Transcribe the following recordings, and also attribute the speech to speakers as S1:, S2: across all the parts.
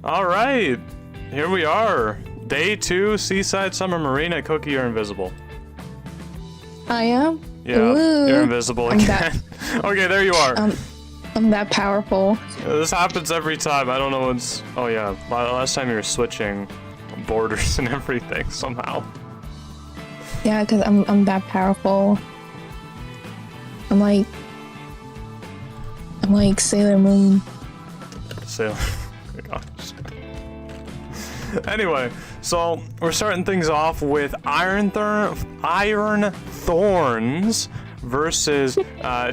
S1: All right, here we are. Day 2, Seaside Summer Marina. Cookie, you're invisible.
S2: I am?
S1: Yeah,
S2: Ooh.
S1: you're invisible again. Okay, there you are.
S2: I'm that powerful.
S1: This happens every time. I don't know what's... Oh yeah, last time you were switching borders and everything somehow.
S2: Yeah, because I'm that powerful. I'm like Sailor Moon.
S1: Sailor... Oh my gosh. Anyway, so we're starting things off with Iron Thorns versus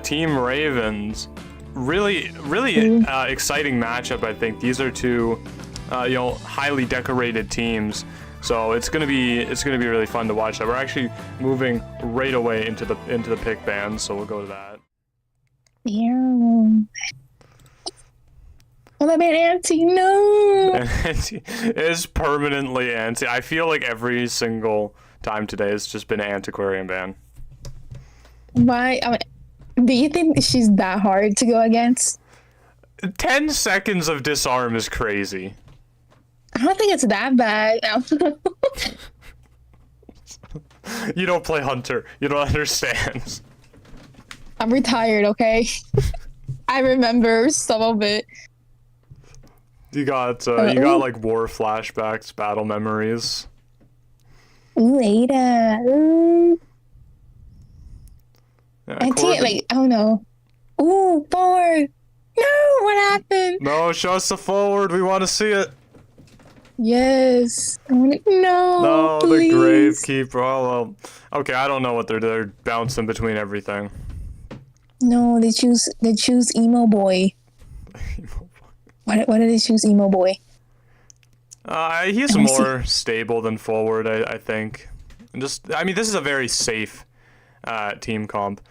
S1: Team Ravens. Really exciting matchup. I think these are two, highly decorated teams. So it's gonna be really fun to watch that. We're actually moving right away into the pick band, so we'll go to that.
S2: Yeah. Oh, that man anti, no!
S1: Anti is permanently anti. I feel like every single time today has just been an antiquarian ban.
S2: Why? Do you think she's that hard to go against?
S1: 10 seconds of disarm is crazy.
S2: I don't think it's that bad.
S1: You don't play Hunter. You don't understand.
S2: I'm retired, okay? I remember some of it.
S1: You got like war flashbacks, battle memories.
S2: Later. Ooh.
S1: Yeah,
S2: I can't, I don't know. Ooh, forward. No, what happened?
S1: No, show us the forward. We want to see it.
S2: Yes. No,
S1: no,
S2: please.
S1: The Gravekeeper. Oh, well. Okay, I don't know what they're bouncing between everything.
S2: No, they choose emo boy. Why did they choose emo boy?
S1: He's more stable than forward, I think. This is a very safe team comp.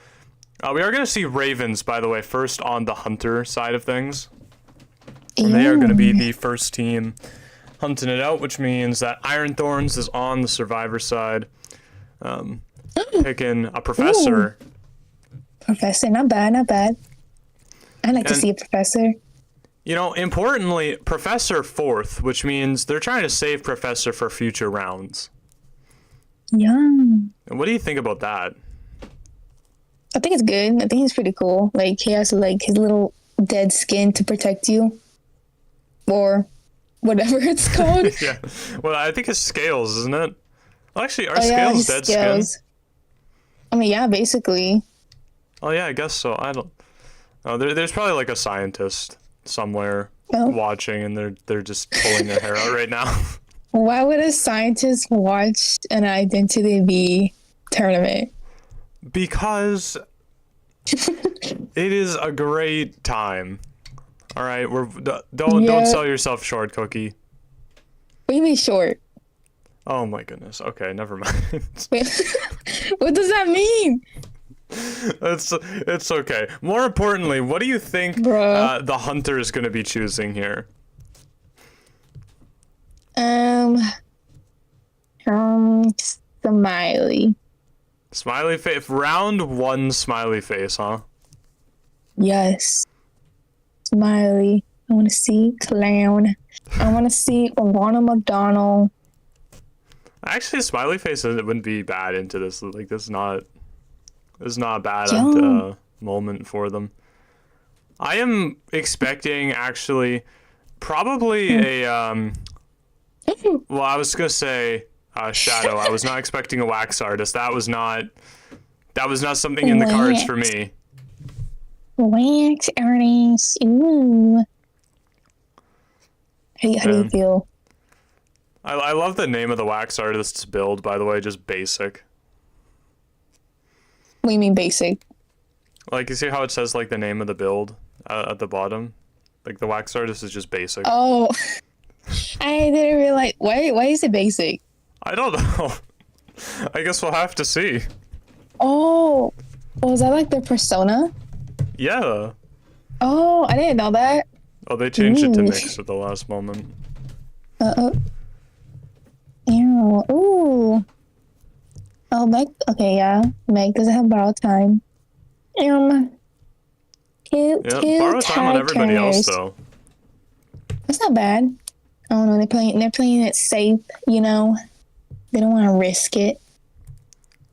S1: We are going to see Ravens, by the way, first on the Hunter side of things. And they are going to be the first team hunting it out, which means that Iron Thorns is on the Survivor side, picking a Professor.
S2: Ooh. Professor, not bad. I like to see a Professor.
S1: Importantly, Professor 4th, which means they're trying to save Professor for future rounds.
S2: Yeah.
S1: And what do you think about that?
S2: I think it's good. I think it's pretty cool. Like, he has his little dead skin to protect you. Or whatever it's called.
S1: Yeah. Well, I think it's scales, isn't it? Well, actually, are scales dead skin?
S2: I mean, yeah, basically.
S1: Oh, yeah, I guess so. I don't... Oh, there's probably like a scientist somewhere watching, and they're just pulling their hair out right now.
S2: Why would a scientist watch an Identity V tournament?
S1: Because it is a great time. All right, don't sell yourself short, Cookie.
S2: What do you mean short?
S1: Oh my goodness. Okay, never mind.
S2: What does that mean?
S1: It's okay. More importantly, what do you think the Hunter is going to be choosing here?
S2: Smiley.
S1: Smiley face. Round 1 smiley face, huh?
S2: Yes. Smiley. I want to see clown. I want to see Ronald McDonald.
S1: Actually, smiley face wouldn't be bad into this. Like, this is not a bad moment for them. I am expecting, actually, probably a well, I was gonna say Shadow. I was not expecting a wax artist. That was not something in the cards for me.
S2: Wax artist. Ooh. How do you feel?
S1: I love the name of the wax artist's build, by the way, just basic.
S2: What do you mean basic?
S1: Like, you see how it says like the name of the build at the bottom? Like, the wax artist is just basic.
S2: Oh, I didn't realize. Why is it basic?
S1: I don't know. I guess we'll have to see.
S2: Oh, is that like their persona?
S1: Yeah.
S2: Oh, I didn't know that.
S1: Oh, they changed it to mix at the last moment.
S2: Ew. Ooh. Oh, Meg. Okay, yeah. Meg doesn't have borrowed time.
S1: Borrow time on everybody else, though.
S2: That's not bad. I don't know. They're playing it safe. You know, they don't want to risk it.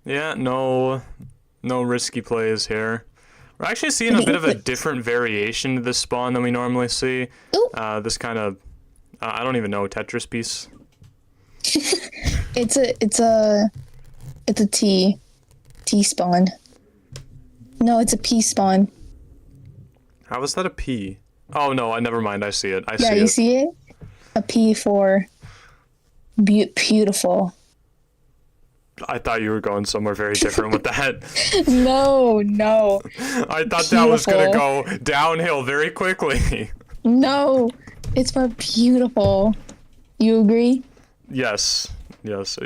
S1: Yeah, no risky plays here. We're actually seeing a bit of a different variation to this spawn than we normally see.
S2: Ooh.
S1: This kind of, I don't even know, Tetris piece.
S2: It's a T spawn. No, it's a P spawn.
S1: How is that a P? Oh no, never mind. I see it. I see
S2: Yeah,
S1: it.
S2: you see it? A P for beautiful.
S1: I thought you were going somewhere very different with that.
S2: No.
S1: I thought that was gonna go downhill very quickly.
S2: No, it's for beautiful. You agree?
S1: Yes.
S2: Yes,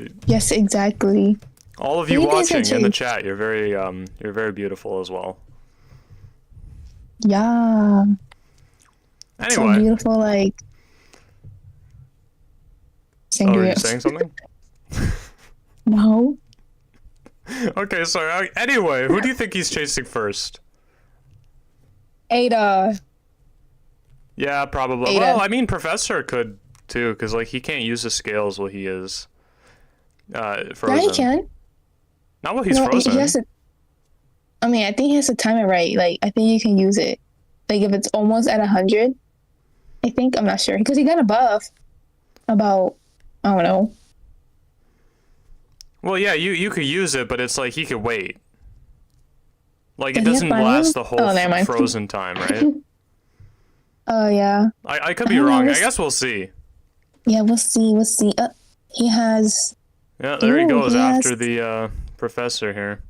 S2: exactly.
S1: All of you watching in the chat, you're very beautiful as well.
S2: Yeah.
S1: Anyway.
S2: So beautiful, like.
S1: Oh, are you saying something?
S2: No.
S1: Okay, so anyway, who do you think he's chasing first?
S2: Ada.
S1: Yeah, probably.
S2: Ada.
S1: Well, I mean, Professor could too, because like he can't use the scales while he is frozen.
S2: Yeah, he can.
S1: Not while he's frozen.
S2: He has to, I mean, I think he has to time it right. Like, I think you can use it. Like, if it's almost at 100, I think. I'm not sure. Because he got a buff about, I don't know.
S1: Well, yeah, you could use it, but it's like he could wait. Like, it
S2: Does he
S1: doesn't
S2: have
S1: last the
S2: final?
S1: whole
S2: Never mind.
S1: frozen time, right?
S2: Oh, yeah.
S1: I could be wrong. I guess we'll see.
S2: Yeah, we'll see. He has...
S1: Yeah, there he goes
S2: he
S1: after
S2: has...
S1: the Professor here.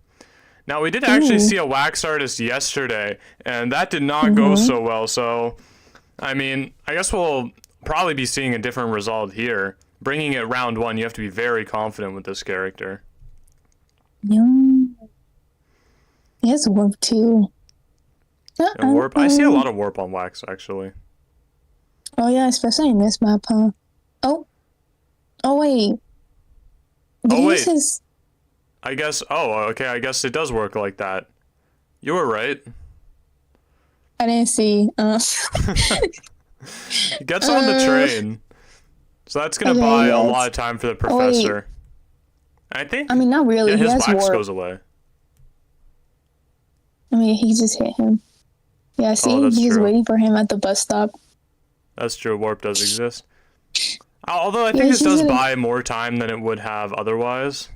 S1: Now, we did actually see a wax artist yesterday, and that did not go so well, so... I mean, I guess we'll probably be seeing a different result here. Bringing it round 1, you have to be very confident with this character.
S2: Yeah. He has warp too.
S1: And warp? I see a lot of warp on wax, actually.
S2: Oh yeah, especially in this map, huh? Oh wait.
S1: Wait.
S2: His...
S1: I guess... Oh, okay, I guess it does work like that. You were right.
S2: I didn't see.
S1: He gets on the train. So that's going to buy a lot of time for the Professor. I think...
S2: I mean, not really.
S1: Yeah, his
S2: wax
S1: wax goes away.
S2: I mean, he just hit him. Yeah, see? He's waiting for him at the bus stop.
S1: That's true. Warp does exist. Although I think this does buy more time than it would have otherwise.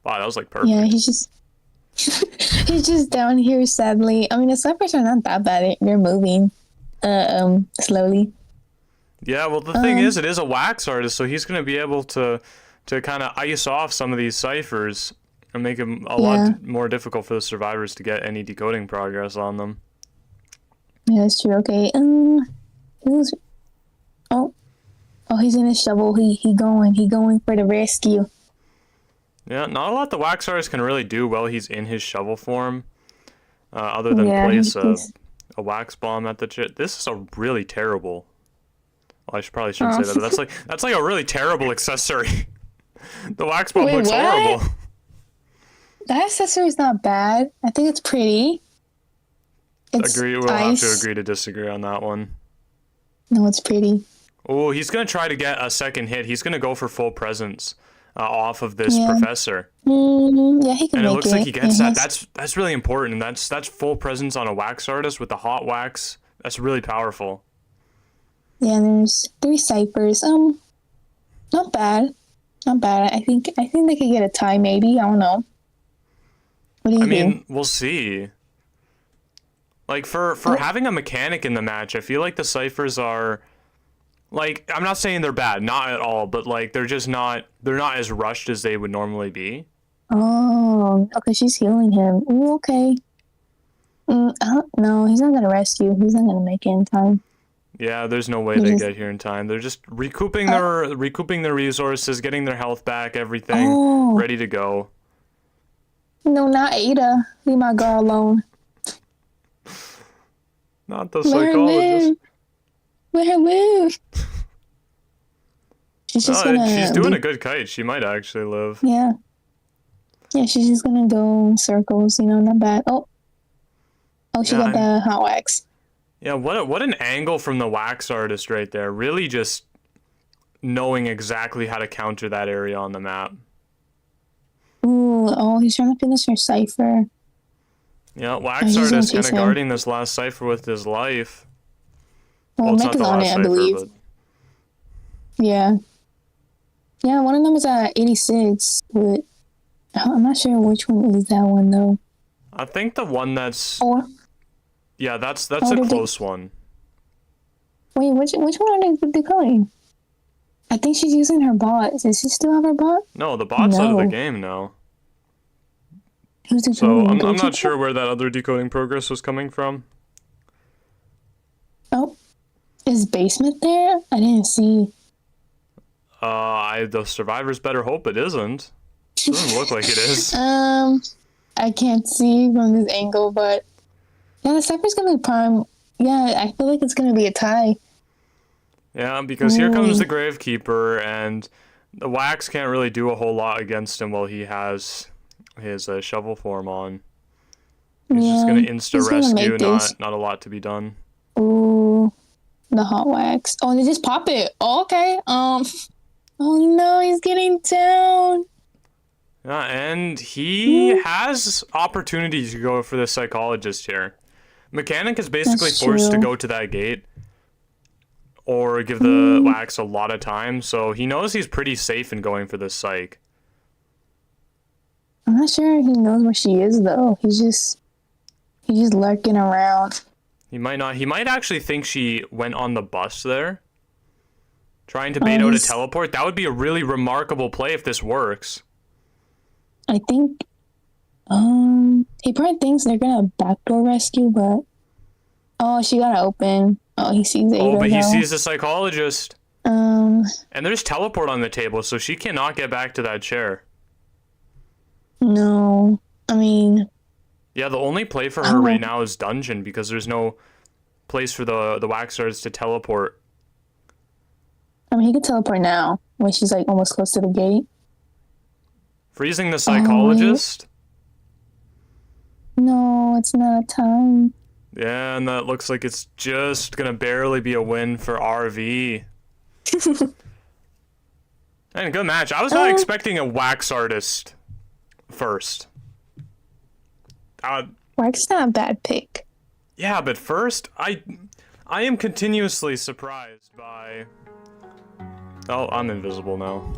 S1: Wow, that was like perfect.
S2: Yeah, he's just... he's just down here, sadly. I mean, the snipers are not that bad. They're moving slowly.
S1: Yeah, well, the thing is, it is a wax artist, so he's going to be able to kind of ice off some of these ciphers and make them a lot more difficult for the survivors to get any decoding progress on them.
S2: Yeah, that's true. Okay. He's in his shovel. He going for the rescue.
S1: Yeah, not a lot the wax artist can really do while he's in his shovel form, other than place a wax bomb at the chit. This is a really terrible. Well, probably shouldn't say that, but that's like a really terrible accessory. The wax bomb looks horrible.
S2: That accessory is not bad. I think it's pretty.
S1: We'll have to agree to disagree on that one.
S2: No, it's pretty.
S1: Oh, he's gonna try to get a second hit. He's gonna go for full presence off of this Professor.
S2: Yeah, he can.
S1: And it looks like he gets that. That's really important. That's full presence on a wax artist with the hot wax. That's really powerful.
S2: Yeah, there's 3 ciphers. Not bad. I think they could get a tie, maybe. I don't know. What do you think?
S1: I mean, we'll see. Like for having a mechanic in the match, I feel like the ciphers are, like, I'm not saying they're bad, not at all, but like they're not as rushed as they would normally be.
S2: Oh, okay, she's healing him. Ooh, okay. No, he's not gonna rescue. He's not gonna make it in time.
S1: Yeah, there's no way they get here in time. They're just recouping their resources, getting their health back, everything ready to go.
S2: No, not Ada. Leave my girl alone.
S1: Not the psychologist.
S2: Let her live. She's
S1: doing a good kite. She might actually live.
S2: Yeah. Yeah, she's just gonna go in circles, not bad. Oh, she got the hot wax.
S1: Yeah, what an angle from the wax artist right there. Really just knowing exactly how to counter that area on the map.
S2: Ooh, oh, he's trying to finish her cipher.
S1: Yeah,
S2: Oh,
S1: Wax
S2: he's gonna
S1: Artist kind
S2: chase
S1: of
S2: him.
S1: guarding this last cipher with his life.
S2: Well,
S1: It's
S2: Mech
S1: not
S2: is
S1: the
S2: on
S1: last
S2: it, I
S1: cipher,
S2: believe.
S1: but
S2: Yeah. Yeah, one of them is at 86, but I'm not sure which one is that one though.
S1: I think the one that's
S2: Or
S1: yeah, that's a
S2: did they,
S1: close one.
S2: wait, which one are they calling? I think she's using her bot. Does she still have her bot?
S1: No, the bot's out of the
S2: No.
S1: game now.
S2: Who's the
S1: So I'm
S2: goalkeeper?
S1: not sure where that other decoding progress was coming from.
S2: Oh, is basement there? I didn't see.
S1: The survivors better hope it isn't. Doesn't look like it is.
S2: I can't see from this angle, but yeah, the cipher's gonna be prime. Yeah, I feel like it's gonna be a tie.
S1: Yeah, because here comes the Gravekeeper, and the Wax can't really do a whole lot against him while he has his shovel form on. He's just gonna insta-rescue, not a lot to be done.
S2: Ooh, the hot wax. Oh, they just pop it. Oh, okay. Oh no, he's getting down.
S1: Yeah, and he has opportunities to go for the psychologist here. Mechanic is basically forced to go to that gate or give the Wax a lot of time, so he knows he's pretty safe in going for this psych.
S2: I'm not sure he knows where she is though. He's just lurking around.
S1: He might not. He might actually think she went on the bus there, trying to bait out a teleport. That would be a really remarkable play if this works.
S2: I think he probably thinks they're gonna backdoor rescue, but oh, she got open. Oh, he sees Ada.
S1: Oh, but he sees the psychologist.
S2: And
S1: there's teleport on the table, so she cannot get back to that chair.
S2: No, I mean.
S1: Yeah, the only play for her right now is dungeon because there's no place for the Wax Artist to teleport.
S2: I mean, he could teleport now when she's like almost close to the gate.
S1: Freezing the psychologist?
S2: No, it's not time.
S1: Yeah, and that looks like it's just gonna barely be a win for RV. And good match. I was not expecting a Wax Artist first.
S2: Wax is not a bad pick.
S1: Yeah, but first, I am continuously surprised by... Oh, I'm invisible now.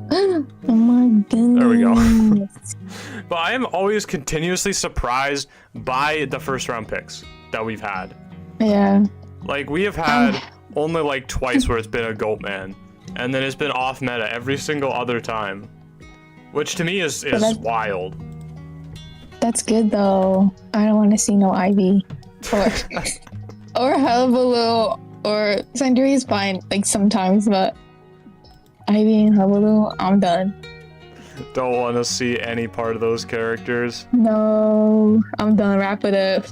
S2: Oh my goodness.
S1: There we go. But I am always continuously surprised by the first round picks that we've had.
S2: Yeah.
S1: Like, we have had only like twice where it's been a Goat Man, and then it's been off meta every single other time. Which to me is wild.
S2: That's good though. I don't want to see no Ivy. Or Hullabaloo, or Sandry is fine, like sometimes, but Ivy and Hullabaloo, I'm done.
S1: Don't want to see any part of those characters.
S2: No, I'm done. Wrap it up.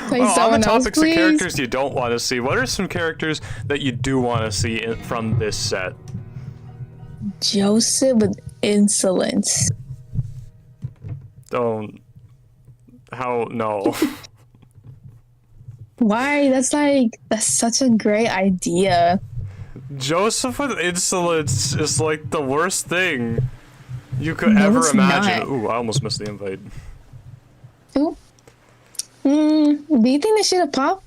S2: Play
S1: on the topics
S2: else,
S1: of characters you don't want to see, what are some characters that you do want to see from this set?
S2: Joseph with insolence.
S1: Don't. How? No.
S2: Why? That's such a great idea.
S1: Joseph with insolence is like the worst thing you could ever imagine. Not. Ooh, I almost missed the invite.
S2: Ooh. Do you think they should have popped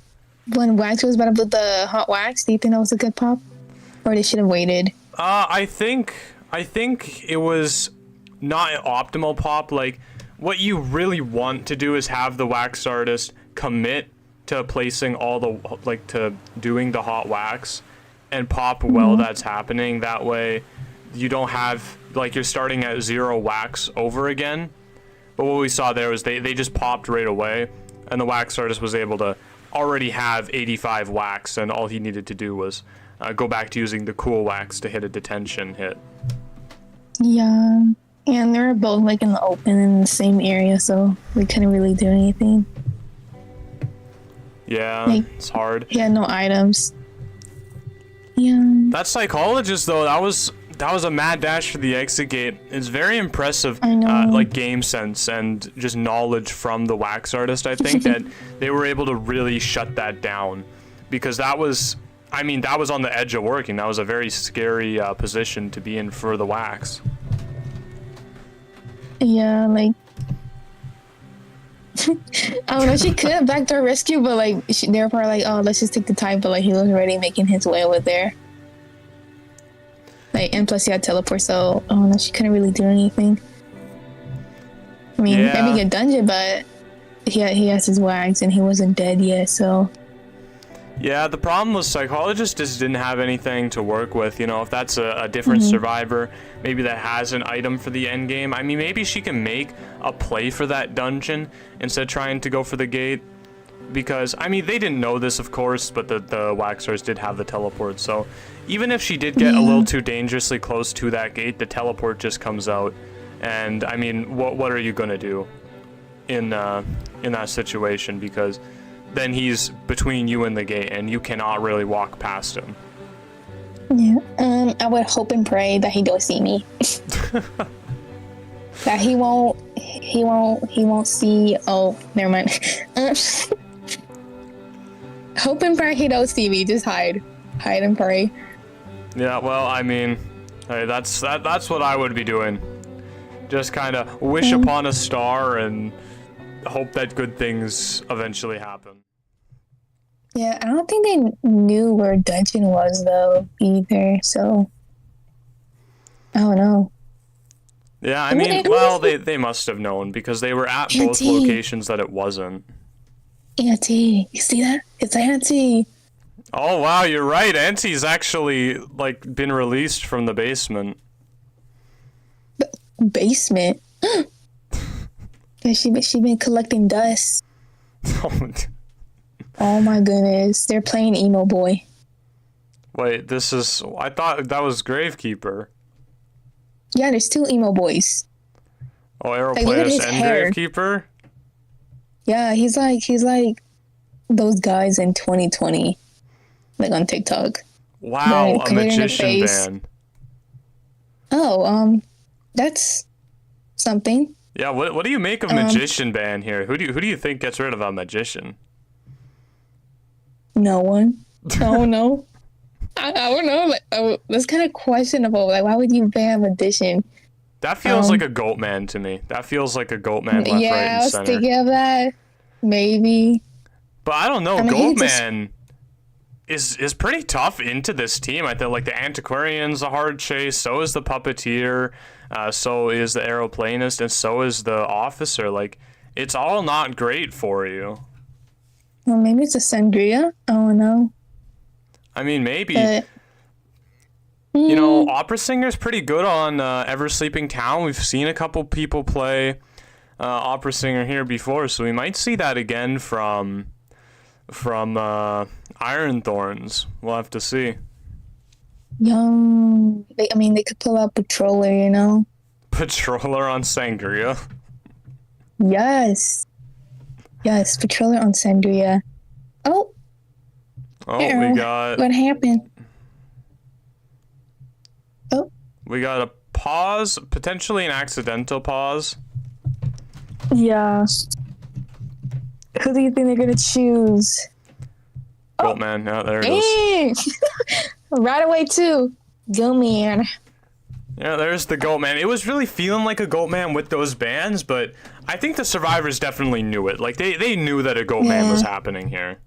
S2: when Wax was about to put the hot wax? Do you think that was a good pop, or they should have waited?
S1: I think it was not an optimal pop. Like, what you really want to do is have the Wax Artist commit to placing all the, like, to doing the hot wax and pop while that's happening. That way you don't have, like, you're starting at 0 wax over again. But what we saw there was they just popped right away, and the Wax Artist was able to already have 85 wax, and all he needed to do was go back to using the cool wax to hit a detention hit.
S2: Yeah, and they were both like in the open in the same area, so we couldn't really do anything.
S1: Yeah,
S2: like,
S1: it's hard.
S2: He had no items. Yeah.
S1: That psychologist though, that was a mad dash for the exit gate. It's very impressive,
S2: I know.
S1: like game sense and just knowledge from the Wax Artist. I think that they were able to really shut that down, because that was I mean, that was on the edge of working. That was a very scary position to be in for the wax.
S2: Yeah, like I don't know. She could have backdoor rescue, but like they were probably like, "Oh, let's just take the time." But like he was already making his way over there. Like, and plus he had teleport, so I don't know. She couldn't really do anything. I mean, maybe get dungeon, but he has his wax and he wasn't dead yet, so.
S1: Yeah, the problem was psychologist just didn't have anything to work with. You know, if that's a different survivor, maybe that has an item for the end game. I mean, maybe she can make a play for that dungeon instead of trying to go for the gate. Because, I mean, they didn't know this, of course, but the Waxers did have the teleport. So even if she did get a little too dangerously close to that gate, the teleport just comes out. And, I mean, what are you going to do in that situation? Because then he's between you and the gate, and you cannot really walk past him.
S2: Yeah. I would hope and pray that he don't see me. That he won't see. Oh, never mind. Hope and pray he don't see me. Just hide and pray.
S1: Yeah. Well, I mean, hey, that's what I would be doing. Just kind of wish upon a star and hope that good things eventually happen.
S2: Yeah, I don't think they knew where dungeon was though either, so I don't know.
S1: Yeah, I mean, well, they must have known because they were at both locations that it wasn't.
S2: Auntie, you see that? It's Auntie.
S1: Oh wow, you're right. Auntie's actually like been released from the basement.
S2: Basement? Yeah, she been collecting dust. Oh my goodness, they're playing emo boy.
S1: Wait, this is... I thought that was Gravekeeper.
S2: Yeah, there's two emo boys.
S1: Oh, Aeroplanus and
S2: hair.
S1: Gravekeeper?
S2: Yeah, he's like those guys in 2020, like on TikTok.
S1: Wow, a magician band.
S2: Oh, that's something.
S1: Yeah, what do you make of magician ban here? Who do you think gets rid of a magician?
S2: No one. Oh no. I don't know. Like, that's kind of questionable. Like, why would you ban magician?
S1: That feels like a goat man to me. That feels like a goat man left, right, and center.
S2: Yeah, I was thinking of that. Maybe.
S1: But I don't know. I mean, goat man is pretty tough into this team. I think like the Antiquarian's a hard chase. So is the Puppeteer. So is the Aeroplanist, and so is the Officer. Like, it's all not great for you.
S2: Well, maybe it's a Sangria. I don't know.
S1: I mean, maybe. You know, Opera Singer's pretty good on Ever Sleeping Town. We've seen a couple people play Opera Singer here before, so we might see that again from Iron Thorns. We'll have to see.
S2: Young. I mean, they could pull out Patroller, you know?
S1: Patroller on Sangria.
S2: Yes. Yes, Patroller on Sangria. Oh.
S1: Oh, we got...
S2: What happened? Oh.
S1: We got a pause, potentially an accidental pause.
S2: Yeah. Who do you think they're gonna choose?
S1: Goat man, yeah, there it is.
S2: Right away too. Go man.
S1: Yeah, there's the goat man. It was really feeling like a goat man with those bands, but I think the survivors definitely knew it. Like they knew that a goat man was happening here.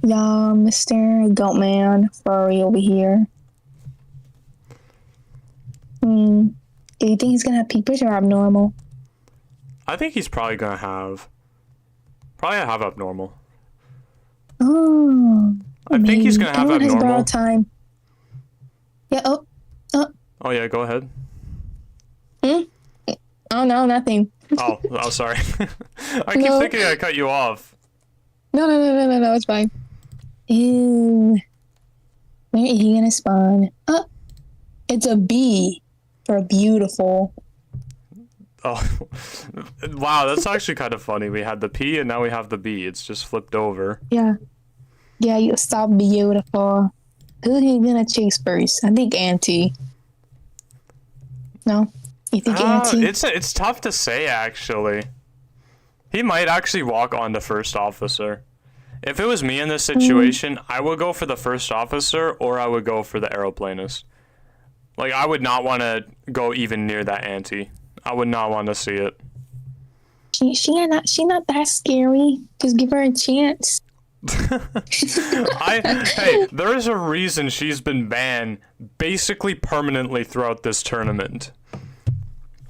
S2: Yeah, Mr. Goatman, furry over here. Do you think he's gonna have peepers or abnormal?
S1: I think he's probably gonna have abnormal.
S2: Oh,
S1: I think he's gonna have abnormal. Has borrowed
S2: time. Yeah.
S1: Oh yeah, go ahead.
S2: Oh no, nothing.
S1: Oh, sorry. I keep thinking I cut you off.
S2: No, it's fine. Ew. Where is he gonna spawn? Oh, it's a bee for beautiful.
S1: Oh, wow, that's actually kind of funny. We had the P and now we have the B. It's just flipped over.
S2: Yeah, you stop beautiful. Who's he gonna chase first? I think Auntie. No? You think Auntie?
S1: It's tough to say, actually. He might actually walk on the first officer. If it was me in this situation, I would go for the first officer or I would go for the aeroplanist. Like, I would not want to go even near that auntie. I would not want to see it.
S2: She not that scary. Just give her a chance.
S1: Hey, there is a reason she's been banned basically permanently throughout this tournament.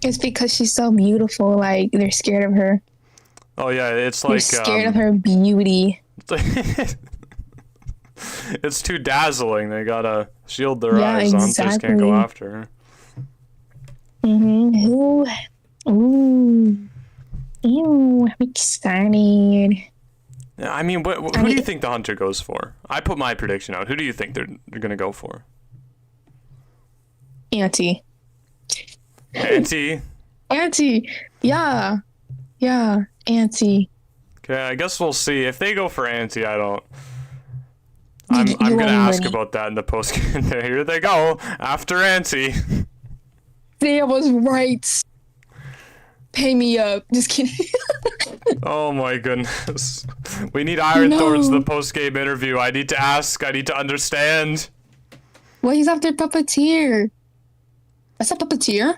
S2: It's because she's so beautiful. Like, they're scared of her.
S1: Oh yeah, it's
S2: They're
S1: like
S2: scared of her beauty.
S1: It's too dazzling. They gotta shield their
S2: Yeah,
S1: eyes. Hunters can't go
S2: exactly.
S1: after her.
S2: Ooh. Ooh. Ew, I'm excited.
S1: Yeah, I mean, who do you think the hunter goes for? I put my prediction out. Who do you think they're gonna go for?
S2: Auntie.
S1: Auntie.
S2: Auntie. Yeah. Yeah. Auntie.
S1: Okay, I guess we'll see. If they go for Auntie, I'm
S2: You
S1: gonna
S2: won't
S1: ask
S2: win.
S1: about that in the post. Here they go after Auntie.
S2: That was right. Pay me up. Just kidding.
S1: Oh my goodness. We need Iron
S2: No.
S1: Thorns the post game interview. I need to ask. I need to understand.
S2: Well, he's after Puppeteer. That's a Puppeteer?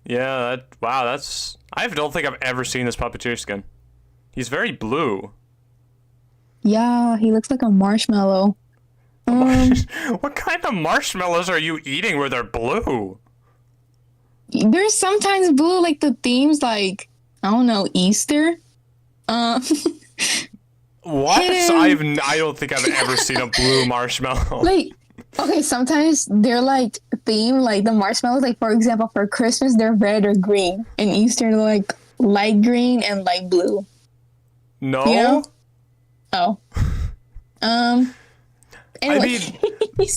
S1: Yeah. That's. I don't think I've ever seen this puppeteer skin. He's very blue.
S2: Yeah, he looks like a marshmallow.
S1: What kind of marshmallows are you eating where they're blue?
S2: There's sometimes blue, like the themes, like, I don't know, Easter.
S1: What?
S2: Hidden.
S1: I don't think I've ever seen a blue marshmallow.
S2: Like, okay, sometimes they're like themed, like the marshmallows, like for example, for Christmas, they're red or green. And Easter, they're like light green and light blue.
S1: No.
S2: You know? Oh. Anyway.
S1: I mean,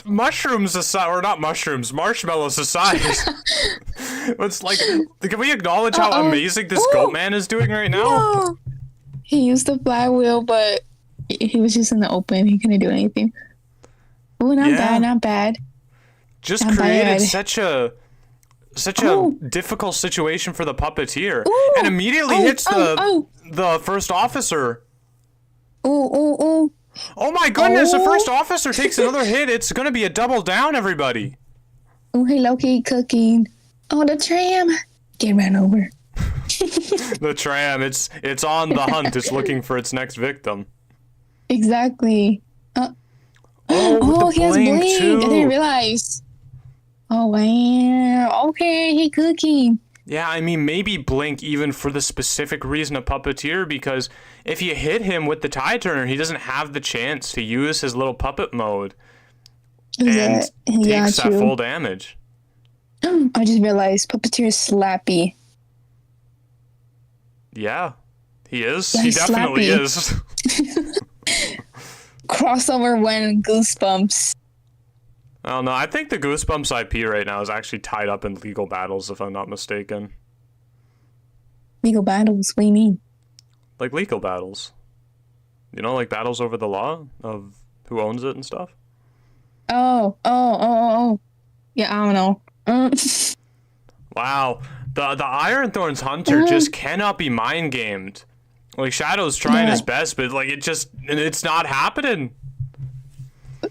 S1: mushrooms aside, or not mushrooms, marshmallows aside. It's like, can we acknowledge how amazing this goat man is doing right now?
S2: No. He used the flywheel, but he was just in the open. He couldn't do anything. Oh, not bad, not bad.
S1: Just
S2: Not
S1: created
S2: bad.
S1: such a difficult situation for the puppeteer,
S2: Ooh.
S1: and immediately hits the first officer.
S2: Oh.
S1: Oh my goodness! The first officer takes another hit. It's gonna be a double down, everybody.
S2: Oh, hey, Loki cooking. Oh, the tram. Get ran over.
S1: The tram. It's on the hunt. It's looking for its next victim.
S2: Exactly.
S1: Oh,
S2: He has blink.
S1: too.
S2: I didn't realize. Oh, wow. Okay, he cooking.
S1: Yeah, I mean, maybe blink even for the specific reason of puppeteer, because if you hit him with the tie turner, he doesn't have the chance to use his little puppet mode and takes that full damage.
S2: I just realized Puppeteer is slappy.
S1: Yeah, he is.
S2: Yeah,
S1: He
S2: he's
S1: definitely
S2: slappy.
S1: is.
S2: Crossover when Goosebumps.
S1: I don't know. I think the Goosebumps IP right now is actually tied up in legal battles, if I'm not mistaken.
S2: Legal battles, what do you mean?
S1: Like legal battles. You know, like battles over the law of who owns it and stuff.
S2: Oh. Yeah, I don't know.
S1: Wow. The Iron Thorns Hunter just cannot be mind gamed. Like, Shadow's trying his best, but like it's not happening.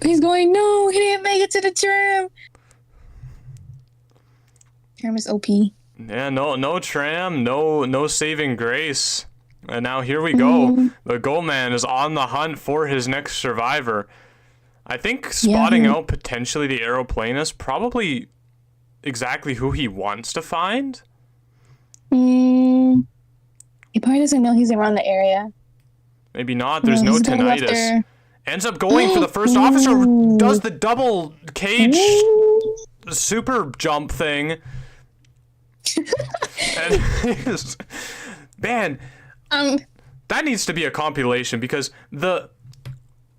S2: He's going, no, he didn't make it to the tram. Tram is OP.
S1: Yeah, no tram, no saving grace. And now here we go. The Goat Man is on the hunt for his next survivor. I think spotting out potentially the aeroplanist, probably exactly who he wants to find.
S2: He probably doesn't know he's around the area.
S1: Maybe not. There's no
S2: he's going
S1: tinnitus.
S2: after-
S1: Ends up going for the first officer. Does the double cage super jump thing. And man, that needs to be a compilation, because the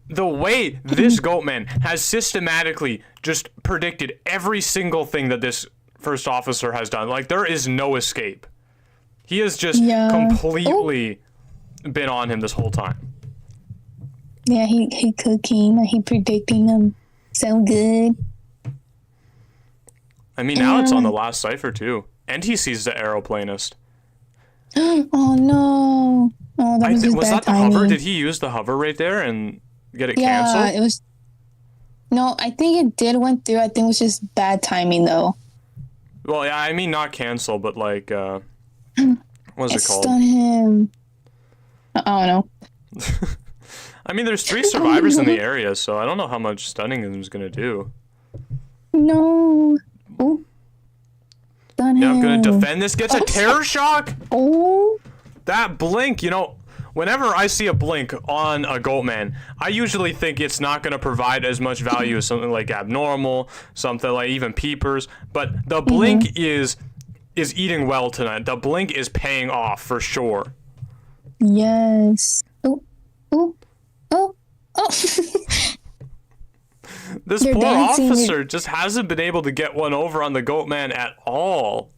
S1: way this Goatman has systematically just predicted every single thing that this first officer has done. Like, there is no escape. He has just completely been on him this whole time.
S2: Yeah, he cooking, he predicting them so good.
S1: I mean, now it's on the last cipher too, and he sees the aeroplanist.
S2: Oh no! Oh, that was just
S1: was
S2: bad
S1: that the
S2: timing.
S1: hover? Did he use the hover right there and get it
S2: Yeah,
S1: canceled?
S2: it was. No, I think it did went through. I think it was just bad timing though.
S1: Well, yeah, I mean not cancel, but like, what's it called?
S2: Stun him. I don't know.
S1: I mean, there's 3 survivors in the area, so I don't know how much stunning him is gonna do.
S2: No. Ooh. Stun him.
S1: Yeah, I'm gonna defend this. Gets a terror shock.
S2: Oh.
S1: That blink, you know, whenever I see a blink on a Goatman, I usually think it's not going to provide as much value as something like Abnormal, something like even Peepers, but the blink is eating well tonight. The blink is paying off for sure.
S2: Yes. Oh. Oh. Oh. Oh.
S1: This
S2: They're
S1: poor
S2: dancing.
S1: officer just hasn't been able to get one over on the Goatman at all.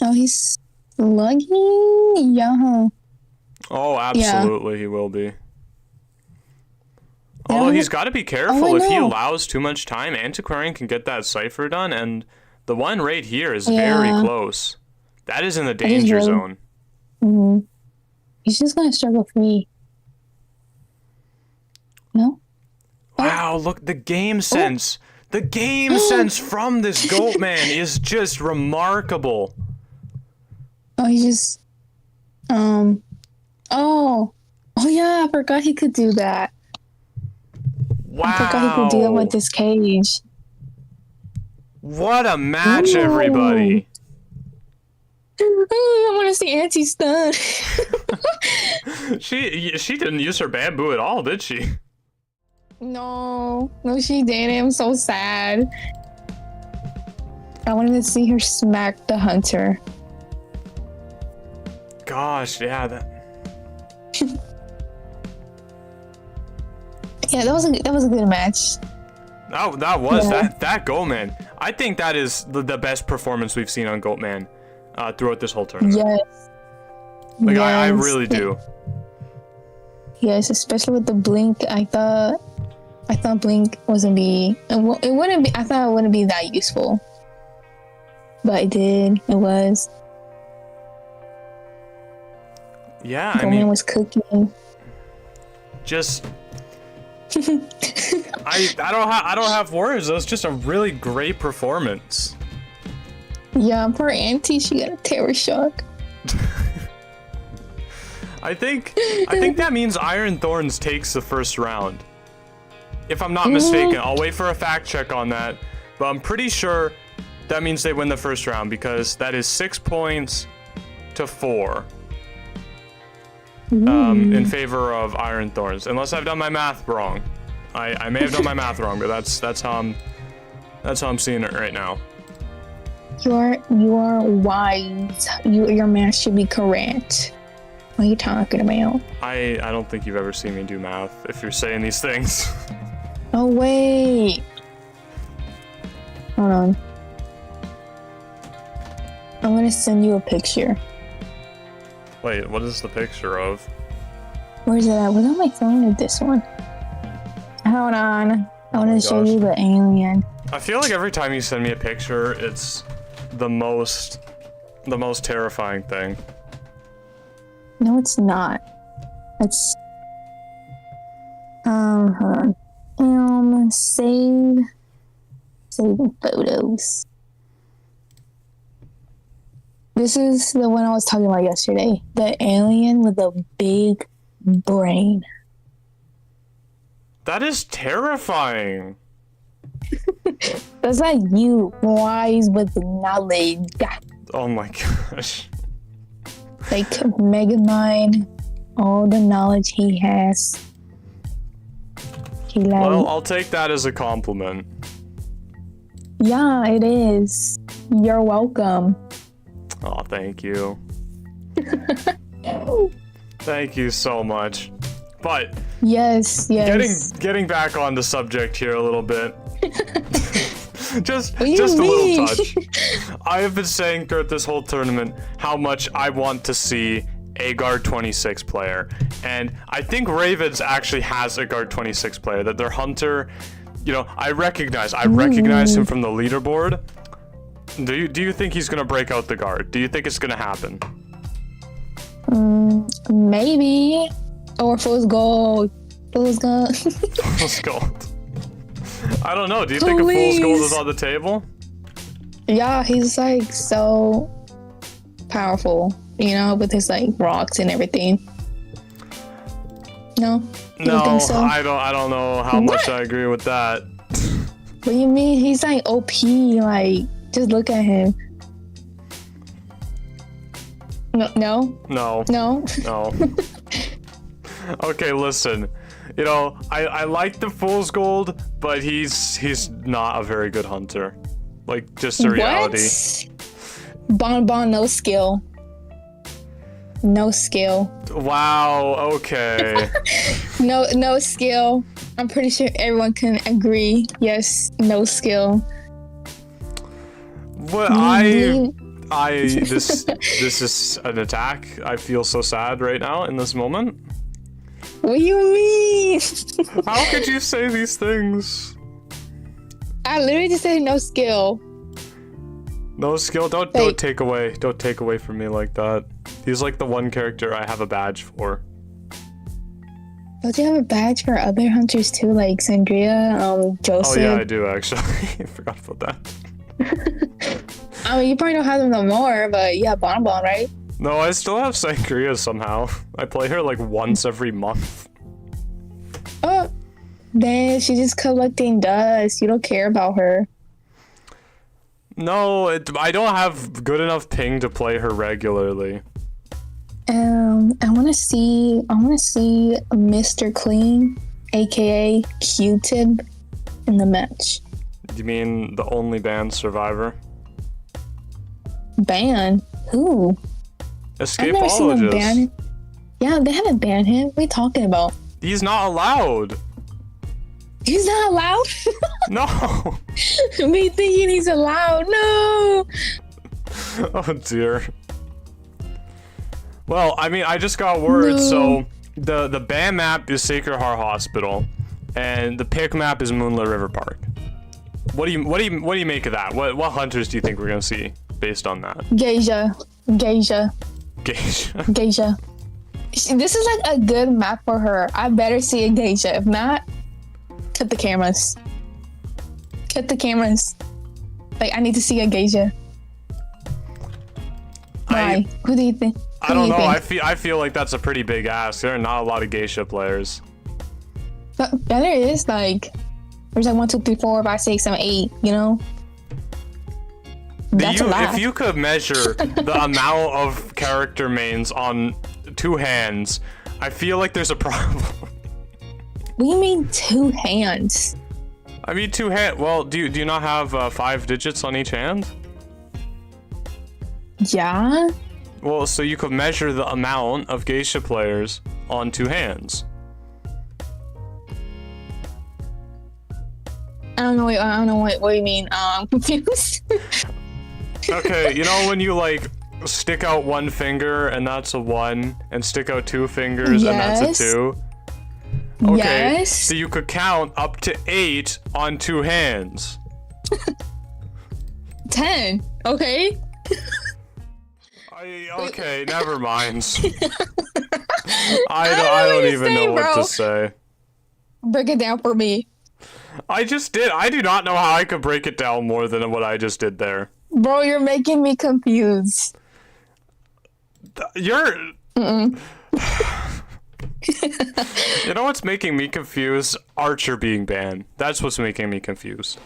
S2: Oh, he's slugging. Yeah.
S1: Oh, absolutely, he will be.
S2: Yeah.
S1: Although he's got to be careful if he
S2: know.
S1: allows too much time. Antiquarian can get that cipher done, and the one right here is
S2: Yeah.
S1: very close. That is in the danger
S2: really-
S1: zone.
S2: Mm-hmm. He's just gonna struggle for me. No.
S1: Wow, look, the game sense. The game sense from this Goatman is just remarkable.
S2: Oh, he just. Oh. Oh yeah, I forgot he could do that.
S1: Wow.
S2: I forgot he could do that with this cage.
S1: What a match,
S2: Ooh.
S1: everybody.
S2: I want to see Auntie stun.
S1: She didn't use her bamboo at all, did she?
S2: No, she didn't. I'm so sad. I wanted to see her smack the hunter.
S1: Gosh, yeah, that.
S2: Yeah, that was a good match.
S1: That was
S2: Yeah.
S1: that Goatman. I think that is the best performance we've seen on Goatman throughout this whole tournament.
S2: Yes.
S1: Like I
S2: Yes.
S1: really do.
S2: Yes, especially with the blink. I thought blink wasn't be. It wouldn't be. I thought it wouldn't be that useful, but it did. It was.
S1: Yeah, I
S2: Goldman
S1: mean,
S2: was cooking.
S1: just I don't have words. That was just a really great performance.
S2: Yeah, poor Auntie. She got a terror shock.
S1: I think that means Iron Thorns takes the first round. If I'm not mistaken, I'll wait for a fact check on that, but I'm pretty sure that means they win the first round because that is 6 points to 4 in favor of Iron Thorns. Unless I've done my math wrong. I may have done my math wrong, but that's how I'm seeing it right now.
S2: You are wise. Your math should be correct. What are you talking about?
S1: I don't think you've ever seen me do math if you're saying these things.
S2: Oh wait. Hold on. I'm gonna send you a picture.
S1: Wait, what is the picture of?
S2: Where's it at? Was it on my phone or this one? Hold on. I want
S1: my
S2: to show
S1: gosh.
S2: you the alien.
S1: I feel like every time you send me a picture, it's the most terrifying thing.
S2: No, it's not. It's hold on. Saving photos. This is the one I was talking about yesterday. The alien with a big brain.
S1: That is terrifying.
S2: That's like you, wise with knowledge.
S1: Oh my gosh.
S2: Like Megamind, all the knowledge he has. He like,
S1: Well, I'll take that as a compliment.
S2: yeah, it is. You're welcome.
S1: Oh, thank you. Thank you so much. But
S2: Yes.
S1: getting back on the subject here a little bit. just
S2: What do you
S1: a
S2: mean?
S1: little touch. I have been saying throughout this whole tournament how much I want to see a guard 26 player, and I think Ravens actually has a guard 26 player. That their hunter, you know, I recognize him from the leaderboard. Do you think he's gonna break out the guard? Do you think it's gonna happen?
S2: Maybe. Or Fool's Gold. Fool's Gold.
S1: Fool's Gold. I don't know. Do you think a Fool's Gold is on the table?
S2: Yeah, he's like so powerful, you know, with his like rocks and everything. No? You
S1: No,
S2: don't think so?
S1: I don't know how much I agree with that.
S2: What do you mean? He's like OP, like, just look at him. No?
S1: No. Okay, listen. You know, I like the Fool's Gold, but he's not a very good hunter. Like, just a reality.
S2: What? Bon, no skill. No skill.
S1: Wow, okay.
S2: No skill. I'm pretty sure everyone can agree. Yes, no skill.
S1: What this is an attack. I feel so sad right now in this moment.
S2: What do you mean?
S1: How could you say these things?
S2: I literally just said no skill.
S1: No skill. Don't take away from me like that. He's like the one character I have a badge for.
S2: Don't you have a badge for other hunters too, like Sandria, Joseph?
S1: Oh yeah, I do actually. I forgot about that.
S2: I mean, you probably don't have them no more, but yeah, Bon, right?
S1: No, I still have Sangria somehow. I play her like once every month.
S2: Oh, then she's just collecting dust. You don't care about her.
S1: No, I don't have good enough ping to play her regularly.
S2: I want to see Mr. Clean, aka Q-Tip, in the match.
S1: You mean the only banned survivor?
S2: Ban? Who? I've never seen them ban him. Yeah, they haven't banned him. What are you talking about?
S1: He's not allowed.
S2: He's not allowed?
S1: No.
S2: Me thinking he's allowed. No.
S1: Oh dear. Well, I mean, I just got word. No. So the ban map is Sacred Heart Hospital, and the pick map is Moonlit River Park. What do you make of that? What hunters do you think we're gonna see based on that?
S2: Geisha. This is like a good map for her. I better see a Geisha. If not, cut the cameras. Like, I need to see a Geisha. Why? Who do you think?
S1: I don't know. I feel like that's a pretty big ask. There are not a lot of Geisha players.
S2: But there is, like, there's like 1, 2, 3, 4, 5, 6, 7, 8. You know. That's a lot.
S1: If you could measure the amount of character mains on 2 hands, I feel like there's a problem.
S2: What do you mean 2 hands?
S1: I mean 2 hands. Well, do you not have 5 digits on each hand?
S2: Yeah.
S1: Well, so you could measure the amount of Geisha players on 2 hands.
S2: I don't know what you mean. I'm confused.
S1: Okay, you know when you like stick out 1 finger and that's a 1, and stick out 2 fingers and that's a 2? Okay,
S2: yes.
S1: So you could count up to 8 on 2 hands.
S2: 10, okay?
S1: Okay, never mind. I don't even know what to say.
S2: Break it down for me.
S1: I just did. I do not know how I could break it down more than what I just did there.
S2: Bro, you're making me confused.
S1: You're... You know what's making me confused? Archer being banned. That's what's making me confused.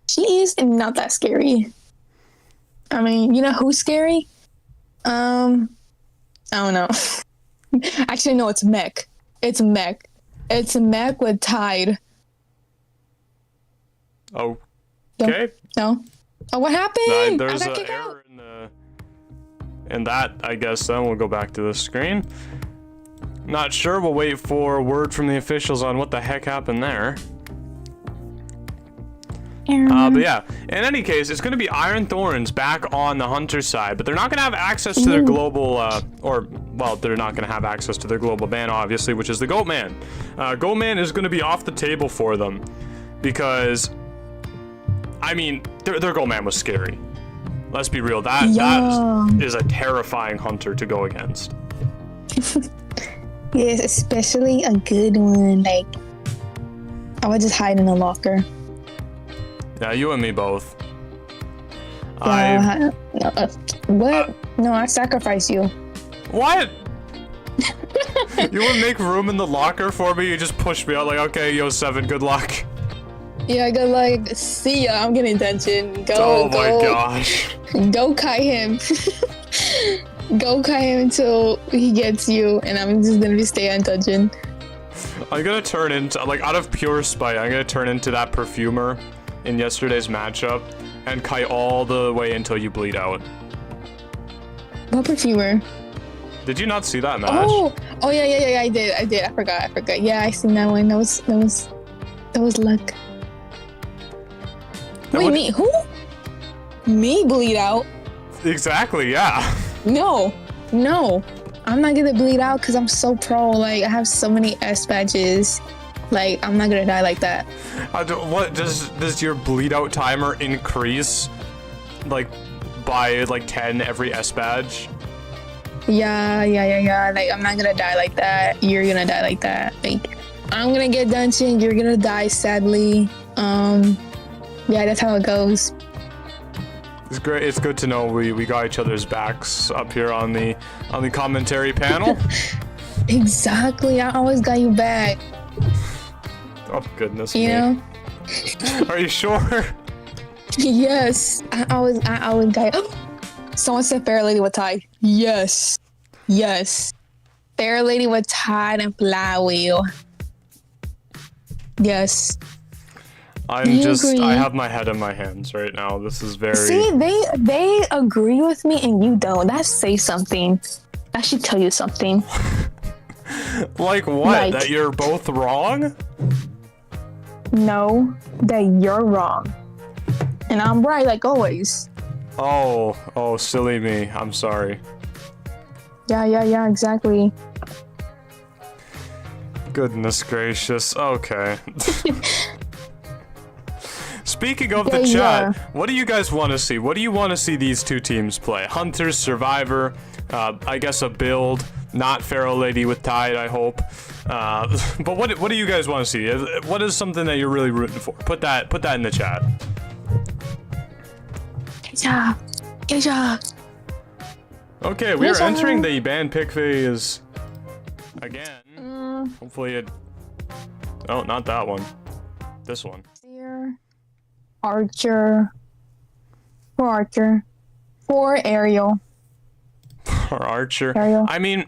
S2: She is not that scary. I mean, you know who's scary? I don't know. Actually, no, it's Mech. It's Mech with Tide.
S1: Oh. Okay.
S2: No. Oh, what happened?
S1: There's an error in that, I guess. Then we'll go back to the screen. Not sure. We'll wait for word from the officials on what the heck happened there. But yeah, in any case, it's going to be Iron Thorns back on the Hunter side, but they're not going to have access to their global, they're not going to have access to their global ban, obviously, which is the Goatman. Goatman is going to be off the table for them because, I mean, their Goatman was scary. Let's be real. That is a terrifying hunter to go against.
S2: Yes, especially a good one. Like, I would just hide in a locker.
S1: Yeah, you and me both.
S2: Yeah, what? No, I sacrifice you.
S1: What? You would make room in the locker for me? You just push me out like, okay, Yo7, good luck.
S2: Yeah, good luck. See ya. I'm getting attention.
S1: Oh my gosh.
S2: Go kite him. Go kite him until he gets you, and I'm just gonna be stay untouching.
S1: I'm gonna turn into, like, out of pure spite, I'm gonna turn into that perfumer in yesterday's matchup and kite all the way until you bleed out.
S2: What perfumer?
S1: Did you not see that match?
S2: Oh yeah, I did. I forgot. Yeah, I seen that one. That was luck. Wait, me? Who? Me bleed out?
S1: Exactly, yeah.
S2: No. I'm not gonna bleed out because I'm so pro. Like, I have so many S badges. Like, I'm not gonna die like that.
S1: What does your bleed out timer increase, like, by like 10 every S badge?
S2: Yeah. Like, I'm not gonna die like that. You're gonna die like that. Like, I'm gonna get dungeon. You're gonna die, sadly. Yeah, that's how it goes.
S1: It's great. It's good to know we got each other's backs up here on the commentary panel.
S2: Exactly. I always got you back.
S1: Oh goodness
S2: you
S1: me.
S2: Know?
S1: Are you sure?
S2: Yes. I always got you. Someone said Fair Lady with Tide. Yes. Fair Lady with Tide and Flywheel. Yes.
S1: I have my head in my hands right now. This is very...
S2: See, they agree with me and you don't. That says something. I should tell you something.
S1: Like what? That you're both wrong?
S2: No, that you're wrong. And I'm right, like always.
S1: Oh, silly me. I'm sorry.
S2: Yeah, exactly.
S1: Goodness gracious. Okay. Speaking of the chat, what do you guys want to see? What do you want to see these two teams play? Hunters, Survivor, I guess a build, not Pharaoh Lady with Tide, I hope. But what do you guys want to see? What is something that you're really rooting for? Put that in the chat.
S2: Geja.
S1: Okay, we are entering the ban pick phase again. Hopefully it... Oh, not that one. This one.
S2: Archer. For Ariel.
S1: For Archer.
S2: Ariel.
S1: I mean,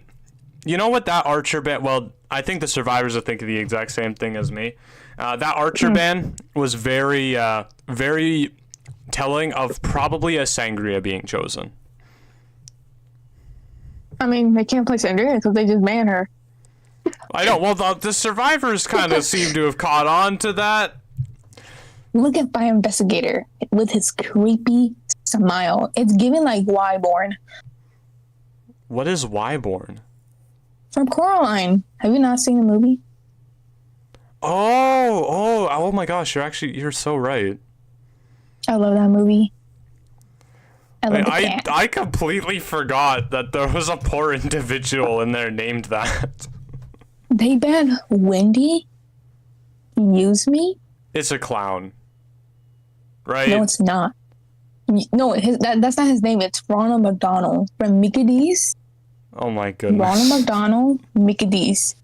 S1: you know what that Archer ban... Well, I think the survivors are thinking the exact same thing as me. That Archer ban was very, very telling of probably a Sangria being chosen.
S2: I mean, they can't play Sangria because they just ban her.
S1: I know. Well, the survivors kind of seem to have caught on to that.
S2: Look at Fire Investigator with his creepy smile. It's giving like Wyborn.
S1: What is Wyborn?
S2: From Coraline. Have you not seen the movie?
S1: Oh my gosh, you're so right.
S2: I love that movie.
S1: I completely forgot that there was a poor individual in there named that.
S2: They banned Wendy. Use me.
S1: It's a clown, right?
S2: No, it's not. No, that's not his name. It's Ronald McDonald from Mickey D's.
S1: Oh my goodness.
S2: Ronald McDonald, Mickey D's.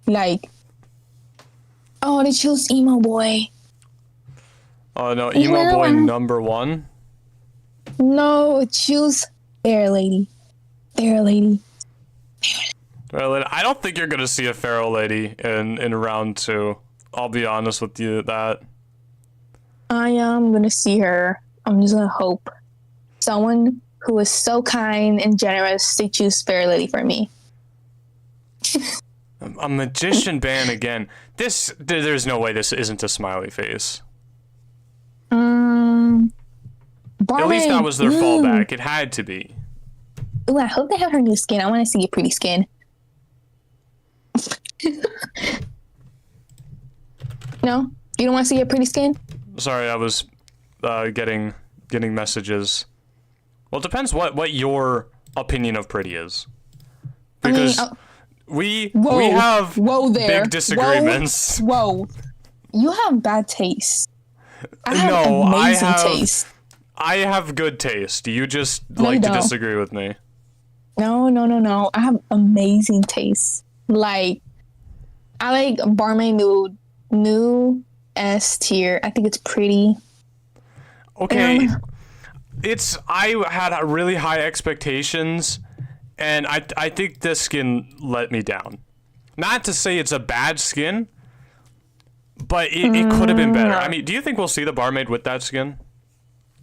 S2: Like, oh, they chose Emo Boy.
S1: Oh no, Emo Boy number one?
S2: No, choose Fair Lady. Fair Lady.
S1: I don't think you're gonna see a Pharaoh Lady in round 2. I'll be honest with you that.
S2: I am gonna see her. I'm just gonna hope. Someone who is so kind and generous to choose Fair Lady for me.
S1: A magician ban again. There's no way this isn't a smiley face.
S2: Barman,
S1: at least that was their fallback. It had to be.
S2: Ooh, I hope they have her new skin. I want to see a pretty skin. No? You don't want to see a pretty skin?
S1: Sorry, I was getting messages. Well, it depends what your opinion of pretty is. Because we have
S2: there.
S1: big disagreements.
S2: Whoa. You have bad taste. I have amazing taste.
S1: I have good taste. You just
S2: No,
S1: like
S2: you
S1: to
S2: don't.
S1: disagree with me.
S2: No. I have amazing taste. Like, I like Barmaid new S tier. I think it's pretty.
S1: Okay. I had really high expectations, and I think this skin let me down. Not to say it's a bad skin, but it could have been better. I mean, do you think we'll see the barmaid with that skin?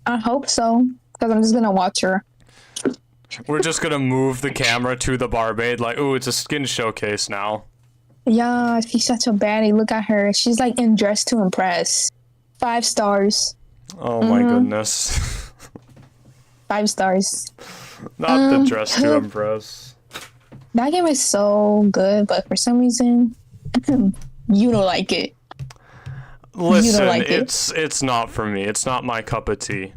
S2: I hope so, because I'm just gonna watch her.
S1: We're just gonna move the camera to the barmaid, like, ooh, it's a skin showcase now.
S2: Yeah, she's such a baddie. Look at her. She's like in Dress to Impress. 5 stars.
S1: Oh my goodness.
S2: 5 stars.
S1: Not the Dress to Impress.
S2: That game is so good, but for some reason, you don't like it.
S1: Listen,
S2: like
S1: it's not for me. It's not my cup of tea.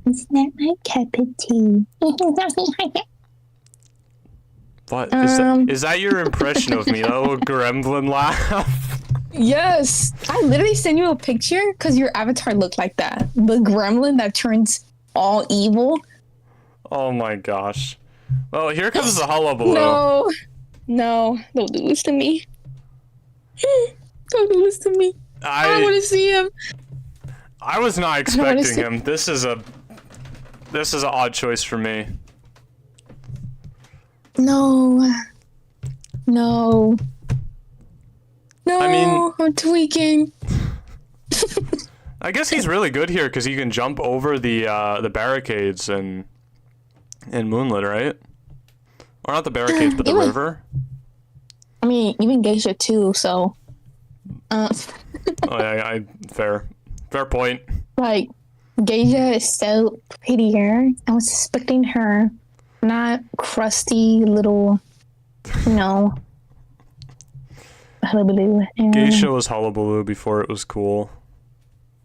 S2: It's not my cup of tea.
S1: What? Is that your impression of me? That little gremlin laugh?
S2: Yes. I literally sent you a picture because your avatar looked like that. The gremlin that turns all evil.
S1: Oh my gosh. Well, here comes the hullabaloo.
S2: No. Don't do this to me. Don't do this to me. I want to see him.
S1: I was not expecting him. This is an odd choice for me.
S2: No. I mean, I'm tweaking.
S1: I guess he's really good here because he can jump over the barricades and Moonlit, right? Or not the barricades, but the river.
S2: I mean, even Geisha too. So.
S1: Oh yeah, fair point.
S2: Like, Geisha is so prettier. I was expecting her, not crusty little, hullabaloo.
S1: Geisha was hullabaloo before it was cool.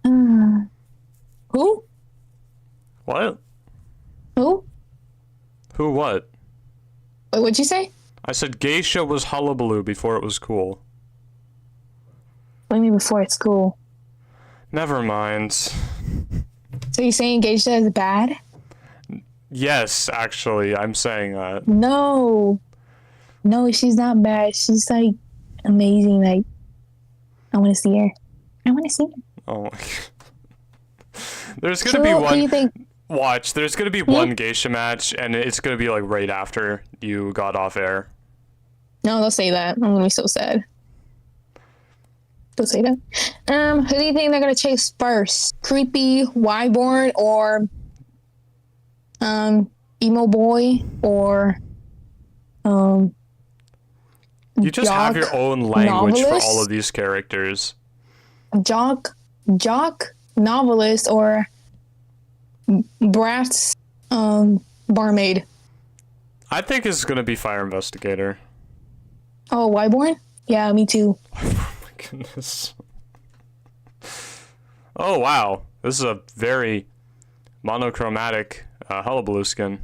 S2: Who?
S1: What?
S2: Who?
S1: Who what?
S2: Wait, what'd you say?
S1: I said Geisha was hullabaloo before it was cool.
S2: What do you mean before it's cool?
S1: Never mind.
S2: So you're saying Geisha is bad?
S1: Yes, actually, I'm saying that.
S2: No, she's not bad. She's like amazing. Like, I want to see her.
S1: Oh my God. There's gonna be one.
S2: What do you think?
S1: Watch, there's gonna be one Geisha match, and it's gonna be like right after you got off air.
S2: No, don't say that. I'm gonna be so sad. Don't say that. Who do you think they're gonna chase first? Creepy Wyborn or Emo Boy or
S1: You just have your own language
S2: novelist?
S1: for all of these characters.
S2: Jock Novelist or Brat's Barmaid.
S1: I think it's gonna be Fire Investigator.
S2: Oh, Wyborn? Yeah, me too.
S1: Oh my goodness. Oh wow, this is a very monochromatic hullabaloo skin.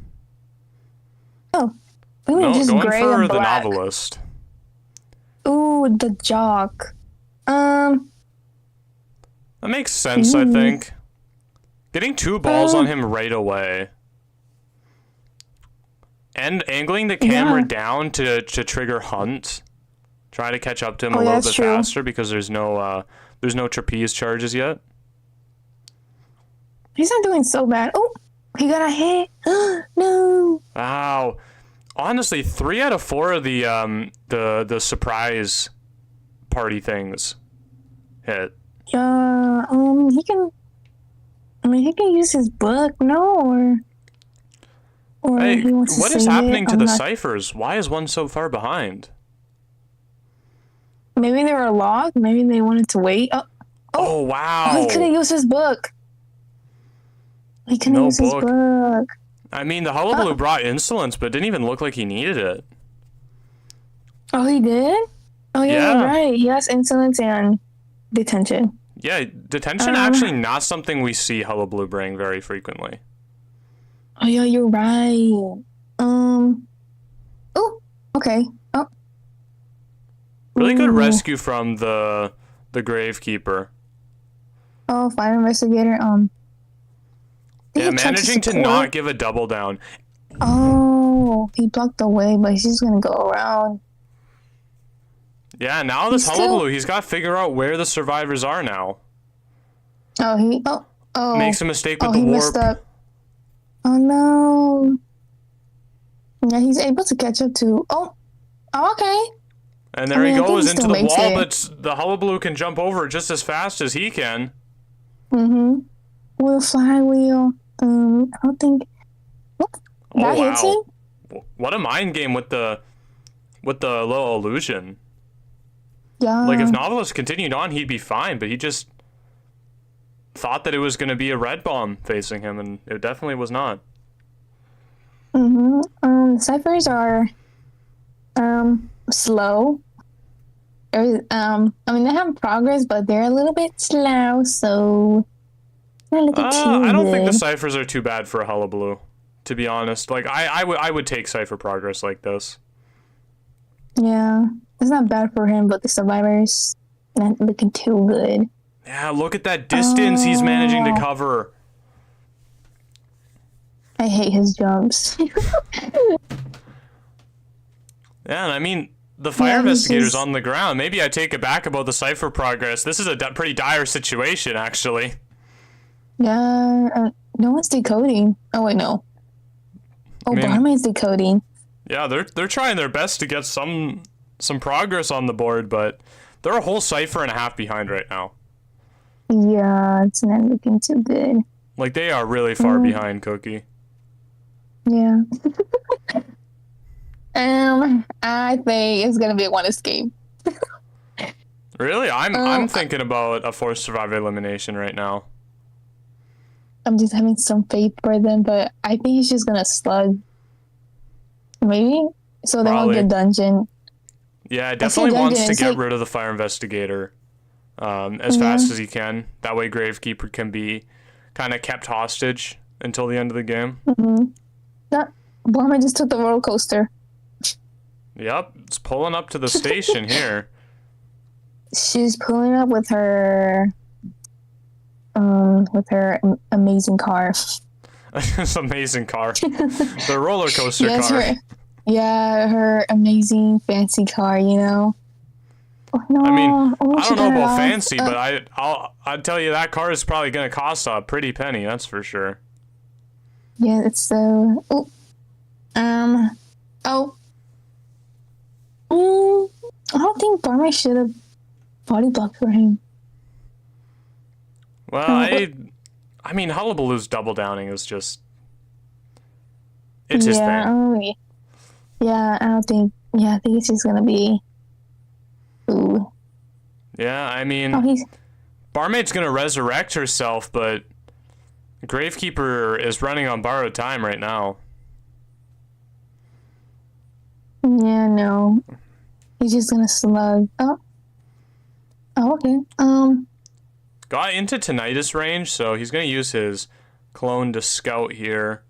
S2: Oh,
S1: No,
S2: just
S1: going
S2: gray
S1: for
S2: and
S1: the
S2: black.
S1: novelist.
S2: Ooh, the Jock.
S1: That makes sense, I think. Getting 2 balls on him right away. And angling the camera down to trigger Hunt. Try to catch up to him a little bit faster because there's no trapeze charges yet.
S2: He's not doing so bad. Oh, he got a hit. No.
S1: Wow. Honestly, 3 out of 4 of the surprise party things hit.
S2: Yeah, he can. I mean, he can use his book, no, or
S1: Hey,
S2: he wants to
S1: what is
S2: save
S1: happening
S2: it.
S1: to
S2: I'm
S1: the
S2: not-
S1: ciphers? Why is one so far behind?
S2: Maybe they were locked. Maybe they wanted to wait.
S1: Oh wow.
S2: Oh, he couldn't use his book. He couldn't
S1: No
S2: use his
S1: book.
S2: book.
S1: I mean, the hullabaloo brought insolence, but it didn't even look like he needed it.
S2: Oh, he did? Oh, yeah,
S1: Yeah.
S2: right. He has insolence and detention.
S1: Yeah, detention actually not something we see hullabaloo bring very frequently.
S2: Oh, yeah, you're right. Oh, okay. Oh.
S1: Really good
S2: Ooh.
S1: rescue from the Gravekeeper.
S2: Oh, fire investigator. Did
S1: Yeah,
S2: he try
S1: managing to
S2: support?
S1: not give a double down.
S2: Oh, he blocked the way, but he's just gonna go around.
S1: Yeah, now this
S2: He's still-
S1: hullabaloo, he's got to figure out where the survivors are now.
S2: Oh.
S1: Makes a mistake with
S2: Oh,
S1: the
S2: he
S1: warp.
S2: messed up. Oh no. Yeah, he's able to catch up to. Oh, okay.
S1: And there
S2: I
S1: he
S2: think
S1: goes
S2: he
S1: into
S2: still
S1: the
S2: makes
S1: wall,
S2: it.
S1: but the hullabaloo can jump over it just as fast as he can.
S2: With a flywheel. I don't think that hits him.
S1: What a mind game with the little illusion.
S2: Yeah.
S1: Like, if Nautilus continued on, he'd be fine, but he just thought that it was going to be a red bomb facing him, and it definitely was not.
S2: Ciphers are slow. I mean, they have progress, but they're a little bit slow, so not looking too
S1: I don't think the
S2: good.
S1: ciphers are too bad for a hullabaloo, to be honest. Like, I would take cipher progress like this.
S2: Yeah, it's not bad for him, but the survivors not looking too good.
S1: Yeah, look at that distance he's managing to cover.
S2: I hate his jumps.
S1: Yeah, and I mean, the fire
S2: Yeah,
S1: investigator's
S2: he's-
S1: on the ground. Maybe I take it back about the cipher progress. This is a pretty dire situation, actually.
S2: Yeah, no one's decoding. Oh wait, no. Oh,
S1: I mean-
S2: Barmaid's decoding.
S1: Yeah, they're trying their best to get some progress on the board, but they're a whole cipher and a half behind right now.
S2: Yeah, it's not looking too good.
S1: Like, they are really far behind Cookie.
S2: Yeah. I think it's gonna be a one escape.
S1: Really? I'm thinking about a forced survivor elimination right now.
S2: I'm just having some faith for them, but I think he's just gonna slug. Maybe? So they won't
S1: Probably.
S2: get dungeon.
S1: Yeah, definitely wants
S2: dungeon,
S1: to
S2: it's
S1: get
S2: like-
S1: rid of the fire investigator as fast as he can. That way Gravekeeper can be kind of kept hostage until the end of the game.
S2: That Barmaid just took the roller coaster.
S1: Yep, it's pulling up to the station here.
S2: She's pulling up with her amazing car.
S1: This amazing car. The roller coaster car.
S2: Her amazing fancy car, you know. Oh, no.
S1: I mean,
S2: Oh,
S1: I
S2: she
S1: don't know
S2: got it
S1: about
S2: off.
S1: fancy, but I'd tell you that car is probably going to cost a pretty penny, that's for sure.
S2: Yeah, it's so. I don't think Barmaid should have body blocked for him.
S1: Well, I mean, Hullabaloo's double downing is just... It's his thing.
S2: Yeah, I think it's just gonna be. Ooh.
S1: Yeah, I mean,
S2: Oh, he's.
S1: Barmaid's going to resurrect herself, but Gravekeeper is running on borrowed time right now.
S2: Yeah, no. He's just gonna slug. Oh, okay.
S1: Got into Tinnitus range, so he's going to use his clone to scout here.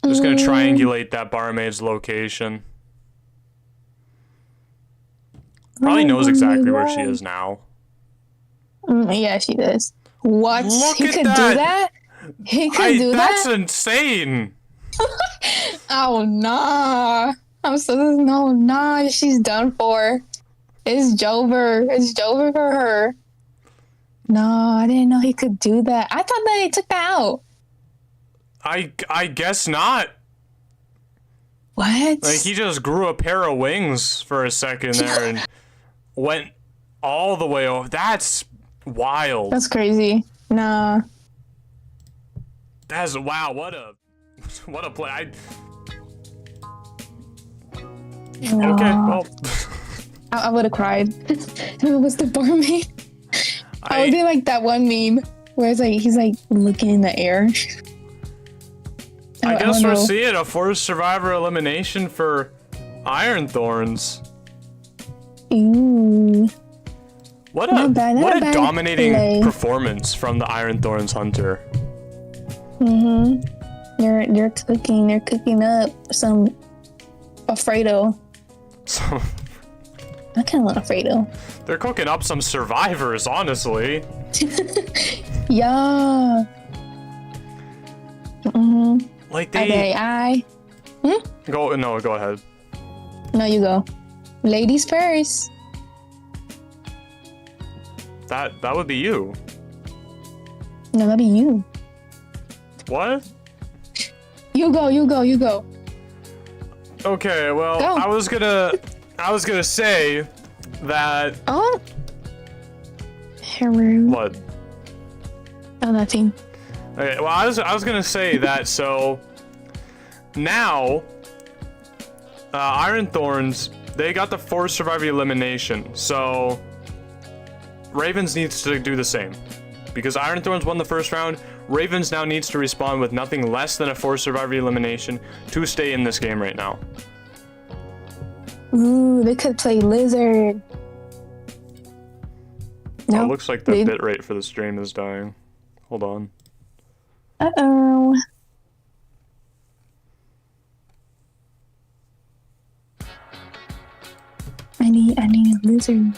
S1: Just going to triangulate that Barmaid's location. Probably knows exactly where she is now.
S2: Yeah, she does. What?
S1: Look
S2: He
S1: at
S2: could
S1: that.
S2: do that? He could do
S1: That's
S2: that?
S1: insane.
S2: Oh, nah. Nah, she's done for. It's Jover. It's Jover for her. No, I didn't know he could do that. I thought that he took that out.
S1: I guess not.
S2: What?
S1: Like, he just grew a pair of wings for a second there and went all the way over. That's wild.
S2: That's crazy. Nah.
S1: That's wow. What a play.
S2: No.
S1: Okay, well,
S2: I would have cried. If it was the barmaid. I would be like that one meme where it's like he's like looking in the air.
S1: I guess
S2: don't
S1: we're
S2: know.
S1: seeing a forced survivor elimination for Iron Thorns.
S2: Ooh.
S1: What
S2: Not bad, not
S1: what a
S2: bad
S1: dominating
S2: play.
S1: performance from the Iron Thorns hunter.
S2: They're cooking. They're cooking up some Alfredo.
S1: So
S2: I kind of want Alfredo.
S1: they're cooking up some survivors, honestly.
S2: Yeah.
S1: Like
S2: Okay,
S1: go ahead.
S2: No, you go. Ladies first.
S1: That would be you.
S2: No, that'd be you.
S1: What?
S2: You go.
S1: Okay, well,
S2: Go.
S1: I was gonna say that.
S2: Oh. Haru.
S1: What?
S2: Oh, nothing.
S1: Okay, well, I was gonna say that. So now, Iron Thorns, they got the forced survivor elimination. So Ravens needs to do the same, because Iron Thorns won the first round. Ravens now needs to respond with nothing less than a forced survivor elimination to stay in this game right now.
S2: Ooh, they could play Lizard.
S1: Oh, it looks like the bitrate for the stream is dying. Hold on.
S2: Uh-oh. I need a Lizard.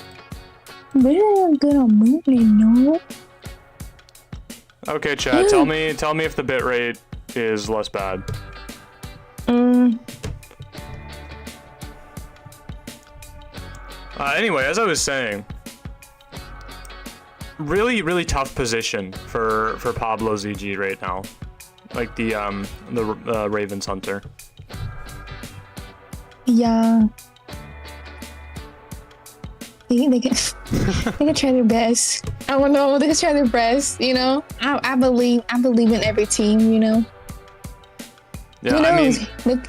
S2: We're good on moving, no?
S1: Okay, chat. tell me if the bitrate is less bad. Anyway, as I was saying, really tough position for Pablo ZG right now, like the Ravens hunter.
S2: Yeah. They can try their best. I don't know. They can try their best. You know, I believe in every team. You know.
S1: Yeah,
S2: Who knows?
S1: I mean,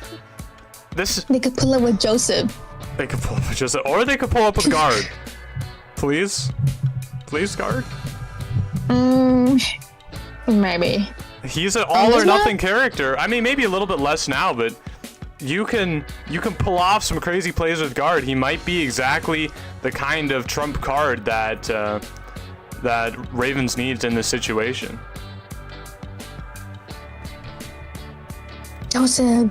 S2: they could pull up with Joseph.
S1: They could pull up with Joseph, or they could pull up with guard. Please guard.
S2: Maybe.
S1: He's an all or nothing character. I mean, maybe a little bit less now, but you can pull off some crazy plays with guard. He might be exactly the kind of trump card that that Ravens needs in this situation.
S2: Joseph.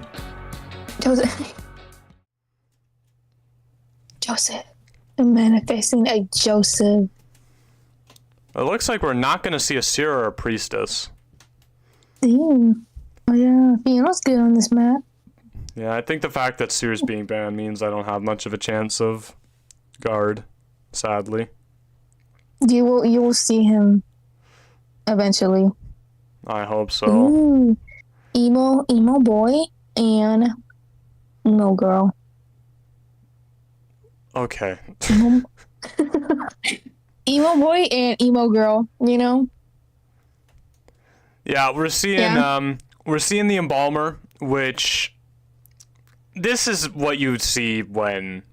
S2: I'm manifesting a Joseph.
S1: It looks like we're not going to see a Seer or a Priestess.
S2: Damn. Oh yeah, Fiona good on this map.
S1: Yeah, I think the fact that Seer's being banned means I don't have much of a chance of guard, sadly.
S2: You will see him eventually.
S1: I hope so.
S2: Ooh. Emo boy and emo girl.
S1: Okay.
S2: Emo boy and emo girl, you know?
S1: Yeah, we're seeing the Embalmer, which this is what you would see when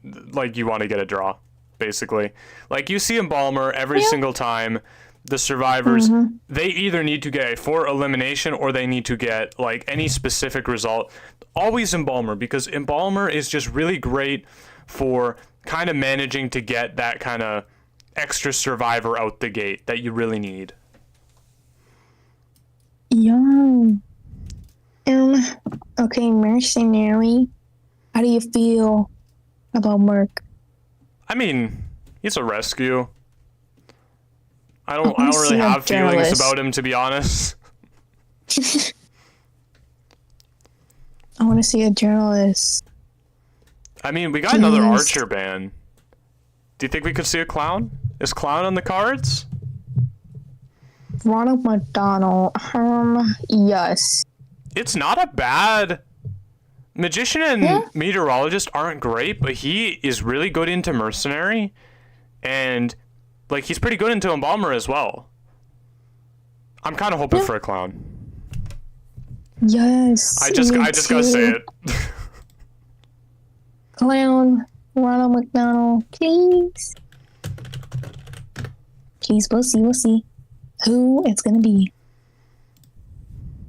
S1: like you want to get a draw, basically. Like you see Embalmer every single time. The survivors, they either need to get a 4 elimination or they need to get like any specific result. Always Embalmer, because Embalmer is just really great for kind of managing to get that kind of extra survivor out the gate that you really need.
S2: Yeah. Okay, Mercenary. How do you feel about Merc?
S1: I mean, he's a rescue. I don't really have feelings about him, to be honest.
S2: I want to see a journalist.
S1: I mean, we got another Archer ban. Do you think we could see a Clown? Is Clown on the cards?
S2: Ronald McDonald. Yes.
S1: It's not a bad... Magician and Meteorologist aren't great, but he is really good into Mercenary. And... like, he's pretty good into Embalmer as well. I'm kind of hoping for a Clown.
S2: Yes.
S1: I just gotta say it.
S2: Clown, Ronald McDonald, please. Please, we'll see. Who it's gonna be.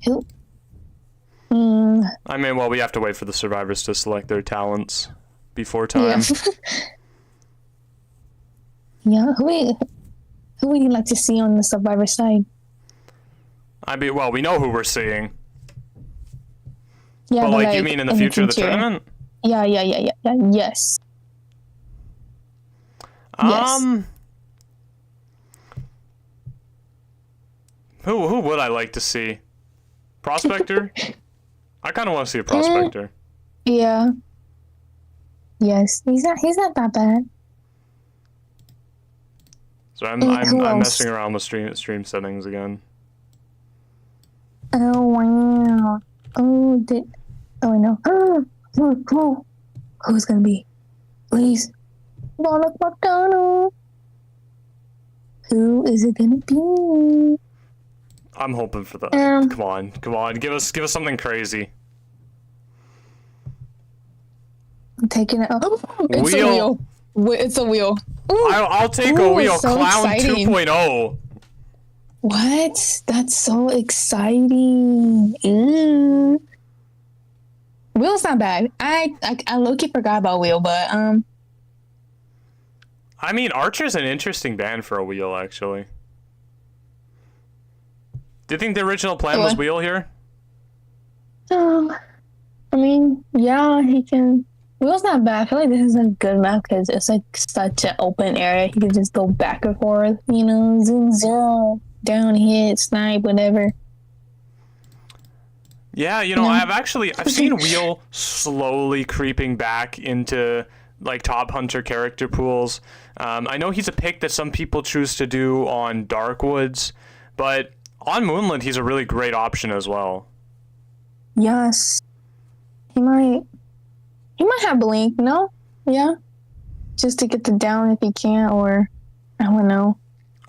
S2: Who?
S1: I mean, well, we have to wait for the survivors to select their talents before time.
S2: Yeah, who would you like to see on the survivor side?
S1: I mean, well, we know who we're seeing.
S2: Yeah,
S1: But
S2: but
S1: like, you mean in the future of the tournament?
S2: Yeah. Yes. Yes.
S1: Who would I like to see? Prospector? I kind of want to see a prospector.
S2: Yeah. Yes. He's not that bad.
S1: So
S2: Who
S1: I'm
S2: else?
S1: messing around with stream settings again.
S2: Oh wow. Oh no. Who's gonna be? Please. Ronald McDonald. Who is it gonna be?
S1: I'm hoping for that. Come on. Give us something crazy.
S2: I'm taking it. Oh, it's a wheel. It's a wheel.
S1: I'll take a wheel. So Clown exciting. 2.0.
S2: What? That's so exciting. Wheel's not bad. I low-key forgot about Wheel, but
S1: I mean, Archer's an interesting band for a wheel, actually. Do you think the original plan was wheel here?
S2: I mean, yeah, he can. Wheel's not bad. I feel like this is a good map because it's like such an open area. He can just go back and forth, you know, zoom, down, hit, snipe, whatever.
S1: Yeah, you know, I've seen Wheel slowly creeping back into like top hunter character pools. I know he's a pick that some people choose to do on Darkwoods, but on Moonland he's a really great option as well.
S2: Yes. He might have Blink, no? Yeah. Just to get the down if he can, or I don't know.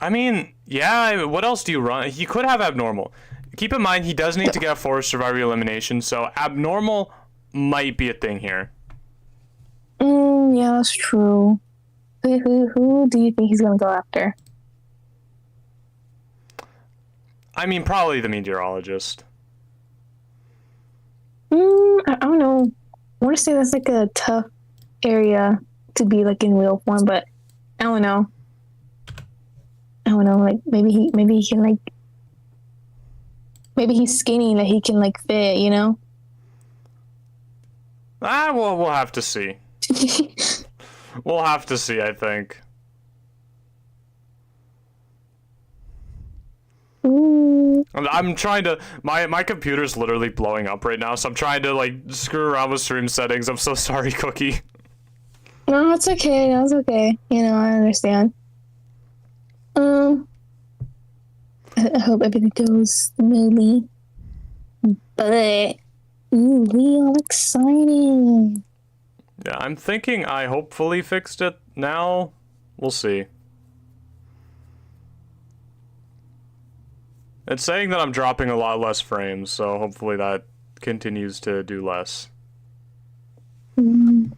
S1: I mean, yeah, what else do you run? He could have Abnormal. Keep in mind, he does need to get a forced survivor elimination, so Abnormal might be a thing here.
S2: Yeah, that's true. Who do you think he's gonna go after?
S1: I mean, probably the meteorologist.
S2: I don't know. I want to say that's like a tough area to be like in wheel form, but I don't know. Like maybe he can like. Maybe he's skinny that he can like fit, you know?
S1: Well, we'll have to see. We'll have to see, I think. I'm trying to... My computer's literally blowing up right now, so I'm trying to, like, screw around with stream settings. I'm so sorry, Cookie.
S2: No, it's okay. It's okay. You know, I understand. I hope everything goes smoothly. But, we are excited.
S1: Yeah, I'm thinking I hopefully fixed it now. We'll see. It's saying that I'm dropping a lot less frames, so hopefully that continues to do less.
S2: Ooh.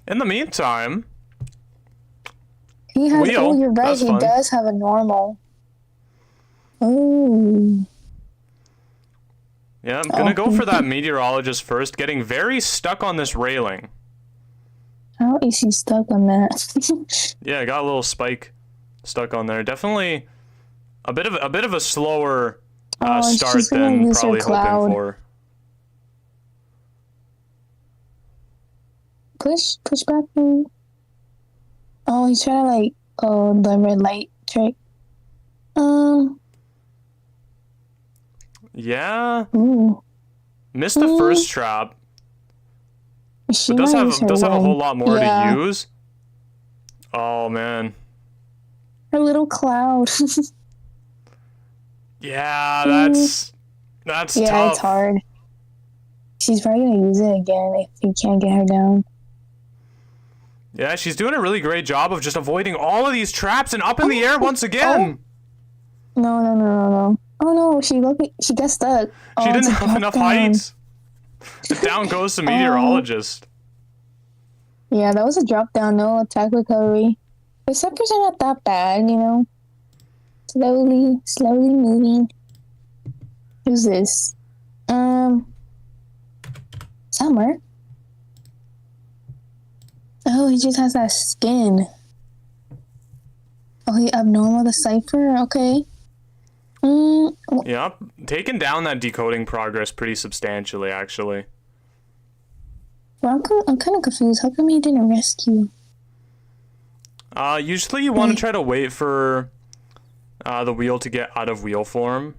S1: In the meantime,
S2: he has.
S1: Wheel,
S2: oh, you're right. He does have a normal. Oh.
S1: Yeah, I'm gonna go for that meteorologist first. Getting very stuck on this railing.
S2: How is he stuck on that?
S1: Yeah, I got a little spike stuck on there. Definitely a bit of a slower start than probably hoping for.
S2: Push back. Oh, he's trying to like the red light trick.
S1: Yeah.
S2: Ooh.
S1: Missed the first trap.
S2: She
S1: does have a whole lot more to use. Oh man.
S2: Her little cloud.
S1: Yeah, that's tough.
S2: Yeah, it's hard. She's probably gonna use it again if he can't get her down.
S1: Yeah, she's doing a really great job of just avoiding all of these traps and up in the air once again.
S2: No. Oh no, she got stuck.
S1: She didn't have enough height. Down goes the meteorologist.
S2: Yeah, that was a drop down, no attack recovery. The suckers are not that bad, you know. Slowly moving. Who's this? Summer. Oh, he just has that skin. Oh, he abnormal the cipher. Okay.
S1: Yep, taking down that decoding progress pretty substantially, actually.
S2: Well, I'm kind of confused. How come he didn't rescue?
S1: Usually you want to try to wait for the wheel to get out of wheel form.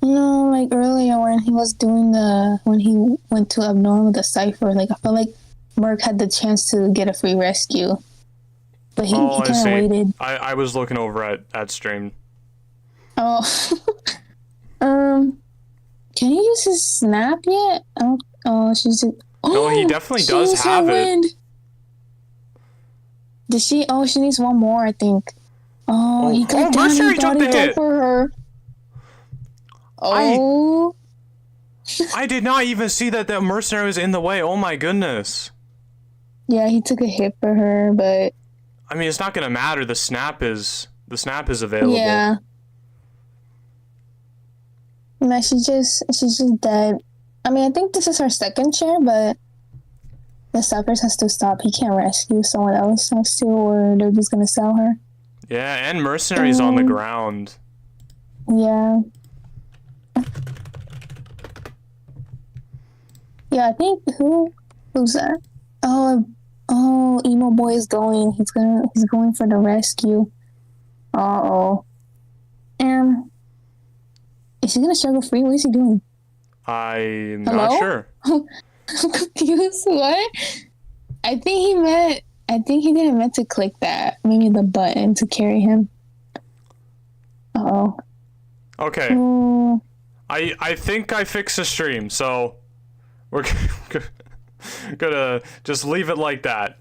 S2: No, like earlier when he was doing when he went to abnormal the cipher, like I felt like Merc had the chance to get a free rescue, but he kind of waited.
S1: I was looking over at stream.
S2: Oh, can he use his snap yet? Oh, she's.
S1: No, he definitely does have it.
S2: Did she? Oh, she needs one more, I think. Oh, he got down.
S1: Mercenary took the hit
S2: for her. Oh.
S1: I did not even see that mercenary was in the way. Oh my goodness.
S2: Yeah, he took a hit for her, but.
S1: I mean, it's not gonna matter. The snap is available.
S2: Yeah. No, she's just dead. I mean, I think this is her second share, but the Cyphers has to stop. He can't rescue someone else has to, or they're just gonna sell her.
S1: Yeah, and Mercenary's on the ground.
S2: Yeah. Yeah, I think who's that? Oh, Emo Boy is going. He's going for the rescue. Is he gonna struggle free? What is he doing?
S1: I'm not sure.
S2: I'm confused. What? I think he didn't meant to click that. Maybe the button to carry him. Uh-oh.
S1: Okay. I think I fixed the stream, so we're gonna just leave it like that.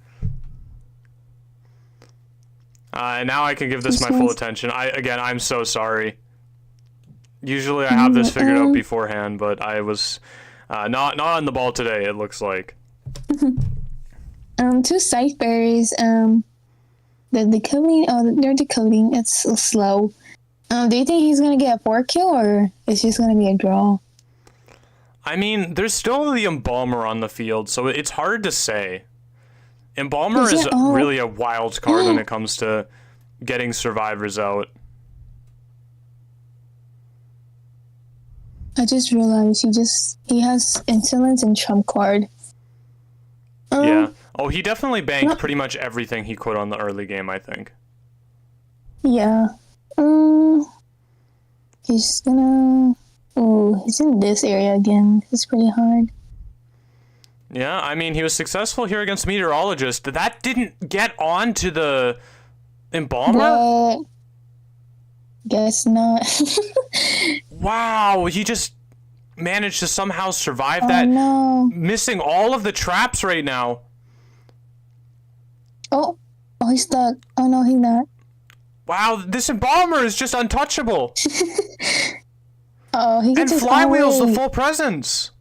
S1: And now I can give this my full attention. I'm so sorry. Usually I have this figured out beforehand, but I was not on the ball today, it looks like.
S2: Two Scytheberries, they're decoding. It's slow. Do you think he's gonna get a 4-kill, or it's just gonna be a draw?
S1: I mean, there's still the Embalmer on the field, so it's hard to say. Embalmer is really a wild card when it comes to getting survivors out.
S2: I just realized he has insolence and trump card.
S1: Yeah. Oh, he definitely banked pretty much everything he could on the early game, I think.
S2: Yeah. He's gonna... Oh, he's in this area again. It's pretty hard.
S1: Yeah, I mean, he was successful here against Meteorologist. That didn't get on to the Embalmer?
S2: Guess not.
S1: Wow, he just managed to somehow survive that.
S2: No.
S1: Missing all of the traps right now.
S2: Oh, he's stuck. Oh, no, he's not.
S1: Wow, this Embalmer is just untouchable.
S2: Oh, he gets
S1: and Flywheel's the full presence.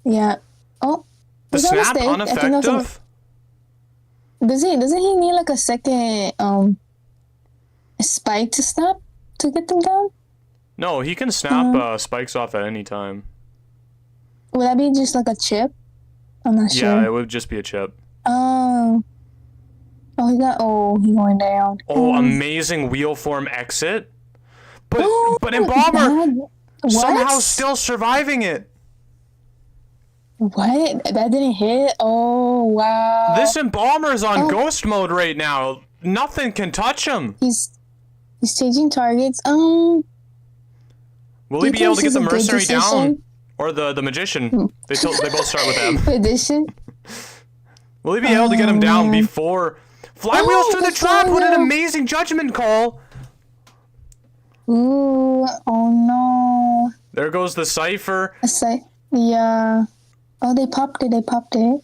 S2: Yeah. Oh,
S1: the snap ineffective.
S2: Doesn't he need like a second spike to snap to get them down?
S1: No, he can snap spikes off at any time.
S2: Would that be just like a chip? I'm not sure.
S1: Yeah, it would just be a chip.
S2: Oh, he's going down.
S1: Oh, amazing wheel form exit. But Embalmer somehow still surviving it.
S2: What? That didn't hit? Oh, wow.
S1: This Embalmer is on ghost mode right now. Nothing can touch him.
S2: He's changing targets. Will
S1: he be able to get the Mercenary down? Or the Magician? They both start with M.
S2: Magician?
S1: Will he be able to get him down before... Flywheels through the trap! What an amazing judgment call!
S2: Ooh, oh no.
S1: There goes the Cypher.
S2: Yeah. Oh, they popped it.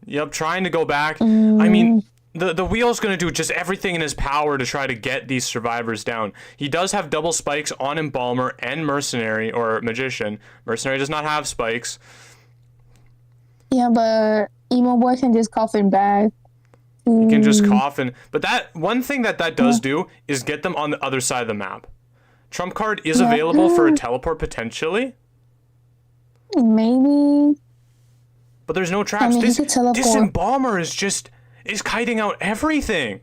S1: Yep, trying to go back. I mean, the wheel's going to do just everything in his power to try to get these survivors down. He does have double spikes on Embalmer and Mercenary, or Magician. Mercenary does not have spikes.
S2: Yeah, but Emo Boy can just coffin back.
S1: You can just coffin. But that one thing that does do is get them on the other side of the map. Trump card is available for a teleport potentially.
S2: Maybe.
S1: But there's no traps. This Embalmer is just is kiting out everything.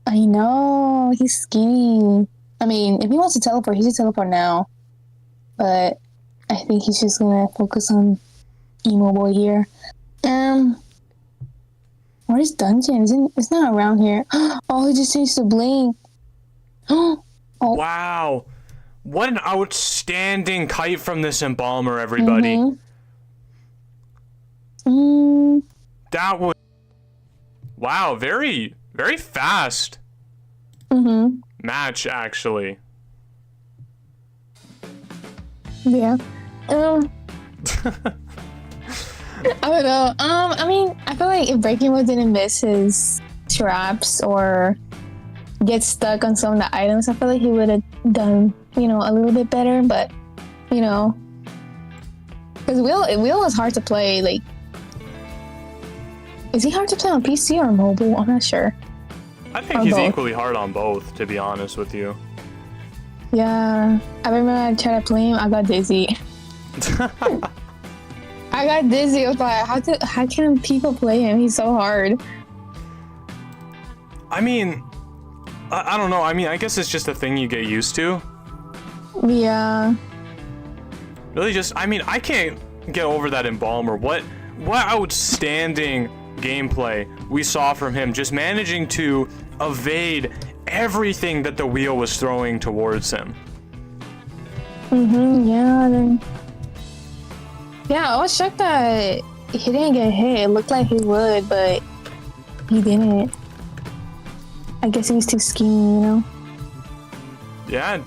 S2: I know, he's skinny. I mean, if he wants to teleport, he should teleport now. But I think he's just gonna focus on emo boy here. Where's Dungeon? It's not around here. Oh, he just changed to Blink. Oh.
S1: Wow. What an outstanding kite from this Embalmer, everybody. That was... Wow, very, very fast match, actually.
S2: Yeah. I don't know. I mean, I feel like if Breaking Mode didn't miss his traps or get stuck on some of the items, I feel like he would have done, a little bit better. But, because Wheel is hard to play. Like, is he hard to play on PC or mobile? I'm not sure.
S1: I think he's equally hard on both, to be honest with you.
S2: Yeah, I remember I tried to play him. I got dizzy. I got dizzy. I was like, how can people play him? He's so hard.
S1: I mean, I don't know. I mean, I guess it's just a thing you get used to.
S2: Yeah.
S1: Really just, I mean, I can't get over that Embalmer. What outstanding gameplay we saw from him, just managing to evade everything that the wheel was throwing towards him.
S2: Yeah, I was shocked that he didn't get hit. It looked like he would, but he didn't. I guess he was too skinny,
S1: Yeah.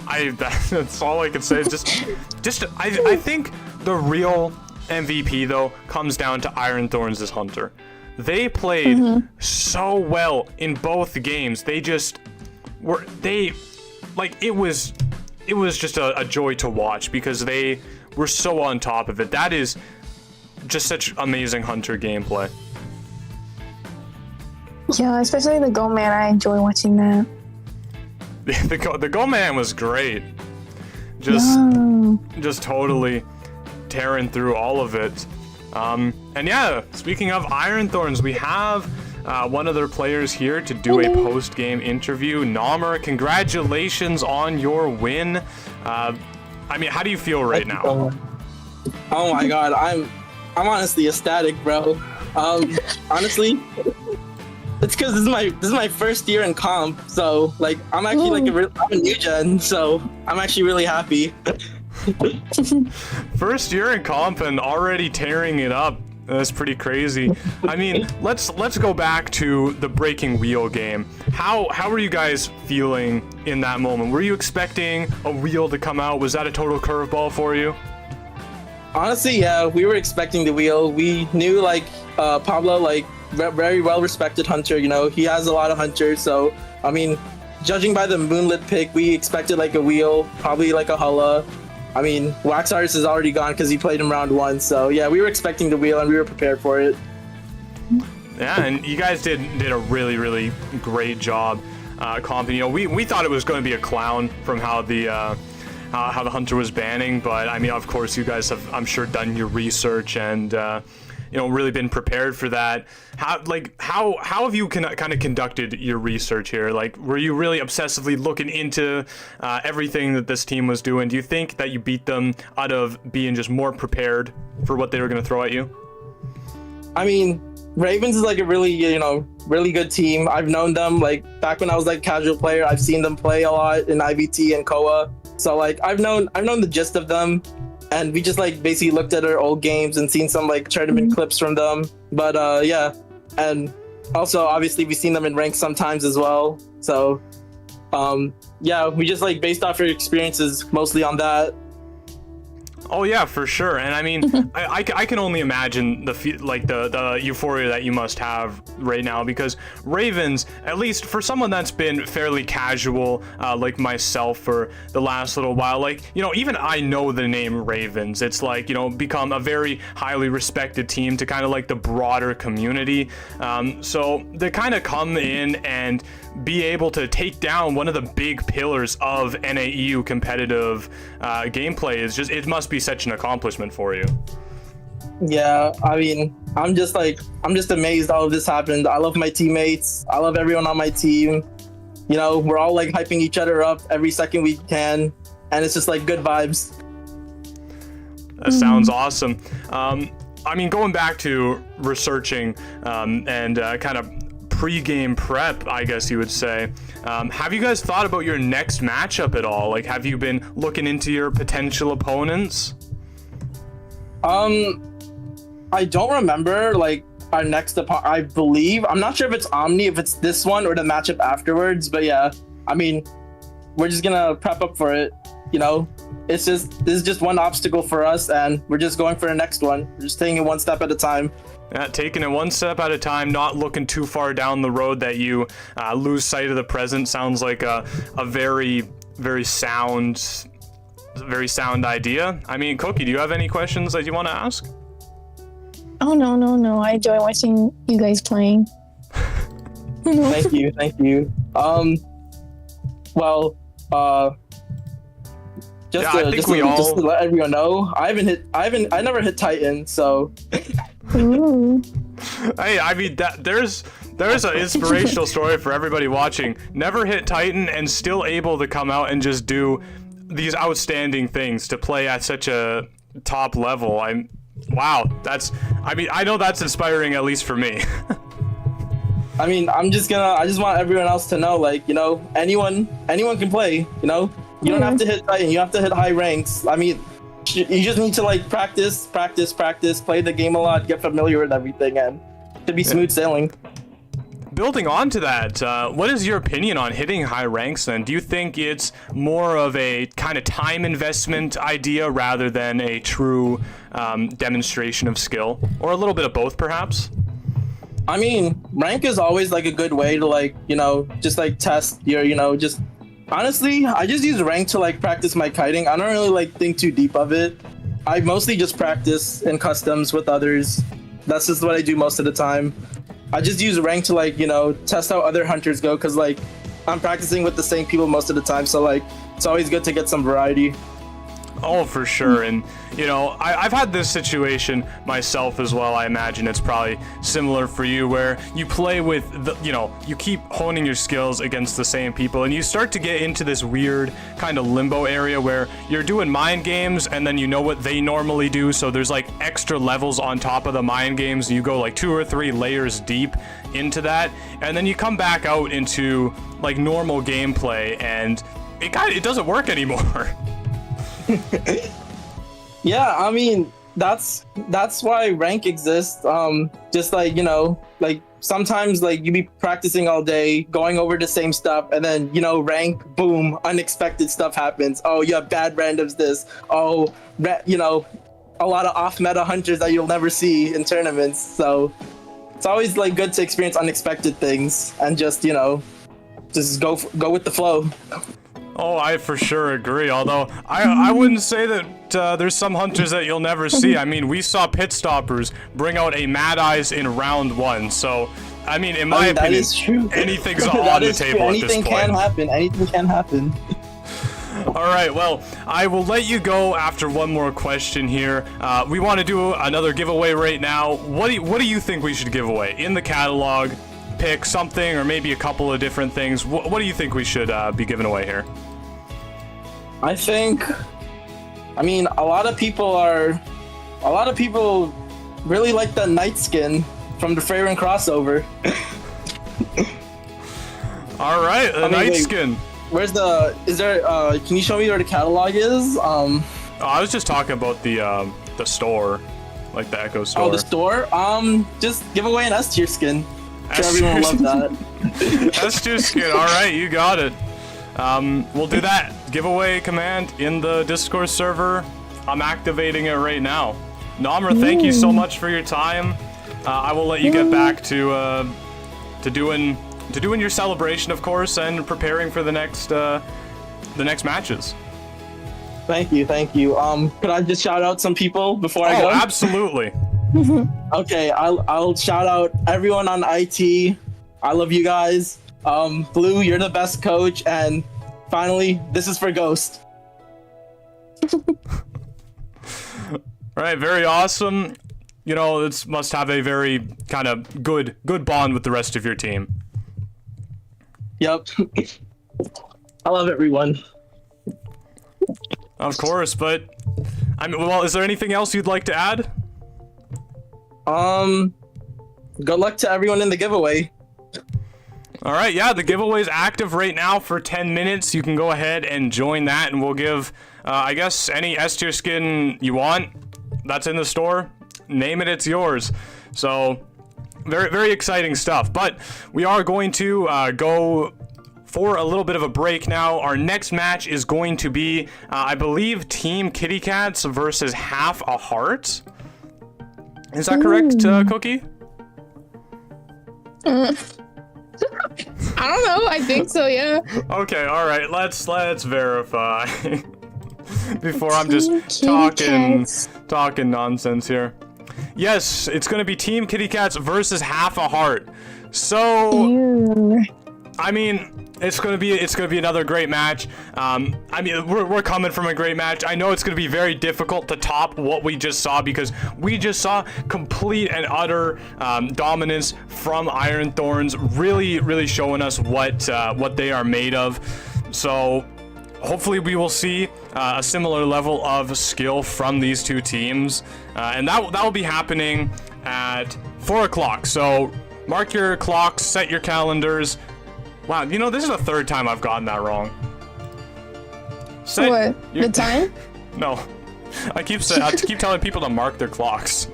S1: That's all I can say. I think the real MVP though comes down to Iron Thorns' Hunter. They played so well in both games. It was just a joy to watch because they were so on top of it. That is just such amazing Hunter gameplay.
S2: Yeah, especially the Go Man. I enjoy watching that.
S1: The Go Man was great. Just totally tearing through all of it. And yeah, speaking of Iron Thorns, we have one of their players here to do a post-game interview. Namer, congratulations on your win. I mean, how do you feel right now?
S3: Oh my god, I'm honestly ecstatic, bro. Honestly, it's because this is my first year in comp, so like I'm actually I'm a new gen, so I'm actually really happy.
S1: First year in comp and already tearing it up. That's pretty crazy. I mean, let's go back to the Breaking Wheel game. How were you guys feeling in that moment? Were you expecting a wheel to come out? Was that a total curveball for you?
S3: Honestly, yeah, we were expecting the wheel. We knew Pablo, very well respected hunter. He has a lot of hunters. So I mean, judging by the Moonlit pick, we expected a wheel, probably a Hulla. I mean, Wax Artist is already gone because he played him round 1. So yeah, we were expecting the wheel and we were prepared for it.
S1: Yeah, and you guys did a really, really great job comping. We thought it was going to be a clown from how the hunter was banning, but I mean, of course, you guys have, I'm sure, done your research and really been prepared for that. How have you kind of conducted your research here? Like, were you really obsessively looking into everything that this team was doing? Do you think that you beat them out of being just more prepared for what they were going to throw at you?
S3: I mean, Ravens is a really, really good team. I've known them back when I was casual player. I've seen them play a lot in IVT and KOA. So I've known the gist of them. And we just basically looked at our old games and seen some tournament clips from them. But yeah, and also obviously we've seen them in ranks sometimes as well. So yeah, we just based off our experiences mostly on that.
S1: Oh yeah, for sure. And I mean, I can only imagine the euphoria that you must have right now, because Ravens, at least for someone that's been fairly casual, like myself for the last little while, even I know the name Ravens. It's become a very highly respected team to kind of the broader community. So they kind of come in and be able to take down one of the big pillars of NAEU competitive gameplay it must be such an accomplishment for you.
S3: Yeah, I mean, I'm just amazed all of this happened. I love my teammates. I love everyone on my team. You know, we're all like hyping each other up every second we can, and it's just like good vibes.
S1: That sounds awesome. I mean, going back to researching and kind of pre-game prep, I guess you would say, have you guys thought about your next matchup at all? Like, have you been looking into your potential opponents?
S3: I don't remember like our next opponent. I believe, I'm not sure if it's Omni, if it's this one or the matchup afterwards, but yeah, I mean, we're just gonna prep up for it, you know? This is just one obstacle for us, and we're just going for the next one. We're just taking it one step at a time.
S1: Yeah, taking it one step at a time, not looking too far down the road that you lose sight of the present. Sounds like a very, very sound idea. I mean, Cookie, do you have any questions that you want to ask?
S2: Oh, no. I enjoy watching you guys playing.
S3: Thank you. Well, just to let everyone know, I never hit Titan, so.
S2: Ooh.
S1: Hey, I mean, there's an inspirational story for everybody watching. Never hit Titan and still able to come out and just do these outstanding things to play at such a top level. Wow, I know that's inspiring, at least for me.
S3: I mean, I just want everyone else to know, like, you know, anyone can play, you know? You don't have to hit Titan, you have to hit high ranks. I mean, you just need to, like, practice, play the game a lot, get familiar with everything, and to be smooth sailing.
S1: Building on to that, what is your opinion on hitting high ranks then? Do you think it's more of a kind of time investment idea rather than a true demonstration of skill? Or a little bit of both, perhaps?
S3: I mean, rank is always, like, a good way to, like, you know, just, like, test your, you know, just... Honestly, I just use rank to, like, practice my kiting. I don't really, like, think too deep of it. I mostly just practice in customs with others. That's just what I do most of the time. I just use rank to, like, you know, test how other hunters go, because, like, I'm practicing with the same people most of the time, so, like, it's always good to get some variety.
S1: Oh, for sure. And, you know, I've had this situation myself as well. I imagine it's probably similar for you, where you play with, you keep honing your skills against the same people, and you start to get into this weird kind of limbo area where you're doing mind games, and then you know what they normally do. So there's, like, extra levels on top of the mind games, and you go, like, 2 or 3 layers deep into that. And then you come back out into, like, normal gameplay, and it doesn't work anymore.
S3: Yeah, I mean, that's why rank exists. Just like, you know, like sometimes like you be practicing all day, going over the same stuff, and then, you know, rank, boom, unexpected stuff happens. Oh, you have bad randoms this. Oh, you know, a lot of off meta hunters that you'll never see in tournaments. So it's always like good to experience unexpected things and just, you know, just go with the flow.
S1: Oh, I for sure agree, although I wouldn't say that there's some hunters that you'll never see. I mean, we saw Pit Stoppers bring out a Mad Eyes in round 1, so, I mean, in my opinion,
S3: that is true.
S1: Anything's on the table at this point.
S3: Anything can happen.
S1: Alright, well, I will let you go after one more question here. We want to do another giveaway right now. What do you think we should give away? In the catalog, pick something, or maybe a couple of different things. What do you think we should be giving away here?
S3: I mean, a lot of people really like the night skin from the Fragrant crossover.
S1: All right, the night skin.
S3: Can you show me where the catalog is?
S1: I was just talking about the store, like the Echo store.
S3: Oh, the store? Just give away an S tier skin. I'm sure everyone will love that.
S1: S tier skin, alright, you got it. We'll do that. Giveaway command in the Discord server. I'm activating it right now. Namra, thank you so much for your time. I will let you get back to doing your celebration, of course, and preparing for the next matches.
S3: Thank you. Could I just shout out some people before I go?
S1: Oh, absolutely.
S3: Okay, I'll shout out everyone on IT. I love you guys. Blue, you're the best coach, and finally, this is for Ghost.
S1: Right, very awesome. you know, it must have a very kind of good bond with the rest of your team.
S3: Yep. I love everyone.
S1: Of course, but I mean, well, is there anything else you'd like to add?
S3: Good luck to everyone in the giveaway.
S1: All right, yeah, the giveaway is active right now for 10 minutes. You can go ahead and join that, and we'll give, I guess, any S tier skin you want that's in the store. Name it, it's yours. So, very, very exciting stuff. But we are going to go for a little bit of a break now. Our next match is going to be, I believe, Team Kitty Cats versus Half a Heart. Is that correct, Cookie?
S2: I don't know. I think so. Yeah.
S1: Okay. All right. Let's verify before I'm just
S2: Team
S1: talking nonsense here. Yes, it's gonna be Team Kitty Cats versus Half a Heart. So,
S2: Ew.
S1: I mean, it's gonna be another great match. I mean, we're coming from a great match. I know it's gonna be very difficult to top what we just saw, because we just saw complete and utter dominance from Iron Thorns, really showing us what they are made of. So hopefully we will see a similar level of skill from these two teams, and that will be happening at 4 o'clock. So mark your clocks, set your calendars. Wow, you know, this is the third time I've gotten that wrong.
S2: What? The time?
S1: No. I keep telling people to mark their clocks.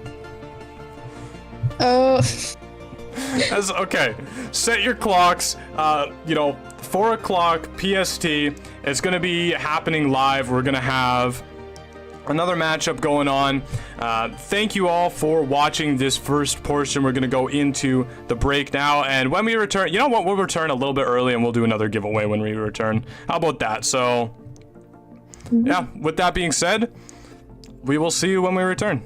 S2: Oh.
S1: Okay. Set your clocks. You know, 4 o'clock PST. It's gonna be happening live. We're gonna have another matchup going on. Thank you all for watching this first portion. We're gonna go into the break now, and when we return, you know what, we'll return a little bit early and we'll do another giveaway when we return. How about that? So yeah, with that being said, we will see you when we return.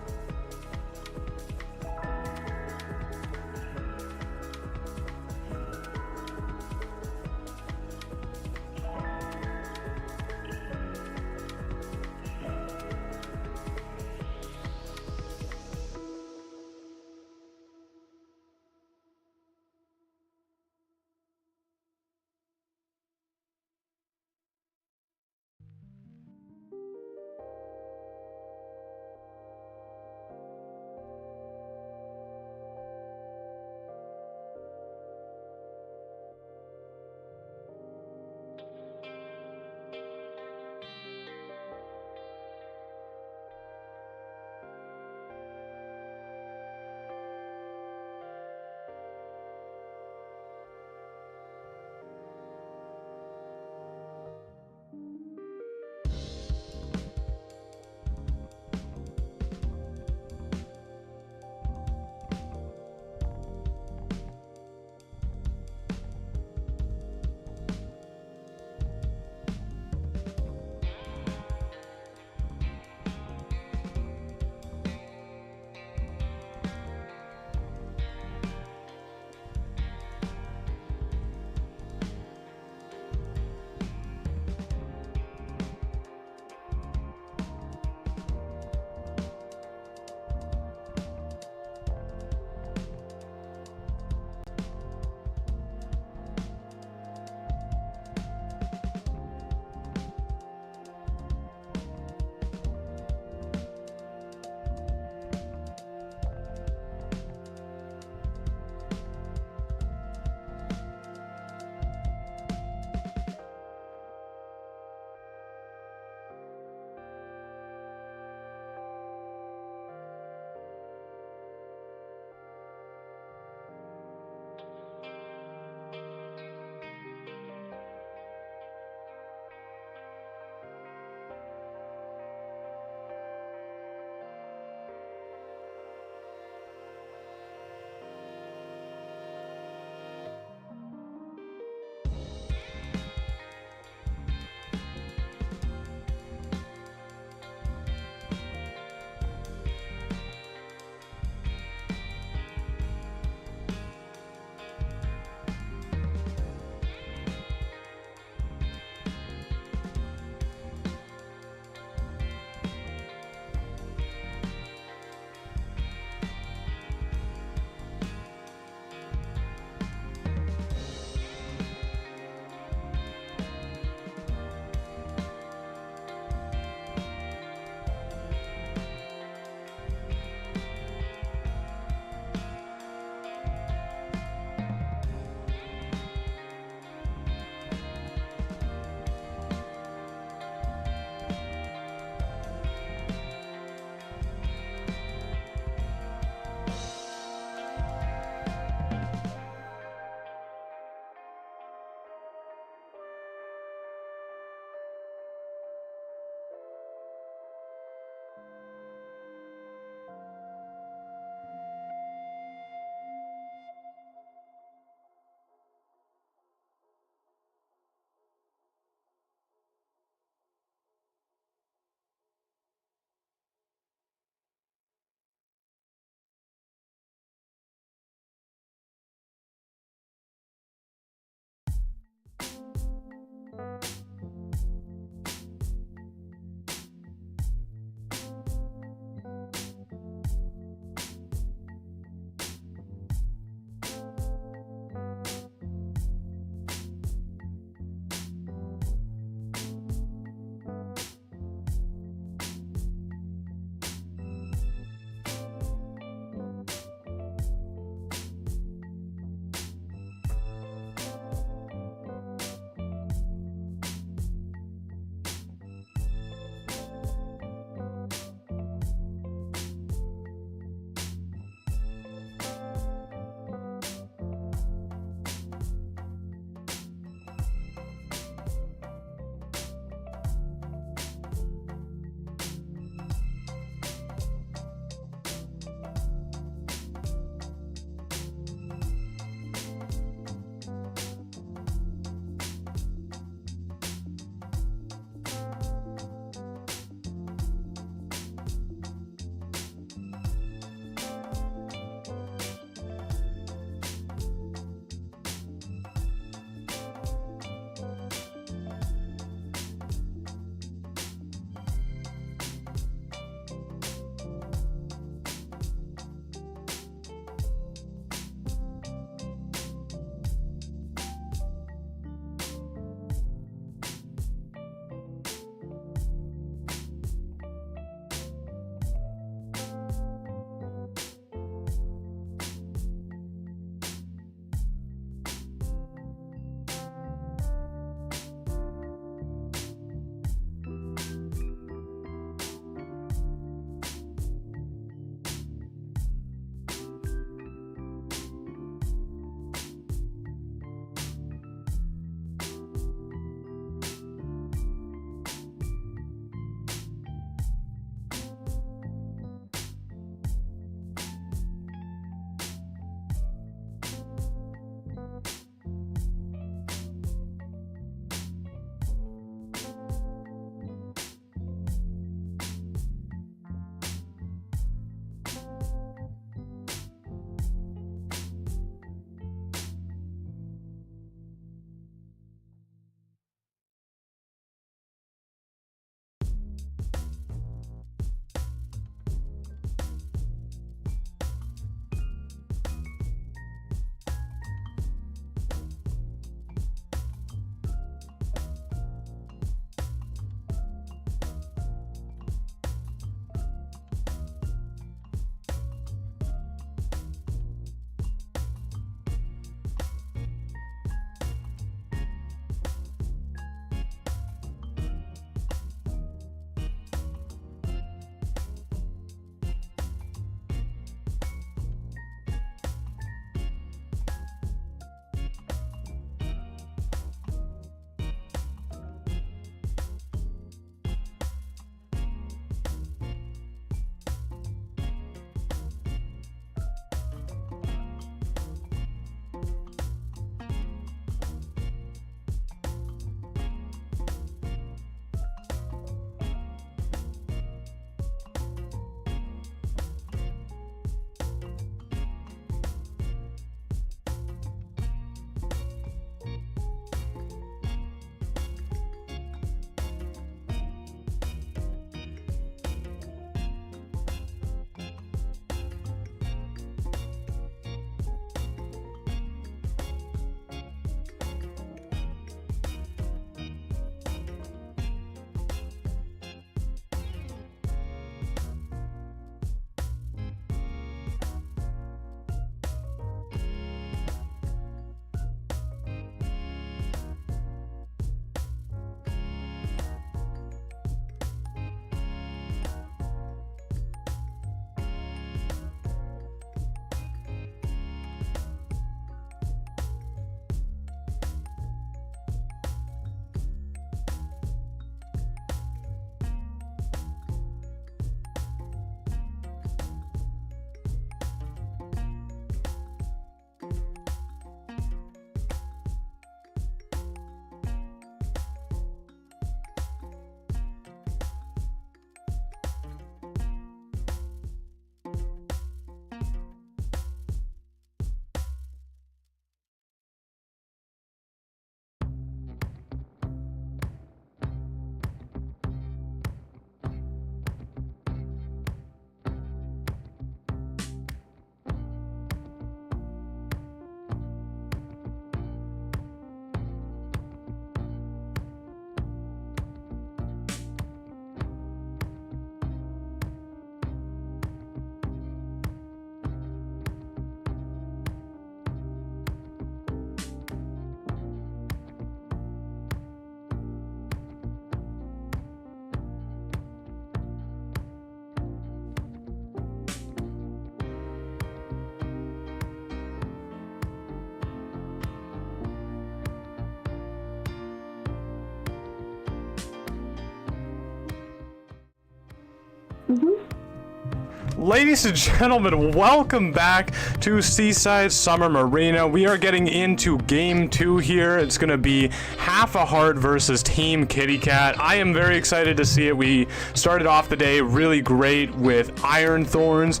S1: Ladies and gentlemen, welcome back to Seaside Summer Marina. We are getting into game 2 here. It's going to be Half a Heart versus Team Kitty Cat. I am very excited to see it. We started off the day really great with Iron Thorns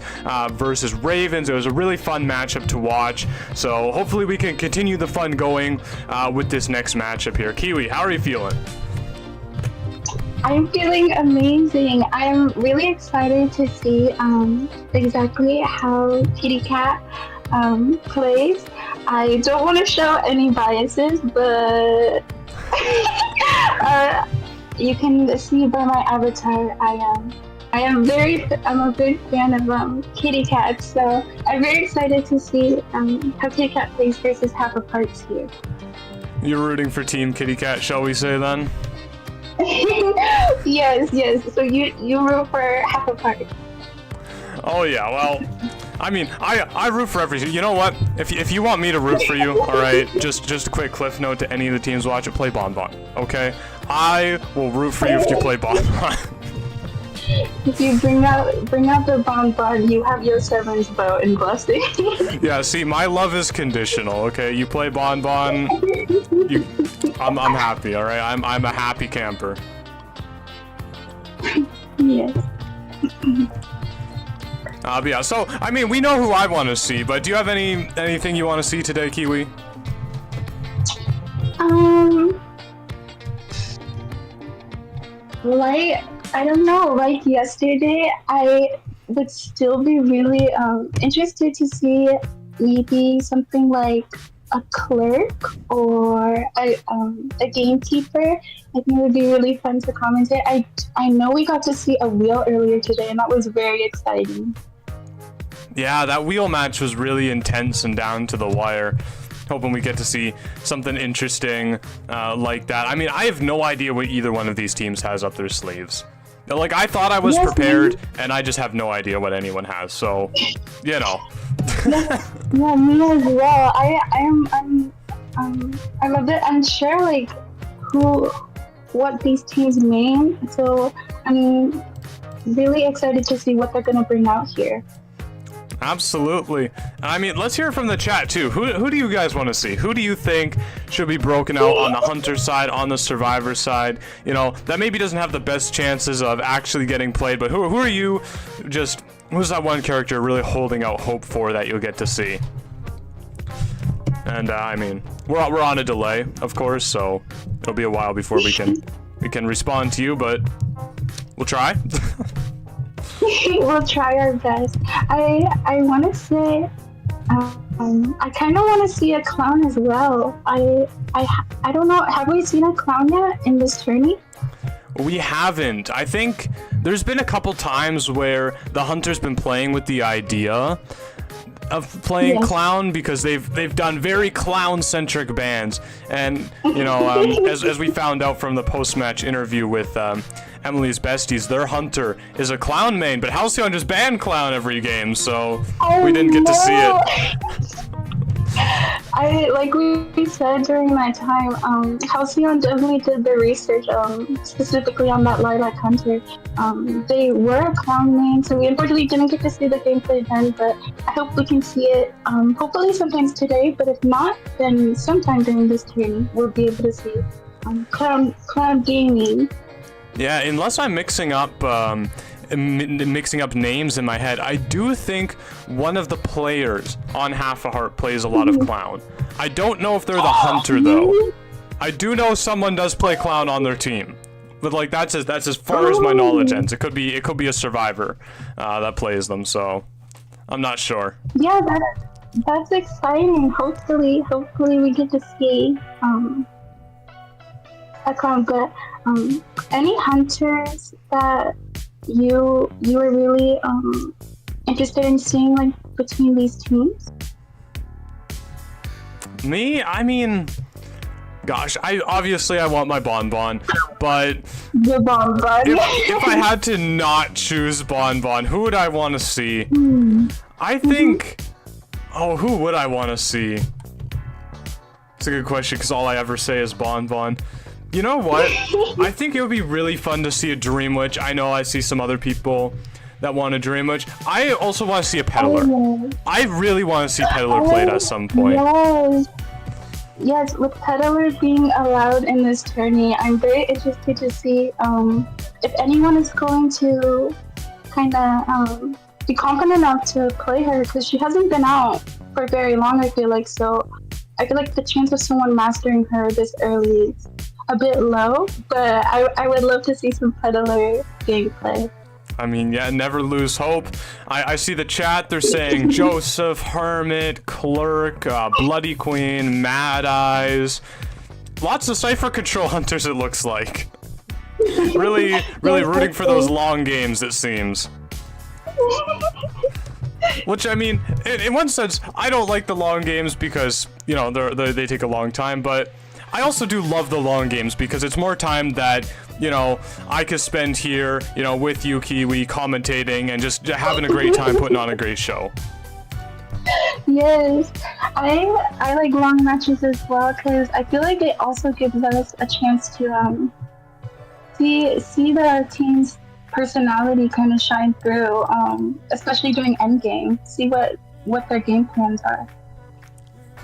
S1: versus Ravens. It was a really fun matchup to watch. So hopefully we can continue the fun going with this next matchup here. Kiwi, how are you feeling?
S4: I'm feeling amazing. I'm really excited to see exactly how Kitty Cat plays. I don't want to show any biases, but you can see by my avatar I'm a big fan of Kitty Cat, so I'm very excited to see how Kitty Cat plays versus Half a Hearts here.
S1: You're rooting for Team Kitty Cat, shall we say then?
S4: yes. So you root for Half a Heart.
S1: Oh yeah, well, I mean, I root for every. You know what? If you want me to root for you, all right, just a quick cliff note to any of the teams watch it, play Bonbon, okay? I will root for you if you play Bonbon.
S4: If you bring out the Bonbon, you have Yo7's vote and blessing.
S1: Yeah, see, my love is conditional, okay? You play Bonbon, I'm happy, all right? I'm a happy camper.
S4: Yes.
S1: But yeah, so I mean, we know who I want to see, but do you have anything you want to see today, Kiwi?
S4: I don't know. Like yesterday, I would still be really interested to see maybe something like a clerk or a gamekeeper. I think it would be really fun to commentate. I know we got to see a wheel earlier today, and that was very exciting.
S1: Yeah, that wheel match was really intense and down to the wire. Hoping we get to see something interesting like that. I mean, I have no idea what either one of these teams has up their sleeves. Like, I thought I was prepared, and I just have no idea what anyone has. So, you know.
S4: Yeah, me as well. I'm a bit unsure, like, what these teams mean. So I'm really excited to see what they're gonna bring out here.
S1: Absolutely. I mean, let's hear from the chat too. Who do you guys want to see? Who do you think should be broken out on the hunter side, on the survivor side? You know, that maybe doesn't have the best chances of actually getting played, but who are you who's that one character really holding out hope for that you'll get to see? And I mean, we're on a delay, of course, so it'll be a while before we can respond to you, but we'll try.
S4: We'll try our best. I want to say, I kind of want to see a clown as well. I don't know. Have we seen a clown yet in this tourney?
S1: We haven't. I think there's been a couple times where the hunter's been playing with the idea of playing clown because they've done very clown-centric bans, and you know, as we found out from the post-match interview with Emily's besties, their hunter is a clown main, but Halcyon just banned clown every game, so we didn't get to see it.
S4: Like we said during that time, Halcyon definitely did the research, specifically on that Lilac Hunter. They were a clown main, so we unfortunately didn't get to see the gameplay then, but I hope we can see it, hopefully sometimes today, but if not, then sometime during this tourney, we'll be able to see clown gaming.
S1: Yeah, unless I'm mixing up names in my head, I do think one of the players on Half a Heart plays a lot of clown. I don't know if they're the hunter though. I do know someone does play clown on their team, but like that's as far as my knowledge ends. It could be a survivor that plays them, so I'm not sure.
S4: Yeah, that's exciting. Hopefully we get to see a clown, but any hunters that you are really interested in seeing, like, between these teams?
S1: Me? I mean, gosh, I want my Bonbon, but
S4: the Bonbon.
S1: if I had to not choose Bonbon, who would I want to see? I think, who would I want to see? It's a good question because all I ever say is Bonbon. You know what? I think it would be really fun to see a Dream Witch. I know I see some other people that want to dream much. I also want to see a peddler.
S4: Oh,
S1: I really want to see peddler played at some point.
S4: yes. Yes, with peddler being allowed in this tourney, I'm very interested to see if anyone is going to kind of be confident enough to play her, because she hasn't been out for very long, I feel like. So I feel like the chance of someone mastering her this early is a bit low, but I would love to see some peddler gameplay.
S1: I mean, yeah, never lose hope. I see the chat, they're saying Joseph, Hermit, Clerk, Bloody Queen, Mad Eyes. Lots of Cypher Control Hunters, it looks like. Really rooting for those long games, it seems. Which, I mean, in one sense, I don't like the long games because, you know, they take a long time, but I also do love the long games because it's more time that, you know, I could spend here, you know, with you, Kiwi, commentating and just having a great time putting on a great show.
S4: Yes, I like long matches as well, because I feel like it also gives us a chance to see the team's personality kind of shine through, especially during endgame. See what their game plans are.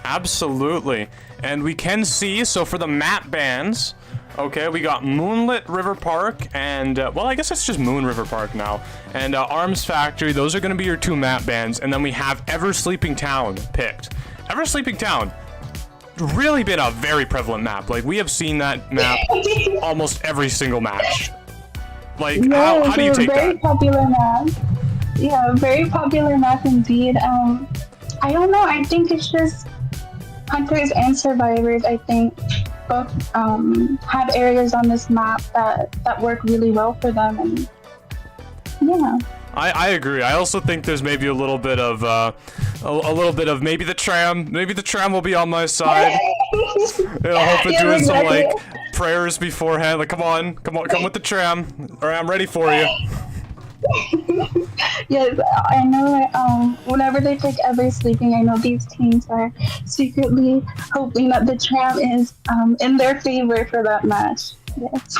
S1: Absolutely. And we can see, so for the map bans, okay, we got Moonlit River Park and, well, I guess it's just Moon River Park now. And Arms Factory, those are going to be your two map bans. And then we have Ever Sleeping Town picked. Ever Sleeping Town, really been a very prevalent map. Like, we have seen that map almost every single match. Like,
S4: Yeah,
S1: how do you take
S4: very
S1: that?
S4: popular map. Yeah, very popular map indeed. I don't know. I think it's just hunters and survivors. I think both have areas on this map that work really well for them, and yeah.
S1: I agree. I also think there's maybe a little bit of maybe the tram will be on my side. I hope it doing some like prayers beforehand. Like, come with the tram. All right, I'm ready for you.
S4: Yes, I know. Whenever they pick Ever Sleeping, I know these teams are secretly hoping that the tram is in their favor for that match. Yes.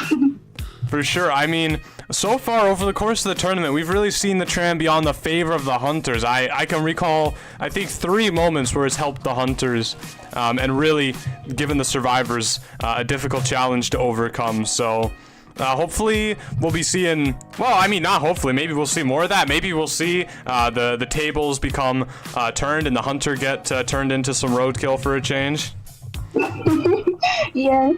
S1: For sure. I mean, so far over the course of the tournament, we've really seen the tram be on the favor of the hunters. I can recall, I think, 3 moments where it's helped the hunters and really given the survivors a difficult challenge to overcome. So hopefully we'll be seeing, well, I mean, not hopefully, maybe we'll see more of that. Maybe we'll see the tables become turned and the hunter get turned into some roadkill for a change.
S4: Yes,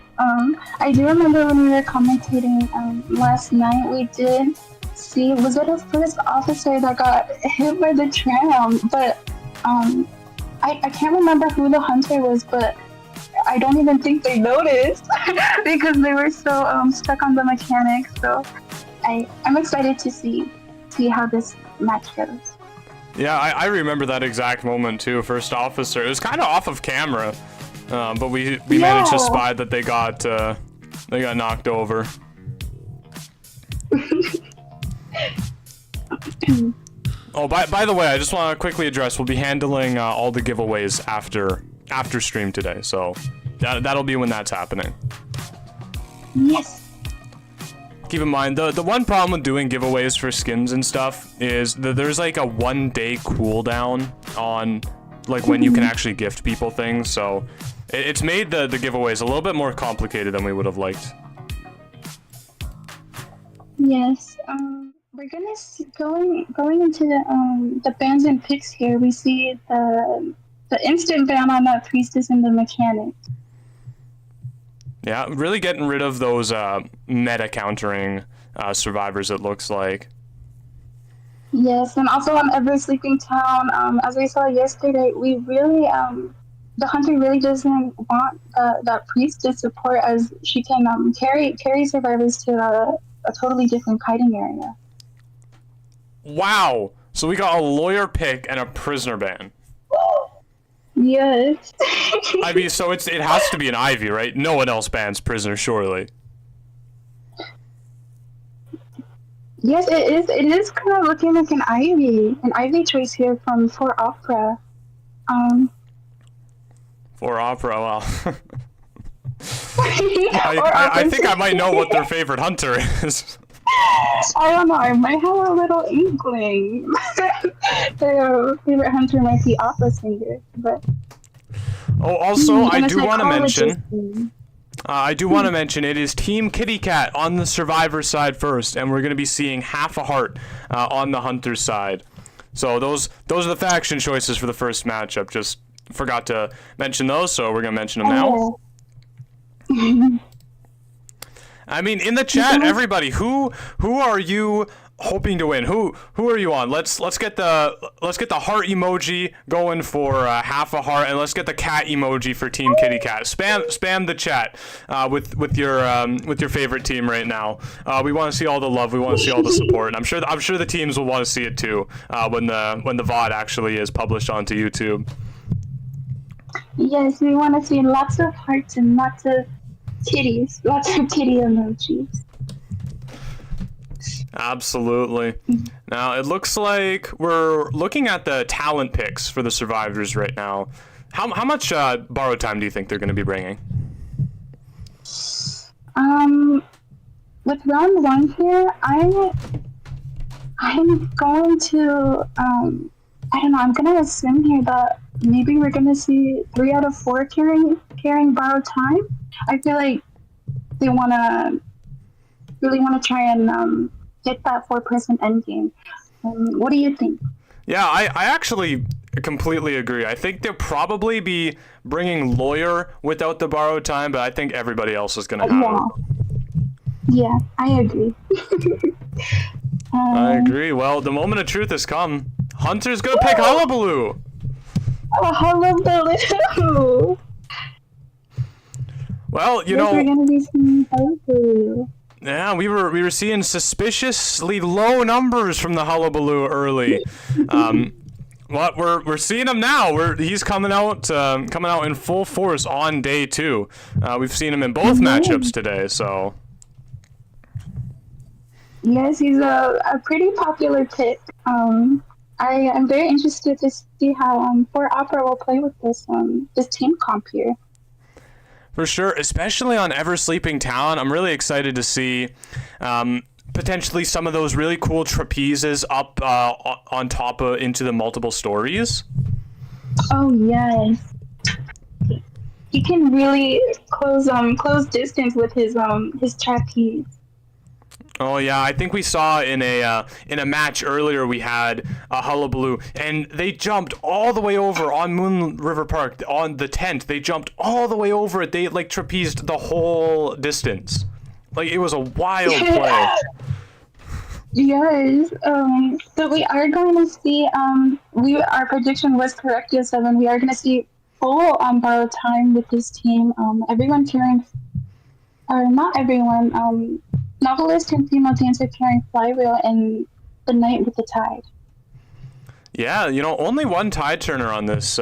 S4: I do remember when we were commentating last night, we did see, was it a first officer that got hit by the tram? But I can't remember who the hunter was, but I don't even think they noticed because they were so stuck on the mechanics. So I'm excited to see how this match goes.
S1: Yeah, I remember that exact moment too. First officer, it was kind of off of camera. But we managed to spy that they got knocked over. Oh, by the way, I just want to quickly address, we'll be handling all the giveaways after stream today, so that'll be when that's happening.
S4: Yes.
S1: Keep in mind, the one problem with doing giveaways for skins and stuff is that there's like a 1-day cooldown on like when you can actually gift people things, so it's made the giveaways a little bit more complicated than we would have liked.
S4: Yes. We're gonna see, going into the bans and picks here. We see the instant ban on that priestess and the mechanic.
S1: Yeah, really getting rid of those meta countering survivors, it looks like.
S4: Yes, and also on Ever Sleeping Town, as we saw yesterday, we really the hunter really doesn't want that priestess support, as she can carry survivors to a totally different kiting area.
S1: Wow! So we got a lawyer pick and a prisoner ban.
S4: Yes.
S1: I mean, so it has to be an Ivy, right? No one else bans prisoner, surely.
S4: Yes, it is. It is kind of looking like an Ivy choice here from For Opera.
S1: For Opera, well. I think I might know what their favorite hunter is.
S4: I don't know. I might have a little inkling. Their favorite hunter might be opera singer, but.
S1: Oh, also, I
S4: And a
S1: do want to mention.
S4: psychologist.
S1: I do want to mention it is Team Kitty Cat on the Survivor side first, and we're going to be seeing half a heart on the Hunter side. So those are the faction choices for the first matchup. Just forgot to mention those, so we're going to mention them now.
S4: Oh.
S1: I mean, in the chat, everybody, who are you hoping to win? Who are you on? Let's get the heart emoji going for half a heart, and let's get the cat emoji for Team Kitty Cat. Spam the chat with your favorite team right now. We want to see all the love. We want to see all the support. And I'm sure the teams will want to see it too when the VOD actually is published onto YouTube.
S4: Yes, we want to see lots of hearts and lots of kitties, lots of kitty emojis.
S1: Absolutely. Now, it looks like we're looking at the talent picks for the survivors right now. How much borrow time do you think they're going to be bringing?
S4: With round one here, I'm going to, I don't know, I'm going to assume here that maybe we're going to see 3 out of 4 carrying borrow time. I feel like they really want to try and get that 4-person endgame. What do you think?
S1: Yeah, I actually completely agree. I think they'll probably be bringing Lawyer without the borrowed time, but I think everybody else is going to have it.
S4: Yeah, I agree.
S1: I agree. Well, the moment of truth has come. Hunter's going to pick Hullabaloo.
S4: Oh, Hullabaloo!
S1: Well, you
S4: We're
S1: know...
S4: going to be seeing Hullabaloo.
S1: Yeah, we were seeing suspiciously low numbers from the Hullabaloo early. What we're seeing him now. He's coming out in full force on day 2. We've seen him in both matchups today. So
S4: yes, he's a pretty popular pick. I am very interested to see how For Opera will play with this team comp here.
S1: for sure, especially on Ever Sleeping Town, I'm really excited to see potentially some of those really cool trapezes up on top of into the multiple stories.
S4: Oh yes, he can really close distance with his trapeze.
S1: Oh yeah, I think we saw in a match earlier we had a Hullabaloo, and they jumped all the way over on Moon River Park on the tent. They jumped all the way over it. They like trapezed the whole distance. Like it was a wild play.
S4: Yes. So we are going to see. Our prediction was correct. Yo7. We are going to see full borrowed time with this team. Everyone carrying, or not everyone. Novelist and female dancer carrying Flywheel and the Night with the Tide.
S1: Yeah, you know, only one tide turner on this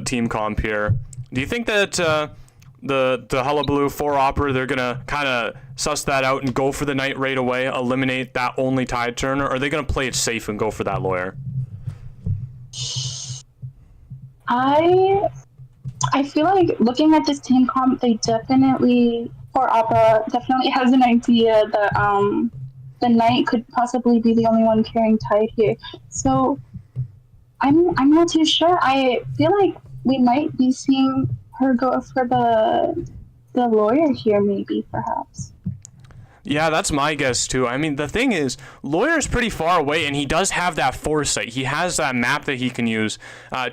S1: team comp here. Do you think that the Hullabaloo 4 Opera, they're gonna kind of suss that out and go for the Night right away, eliminate that only tide turner, or are they gonna play it safe and go for that Lawyer?
S4: I feel like looking at this team comp, they definitely. For Opera definitely has an idea that the Knight could possibly be the only one carrying Tide here. So I'm not too sure. I feel like we might be seeing her go for the Lawyer here, maybe, perhaps.
S1: Yeah, that's my guess too. I mean, the thing is, Lawyer's pretty far away, and he does have that foresight. He has that map that he can use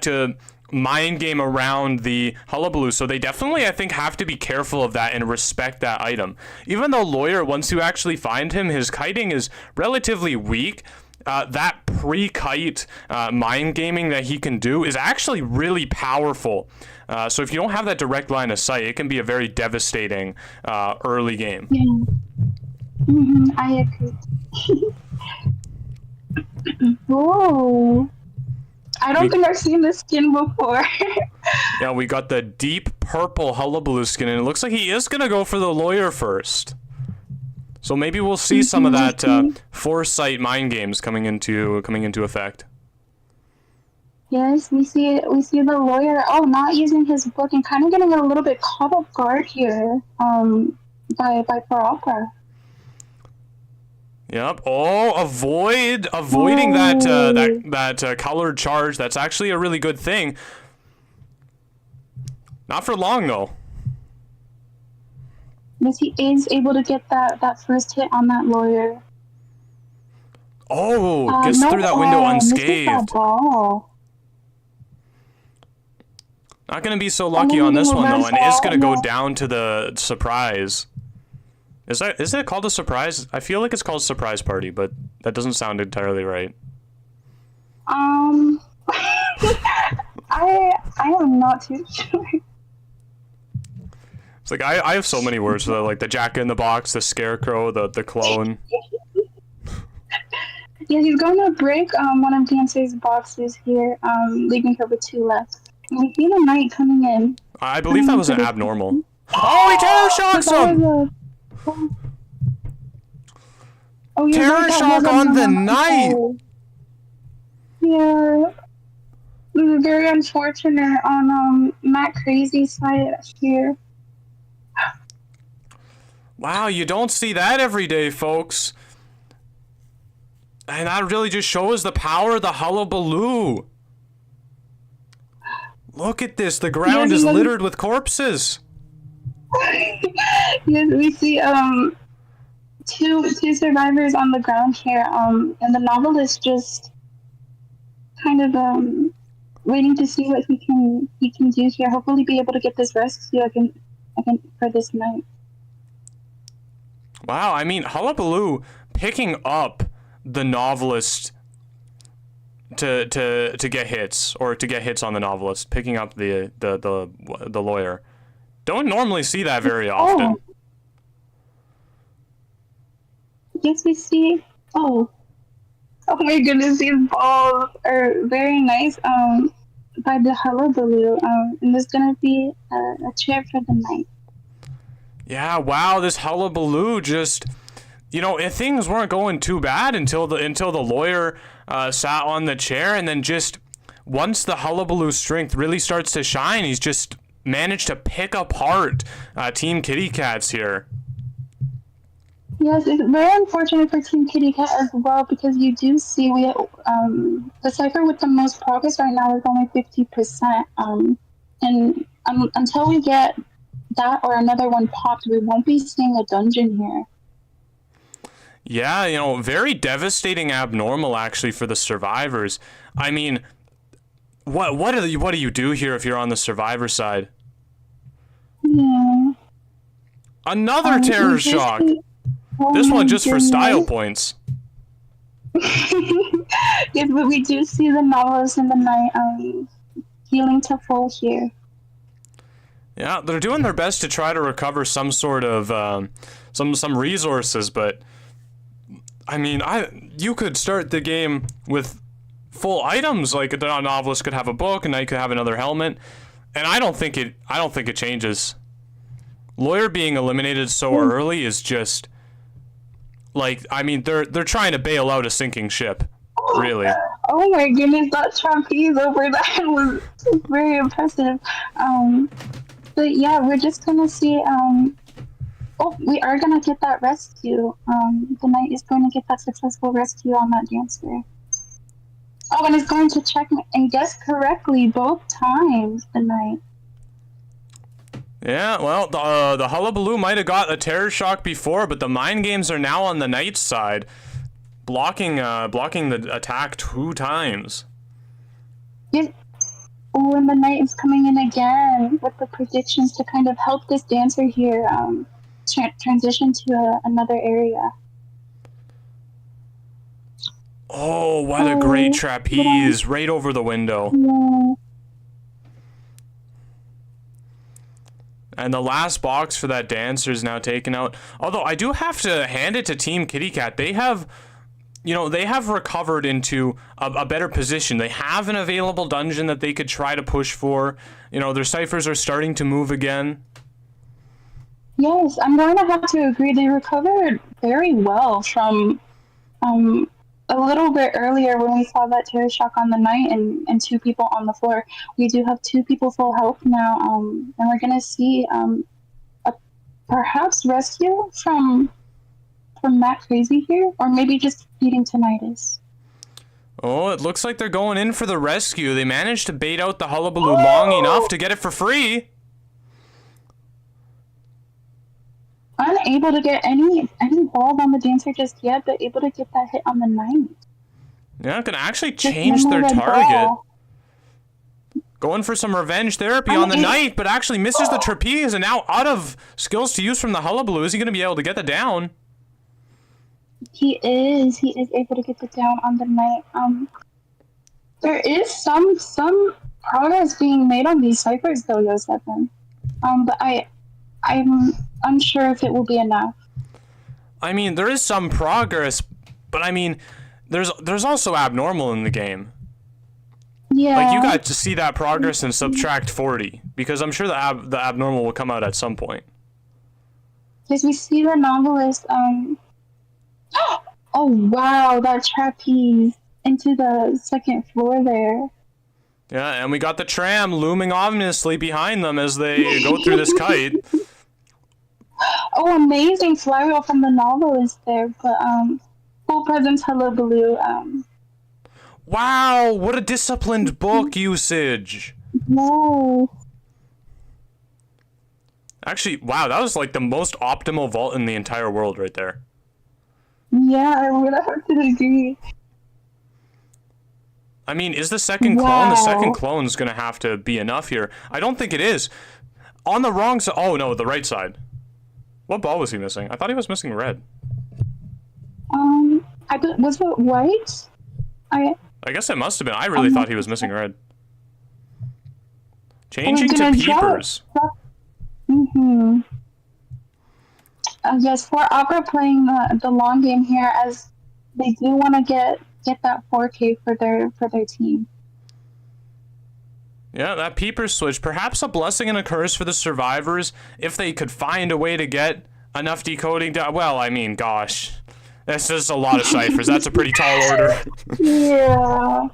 S1: to mind game around the Hullabaloo, so they definitely, I think, have to be careful of that and respect that item. Even though Lawyer, once you actually find him, his kiting is relatively weak. That pre-kite mind gaming that he can do is actually really powerful. So if you don't have that direct line of sight, it can be a very devastating early game.
S4: Yeah. I agree. Whoa. I don't think I've seen this skin before.
S1: Yeah, we got the deep purple Hullabaloo skin, and it looks like he is going to go for the Lawyer first. So maybe we'll see some of that foresight mind games coming into effect.
S4: Yes, we see the Lawyer. Oh, not using his book and kind of getting a little bit caught off guard here by For Opera.
S1: Yep. Oh, avoiding that colored charge. That's actually a really good thing. Not for long though.
S4: Yes, he is able to get that first hit on that lawyer.
S1: Oh, gets through that window unscathed.
S4: That ball.
S1: Not gonna be so lucky on this one though, and it's gonna go down to the surprise. Is it called a surprise? I feel like it's called surprise party, but that doesn't sound entirely right.
S4: I am not too sure.
S1: It's like I have so many words for that, like the Jack in the Box, the Scarecrow, the clone.
S4: Yeah, he's going to break one of Dancer's boxes here, leaving her with 2 left. We see the knight coming in.
S1: I believe that was an abnormal. Oh, he terror shocks him!
S4: Oh, yeah,
S1: terror shock on the knight!
S4: Yeah. This is very unfortunate on Matt Crazy's side here.
S1: Wow, you don't see that every day, folks. And that really just shows the power of the hullabaloo. Look at this. The ground is littered with corpses.
S4: Yes, we see two survivors on the ground here, and the novelist just kind of waiting to see what he can do here. Hopefully be able to get this rescue again for this night.
S1: Wow, I mean, hullabaloo picking up the novelist to get hits, or to get hits on the novelist, picking up the lawyer. Don't normally see that very often.
S4: Yes, we see. Oh my goodness, these balls are very nice. By the hullabaloo. And there's gonna be a chair for the night.
S1: Yeah, wow, this hullabaloo just, you know, if things weren't going too bad until the lawyer sat on the chair, and then just once the hullabaloo strength really starts to shine, he's just managed to pick apart Team Kitty Cats here.
S4: Yes, it's very unfortunate for Team Kitty Cat as well, because you do see the cipher with the most progress right now is only 50%. And until we get that or another one popped, we won't be seeing a dungeon here.
S1: Yeah, you know, very devastating abnormal actually for the survivors. I mean, what do you do here if you're on the survivor side?
S4: Yeah.
S1: Another terror shock. This one just for style points.
S4: Yes, but we do see the novelist in the night healing to full here.
S1: Yeah, they're doing their best to try to recover some sort of some resources, but I mean, you could start the game with full items. Like the novelist could have a book, and now you could have another helmet, and I don't think it changes. Lawyer being eliminated so early is just like, I mean, they're trying to bail out a sinking ship, really.
S4: Oh my goodness, that trapeze over that was very impressive. But yeah, we're just gonna see. We are gonna get that rescue. The knight is going to get that successful rescue on that dancer. Oh, and it's going to check and guess correctly both times. The knight.
S1: Yeah, well, the hullabaloo might have got a terror shock before, but the mind games are now on the knight's side, blocking the attack 2 times.
S4: Yes. Oh, and the knight is coming in again with the predictions to kind of help this dancer here transition to another area.
S1: Oh, what a great trapeze right over the window.
S4: Yeah.
S1: And the last box for that dancer is now taken out. Although I do have to hand it to Team Kitty Cat. They have recovered into a better position. They have an available dungeon that they could try to push for. You know, their ciphers are starting to move again.
S4: Yes, I'm going to have to agree. They recovered very well from a little bit earlier when we saw that terror shock on the knight and 2 people on the floor. We do have 2 people full health now, and we're going to see a perhaps rescue from from Matt Crazy here, or maybe just beating Tinnitus.
S1: Oh, it looks like they're going in for the rescue. They managed to bait out the Hullabaloo long enough to get it for free.
S4: Unable to get any ball on the dancer just yet, but able to get that hit on the 9th.
S1: Yeah, can actually change their target. Going for some revenge therapy on the knight, but actually misses the trapeze and now out of skills to use from the Hullabaloo. Is he going to be able to get the down?
S4: He is able to get the down on the knight. There is some progress being made on these ciphers though, Yo7. But I'm unsure if it will be enough.
S1: I mean, there is some progress, but I mean, there's also abnormal in the game.
S4: Yeah.
S1: Like, you got to see that progress and subtract 40, because I'm sure the abnormal will come out at some point.
S4: Because we see the novelist, oh wow, that trapeze into the second floor there.
S1: Yeah, and we got the tram looming ominously behind them as they go through this kite.
S4: Oh, amazing flywheel from the novelist there, but full presence Hullabaloo.
S1: Wow, what a disciplined book usage.
S4: No.
S1: Actually, wow, that was like the most optimal vault in the entire world right there.
S4: Yeah, I would have to agree.
S1: I mean, is the second clone? The second clone's gonna have to be enough here. I don't think it is. On the wrong side. Oh no, the right side. What ball was he missing? I thought he was missing red.
S4: Was it white?
S1: I guess it must have been. I really thought he was missing red. Changing to peepers.
S4: Mm-hmm. Yes, for Opera playing the long game here, as they do want to get that 4K for their team.
S1: Yeah, that peeper switch, perhaps a blessing and a curse for the survivors if they could find a way to get enough decoding done. Well, I mean, gosh, that's just a lot of ciphers. That's a pretty tall order.
S4: Yeah.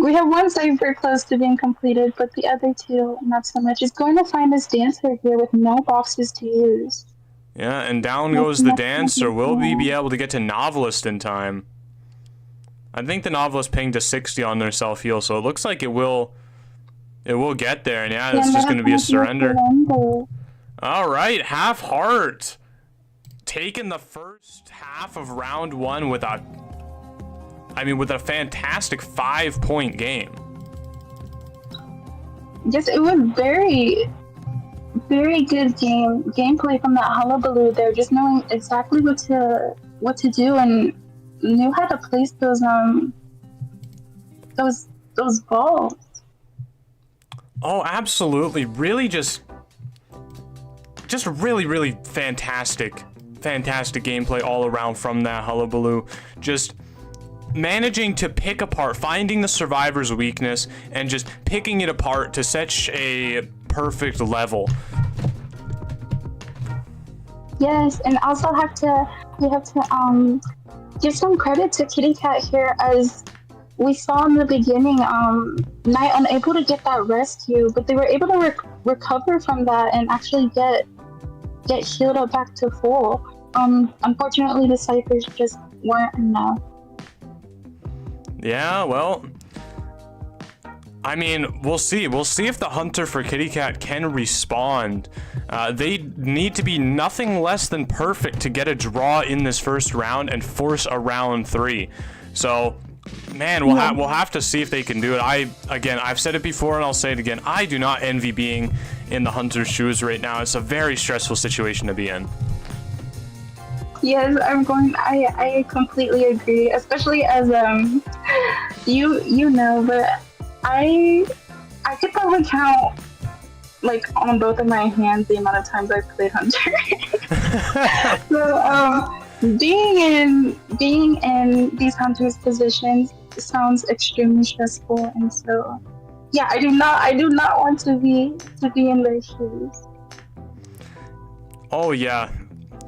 S4: We have one cipher close to being completed, but the other two, not so much. Is going to find this dancer here with no boxes to use.
S1: Yeah, and down goes the dancer. Will we be able to get to novelist in time? I think the novelist pinged a 60 on their self-heal, so it looks like it will get there, and yeah, it's just going to be a surrender. All right, half heart. Taking the first half of round one with a fantastic 5-point game.
S4: Yes, it was very, very good gameplay from that Hullabaloo there, just knowing exactly what to do and knew how to place those balls.
S1: Oh, absolutely. Really just really, really fantastic gameplay all around from that Hullabaloo. Just managing to pick apart, finding the survivor's weakness, and just picking it apart to such a perfect level.
S4: Yes, and also we have to give some credit to Kitty Cat here, as we saw in the beginning, Knight unable to get that rescue, but they were able to recover from that and actually get healed up back to full. Unfortunately, the ciphers just weren't enough.
S1: Yeah, well, I mean, we'll see. We'll see if the hunter for Kitty Cat can respond. They need to be nothing less than perfect to get a draw in this first round and force a round 3. So, man, we'll have to see if they can do it. I've said it before and I'll say it again. I do not envy being in the hunter's shoes right now. It's a very stressful situation to be in.
S4: Yes, I completely agree, especially as you know, but I could probably count like on both of my hands the amount of times I've played Hunter. So being in these Hunters positions sounds extremely stressful, and so yeah, I do not want to be in their shoes.
S1: Oh yeah,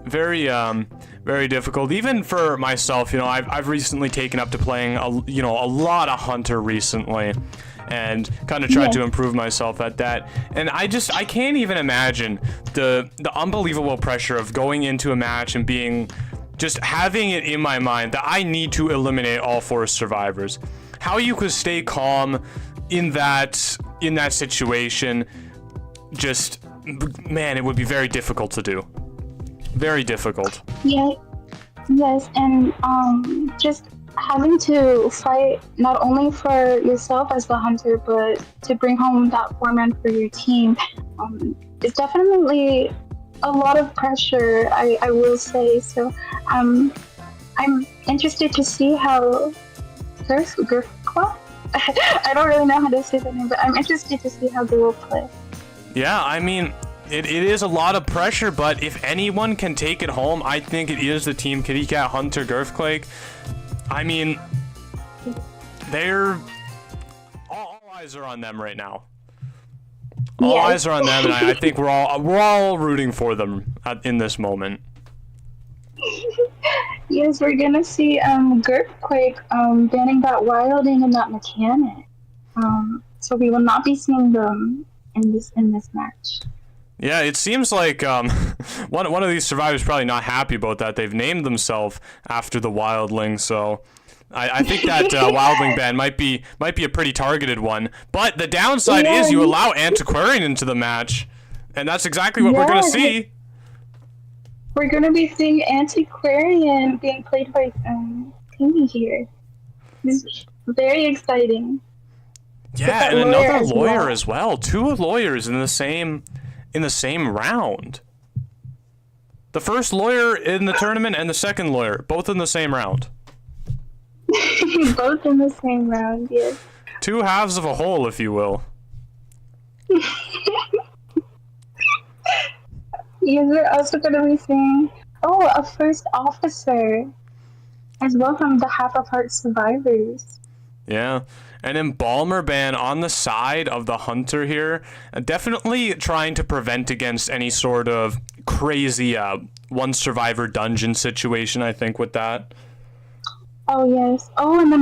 S1: very difficult. Even for myself, you know, I've recently taken up to playing a lot of Hunter recently, and kind of tried to improve myself at that. And I can't even imagine the unbelievable pressure of going into a match and being just having it in my mind that I need to eliminate all 4 survivors. How you could stay calm in that situation, just, man, it would be very difficult to do. Very difficult.
S4: Yeah, yes, and just having to fight not only for yourself as the hunter, but to bring home that 4-man for your team, is definitely a lot of pressure, I will say. So I'm interested to see how Gurkwa? I don't really know how to say the name, but I'm interested to see how they will play.
S1: Yeah, I mean, it is a lot of pressure, but if anyone can take it home, I think it is the Team Kitty Cat Hunter Girthquake. I mean, all eyes are on them right now. All eyes are on them, and I think we're all rooting for them in this moment.
S4: Yes, we're gonna see Girthquake banning that wilding and that mechanic. So we will not be seeing them in this match.
S1: Yeah, it seems like one of these survivors is probably not happy about that. They've named themselves after the wildling, so I think that wildling ban might be a pretty targeted one. But the downside is you allow Antiquarian into the match, and that's exactly what we're gonna see.
S4: We're gonna be seeing Antiquarian being played by Kiwi here. This is very exciting.
S1: Yeah, and another lawyer as well. 2 lawyers in the same round. The first lawyer in the tournament and the second lawyer, both in the same round.
S4: Both in the same round, yes.
S1: 2 halves of a whole, if you will.
S4: Yes, we're also going to be seeing, a first officer as well from the Half of Heart survivors.
S1: Yeah, an Embalmer ban on the side of the Hunter here. Definitely trying to prevent against any sort of crazy one survivor dungeon situation, I think, with that.
S4: Oh, yes. Oh, and the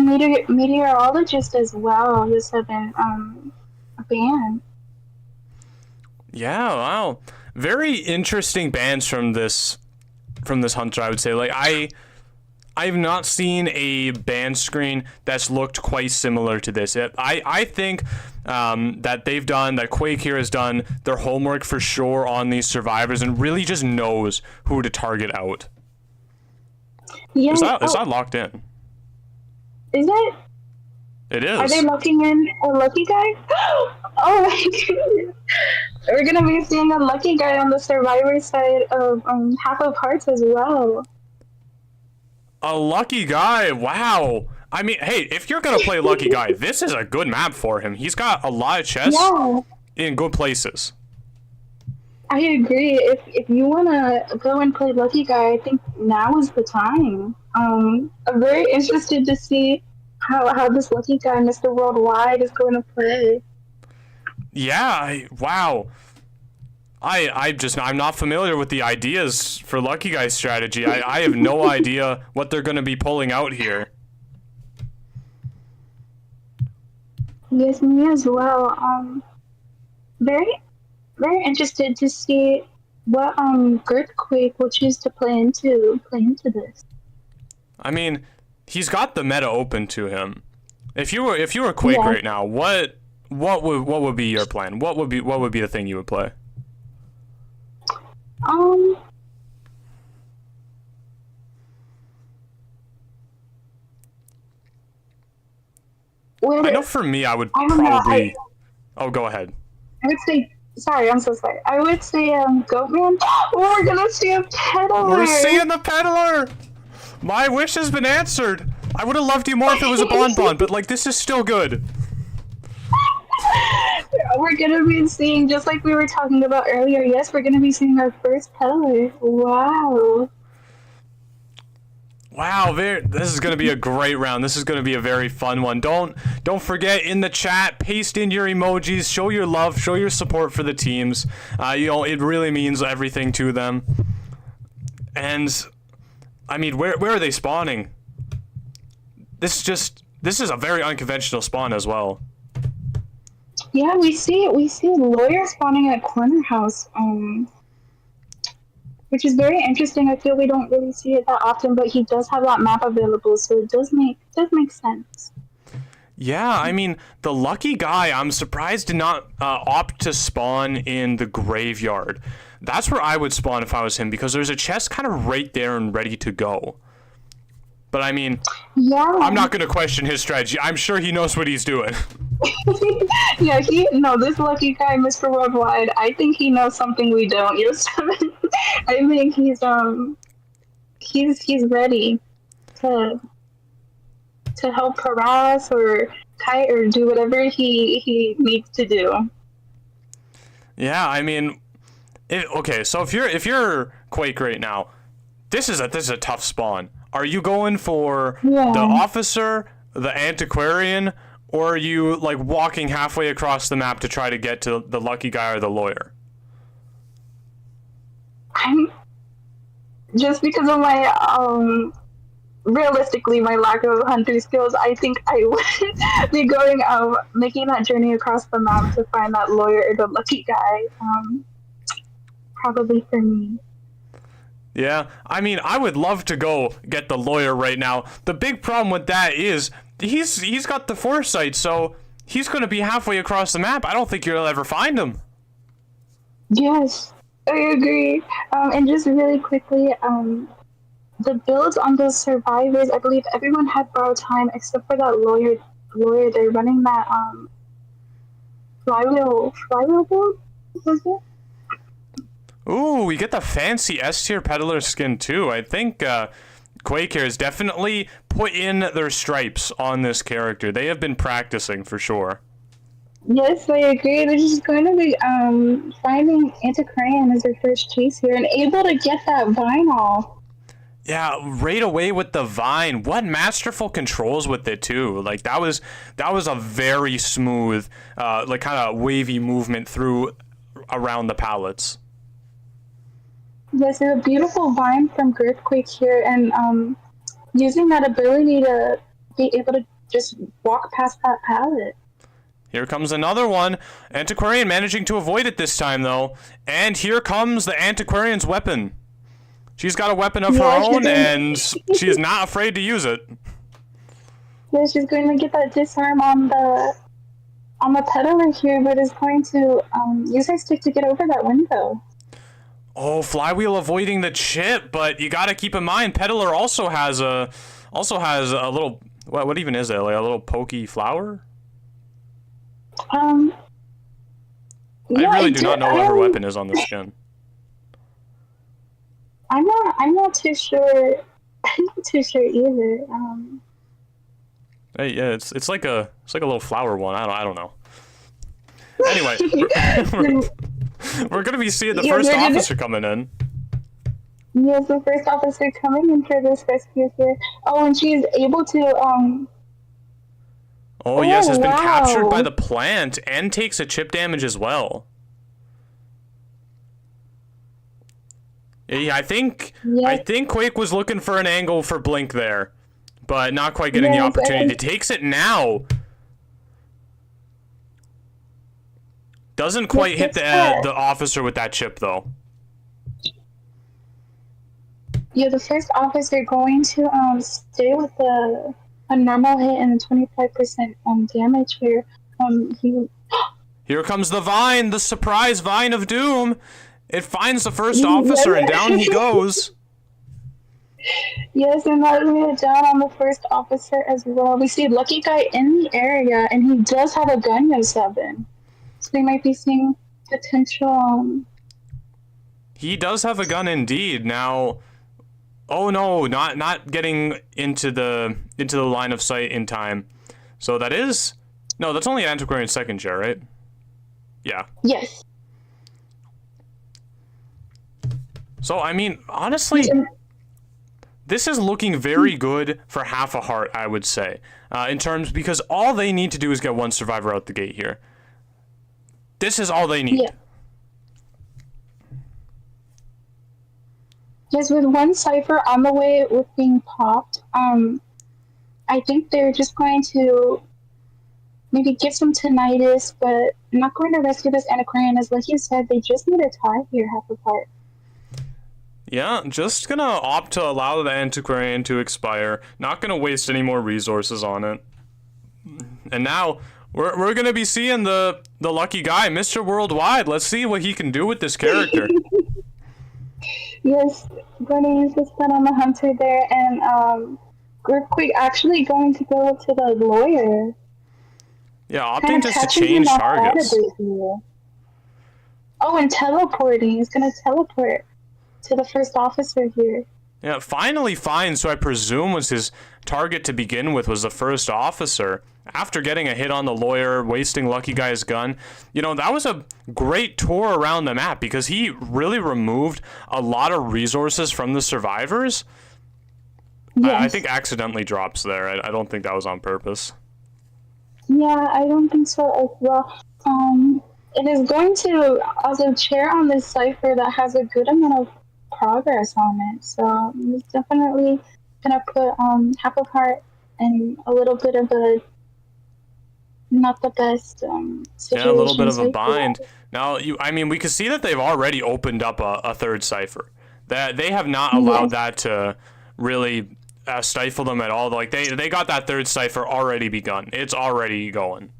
S4: meteorologist as well. This has been banned.
S1: Yeah, wow. Very interesting bans from this Hunter, I would say. Like, I've not seen a ban screen that's looked quite similar to this. I think that that Quake here has done their homework for sure on these survivors and really just knows who to target out.
S4: Yeah.
S1: Is that locked in?
S4: Is it?
S1: It is.
S4: Are they locking in a lucky guy? Oh my goodness. We're gonna be seeing a lucky guy on the survivor side of Half of Hearts as well.
S1: A lucky guy, wow. I mean, hey, if you're gonna play lucky guy, this is a good map for him. He's got a lot of chests in good places.
S4: I agree. If you wanna go and play lucky guy, I think now is the time. I'm very interested to see how this lucky guy, Mr. Worldwide, is going to play.
S1: Yeah, wow. I'm not familiar with the ideas for Lucky Guy's strategy. I have no idea what they're going to be pulling out here.
S4: Yes, me as well. Very, very interested to see what Girthquake will choose to play into this.
S1: I mean, he's got the meta open to him. If you were Quake right now, what would be your plan? What would be the thing you would play?
S4: I
S1: know for me, I would probably. Oh, go ahead.
S4: I would say. Sorry, I'm so sorry. I would say Goatman. Oh, we're gonna see a peddler.
S1: We're seeing the peddler. My wish has been answered. I would have loved you more if it was a bonbon, but like this is still good.
S4: We're gonna be seeing, just like we were talking about earlier. Yes, we're gonna be seeing our first peddler. Wow.
S1: Wow, this is going to be a great round. This is going to be a very fun one. Don't forget, in the chat, paste in your emojis, show your love, show your support for the teams. It really means everything to them. And I mean, where are they spawning? This is a very unconventional spawn as well.
S4: Yeah, we see lawyer spawning at corner house. which is very interesting. I feel we don't really see it that often, but he does have that map available, so it does make sense.
S1: Yeah, I mean, the lucky guy, I'm surprised did not opt to spawn in the graveyard. That's where I would spawn if I was him, because there's a chest kind of right there and ready to go. But I mean,
S4: Yeah.
S1: I'm not going to question his strategy. I'm sure he knows what he's doing.
S4: Yeah, this lucky guy, Mr. Worldwide, I think he knows something we don't. Yo7. I think he's ready to help harass or kite or do whatever he needs to do.
S1: Yeah, I mean, okay, so if you're Quake right now, this is a tough spawn. Are you going for the officer, the antiquarian, or are you like walking halfway across the map to try to get to the lucky guy or the lawyer?
S4: I'm just because of my realistically my lack of hunter skills, I think I would be going making that journey across the map to find that lawyer or the lucky guy. Probably for me.
S1: Yeah, I mean, I would love to go get the lawyer right now. The big problem with that is he's got the foresight, so he's going to be halfway across the map. I don't think you'll ever find him.
S4: Yes, I agree. And just really quickly, the builds on those survivors, I believe everyone had borrowed time except for that lawyer. They're running that flywheel build. Was it?
S1: Ooh, we get the fancy S-tier peddler skin too. I think Quake here has definitely put in their stripes on this character. They have been practicing for sure.
S4: Yes, I agree. They're just going to be finding Antiquarian as their first chase here and able to get that vine off.
S1: Yeah, right away with the vine. What masterful controls with it too. Like that was a very smooth, like kind of wavy movement through around the pallets.
S4: Yes, there's a beautiful vine from Girthquake here, and using that ability to be able to just walk past that pallet.
S1: Here comes another one. Antiquarian managing to avoid it this time, though. And here comes the Antiquarian's weapon. She's got a weapon of her own, and she's not afraid to use it.
S4: Yeah, she's going to get that disarm on the peddler here, but is going to use her stick to get over that window.
S1: Oh, Flywheel avoiding the chip, but you gotta keep in mind, Peddler also has a little, what even is it? Like a little pokey flower?
S4: Yeah,
S1: I really do not know what her weapon is on the skin.
S4: I'm not too sure. I'm not too sure either.
S1: Hey, yeah, it's like a little flower one. I don't know. Anyway, we're gonna be seeing the first officer coming in.
S4: Yes, the first officer coming in for this rescue here. Oh, and she is able to
S1: Oh yes, has been captured by the plant and takes a chip damage as well. Yeah, I think Quake was looking for an angle for Blink there, but not quite getting the opportunity. Takes it now. Doesn't quite hit the officer with that chip though.
S4: Yeah, the first officer going to stay with a normal hit and a 25% damage here.
S1: Here comes the vine, the surprise vine of doom. It finds the first officer and down he goes.
S4: Yes, and that made it down on the first officer as well. We see Lucky Guy in the area, and he does have a gun, Yo7. So we might be seeing potential.
S1: He does have a gun indeed. Now, oh no, not getting into the line of sight in time. So that is that's only Antiquarian second chair, right? Yeah.
S4: Yes.
S1: So I mean, honestly, this is looking very good for half a heart, I would say, in terms because all they need to do is get one survivor out the gate here. This is all they need.
S4: Yeah. Yes, with one cipher on the way with being popped, I think they're just going to maybe give some tinnitus, but not going to rescue this Antiquarian. As like you said, they just need a tie here, half a part.
S1: Yeah, just gonna opt to allow the Antiquarian to expire. Not gonna waste any more resources on it. And now we're gonna be seeing the lucky guy, Mr. Worldwide. Let's see what he can do with this character.
S4: Yes, going to use this one on the hunter there, and we're actually going to go to the lawyer.
S1: Yeah, opting
S4: Kind of
S1: just to
S4: catching
S1: change
S4: him off guard a
S1: targets.
S4: bit here. Oh, and teleporting. He's going to teleport to the first officer here.
S1: Yeah, finally finds who I presume was his target to begin with, was the first officer. After getting a hit on the lawyer, wasting Lucky Guy's gun, you know, that was a great tour around the map because he really removed a lot of resources from the survivors.
S4: Yes.
S1: I think accidentally drops there. I don't think that was on purpose.
S4: Yeah, I don't think so as well. It is going to also chair on this cipher that has a good amount of progress on it. So it's definitely gonna put half of heart and a little bit of a not the best situation.
S1: Yeah, a little bit of a
S4: right
S1: bind.
S4: there.
S1: Now, I mean, we can see that they've already opened up a third cipher. That they have not allowed that to really stifle them at all. Like they got that third cipher already begun. It's already going.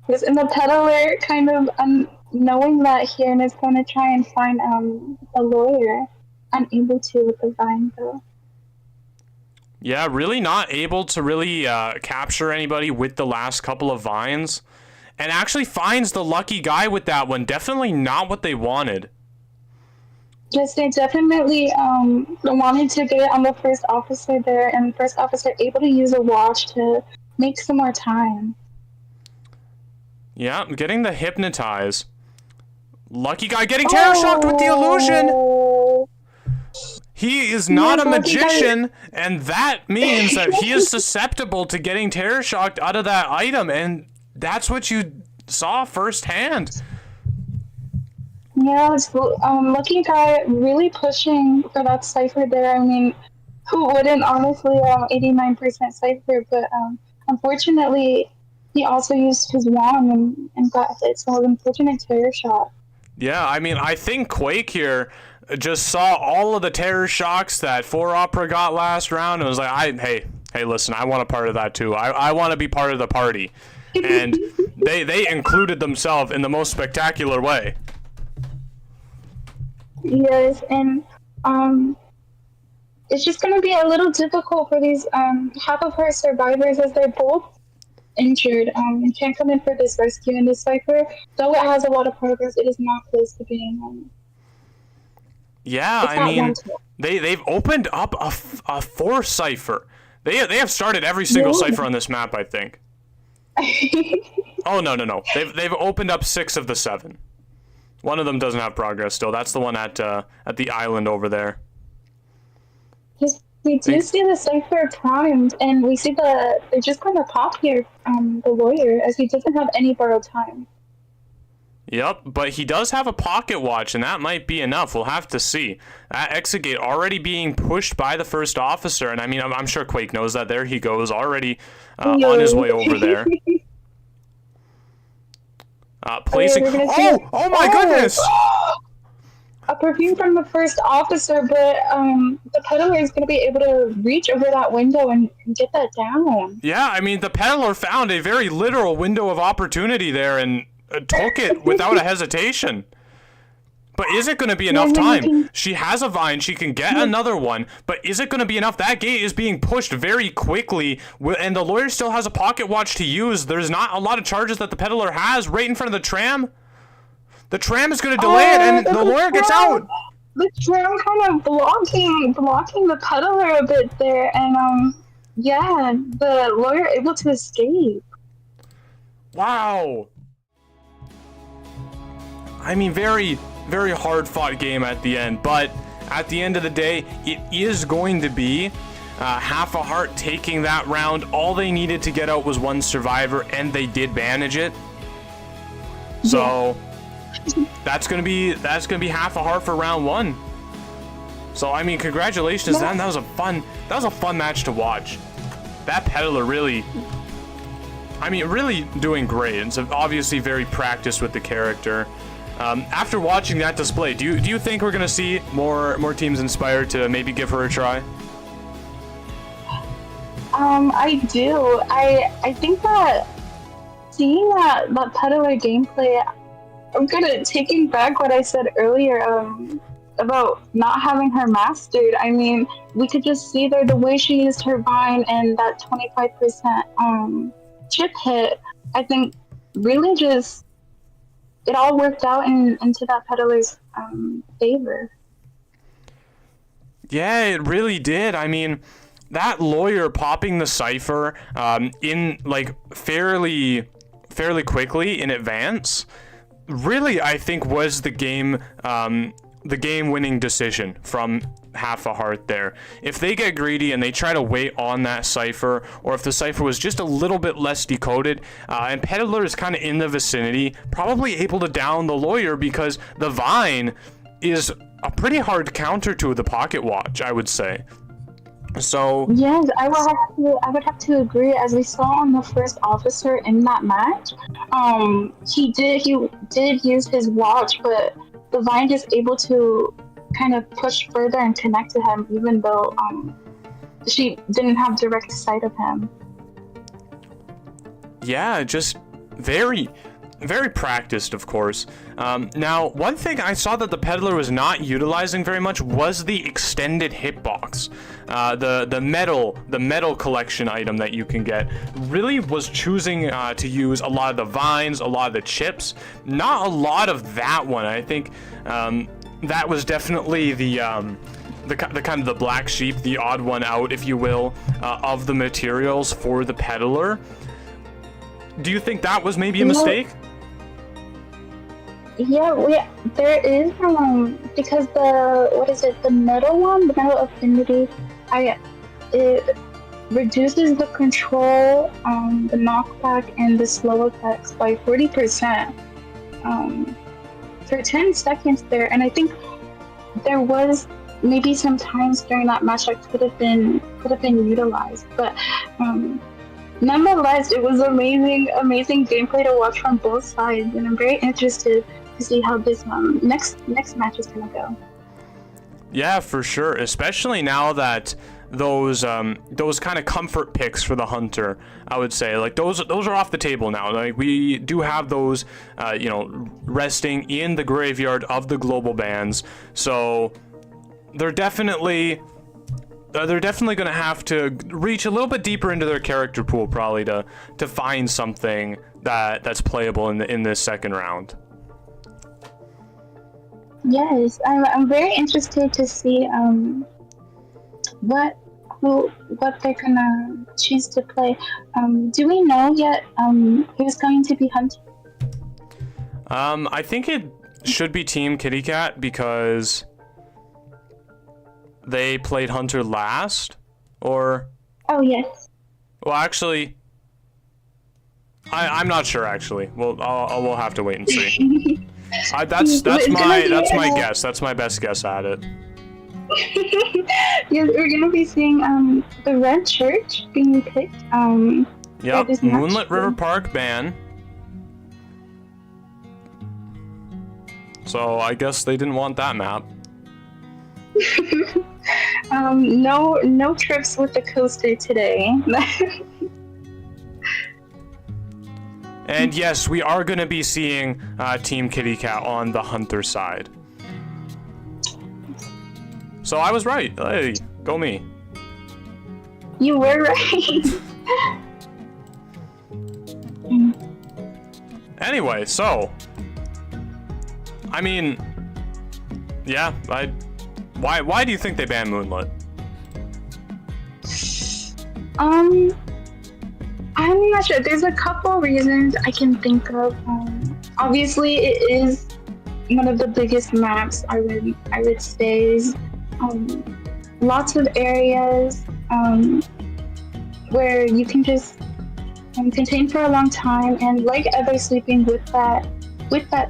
S4: Yes, and the peddler kind of knowing that here and is going to try and find a lawyer. Unable to with the vine though.
S1: Yeah, really not able to really capture anybody with the last couple of vines. And actually finds the lucky guy with that one. Definitely not what they wanted.
S4: Yes, they definitely wanted to get on the first officer there, and the first officer able to use a watch to make some more time.
S1: Yeah, getting the hypnotize. Lucky guy getting terror shocked with the illusion. He is not a magician, and that means that he is susceptible to getting terror shocked out of that item, and that's what you saw firsthand.
S4: Yeah, it's Lucky Guy really pushing for that cipher there. I mean, who wouldn't, honestly, 89% cipher, but unfortunately, he also used his wand and got hit, so an unfortunate terror shot.
S1: Yeah, I mean, I think Quake here just saw all of the terror shocks that 4 Opera got last round and was like, hey, listen, I want a part of that too. I want to be part of the party. And they included themselves in the most spectacular way.
S4: Yes, and it's just going to be a little difficult for these half of her survivors as they're both injured and can't come in for this rescue in this cipher. Though it has a lot of progress, it is not close to being
S1: yeah, I mean, they've opened up a 4 cipher. They have started every single cipher on this map, I think. Oh no. They've opened up 6 of the 7. One of them doesn't have progress still. That's the one at the island over there.
S4: Yes, we do see the cipher primed, and we see they're just going to pop here, the lawyer, as he doesn't have any borrowed time.
S1: Yep, but he does have a pocket watch, and that might be enough. We'll have to see. That exit gate already being pushed by the first officer, and I mean, I'm sure Quake knows that. There he goes, already on his way over there. Placing. Oh my goodness!
S4: A perfume from the first officer, but the peddler is going to be able to reach over that window and get that down.
S1: Yeah, I mean, the peddler found a very literal window of opportunity there and took it without a hesitation. But is it going to be enough time? She has a vine. She can get another one. But is it going to be enough? That gate is being pushed very quickly. And the lawyer still has a pocket watch to use. There's not a lot of charges that the peddler has right in front of the tram. The tram is going to delay it, and the lawyer gets out.
S4: The tram kind of blocking the peddler a bit there. And, yeah, the lawyer able to escape.
S1: Wow. I mean, very, very hard-fought game at the end, but at the end of the day, it is going to be half a heart taking that round. All they needed to get out was 1 survivor, and they did manage it. So that's gonna be half a heart for round 1. So I mean, congratulations, then. That was a fun match to watch. That peddler really doing great. And so obviously very practiced with the character. After watching that display, do you think we're gonna see more teams inspired to maybe give her a try?
S4: I do. I think that seeing that peddler gameplay, I'm taking back what I said earlier about not having her mastered. I mean, we could just see there the way she used her vine and that 25% chip hit. I think really just it all worked out into that peddler's favor.
S1: Yeah, it really did. I mean, that lawyer popping the cipher in like fairly quickly in advance, really I think was the game-winning decision from half a heart there. If they get greedy and they try to wait on that cipher, or if the cipher was just a little bit less decoded, and Peddler is kind of in the vicinity, probably able to down the lawyer, because the vine is a pretty hard counter to the pocket watch, I would say. So
S4: yes, I would have to agree. As we saw on the first officer in that match, he did use his watch, but the vine is able to kind of push further and connect to him, even though she didn't have direct sight of him.
S1: Yeah, just very practiced, of course. Now, one thing I saw that the Peddler was not utilizing very much was the extended hitbox. The metal collection item that you can get really was choosing to use a lot of the vines, a lot of the chips, not a lot of that one. I think that was definitely the kind of the black sheep, the odd one out, if you will, of the materials for the Peddler. Do you think that was maybe a mistake?
S4: Yeah, there is because the metal one, the metal affinity, it reduces the control, the knockback, and the slow effects by 40%. For 10 seconds there, and I think there was maybe some times during that match that could have been utilized, but nonetheless, it was amazing gameplay to watch from both sides, and I'm very interested to see how this next match is gonna go.
S1: Yeah, for sure. Especially now that those kind of comfort picks for the hunter, I would say, like those are off the table now. Like we do have those, resting in the graveyard of the global bans. So they're definitely going to have to reach a little bit deeper into their character pool, probably to find something that's playable in this second round.
S4: Yes, I'm very interested to see what they're gonna choose to play. Do we know yet who's going to be hunting?
S1: I think it should be Team Kitty Cat because they played Hunter last, or...
S4: Oh, yes.
S1: Well, actually, I'm not sure, actually. Well, we'll have to wait and see. That's my guess. That's my best guess at it.
S4: Yeah, we're gonna be seeing the Red Church being picked.
S1: Yep, Moonlit River Park ban. So I guess they didn't want that map.
S4: No trips with the coaster today.
S1: And yes, we are going to be seeing Team Kitty Cat on the Hunter side. So I was right. Hey, go me.
S4: You were right.
S1: Anyway, so I mean, yeah, why do you think they banned Moonlit?
S4: I'm not sure. There's a couple reasons I can think of. Obviously, it is one of the biggest maps. I would say is lots of areas where you can just contain for a long time, and like other sleeping with that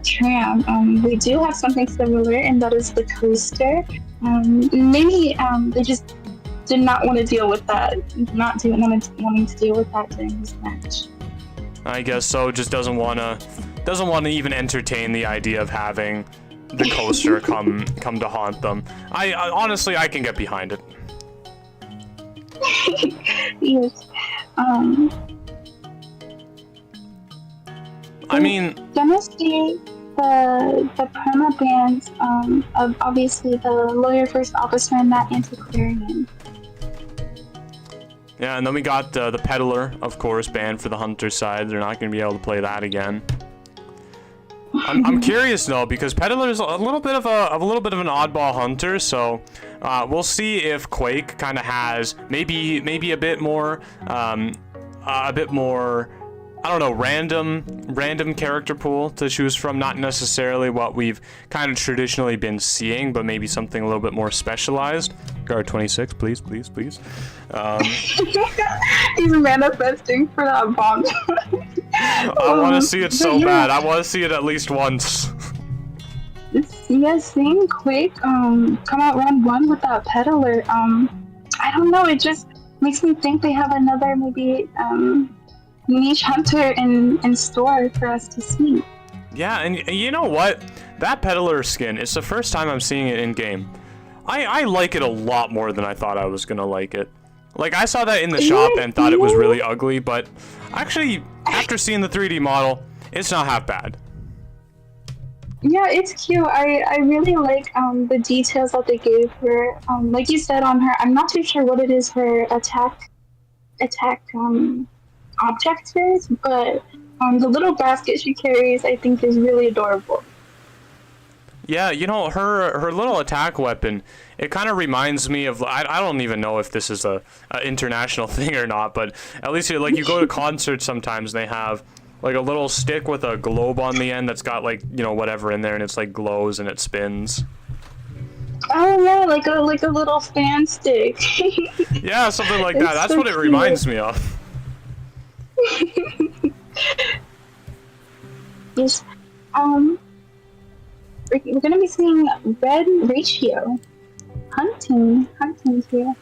S4: tram, we do have something similar, and that is the coaster. Maybe they just did not want to deal with that, wanting to deal with that during this match.
S1: I guess so. Just doesn't want to doesn't want to even entertain the idea of having the coaster come to haunt them. I honestly, I can get behind it.
S4: Yes.
S1: I mean,
S4: Gonna see the perma bands of obviously the lawyer first officer and that antiquarian.
S1: yeah, and then we got the peddler, of course, banned for the hunter side. They're not going to be able to play that again. I'm curious though, because peddler is a little bit of an oddball hunter, so we'll see if Quake kind of has maybe a bit more I don't know, random character pool to choose from. Not necessarily what we've kind of traditionally been seeing, but maybe something a little bit more specialized. Guard 26, please.
S4: He's manifesting for that bomb.
S1: I want to see it so bad. I want to see it at least once.
S4: Yeah, seeing Quake come out round 1 with that peddler, I don't know, it just makes me think they have another maybe niche hunter in store for us to see.
S1: Yeah, and you know what? That peddler skin, it's the first time I'm seeing it in game. I like it a lot more than I thought I was gonna like it. Like, I saw that in the shop and thought it was really ugly, but actually, after seeing the 3D model, it's not half bad.
S4: Yeah, it's cute. I really like the details that they gave her. Like you said on her, I'm not too sure what it is her attack object is, but the little basket she carries, I think, is really adorable.
S1: Yeah, you know, her little attack weapon, it kind of reminds me of, I don't even know if this is a international thing or not, but at least like you go to concerts sometimes and they have like a little stick with a globe on the end that's got like, you know, whatever in there, and it's like glows and it spins.
S4: Oh yeah, like a little fan stick.
S1: Yeah, something like that. That's so what it reminds me of.
S4: Yes. We're gonna be seeing red ratio hunting here.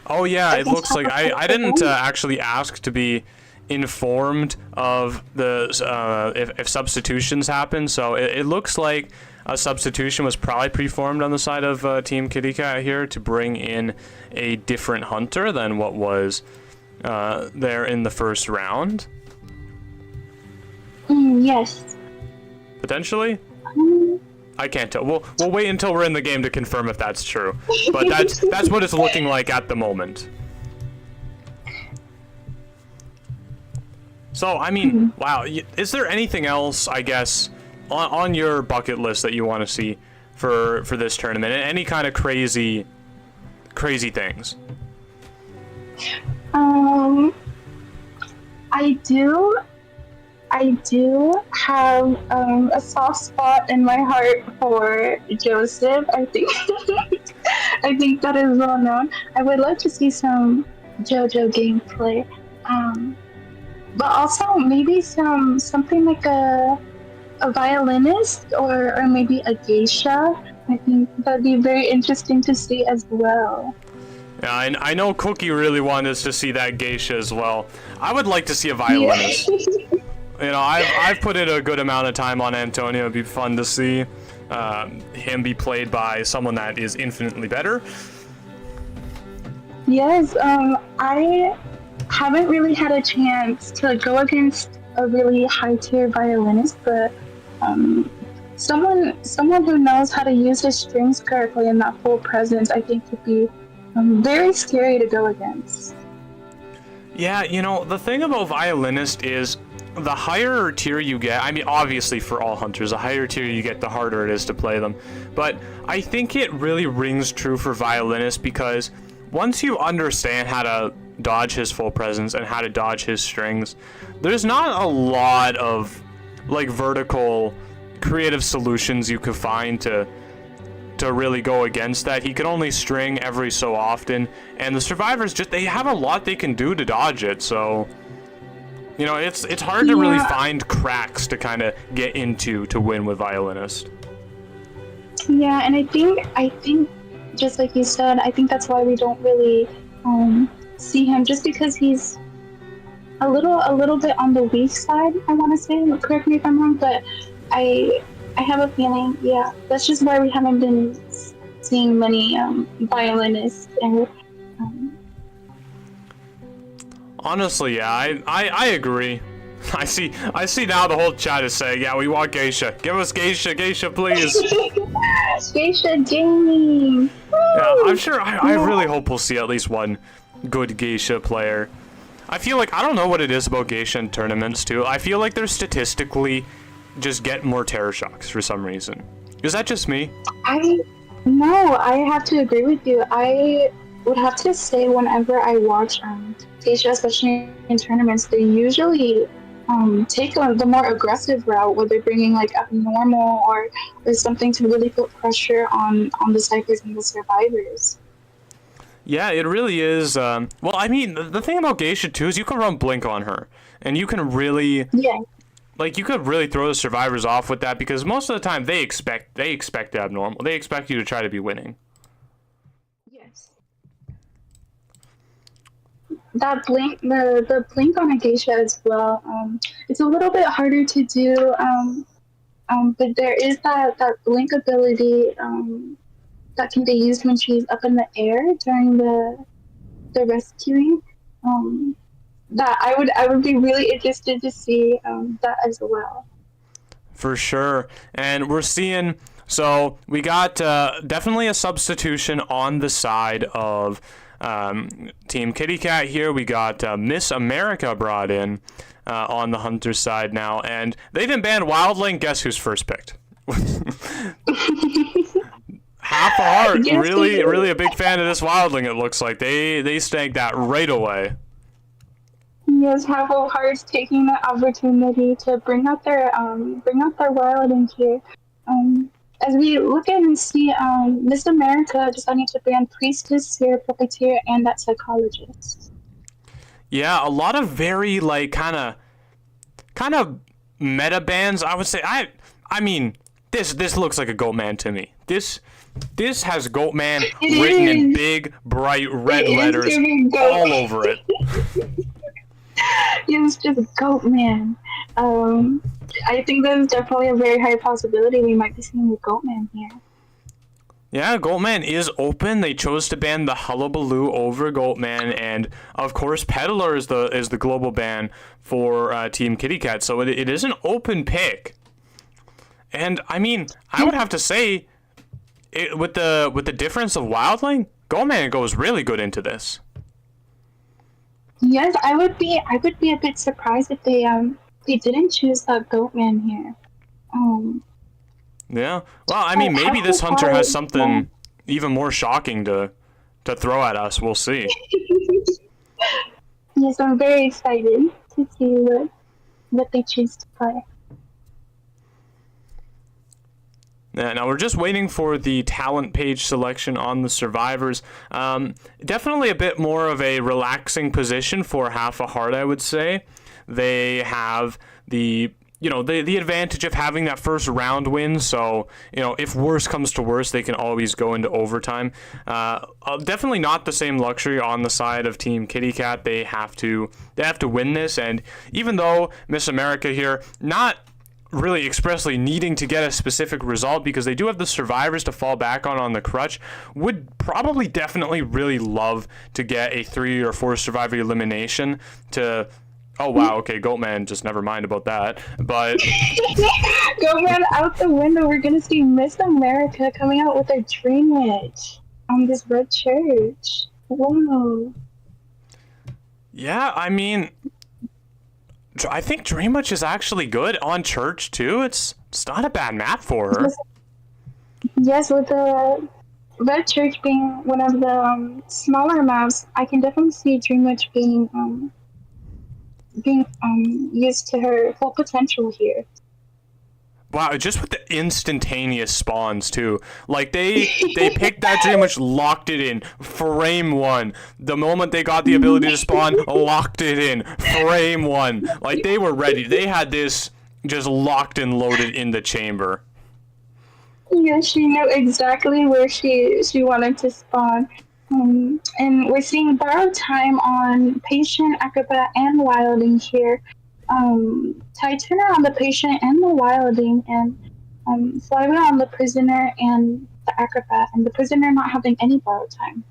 S1: Oh yeah, it looks like I didn't actually ask to be informed of the if substitutions happen, so it looks like a substitution was probably preformed on the side of Team Kitty Cat here to bring in a different hunter than what was there in the first round.
S4: Yes.
S1: Potentially? I can't tell. We'll wait until we're in the game to confirm if that's true. But that's what it's looking like at the moment. So, I mean, wow. Is there anything else, I guess, on your bucket list that you want to see for this tournament? Any kind of crazy things?
S4: I do have a soft spot in my heart for Joseph. I think I think that is well known. I would love to see some JoJo gameplay, but also maybe something like a violinist or maybe a geisha. I think that'd be very interesting to see as well.
S1: Yeah, I know Cookie really wanted us to see that geisha as well. I would like to see a violinist.
S4: Yeah.
S1: You know, I've put in a good amount of time on Antonio. It'd be fun to see him be played by someone that is infinitely better.
S4: Yes, I haven't really had a chance to go against a really high-tier violinist, but someone who knows how to use his strings correctly and that full presence, I think would be very scary to go against.
S1: Yeah, you know, the thing about violinist is the higher tier you get, I mean, obviously for all hunters, the higher tier you get, the harder it is to play them. But I think it really rings true for violinist because once you understand how to dodge his full presence and how to dodge his strings, there's not a lot of like vertical creative solutions you could find to really go against that. He can only string every so often, and the survivors they have a lot they can do to dodge it, so you know, it's hard to really find cracks to kind of get into to win with violinist.
S4: Yeah, and I think just like you said, I think that's why we don't really see him, just because he's a little bit on the weak side. I want to say, correct me if I'm wrong, but I I have a feeling, yeah, that's just why we haven't been seeing many violinists and. Um,
S1: Honestly, yeah, I agree. I see now the whole chat is saying, yeah, we want geisha. Give us geisha, please.
S4: Geisha Jamie.
S1: Yeah, I'm sure. I really hope we'll see at least one good geisha player. I feel like I don't know what it is about geisha in tournaments too. I feel like they're statistically just get more terror shocks for some reason. Is that just me?
S4: No, I have to agree with you. I would have to say whenever I watch geisha, especially in tournaments, they usually take the more aggressive route, where they're bringing like abnormal or something to really put pressure on the ciphers and the survivors.
S1: Yeah, it really is. Well, I mean, the thing about geisha too is you can run blink on her, and you can really, like, you could really throw the survivors off with that, because most of the time they expect the abnormal. They expect you to try to be winning.
S4: Yes. That blink, the blink on a geisha as well. It's a little bit harder to do. But there is that blink ability that can be used when she's up in the air during the rescuing. That I would be really interested to see that as well.
S1: For sure. And we're seeing, so we got definitely a substitution on the side of Team Kitty Cat here. We got Miss America brought in on the Hunter side now, and they didn't ban Wildling. Guess who's first picked? Half a heart. Yes, really a big fan of this Wildling, it looks like. They snagged that right away.
S4: Yes, Half a Heart's taking the opportunity to bring out their Wildling here. As we look at and see Miss America deciding to ban Priestess here, Puppeteer, and that Psychologist. Yeah,
S1: a lot of very like kind of meta bans, I would say. I mean, this looks like a Goatman to me. This has Goatman written in big, bright red letters all over it.
S4: It's just Goatman. I think there's definitely a very high possibility we might be seeing a Goatman here.
S1: Yeah, Goatman is open. They chose to ban the Hullabaloo over Goatman, and of course, Peddler is the global ban for Team Kitty Cat. So it is an open pick. And I mean, I would have to say, with the difference of Wildling, Goatman goes really good into this.
S4: Yes, I would be a bit surprised if they didn't choose that Goatman here.
S1: Yeah. Well, I mean, maybe this Hunter has something even more shocking to throw at us. We'll see.
S4: Yes, I'm very excited to see what they choose to play.
S1: Yeah, now we're just waiting for the talent page selection on the survivors. Definitely a bit more of a relaxing position for Half a Heart, I would say. They have the advantage of having that first round win, so if worse comes to worse, they can always go into overtime. Definitely not the same luxury on the side of Team Kitty Cat. They have to win this, and even though Miss America here not really expressly needing to get a specific result, because they do have the survivors to fall back on the crutch, would probably definitely really love to get a 3 or 4 survivor elimination to. Oh wow, okay, Goatman, just never mind about that. But
S4: Goatman out the window. We're gonna see Miss America coming out with her Dream Witch on this red church. Whoa.
S1: Yeah, I mean, I think Dream Witch is actually good on church too. It's not a bad map for her.
S4: Yes, with the red church being one of the smaller maps, I can definitely see Dream Witch being used to her full potential here.
S1: Wow, just with the instantaneous spawns too. Like they picked that Dream Witch, locked it in, frame 1. The moment they got the ability to spawn, locked it in, frame 1. Like they were ready. They had this just locked and loaded in the chamber.
S4: Yeah, she knew exactly where she wanted to spawn. And we're seeing borrowed time on Patient, Acrobat, and Wilding here. Tightenner on the Patient and the Wilding, and Flywheel on the Prisoner and the Acrobat, and the Prisoner not having any borrowed time.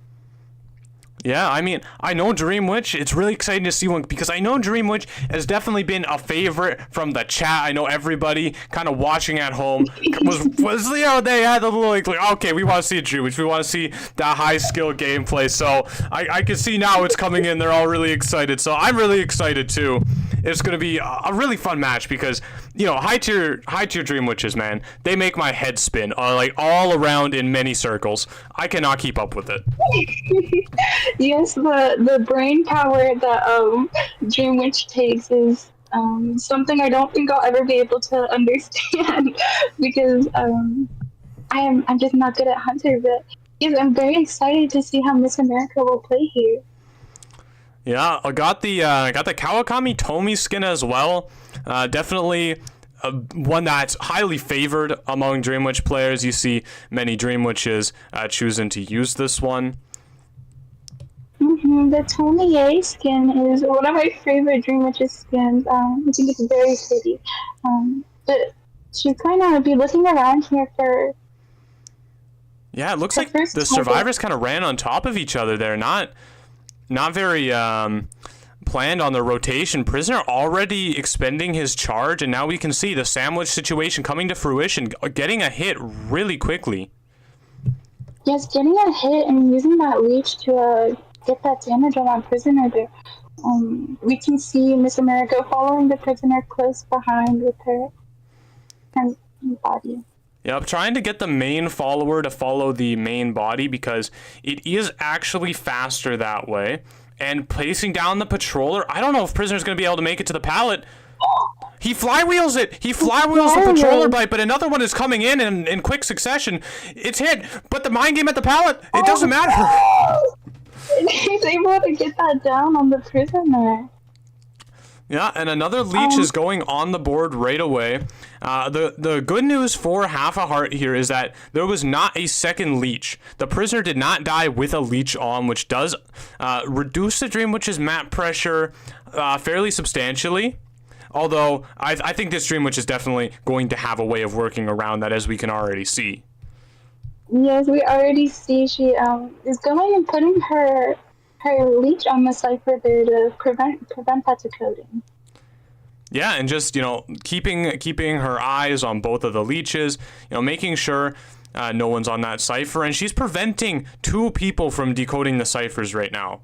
S1: Yeah, I mean, I know Dream Witch. It's really exciting to see one because I know Dream Witch has definitely been a favorite from the chat. I know everybody kind of watching at home was you know, they had a little like okay, we want to see a Dream Witch. We want to see that high skill gameplay. So I can see now it's coming in. They're all really excited. So I'm really excited too. It's going to be a really fun match because, you know, high tier Dream Witches, man, they make my head spin like all around in many circles. I cannot keep up with it.
S4: Yes, the brain power that Dream Witch takes is something I don't think I'll ever be able to understand because I'm just not good at Hunter. But yes, I'm very excited to see how Miss America will play here.
S1: Yeah, I got the Kawakami Tomi skin as well. Definitely one that's highly favored among Dream Witch players. You see many Dream Witches choosing to use this one.
S4: The Tomi A skin is one of my favorite Dream Witches skins. I think it's very pretty. But she's kind of be looking around here for.
S1: Yeah, it looks like the survivors kind of ran on top of each other there. Not very planned on the rotation. Prisoner already expending his charge, and now we can see the sandwich situation coming to fruition, getting a hit really quickly.
S4: Yes, getting a hit and using that leech to get that damage on our Prisoner there. We can see Miss America following the Prisoner close behind with her body.
S1: Yep, trying to get the main follower to follow the main body because it is actually faster that way. And placing down the patroller, I don't know if Prisoner's going to be able to make it to the pallet. He flywheels it. He flywheels the patroller bite, but another one is coming in quick succession. It's hit, but the mind game at the pallet, it doesn't matter.
S4: He's able to get that down on the Prisoner.
S1: Yeah, and another leech is going on the board right away. The good news for half a heart here is that there was not a second leech. The Prisoner did not die with a leech on, which does reduce the Dream Witch's map pressure fairly substantially. Although, I think this Dream Witch is definitely going to have a way of working around that, as we can already see.
S4: Yes, we already see she is going and putting her leech on the cipher there to prevent that decoding.
S1: Yeah, and just, you know, keeping her eyes on both of the leeches, you know, making sure no one's on that cipher, and she's preventing 2 people from decoding the ciphers right now.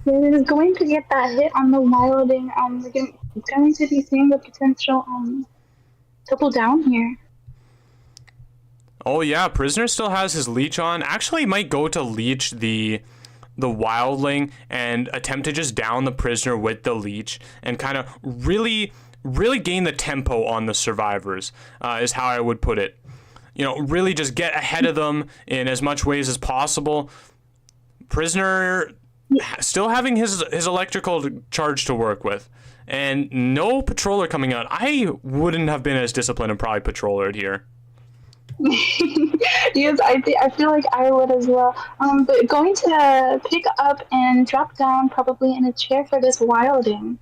S4: We're going to get that hit on the Wilding. We're going to be seeing the potential double down here.
S1: Oh yeah, Prisoner still has his leech on. Actually might go to leech the Wildling and attempt to just down the Prisoner with the leech and kind of really gain the tempo on the survivors, is how I would put it. You know, really just get ahead of them in as much ways as possible. Prisoner still having his electrical charge to work with. And no patroller coming out. I wouldn't have been as disciplined and probably patrollered here.
S4: Yes, I feel like I would as well. But going to pick up and drop down probably in a chair for this Wilding.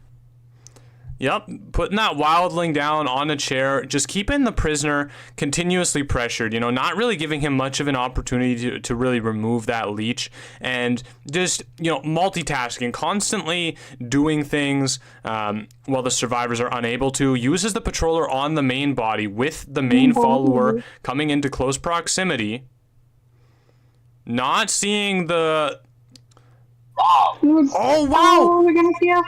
S1: Yep, putting that Wildling down on a chair, just keeping the Prisoner continuously pressured, you know, not really giving him much of an opportunity to really remove that leech, and just, you know, multitasking, constantly doing things while the survivors are unable to. Uses the patroller on the main body with the main follower coming into close proximity. Not seeing the... Oh, wow!
S4: Oh, we're going to see a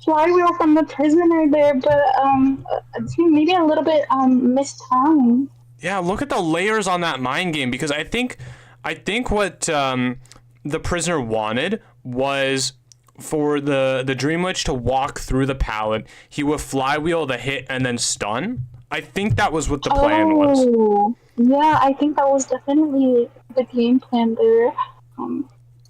S4: flywheel from the Prisoner there, but maybe a little bit mistimed.
S1: Yeah, look at the layers on that mind game, because I think what the Prisoner wanted was for the Dream Witch to walk through the pallet. He would flywheel the hit and then stun. I think that was what the plan was.
S4: Yeah, I think that was definitely the game plan there. A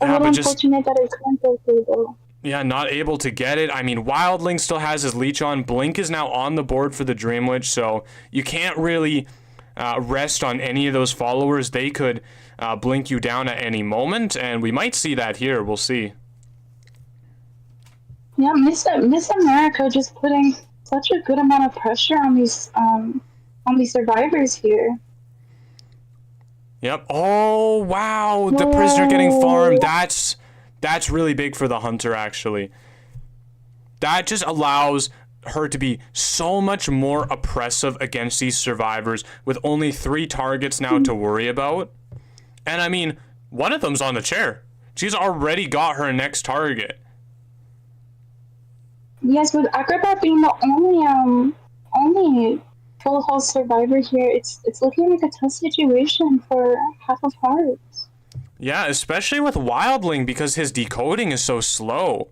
S4: little unfortunate that it couldn't go through though.
S1: Yeah, not able to get it. I mean, Wildling still has his leech on. Blink is now on the board for the Dream Witch, so you can't really rest on any of those followers. They could blink you down at any moment, and we might see that here. We'll see.
S4: Yeah, Miss America just putting such a good amount of pressure on these survivors here.
S1: Yep. Oh wow, the prisoner getting farmed. That's really big for the hunter, actually. That just allows her to be so much more oppressive against these survivors with only 3 targets now to worry about. And I mean, one of them's on the chair. She's already got her next target.
S4: Yes, with Acrobat being the only full health survivor here, it's looking like a tough situation for half of Hearts.
S1: Yeah, especially with Wildling because his decoding is so slow.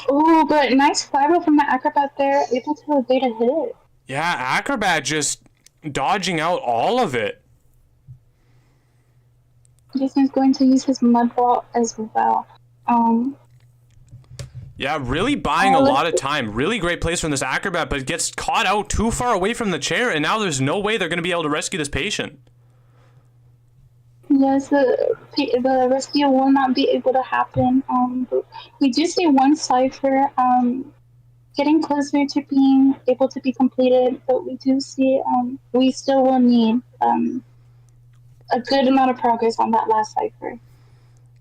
S4: Oh, but nice flyby from the Acrobat there, able to evade a hit.
S1: Yeah, Acrobat just dodging out all of it.
S4: Jason's going to use his mud ball as well.
S1: Yeah, really buying a lot of time. Really great plays from this Acrobat, but gets caught out too far away from the chair, and now there's no way they're going to be able to rescue this patient.
S4: Yes, the rescue will not be able to happen. But we do see one cipher getting closer to being able to be completed, but we do see we still will need a good amount of progress on that last cipher.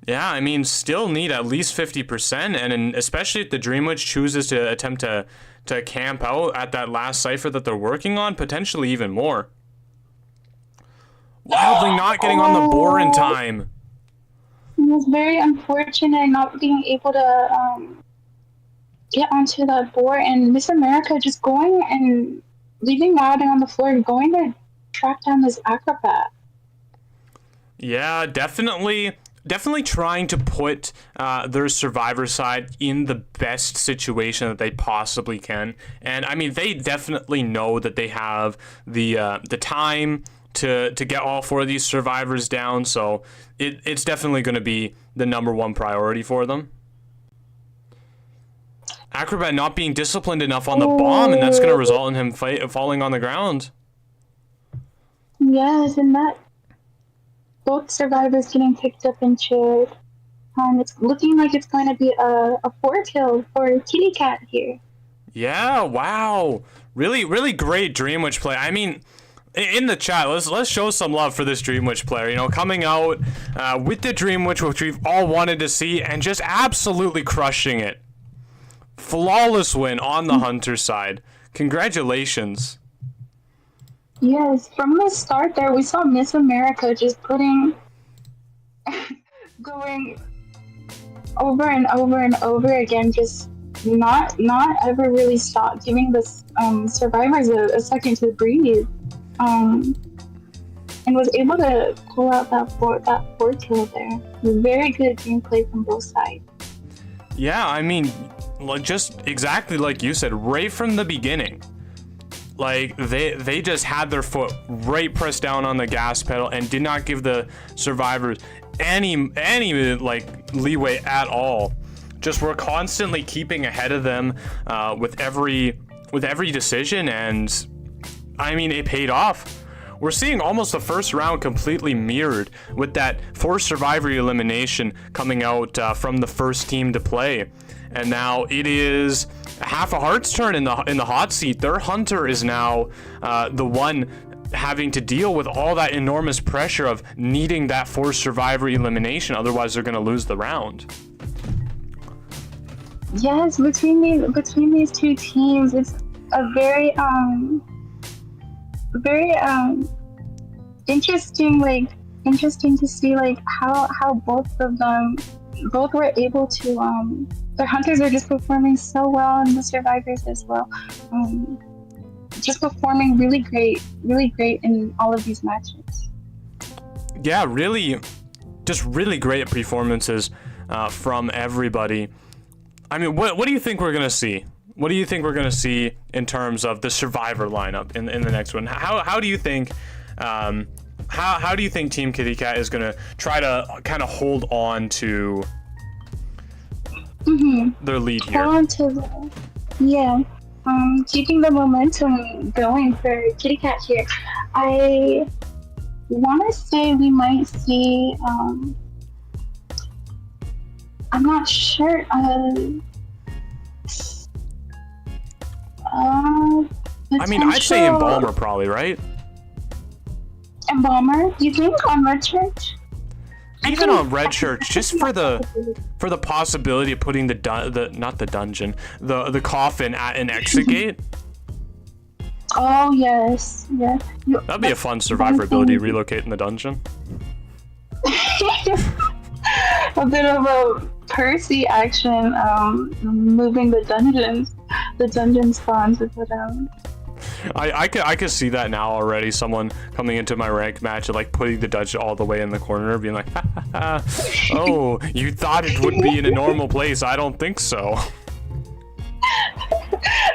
S1: Yeah, I mean, still need at least 50%, and especially if the Dream Witch chooses to attempt to camp out at that last cipher that they're working on, potentially even more. Wildling not getting on the board in time.
S4: It was very unfortunate not being able to get onto that board, and Miss America just going and leaving Wildling on the floor, going to track down this Acrobat.
S1: Yeah, definitely trying to put their survivor side in the best situation that they possibly can. And I mean, they definitely know that they have the time to get all 4 of these survivors down. So it's definitely going to be the #1 priority for them. Acrobat not being disciplined enough on the bomb, and that's going to result in him falling on the ground.
S4: Yes, and that both survivors getting picked up and cheered. It's looking like it's going to be a 4 kill for Kitty Cat here.
S1: Yeah, wow. Really great Dream Witch play. I mean, in the chat, let's show some love for this Dream Witch player. You know, coming out with the Dream Witch, which we've all wanted to see, and just absolutely crushing it. Flawless win on the Hunter side. Congratulations.
S4: Yes, from the start there, we saw Miss America just going over and over and over again, just not ever really stop, giving the survivors a second to breathe, and was able to pull out that 4 kill there. Very good gameplay from both sides.
S1: Yeah, I mean, just exactly like you said, right from the beginning. Like, they just had their foot right pressed down on the gas pedal and did not give the survivors any like leeway at all. Just were constantly keeping ahead of them with every decision, and I mean, it paid off. We're seeing almost the first round completely mirrored, with that 4 survivor elimination coming out from the first team to play. And now it is half a Heart's turn in the hot seat. Their Hunter is now the one having to deal with all that enormous pressure of needing that 4 survivor elimination. Otherwise, they're going to lose the round.
S4: Yes, between these 2 teams, it's a very interesting to see like how both were able to their Hunters are just performing so well, and the survivors as well, just performing really great in all of these matches.
S1: Yeah, really great performances from everybody. I mean, what do you think we're gonna see? What do you think we're gonna see in terms of the survivor lineup in the next one? How do you think how do you think Team Kitty Cat is gonna try to kind of hold on to their lead here?
S4: Yeah. keeping the momentum going for Kitty Cat here, I want to say we might see. I'm not sure.
S1: I mean, I'd say Embalmer probably, right?
S4: Embalmer? You think on Red Church?
S1: Even on Red Church, just for the possibility of putting the coffin at an exit gate.
S4: Oh yes, yeah.
S1: That'd be a fun survivability, relocating the dungeon.
S4: A bit of a Percy action, moving the dungeon spawns, but
S1: I could see that now already. Someone coming into my rank match and like putting the dungeon all the way in the corner, being like, ha, ha, ha. "Oh, you thought it would be in a normal place? I don't think so."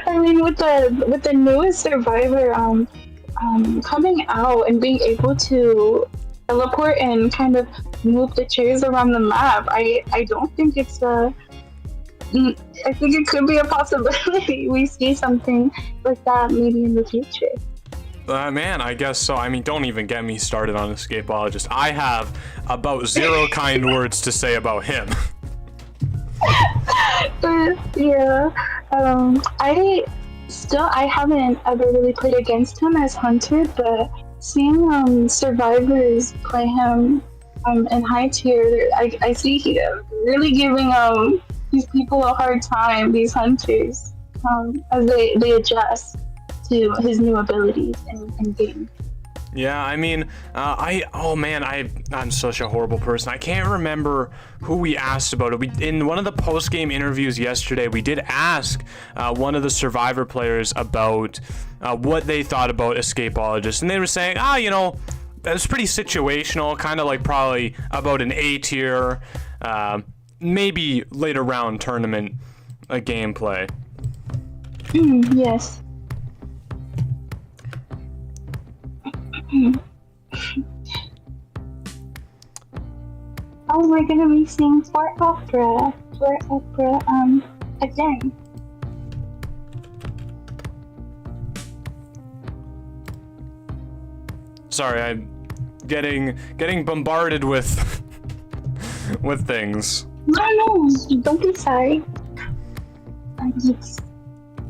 S4: I mean, with the newest survivor coming out and being able to teleport and kind of move the chairs around the map, I don't think it's a. I think it could be a possibility we see something like that maybe in the future.
S1: Man, I guess so. I mean, don't even get me started on Escapologist. I have about 0 kind words to say about him.
S4: Yeah. I haven't ever really played against him as Hunter, but seeing survivors play him in high tier, I see he really giving these people a hard time, these hunters, as they adjust to his new abilities in game.
S1: Yeah, I mean, I'm such a horrible person. I can't remember who we asked about it. In one of the post-game interviews yesterday, we did ask one of the Survivor players about what they thought about Escapologist, and they were saying, that's pretty situational, kind of like probably about an A tier, maybe later round tournament gameplay.
S4: Yes. Oh, we're gonna be seeing for opera again.
S1: Sorry, I'm getting bombarded with with things.
S4: No, don't be sorry. Just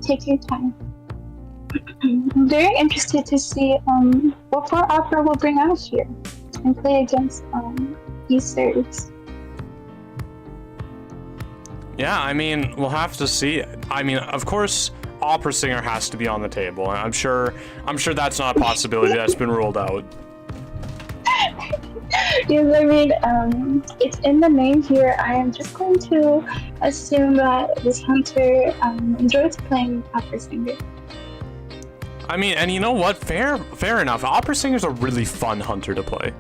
S4: take your time. I'm very interested to see what for opera will bring out here and play against these serves.
S1: Yeah, I mean, we'll have to see. I mean, of course, opera singer has to be on the table. I'm sure that's not a possibility. That's been ruled out.
S4: Yes, I mean, it's in the name here. I am just going to assume that this hunter enjoys playing opera singer.
S1: I mean, and you know what? Fair enough. Opera singer's a really fun hunter to play.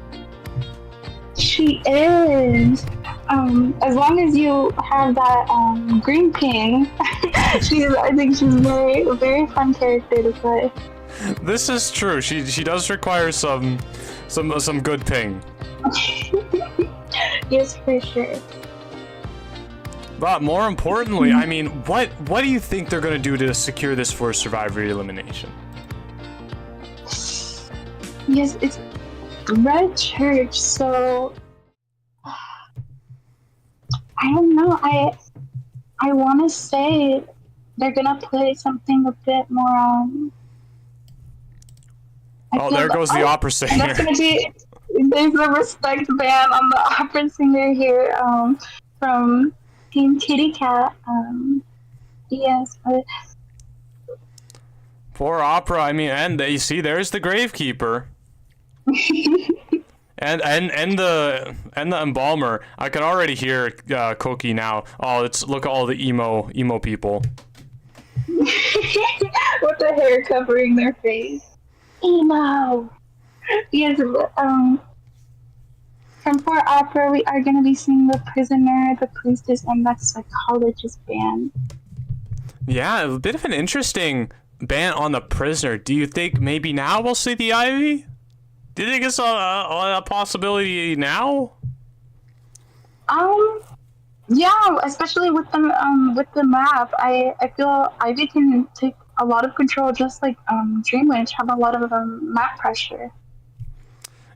S4: She is. As long as you have that green ping, I think she's very, very fun character to play.
S1: This is true. She does require some good ping.
S4: Yes, for sure.
S1: But more importantly, I mean, what do you think they're gonna do to secure this for Survivor elimination?
S4: Yes, it's Red Church, so I don't know. I want to say they're gonna play something a bit more.
S1: There goes the opera singer.
S4: That's gonna be. There's a respect ban on the opera singer here from Team Kitty Cat. Yes, but
S1: poor opera. I mean, and you see, there's the Gravekeeper. and the embalmer. I can already hear Koki now. Oh, look at all the emo people.
S4: With the hair covering their face. Emo. Yes, from For Opera, we are going to be seeing the Prisoner, the Priestess, and the Psychologist band.
S1: Yeah, a bit of an interesting ban on the Prisoner. Do you think maybe now we'll see the Ivy? Do you think it's a possibility now?
S4: Yeah, especially with the map. I feel Ivy can take a lot of control, just like Dream Witch have a lot of map pressure.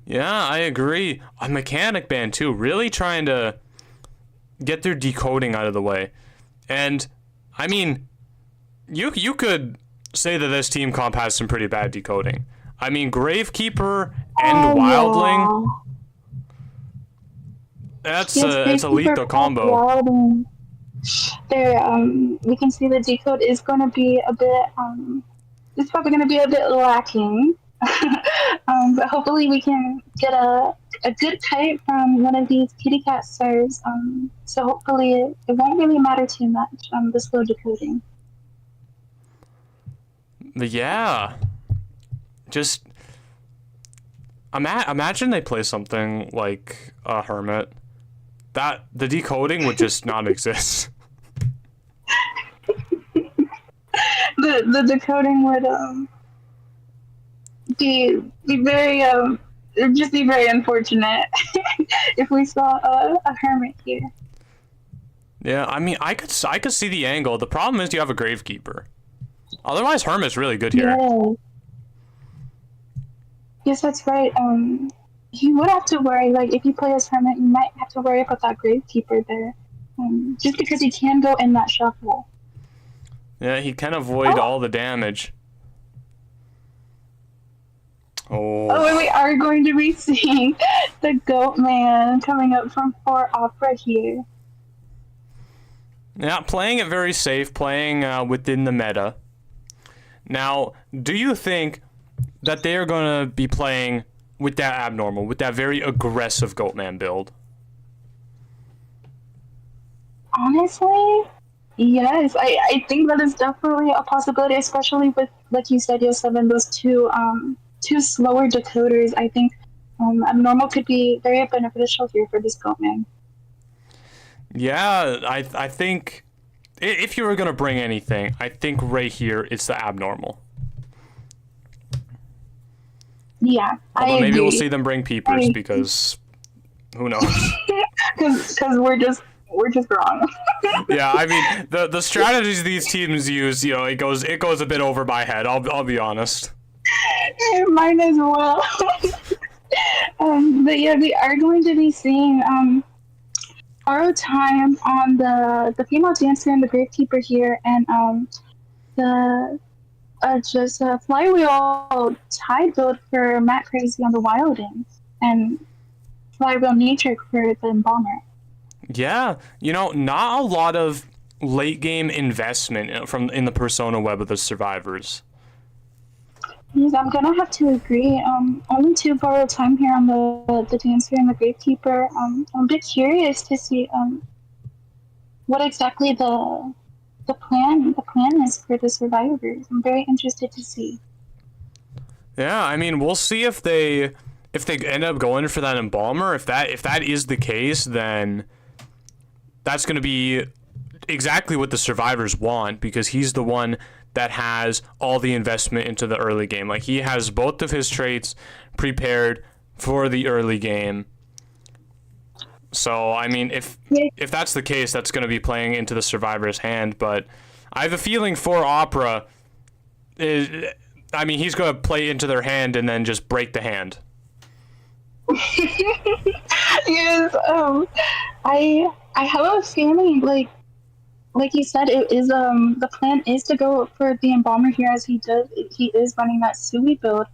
S1: Yeah, I agree. A Mechanic Band too, really trying to get their decoding out of the way. And I mean, you could say that this team comp has some pretty bad decoding. I mean, Gravekeeper and Wildling. Yeah. It's a lethal combo.
S4: Wildling. There, we can see the decode is going to be a bit. It's probably going to be a bit lacking. But hopefully we can get a good kite from one of these kitty cat stars. So hopefully it won't really matter too much. The slow decoding.
S1: Yeah. Just imagine they play something like a Hermit. That the decoding would just not exist.
S4: The decoding would be very it'd just be very unfortunate if we saw a Hermit here.
S1: Yeah, I mean, I could see the angle. The problem is you have a Gravekeeper. Otherwise, Hermit's really good here.
S4: Yeah. Yes, that's right. You would have to worry, like, if you play as Hermit, you might have to worry about that Gravekeeper there. Just because he can go in that shuffle.
S1: Yeah, he can avoid all the damage.
S4: Oh, and we are going to be seeing the Goat Man coming up from 4 Opera here.
S1: Yeah, playing it very safe, playing within the meta. Now, do you think that they are going to be playing with that abnormal, with that very aggressive Goatman build?
S4: Honestly, yes. I think that is definitely a possibility, especially with, like you said, Yo7, those two slower decoders. I think abnormal could be very beneficial here for this Goatman.
S1: Yeah, I think if you were going to bring anything, I think right here it's the abnormal.
S4: Yeah,
S1: although
S4: I
S1: maybe
S4: agree.
S1: We'll see them bring peepers because who knows?
S4: Because we're just wrong.
S1: Yeah, I mean the strategies these teams use, you know, it goes a bit over my head. I'll be honest.
S4: Mine as well. But yeah, we are going to be seeing borrow time on the female dancer and the Gravekeeper here, and the just a flywheel tide build for Matt Crazy on the Wilding, and flywheel nature for the Embalmer.
S1: Yeah, you know, not a lot of late game investment in the Persona web of the survivors.
S4: Yes, I'm gonna have to agree. Only 2 borrow time here on the dancer and the Gravekeeper. I'm a bit curious to see what exactly the plan is for the survivors. I'm very interested to see.
S1: Yeah, I mean, we'll see if they end up going for that Embalmer. If that is the case, then that's going to be exactly what the survivors want, because he's the one that has all the investment into the early game. Like, he has both of his traits prepared for the early game. So, I mean, if that's the case, that's going to be playing into the survivor's hand. But I have a feeling for Opera, he's going to play into their hand and then just break the hand.
S4: Yes, I have a feeling like you said, it is the plan is to go for the Embalmer here, as he is running that Sui build.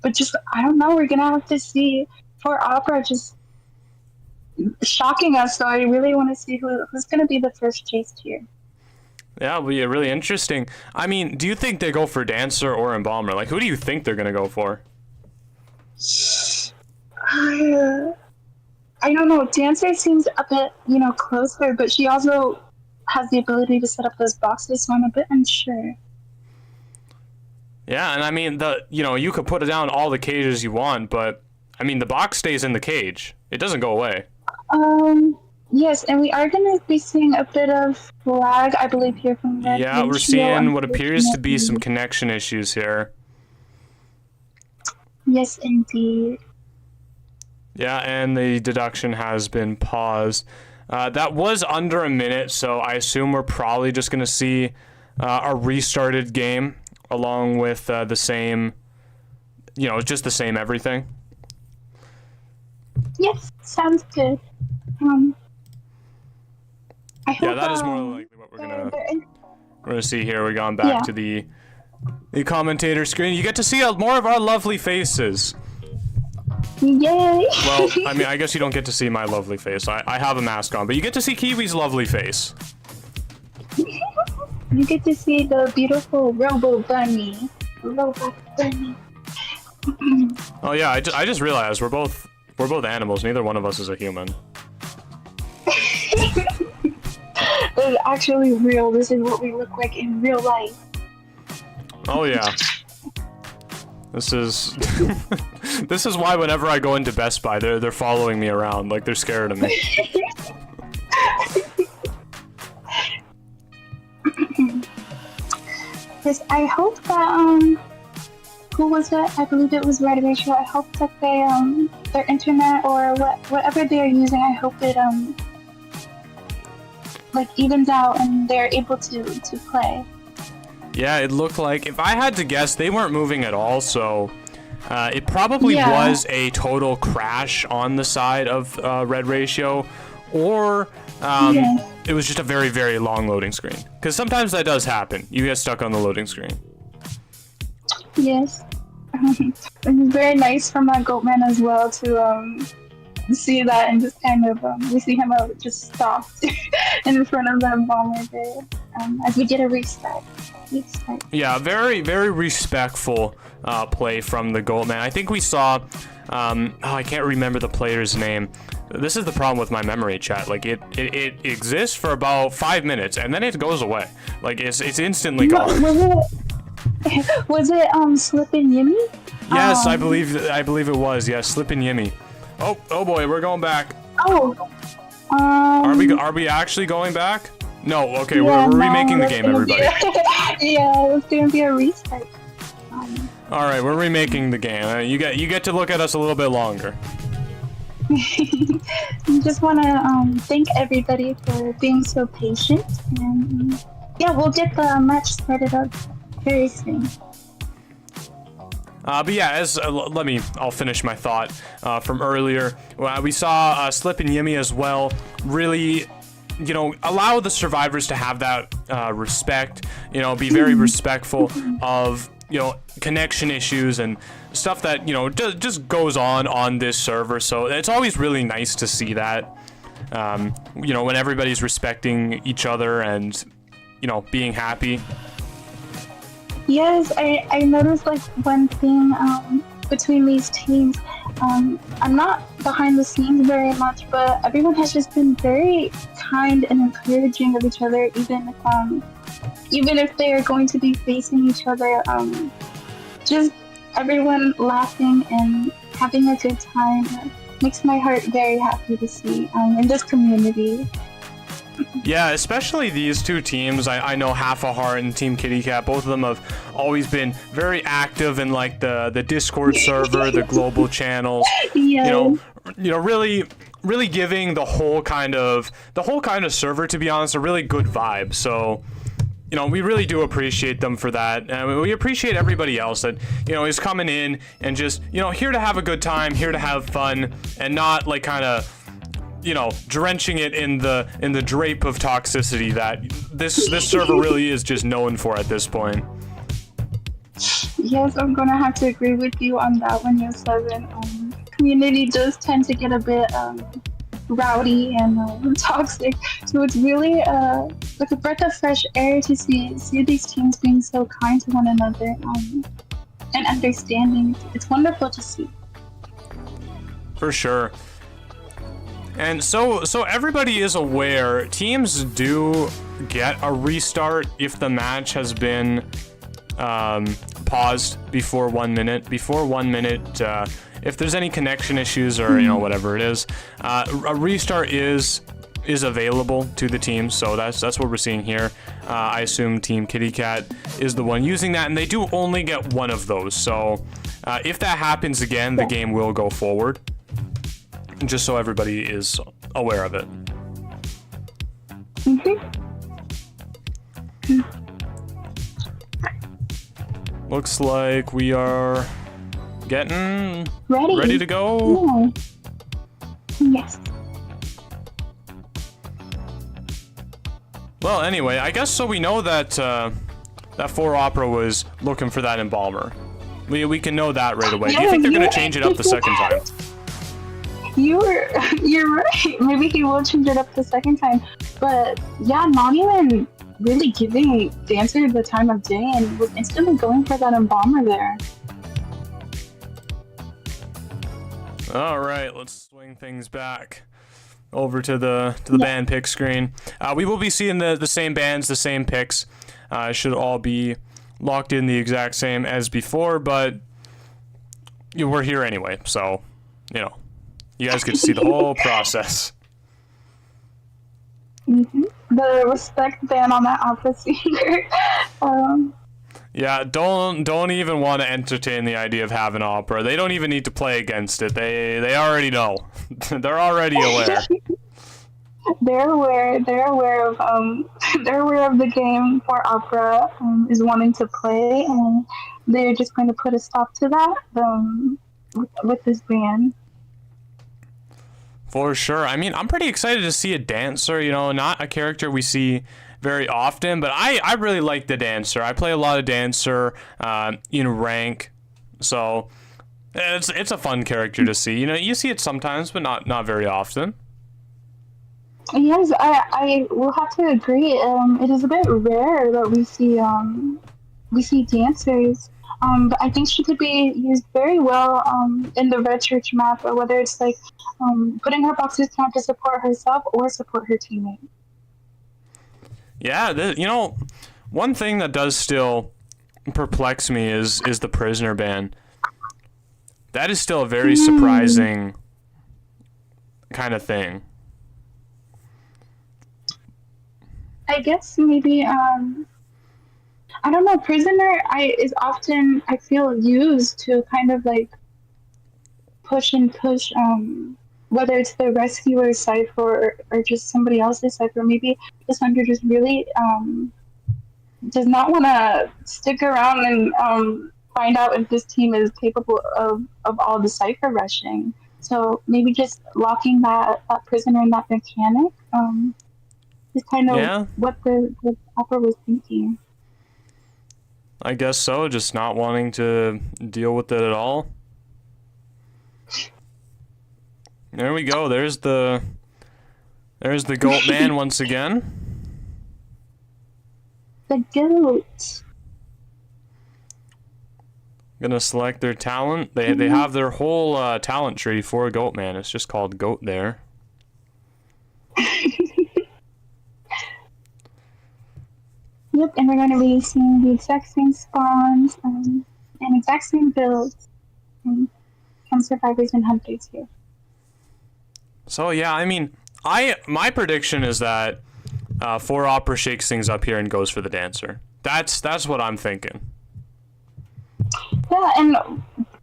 S4: But just, I don't know, we're gonna have to see for Opera just shocking us. So I really want to see who's gonna be the first chased here.
S1: Yeah, it'll be really interesting. I mean, do you think they go for Dancer or Embalmer? Like, who do you think they're gonna go for?
S4: I don't know. Dancer seems a bit, closer, but she also has the ability to set up those boxes, so I'm a bit unsure.
S1: Yeah, and I mean, you could put down all the cages you want, but I mean, the box stays in the cage. It doesn't go away.
S4: Yes, and we are going to be seeing a bit of lag, I believe, here from Red.
S1: Yeah, we're seeing what appears to be some connection issues here.
S4: Yes, indeed.
S1: Yeah, and the deduction has been paused. That was under a minute, so I assume we're probably just going to see a restarted game along with the same, just the same everything?
S4: Yes, sounds good. I hope,
S1: Yeah, that is more likely what we're gonna see here. We're going back to the commentator screen. You get to see more of our lovely faces.
S4: Yay!
S1: Well, I mean, I guess you don't get to see my lovely face. I have a mask on, but you get to see Kiwi's lovely face.
S4: You get to see the beautiful Robo Bunny. Robo Bunny.
S1: Oh yeah, I just realized we're both animals. Neither one of us is a human.
S4: This is actually real. This is what we look like in real life.
S1: Oh yeah. This is this is why whenever I go into Best Buy, they're following me around, like they're scared of me.
S4: Because I hope that who was it? I believe it was Red Ratio. I hope that they their internet or whatever they are using, I hope it like evens out and they're able to play.
S1: Yeah, it looked like, if I had to guess, they weren't moving at all, so it probably was a total crash on the side of Red Ratio, or it was just a very, very long loading screen. Because sometimes that does happen. You get stuck on the loading screen.
S4: Yes. It's very nice from that Goatman as well to see that and just kind of we see him just stopped in front of that bomber there as we get a restart.
S1: Yeah, very, very respectful play from the Goatman. I think we saw, I can't remember the player's name. This is the problem with my memory, chat. Like, it exists for about 5 minutes, and then it goes away. Like, it's instantly gone.
S4: Was it Slippin' Yimmy?
S1: Yes, I believe it was. Yes, Slippin' Yimmy. Oh boy, we're going back.
S4: Oh.
S1: Are we actually going back? No. Okay, we're remaking the game, everybody.
S4: Yeah, it's gonna be a restart.
S1: All right, we're remaking the game. You get to look at us a little bit longer.
S4: I just want to thank everybody for being so patient, and yeah, we'll get the match started up very soon.
S1: But yeah, I'll finish my thought from earlier. We saw Slippin' Yimmy as well. Really, allow the survivors to have that respect. Be very respectful of connection issues and stuff that just goes on this server. So it's always really nice to see that. When everybody's respecting each other and being happy.
S4: Yes, I noticed like one thing between these teams. I'm not behind the scenes very much, but everyone has just been very kind and encouraging of each other, even if they are going to be facing each other. Just everyone laughing and having a good time makes my heart very happy to see in this community.
S1: Yeah, especially these two teams. I know Half a Heart and Team Kitty Cat, both of them have always been very active in like the Discord server, the global channels.
S4: Yeah.
S1: Really giving the whole kind of server, to be honest, a really good vibe. So, we really do appreciate them for that. And we appreciate everybody else that, is coming in and just, here to have a good time, here to have fun, and not like kind of drenching it in the drape of toxicity that this server really is just known for at this point.
S4: Yes, I'm gonna have to agree with you on that one, Yo7. Community does tend to get a bit rowdy and toxic, so it's really like a breath of fresh air to see these teams being so kind to one another and understanding. It's wonderful to see.
S1: For sure. And so everybody is aware, teams do get a restart if the match has been paused before 1 minute. Before 1 minute, if there's any connection issues or whatever it is, a restart is available to the team. So that's what we're seeing here. I assume Team Kitty Cat is the one using that, and they do only get one of those. So if that happens again, the game will go forward. Just so everybody is aware of it. Looks like we are getting ready to go.
S4: Yeah. Yes.
S1: Well, anyway, I guess so we know that that 4 Opera was looking for that embalmer. We can know that right away. Do you think they're gonna change it up the second time?
S4: You're right. Maybe he will change it up the second time. But yeah, not even really giving Dancer the time of day and was instantly going for that embalmer there.
S1: All right, let's swing things back over to the band pick screen. We will be seeing the same bands, the same picks. Should all be locked in the exact same as before, but we're here anyway, so you know, you guys get to see the whole process.
S4: The respect ban on that opera singer.
S1: Yeah, don't even want to entertain the idea of having opera. They don't even need to play against it. They already know. They're already aware.
S4: They're aware. They're aware of they're aware of the game for opera is wanting to play, and they're just going to put a stop to that with this ban.
S1: For sure. I mean, I'm pretty excited to see a dancer. You know, not a character we see very often, but I really like the dancer. I play a lot of dancer in rank, so it's a fun character to see. You know, you see it sometimes, but not very often.
S4: Yes, I will have to agree. It is a bit rare that we see dancers. But I think she could be used very well in the Red Church map, or whether it's like putting her boxes down to support herself or support her teammate.
S1: Yeah, you know, one thing that does still perplex me is the prisoner ban. That is still a very surprising kind of thing.
S4: I guess maybe I don't know. Prisoner is often, I feel, used to kind of like push whether it's the rescuer cipher or just somebody else's cipher. Maybe this hunter just really does not want to stick around and find out if this team is capable of all the cipher rushing. So maybe just locking that prisoner in that mechanic is kind of what the opera was thinking.
S1: I guess so, just not wanting to deal with it at all. There we go. There's the goat man once again.
S4: The goat.
S1: Gonna select their talent. They have their whole talent tree for goat man. It's just called goat there.
S4: Yep, and we're going to be seeing the exact same spawns and exact same builds from survivors and hunters here.
S1: So yeah, I mean, my prediction is that 4 Opera shakes things up here and goes for the dancer. That's what I'm thinking.
S4: Yeah, and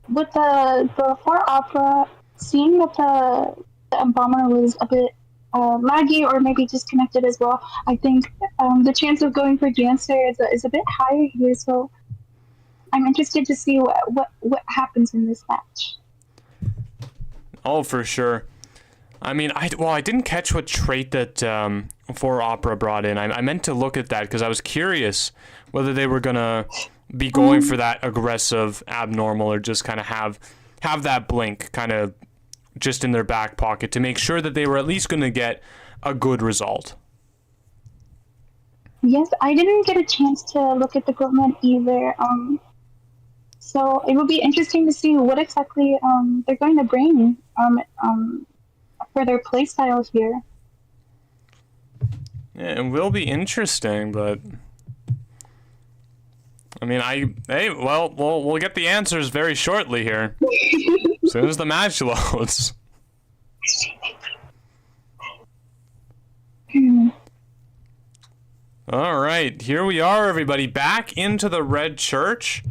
S4: with the 4 Opera, seeing that the embalmer was a bit laggy or maybe disconnected as well, I think the chance of going for dancer is a bit higher here. So I'm interested to see what happens in this match.
S1: Oh, for sure. I mean, I didn't catch what trait that 4 Opera brought in. I meant to look at that because I was curious whether they were gonna be going for that aggressive abnormal or just kind of have that blink kind of just in their back pocket to make sure that they were at least going to get a good result.
S4: Yes, I didn't get a chance to look at the Goatman either. So it will be interesting to see what exactly they're going to bring for their playstyle here.
S1: Yeah, it will be interesting, but I mean, we'll get the answers very shortly here. As soon as the match loads. All right, here we are, everybody, back into the Red Church.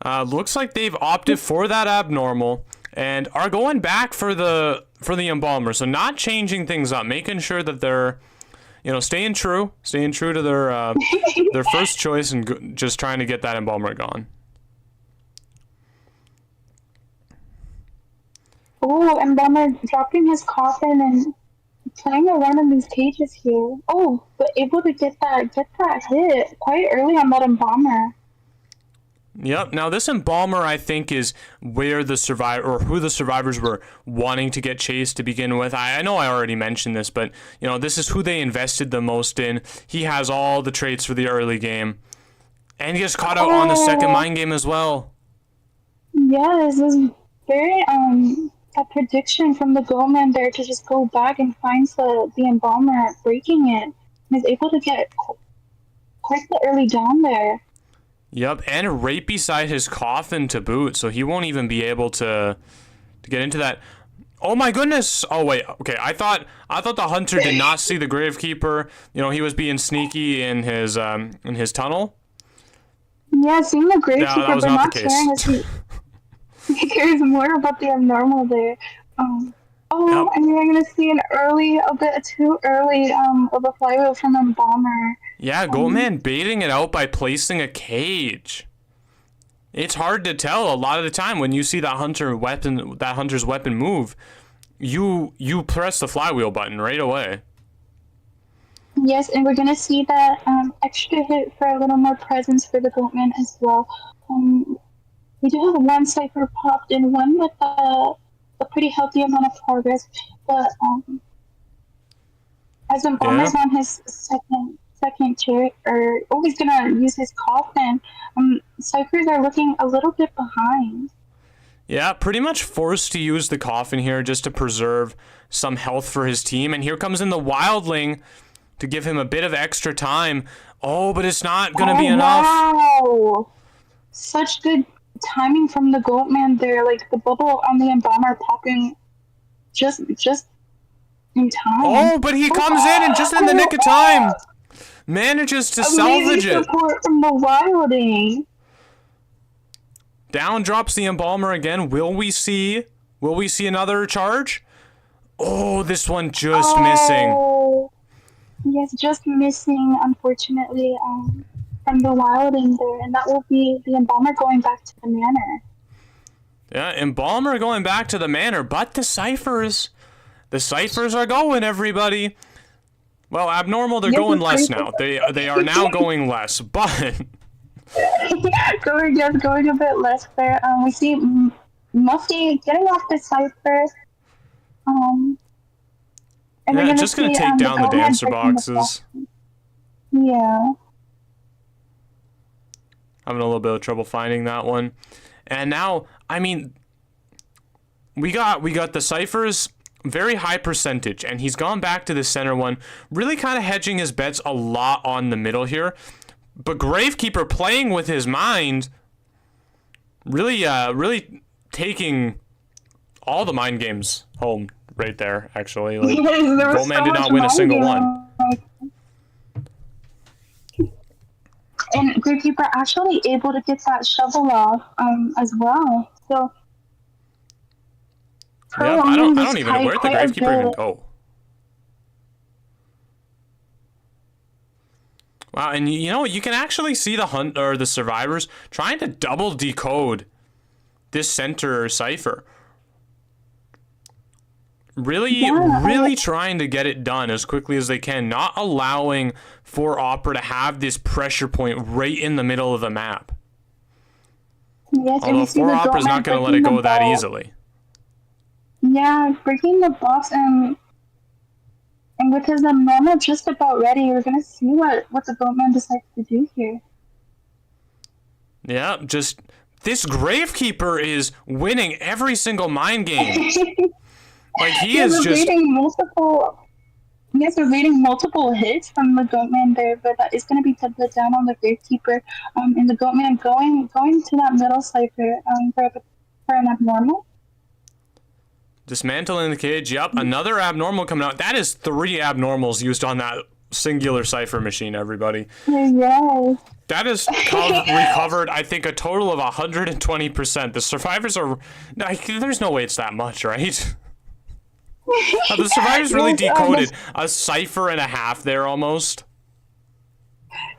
S1: Looks like they've opted for that abnormal and are going back for the embalmer. So not changing things up, making sure that they're, staying true to their first choice and just trying to get that Embalmer gone.
S4: Oh, Embalmer dropping his coffin and playing around in these cages here. Oh, but able to get that hit quite early on that Embalmer.
S1: Yep. Now this Embalmer, I think, is where the who the survivors were wanting to get chased to begin with. I know I already mentioned this, but this is who they invested the most in. He has all the traits for the early game, and he gets caught out on the second mind game as well.
S4: Yes, this is very a prediction from the Goldman there to just go back and find the Embalmer breaking it. And is able to get quite the early down there.
S1: Yep, and right beside his coffin to boot, so he won't even be able to get into that. Oh my goodness! Oh wait, okay. I thought the hunter did not see the Gravekeeper. He was being sneaky in his tunnel.
S4: Yeah, seeing the Gravekeeper,
S1: that was
S4: but
S1: not
S4: not
S1: the
S4: caring
S1: case.
S4: he cares more about the abnormal there.
S1: Yep.
S4: And you're gonna see a bit too early of a flywheel from Embalmer.
S1: Yeah, Goldman baiting it out by placing a cage. It's hard to tell a lot of the time when you see that hunter's weapon move. You press the flywheel button right away.
S4: Yes, and we're gonna see that extra hit for a little more presence for the Goatman as well. We do have one cipher popped and one with a pretty healthy amount of progress, but as Embalmer's on his second chair, he's gonna use his coffin. Ciphers are looking a little bit behind.
S1: Yeah, pretty much forced to use the coffin here just to preserve some health for his team. And here comes in the Wildling to give him a bit of extra time. Oh, but it's not gonna be enough.
S4: Wow! Such good timing from the Goatman there, like the bubble on the Embalmer popping just in time.
S1: Oh, but he comes in and just in the nick of time manages to salvage it.
S4: Support from the Wilding.
S1: Down drops the Embalmer again. Will we see another charge? Oh, this one just missing.
S4: Yes, just missing, unfortunately, from the Wilding there, and that will be the Embalmer going back to the manor.
S1: Yeah, Embalmer going back to the manor, but the ciphers are going, everybody. Well, abnormal, they're going less now. They are now going less, but
S4: going a bit less there. We see Muffy getting off the cipher. And
S1: yeah, just gonna take down the dancer boxes.
S4: Yeah.
S1: Having a little bit of trouble finding that one. And now, I mean, we got the ciphers, very high percentage, and he's gone back to the center one, really kind of hedging his bets a lot on the middle here. But Gravekeeper playing with his mind, really taking all the mind games home right there, actually. Like, Goldman did not win a single one.
S4: And Gravekeeper actually able to get that shovel off as well. So
S1: yeah, I don't even know where the Gravekeeper even go. Wow, and you can actually see the survivors trying to double decode this center cipher. Really trying to get it done as quickly as they can, not allowing for Opera to have this pressure point right in the middle of the map.
S4: Yes,
S1: although 4 Opera's not going to let it go that easily.
S4: Yeah, breaking the box and with his abnormal just about ready, we're going to see what the Goatman decides to do here.
S1: Yeah, just this Gravekeeper is winning every single mind game. Like he is just we're reading multiple hits from the Goatman there, but that is going to be put down on the Gravekeeper. And the Goatman going to that middle cipher for an abnormal. Dismantling the cage. Yep, another abnormal coming out. That is 3 abnormals used on that singular cipher machine, everybody.
S4: Yes.
S1: That is recovered, I think, a total of 120%. The survivors are... there's no way it's that much, right? The survivors really
S4: Yes,
S1: decoded a cipher and a half there almost.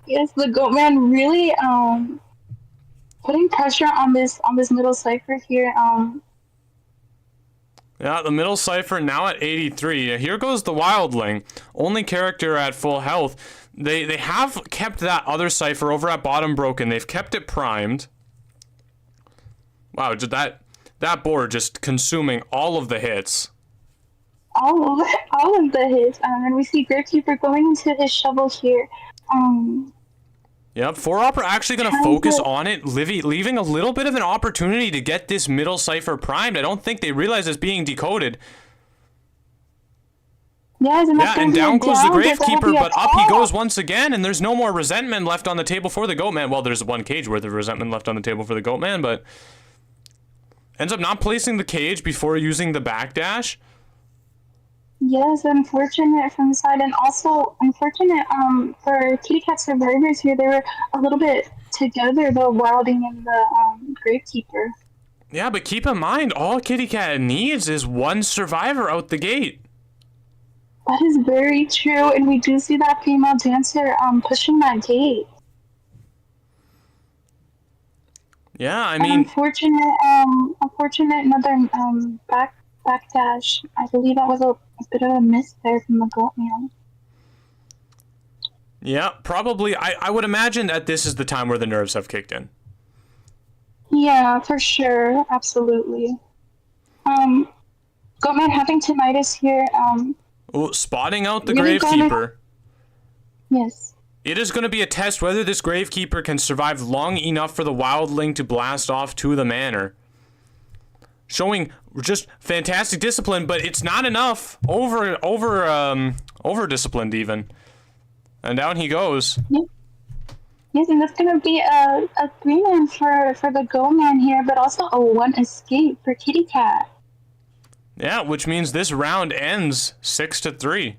S4: Yes, the Goatman really putting pressure on this middle cipher here.
S1: Yeah, the middle cipher now at 83. Here goes the Wildling, only character at full health. They have kept that other cipher over at bottom broken. They've kept it primed. Wow, did that board just consuming all of the hits.
S4: All of the hits. And we see Gravekeeper going into his shovel here.
S1: Yep, 4-Op are actually going to focus on it, leaving a little bit of an opportunity to get this middle cipher primed. I don't think they realize it's being decoded.
S4: Yes,
S1: and down goes the Gravekeeper, but up he goes once again, and there's no more resentment left on the table for the Goatman. Well, there's one cage worth of resentment left on the table for the Goatman, but ends up not placing the cage before using the backdash.
S4: Yes, unfortunate from the side, and also unfortunate for Kitty Cat survivors here. They were a little bit together, the Wilding and the Gravekeeper.
S1: Yeah, but keep in mind, all Kitty Cat needs is one survivor out the gate.
S4: That is very true, and we do see that female dancer pushing that gate.
S1: Yeah, I mean,
S4: unfortunate another backdash. I believe that was a bit of a miss there from the Goatman.
S1: Yeah, probably. I would imagine that this is the time where the nerves have kicked in.
S4: Yeah, for sure, absolutely. Goatman having tinnitus here.
S1: Spotting out the
S4: really
S1: Gravekeeper.
S4: Yes.
S1: It is going to be a test whether this Gravekeeper can survive long enough for the Wildling to blast off to the manor. Showing just fantastic discipline, but it's not enough. Over disciplined even. And down he goes.
S4: Yes, and that's gonna be a 3-man for the Goatman here, but also a 1 escape for Kitty Cat.
S1: Yeah, which means this round ends 6-3.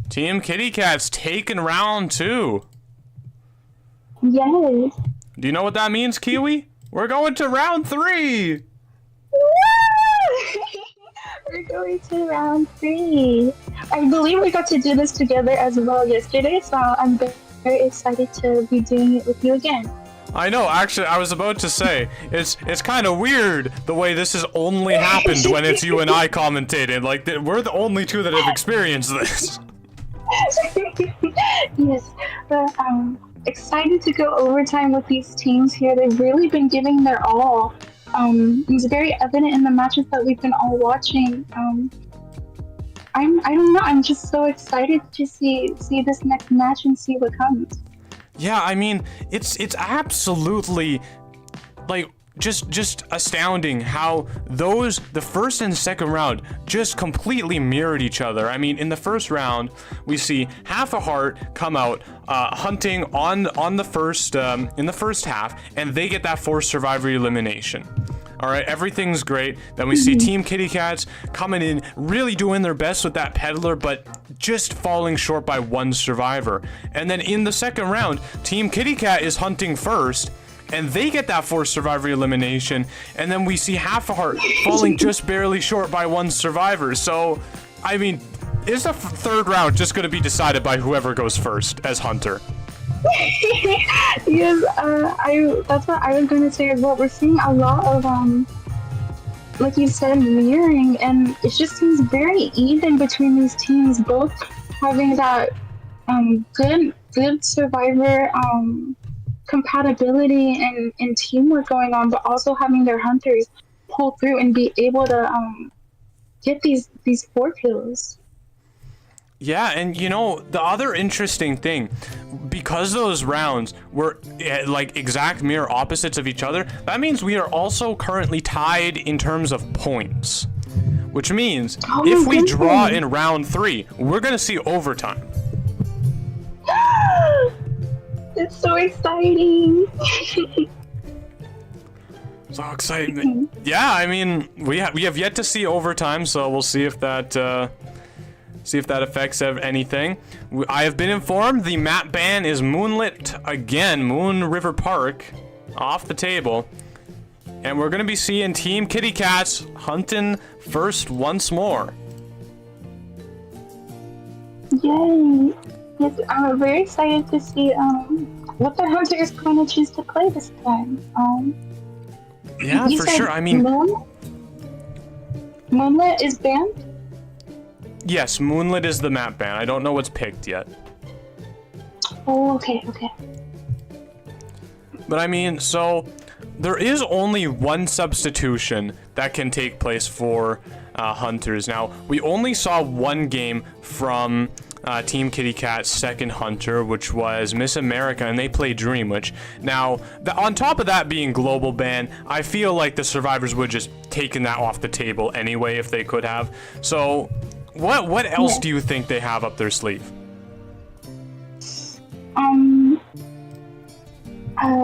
S1: Team Kitty Cat's taken round 2.
S4: Yes.
S1: Do you know what that means, Kiwi? We're going to round 3.
S4: We're going to round 3. I believe we got to do this together as well yesterday, so I'm very excited to be doing it with you again.
S1: I know, actually, I was about to say, it's kind of weird the way this has only happened when it's you and I commentating. Like, we're the only two that have experienced this.
S4: Yes, but excited to go overtime with these teams here. They've really been giving their all. It's very evident in the matches that we've been all watching. I don't know. I'm just so excited to see this next match and see what comes.
S1: Yeah, I mean, it's absolutely like just astounding how the first and second round just completely mirrored each other. I mean, in the first round, we see Half a Heart come out hunting on the first in the first half, and they get that forced survivor elimination. All right, everything's great. Then we see Team Kitty Cats coming in, really doing their best with that peddler, but just falling short by 1 survivor. And then in the second round, Team Kitty Cat is hunting first, and they get that forced survivor elimination. And then we see Half a Heart falling just barely short by 1 survivor. So, I mean, is the third round just going to be decided by whoever goes first as hunter?
S4: Yes, that's what I was going to say as well. We're seeing a lot of, like you said, mirroring, and it just seems very even between these teams, both having that good survivor compatibility and teamwork going on, but also having their hunters pull through and be able to get these 4 kills.
S1: Yeah, and you know, the other interesting thing, because those rounds were like exact mirror opposites of each other, that means we are also currently tied in terms of points. Which means, if we draw in round 3, we're gonna see overtime.
S4: It's so exciting.
S1: So exciting. Yeah, I mean, we have yet to see overtime, so we'll see if that affects anything. I have been informed the map ban is Moonlit again, Moon River Park, off the table. And we're going to be seeing Team Kitty Cats hunting first once more.
S4: Yay! Yes, I'm very excited to see what the hunter is going to choose to play this time.
S1: Yeah,
S4: you
S1: for
S4: said
S1: sure. I mean,
S4: Moonlit is banned?
S1: yes, Moonlit is the map ban. I don't know what's picked yet.
S4: Oh, okay.
S1: But I mean, so there is only one substitution that can take place for hunters. Now, we only saw one game from Team Kitty Cat's second hunter, which was Miss America, and they played Dream Witch. Now, on top of that being global ban, I feel like the survivors would just taken that off the table anyway if they could have. So, what else do you think they have up their sleeve?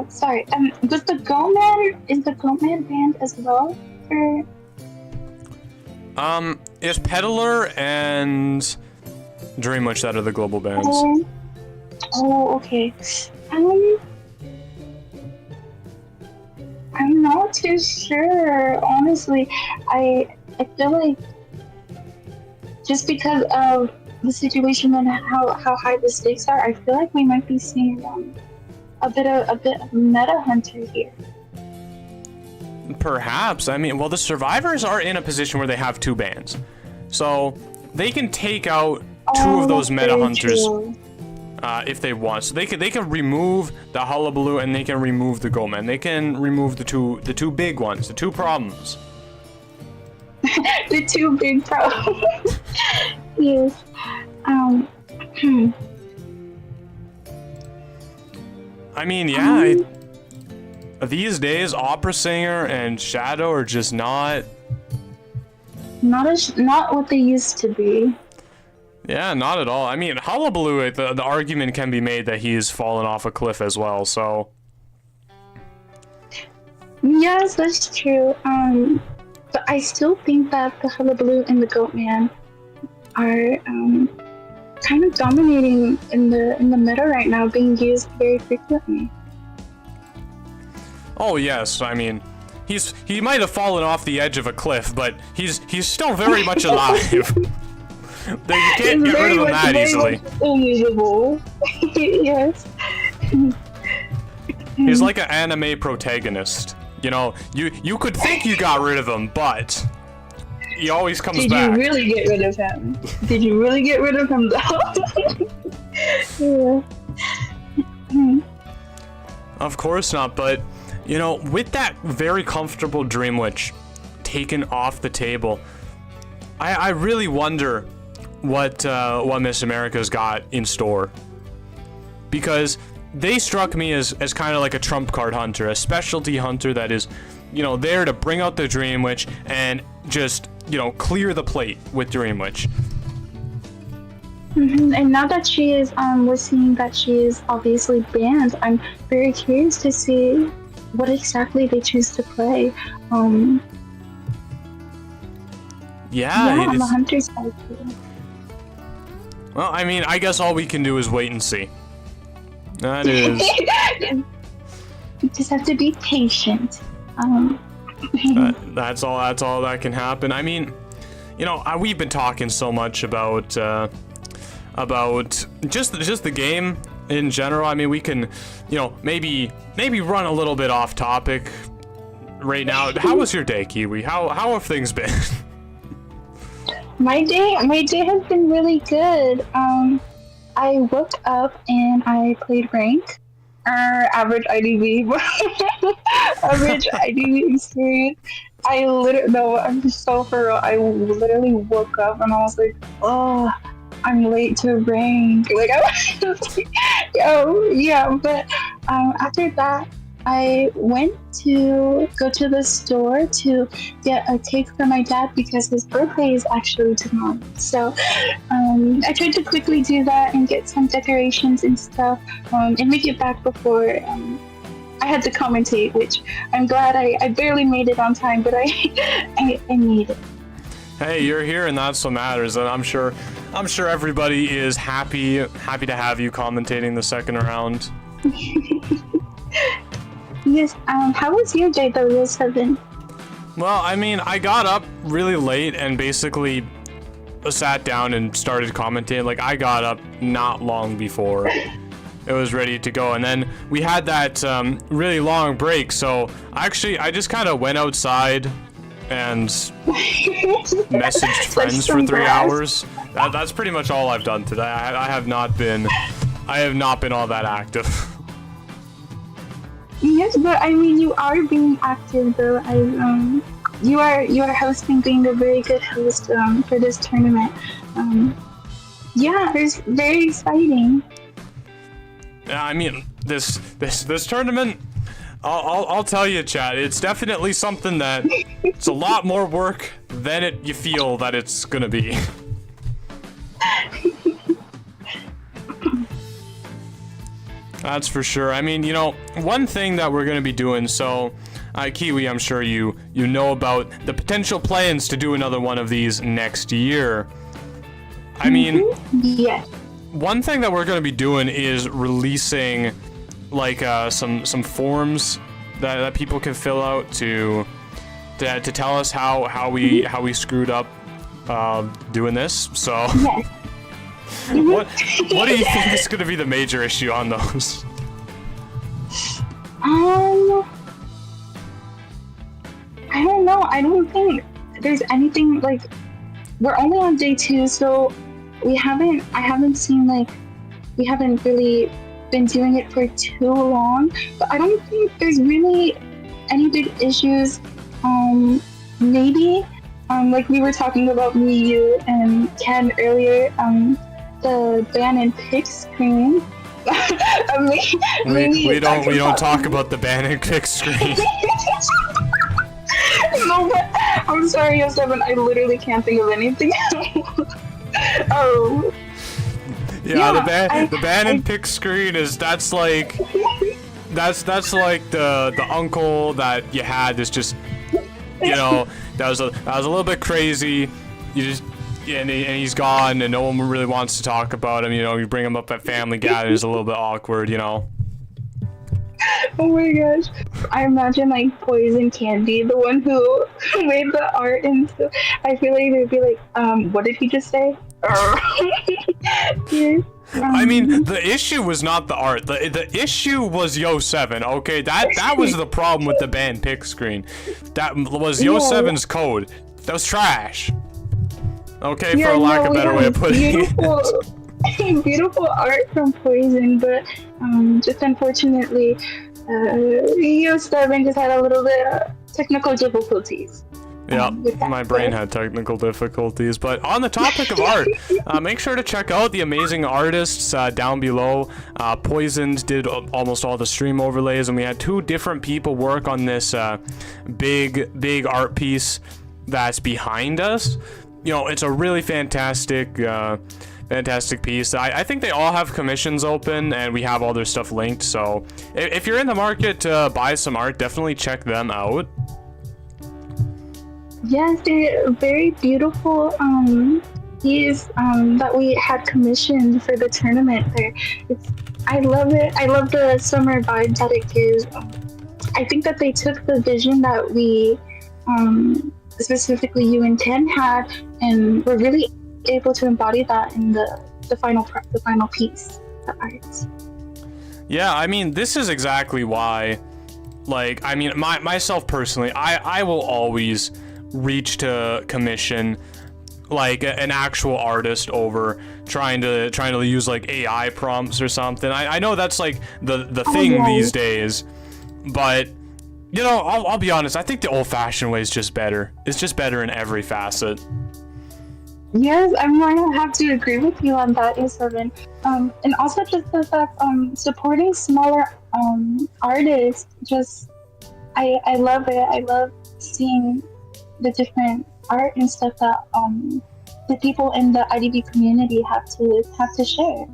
S4: Sorry. Is the Goatman banned as well? Or
S1: It's Peddler and Dream Witch that are the global bans.
S4: Oh, okay. I'm not too sure. Honestly, I feel like just because of the situation and how high the stakes are, I feel like we might be seeing a bit of meta hunter here.
S1: Perhaps. I mean, well, the survivors are in a position where they have two bans, so they can take out two of those meta hunters if they want. So they can remove the Hullabaloo and they can remove the Goatman. They can remove the two big ones, the two problems.
S4: The two big problems. Yes.
S1: I mean, yeah. These days, Opera Singer and Shadow are just not
S4: what they used to be.
S1: Yeah, not at all. I mean, Hullabaloo, the argument can be made that he's fallen off a cliff as well, so...
S4: Yes, that's true. But I still think that the Hullabaloo and the Goatman are kind of dominating in the meta right now, being used very frequently.
S1: Oh yes, I mean, he might have fallen off the edge of a cliff, but he's still very much alive. You can't get rid of him that easily.
S4: Unusable. Yes.
S1: He's like an anime protagonist. You know, you could think you got rid of him, but he always comes back.
S4: Did you really get rid of him? Did you really get rid of him though? Yeah.
S1: Of course not, but you know, with that very comfortable Dream Witch taken off the table, I really wonder what Miss America's got in store, because they struck me as kind of like a trump card hunter, a specialty hunter that is, you know, there to bring out the Dream Witch and just, you know, clear the plate with Dream Witch.
S4: Mm-hmm. And now that she is, we're seeing that she is obviously banned. I'm very curious to see what exactly they choose to play. Yeah, on the hunter's side too.
S1: Well, I mean, I guess all we can do is wait and see. That is.
S4: You just have to be patient.
S1: That's all that can happen. I mean, you know, we've been talking so much about just the game in general. I mean, we can, you know, maybe run a little bit off topic right now. How was your day, Kiwi? How have things been?
S4: My day has been really good. I woke up and I played rank. Average IDV. Average IDV experience. I'm just so for real. I literally woke up and I was like, oh, I'm late to rank. Like, I was like, yeah. But after that, I went to go to the store to get a cake for my dad because his birthday is actually tomorrow. So I tried to quickly do that and get some decorations and stuff and make it back before I had to commentate, which I'm glad I barely made it on time, but I made it.
S1: Hey, you're here and that's what matters, and I'm sure everybody is happy to have you commentating the second round.
S4: Yes, how was your day though, Yo7?
S1: Well, I mean, I got up really late and basically sat down and started commenting. Like, I got up not long before it was ready to go, and then we had that really long break, so I just kind of went outside and messaged friends for 3 hours. That's pretty much all I've done today. I have not been all that active.
S4: Yes, but I mean, you are being active though. You are hosting, being a very good host for this tournament. Yeah, it's very exciting.
S1: Yeah, I mean, this tournament, I'll tell you, Chad, it's definitely something that it's a lot more work than you feel that it's gonna be. That's for sure. I mean, you know, one thing that we're gonna be doing, so Kiwi, I'm sure you know about the potential plans to do another one of these next year. I mean,
S4: yes.
S1: One thing that we're going to be doing is releasing like some forms that people can fill out to tell us how we screwed up doing this. So
S4: Yes.
S1: what do you think is going to be the major issue on those?
S4: I don't know. I don't think there's anything, like, we're only on day 2, so I haven't seen, like, we haven't really been doing it for too long, but I don't think there's really any big issues. Maybe, like we were talking about, me, you, and Ken earlier, the ban and pick screen.
S1: We don't talk about the ban and pick screen.
S4: No, but I'm sorry, Yo7, I literally can't think of anything. Oh.
S1: Yeah, the ban and pick screen that's like the uncle that you had that's just, you know, that was a little bit crazy. You just and he's gone and no one really wants to talk about him, you know, you bring him up at family gatherings, a little bit awkward, you know.
S4: Oh my gosh. I imagine like Poison Candy, the one who made the art, and so I feel like they'd be like, what did he just say? Yes.
S1: I mean, the issue was not the art. The issue was Yo7, okay? That was the problem with the ban pick screen. That was Yo7's code. That was trash. Okay, for a lack of a better way of putting it.
S4: Beautiful art from Poison, but just unfortunately, Yo7 just had a little bit of technical difficulties.
S1: Yeah, my brain had technical difficulties. But on the topic of art, make sure to check out the amazing artists down below. Poisoned did almost all the stream overlays, and we had 2 different people work on this big art piece that's behind us. You know, it's a really fantastic piece. I think they all have commissions open, and we have all their stuff linked. So if you're in the market to buy some art, definitely check them out.
S4: Yes, they're very beautiful pieces that we had commissioned for the tournament. I love it. I love the summer vibe that it gives. I think that they took the vision that we, specifically you and Ken had, and were really able to embody that in the final piece, the art.
S1: Yeah, I mean, this is exactly why, like, I mean, myself personally, I will always reach to commission like an actual artist over trying to use like AI prompts or something. I know that's like the thing these days, but you know, I'll be honest, I think the old-fashioned way is just better. It's just better in every facet.
S4: Yes, I'm going to have to agree with you on that, Yo7. And also just the fact, supporting smaller artists, just I love it. I love seeing the different art and stuff that the people in the IDB community have to share.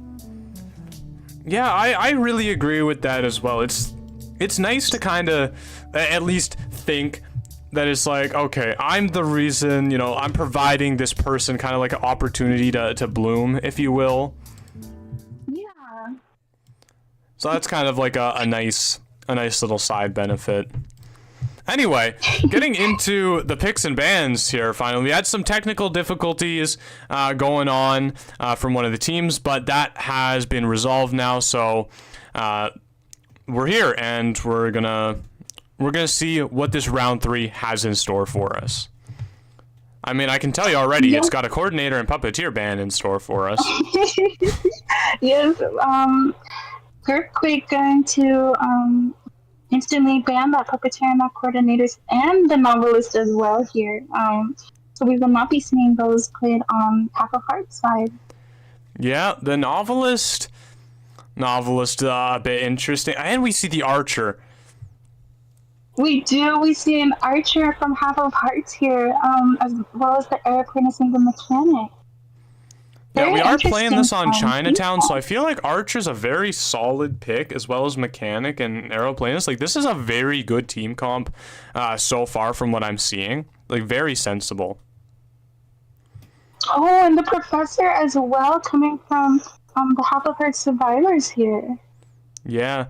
S1: Yeah, I really agree with that as well. It's nice to kind of at least think that it's like, okay, I'm the reason, you know, I'm providing this person kind of like an opportunity to bloom, if you will.
S4: Yeah.
S1: So that's kind of like a nice little side benefit. Anyway, getting into the picks and bans here finally. We had some technical difficulties going on from one of the teams, but that has been resolved now. So we're here, and we're gonna see what this round 3 has in store for us. I mean, I can tell you already, it's got a coordinator and puppeteer ban in store for us.
S4: Yes, we're quick going to instantly ban that puppeteer and that coordinators and the novelist as well here. So we will not be seeing those played on Half of Heart's side.
S1: Yeah, the novelist, a bit interesting. And we see the archer.
S4: We do. We see an archer from Half of Hearts here, as well as the airplanist and the mechanic.
S1: Yeah, we are playing this on
S4: interesting
S1: Chinatown, so I feel like Archer's a very solid pick, as well as Mechanic and Aeroplanist. Like, this is a very good team comp so far from what I'm seeing. Like, very sensible.
S4: Oh, and the professor as well, coming from the Half of Heart survivors here.
S1: Yeah.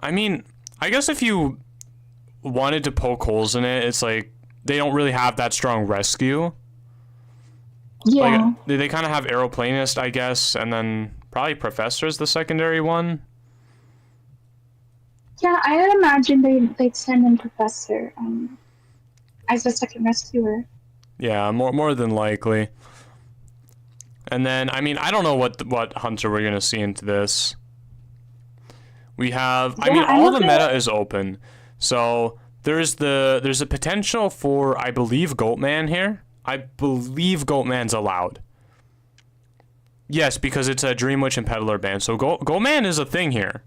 S1: I mean, I guess if you wanted to poke holes in it, it's like they don't really have that strong rescue.
S4: Yeah.
S1: Like, they kind of have Aeroplanist, I guess, and then probably Professor's the secondary one.
S4: Yeah, I would imagine they'd send in Professor as the second rescuer.
S1: Yeah, more than likely. And then, I mean, I don't know what Hunter we're going to see into this. We have, I mean, all the meta is open. So there's a potential for, I believe, Goatman here. I believe Goatman's allowed. Yes, because it's a Dream Witch and Peddler ban. So Goatman is a thing here.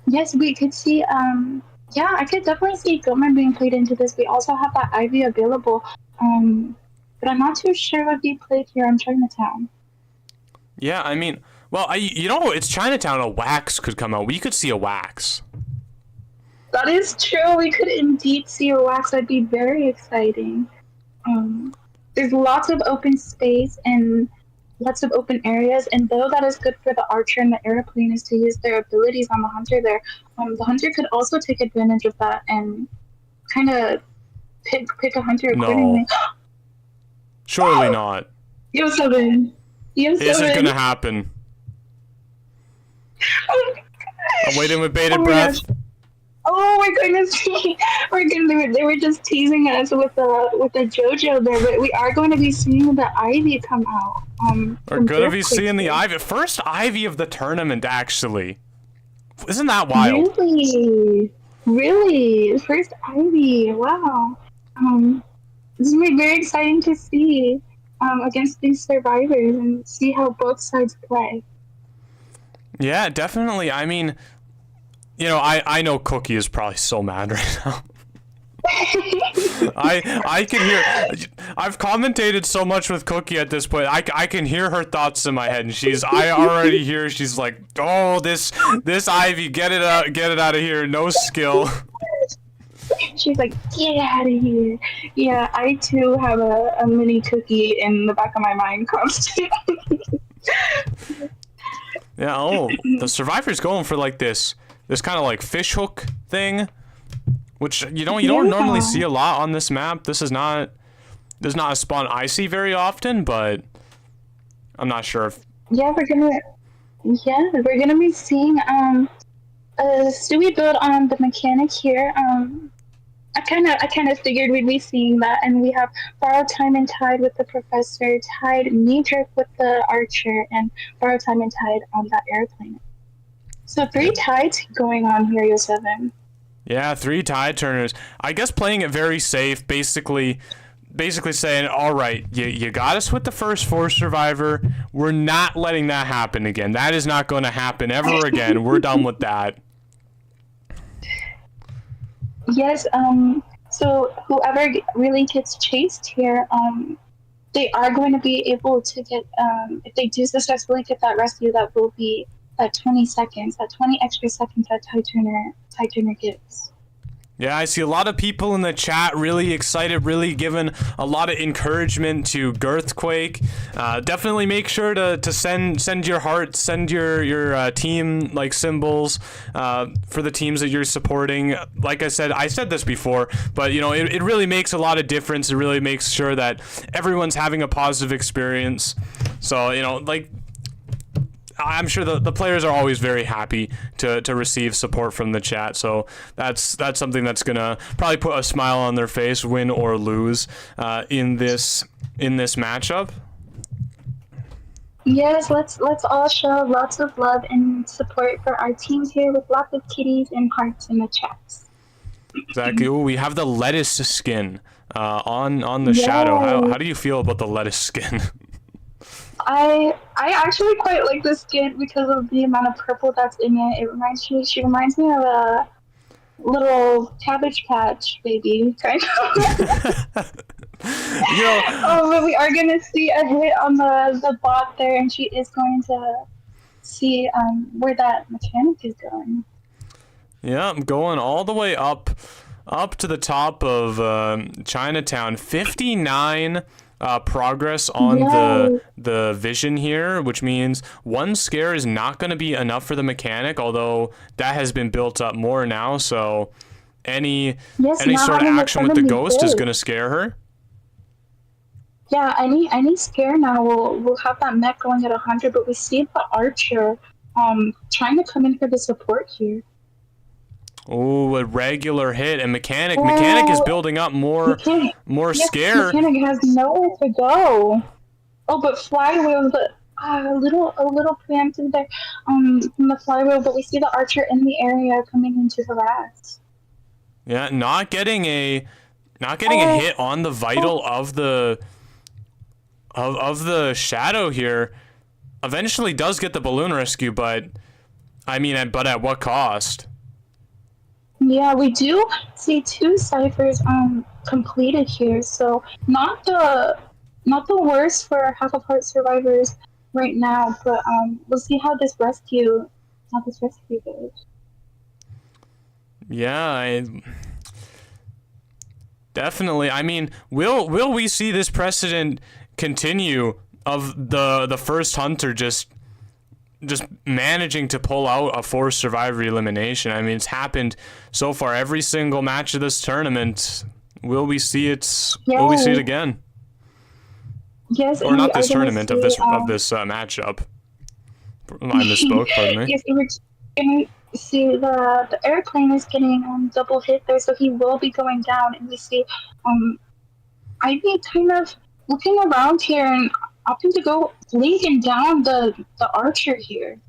S4: Yes, we could see, yeah, I could definitely see Goatman being played into this. We also have that Ivy available, but I'm not too sure what be played here on Chinatown.
S1: Yeah, I mean, well, you know, it's Chinatown. A Wax could come out. We could see a Wax.
S4: That is true. We could indeed see a Wax. That'd be very exciting. There's lots of open space and lots of open areas, and though that is good for the archer and the airplane is to use their abilities on the hunter there, the hunter could also take advantage of that and kind of pick a hunter accordingly.
S1: No. Surely not.
S4: Yo7.
S1: This is gonna happen.
S4: Oh,
S1: I'm waiting with bated breath.
S4: Gosh. Oh my goodness! They were just teasing us with the JoJo there, but we are going to be seeing the Ivy come out.
S1: We're gonna be seeing the Ivy, first Ivy of the tournament. Actually, isn't that wild?
S4: Really, first Ivy. Wow. This is gonna be very exciting to see against these survivors and see how both sides play.
S1: Yeah, definitely. I mean, you know, I know Cookie is probably so mad right now. I can hear. I've commentated so much with Cookie at this point. I can hear her thoughts in my head, and I already hear she's like, "Oh, this Ivy, get it out of here. No skill."
S4: She's like, "Get out of here." Yeah, I too have a mini Cookie in the back of my mind constantly.
S1: Yeah. Oh, the survivor's going for like this kind of like fish hook thing, which you don't normally see a lot on this map. This is not a spawn I see very often, but I'm not sure if.
S4: Yeah, we're gonna be seeing a Stewie build on the mechanic here. I kind of figured we'd be seeing that, and we have Borrowed Time and Tide with the Professor, Tide Knee Jerk with the Archer, and Borrowed Time and Tide on that airplane. So 3 tides going on here, Yo7.
S1: Yeah, 3 tide turners. I guess playing it very safe, basically saying, all right, you got us with the first 4 survivor. We're not letting that happen again. That is not going to happen ever again. We're done with that.
S4: Yes, so whoever really gets chased here, they are going to be able to get, if they do successfully get that rescue, that will be that 20 seconds, that 20 extra seconds that Tide Turner gives.
S1: Yeah, I see a lot of people in the chat really excited, really giving a lot of encouragement to Girthquake. Definitely make sure to send your hearts, send your team like symbols for the teams that you're supporting. Like I said this before, but you know it really makes a lot of difference. It really makes sure that everyone's having a positive experience. So you know, like, I'm sure the players are always very happy to receive support from the chat, so that's something that's gonna probably put a smile on their face, win or lose, in this matchup.
S4: Yes, let's all show lots of love and support for our teams here with lots of kitties and hearts in the chats.
S1: Exactly. Ooh, we have the lettuce skin on the shadow. How do you feel about the lettuce skin?
S4: I actually quite like this skin because of the amount of purple that's in it. She reminds me of a little Cabbage Patch baby, kind of.
S1: You know,
S4: but we are gonna see a hit on the bot there, and she is going to see where that mechanic is going.
S1: yeah, I'm going all the way up to the top of Chinatown. 59 progress on the vision here, which means one scare is not going to be enough for the mechanic, although that has been built up more now, so any sort of action with the ghost is going to scare her.
S4: Yeah, any scare now will have that mech going at 100, but we see the archer trying to come in for the support here.
S1: Oh, a regular hit, and mechanic is building up more scare.
S4: Mechanic has nowhere to go. Oh, but flywheel, a little preemptive there from the flywheel, but we see the archer in the area coming in to harass.
S1: Yeah, not getting a hit on the vital of the shadow here. Eventually does get the balloon rescue, but at what cost?
S4: Yeah, we do see 2 ciphers completed here, so not the worst for half of heart survivors right now, but we'll see how this rescue goes.
S1: Yeah, definitely. I mean, will we see this precedent continue of the first hunter just managing to pull out a forced survivor elimination? I mean, it's happened so far every single match of this tournament. Will we see it?
S4: Yeah.
S1: Will we see it again?
S4: Yes,
S1: or not this tournament, of this matchup. I misspoke. Pardon me.
S4: Yes, we're going to see the airplane is getting double hit there, so he will be going down, and we see Ivy kind of looking around here and opting to go linking down the archer here.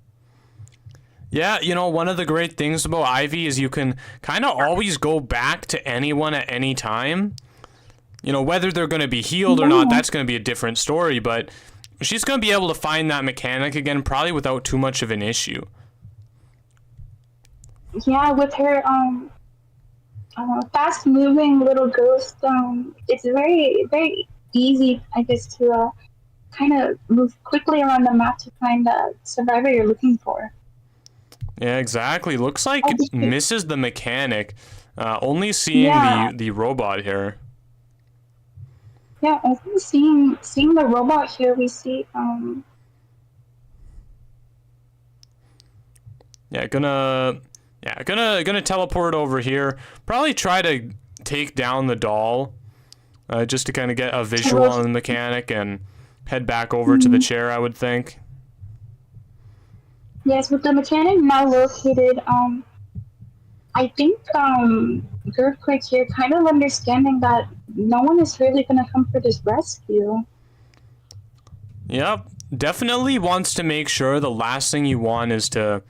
S1: Yeah, you know, one of the great things about Ivy is you can kind of always go back to anyone at any time. You know, whether they're going to be healed or not, that's going to be a different story, but she's going to be able to find that mechanic again, probably without too much of an issue.
S4: Yeah, with her fast-moving little ghost, it's very, very easy, I guess, to kind of move quickly around the map to find the survivor you're looking for.
S1: Yeah, exactly. Looks like misses the mechanic. Only seeing the robot here.
S4: Yeah, I think seeing the robot here, we see
S1: gonna teleport over here. Probably try to take down the doll, just to kind of get a visual on the mechanic and head back over to the chair, I would think.
S4: Yes, with the mechanic now located, I think Girthquake here kind of understanding that no one is really going to come for this rescue.
S1: Yep, definitely wants to make sure the last thing you want is to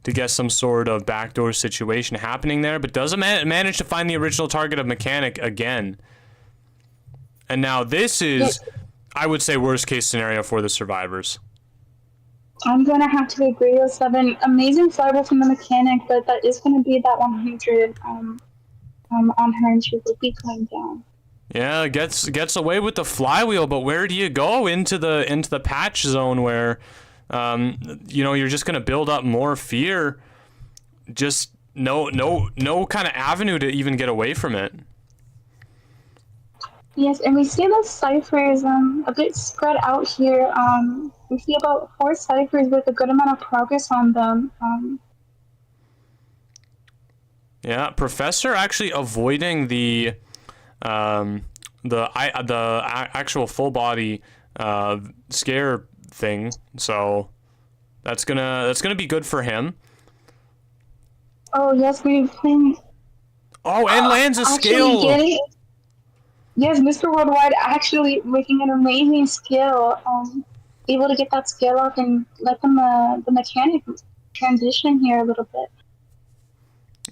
S1: get some sort of backdoor situation happening there, but doesn't manage to find the original target of mechanic again. And now this is, I would say, worst case scenario for the survivors.
S4: I'm going to have to agree with Yo7. Amazing flywheel from the mechanic, but that is going to be that 100 on her, and she will be going down.
S1: Yeah, gets away with the flywheel, but where do you go into the patch zone where, you know, you're just going to build up more fear? Just no kind of avenue to even get away from it.
S4: Yes, and we see the ciphers a bit spread out here. We see about 4 ciphers with a good amount of progress on them.
S1: Yeah, Professor actually avoiding the actual full body scare thing, so that's gonna be good for him.
S4: Oh yes, we've playing.
S1: Oh, and lands a skill.
S4: Yes, Mr. Worldwide actually making an amazing skill. Able to get that skill off and let the mechanic transition here a little bit.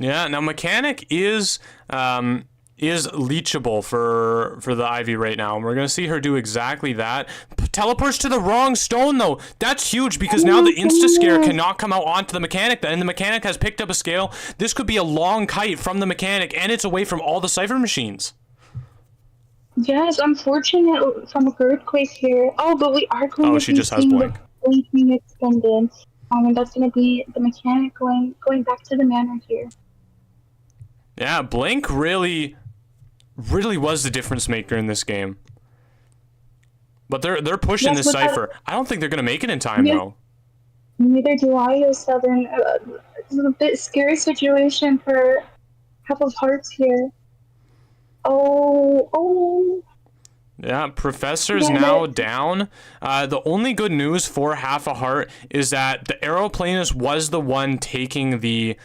S1: Yeah, now mechanic is leachable for the Ivy right now, and we're gonna see her do exactly that. Teleports to the wrong stone though. That's huge because now the insta scare cannot come out onto the mechanic, and the mechanic has picked up a scale. This could be a long kite from the mechanic, and it's away from all the cipher machines.
S4: Yes, unfortunate from Earthquake here. Oh, but we are going to
S1: she
S4: be
S1: just has
S4: seeing
S1: blink.
S4: the blink being extended. And that's going to be the mechanic going back to the manor here.
S1: Yeah, blink really was the difference maker in this game. But they're pushing this cipher. I don't think they're gonna make it in time though.
S4: Neither do I, Yo7. It's a bit scary situation for Half of Hearts here. Oh.
S1: Yeah, Professor's now down. The only good news for Half a Heart is that the Aeroplanist was the one taking the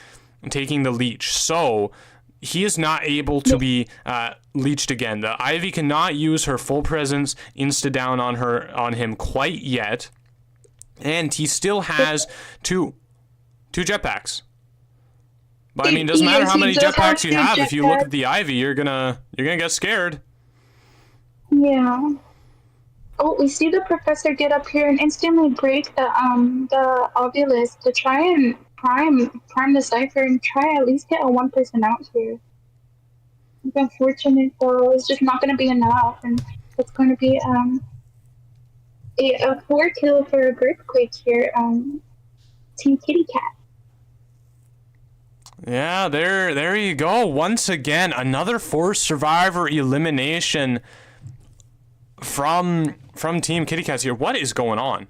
S1: leech. So he is not able to be leeched again. The Ivy cannot use her full presence insta down on him quite yet. And he still has two jetpacks. But I mean, it doesn't matter how many jetpacks you have. If you look at the Ivy, you're gonna get scared.
S4: Yeah. Oh, we see the Professor get up here and instantly break the obelisk to try and prime the cipher and try at least get a 1 person out here. It's unfortunate though. It's just not going to be enough, and it's going to be a 4 kill for a Earthquake here. Team Kitty Cat.
S1: Yeah, there you go. Once again, another forced survivor elimination from Team Kitty Cats here. What is going on?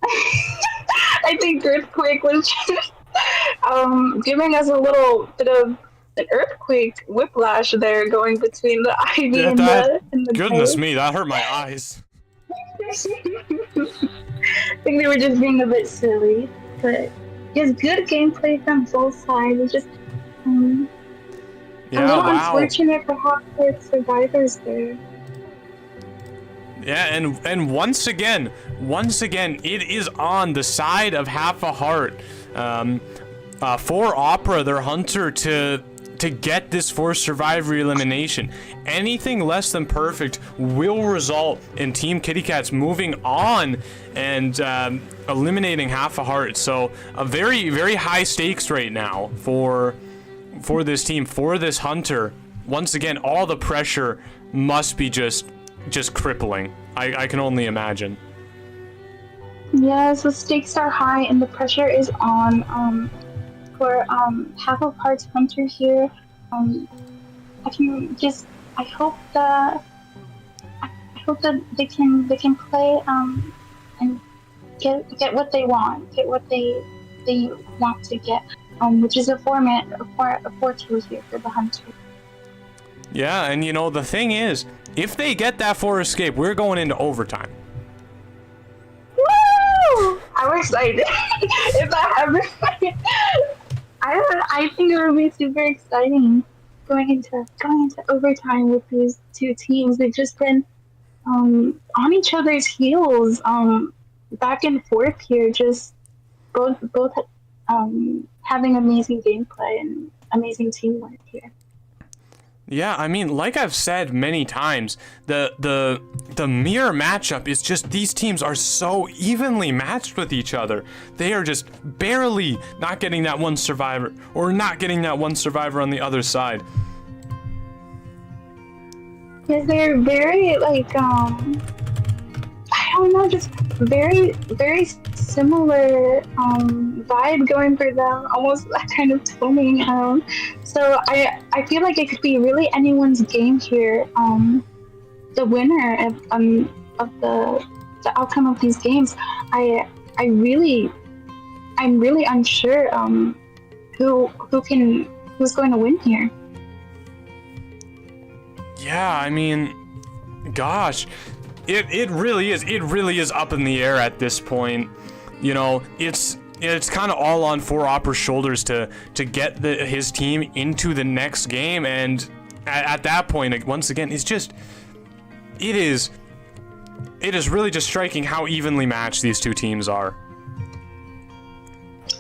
S4: I think Earthquake was just giving us a little bit of an Earthquake whiplash there, going between the Ivy and the
S1: goodness me, that hurt my eyes.
S4: I think they were just being a bit silly, but it's good gameplay from both sides. It's just a little unfortunate for half the survivors there.
S1: Yeah, and once again, it is on the side of Half a Heart. For Opera, their hunter, to get this forced survivor elimination. Anything less than perfect will result in Team Kitty Cats moving on and eliminating Half a Heart. So a very, very high stakes right now for this team, for this hunter. Once again, all the pressure must be just crippling. I can only imagine.
S4: Yes, the stakes are high and the pressure is on. For Half of Hearts hunter here, I hope that they can play and get what they want, get what they want to get, which is a 4-2 here for the hunter.
S1: Yeah, and you know the thing is, if they get that 4 escape, we're going into overtime.
S4: Woo! I'm excited. If that happens, I think it would be super exciting going into overtime with these two teams. They've just been on each other's heels, back and forth here. Just both having amazing gameplay and amazing teamwork here.
S1: Yeah, I mean, like I've said many times, the mirror matchup is just these teams are so evenly matched with each other. They are just barely not getting that one survivor or not getting that one survivor on the other side.
S4: Yes, they're very I don't know, just very, very similar vibe going for them, almost that kind of toning. So I feel like it could be really anyone's game here. The winner of the outcome of these games. I'm really unsure who's going to win here.
S1: Yeah, I mean, gosh, it really is up in the air at this point. You know, it's kind of all on 4Opera's shoulders to get his team into the next game, and at that point, once again, it is really just striking how evenly matched these two teams are.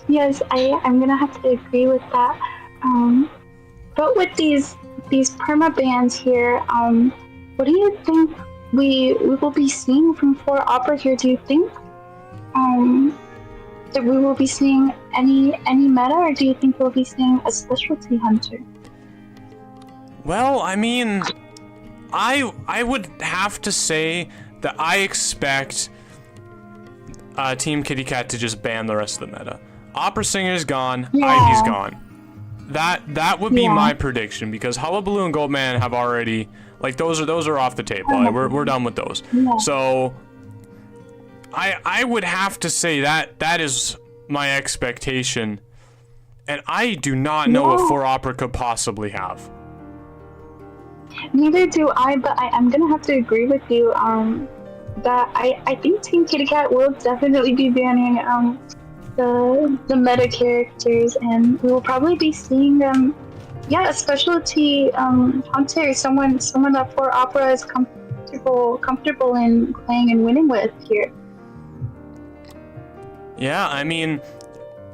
S4: Yes, I'm gonna have to agree with that. But with these perma bans here, what do you think we will be seeing from 4Opera here? Do you think that we will be seeing any meta, or do you think we'll be seeing a specialty hunter?
S1: Well, I mean, I would have to say that I expect Team Kitty Cat to just ban the rest of the meta. Opera Singer's gone,
S4: Yeah.
S1: Ivy's gone. That would be my prediction, because Hullabaloo and Goldman have already, like, those are off the table. We're done with those.
S4: Yeah.
S1: So I would have to say that is my expectation, and I do not know what 4Opera could possibly have.
S4: Neither do I, but I'm gonna have to agree with you that I think Team Kitty Cat will definitely be banning the meta characters, and we will probably be seeing them. Yeah, a specialty hunter, someone that 4Opera is comfortable in playing and winning with here.
S1: Yeah, I mean,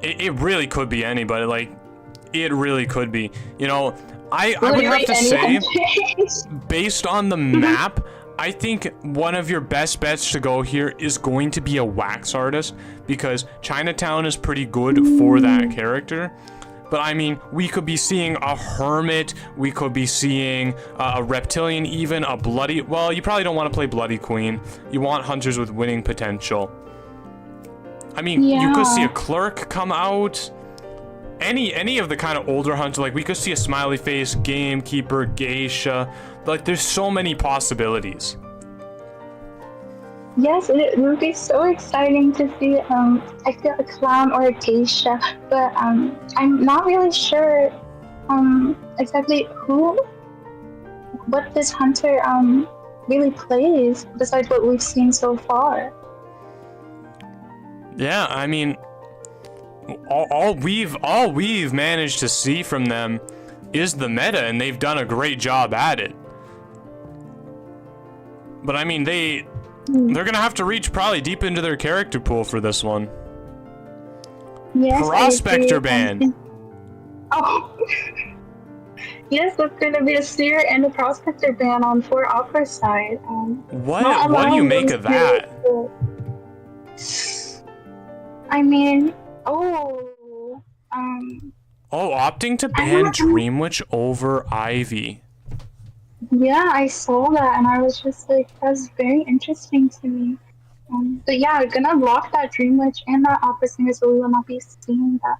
S1: it really could be anybody. Like, it really could be. You know, I would have to say, based on the map, I think one of your best bets to go here is going to be a wax artist, because Chinatown is pretty good for that character. But I mean, we could be seeing a hermit, we could be seeing a reptilian, even a bloody, well, you probably don't want to play Bloody Queen. You want hunters with winning potential. I mean, you could see a clerk come out. Any of the kind of older hunters, like we could see a smiley face, gamekeeper, geisha. Like, there's so many possibilities.
S4: Yes, it would be so exciting to see I feel a clown or a geisha, but I'm not really sure exactly what this hunter really plays besides what we've seen so far.
S1: Yeah, I mean, all we've managed to see from them is the meta, and they've done a great job at it. But I mean, they're gonna have to reach probably deep into their character pool for this one.
S4: Yes,
S1: Prospector ban.
S4: Oh, yes, that's gonna be a seer and a prospector ban on 4Opera's side.
S1: What do you make of that?
S4: I mean,
S1: opting to ban Dreamwitch over Ivy.
S4: Yeah, I saw that, and I was just like, that's very interesting to me. But yeah, we're gonna block that Dreamwitch and that Opera Singer, so we will not be seeing that.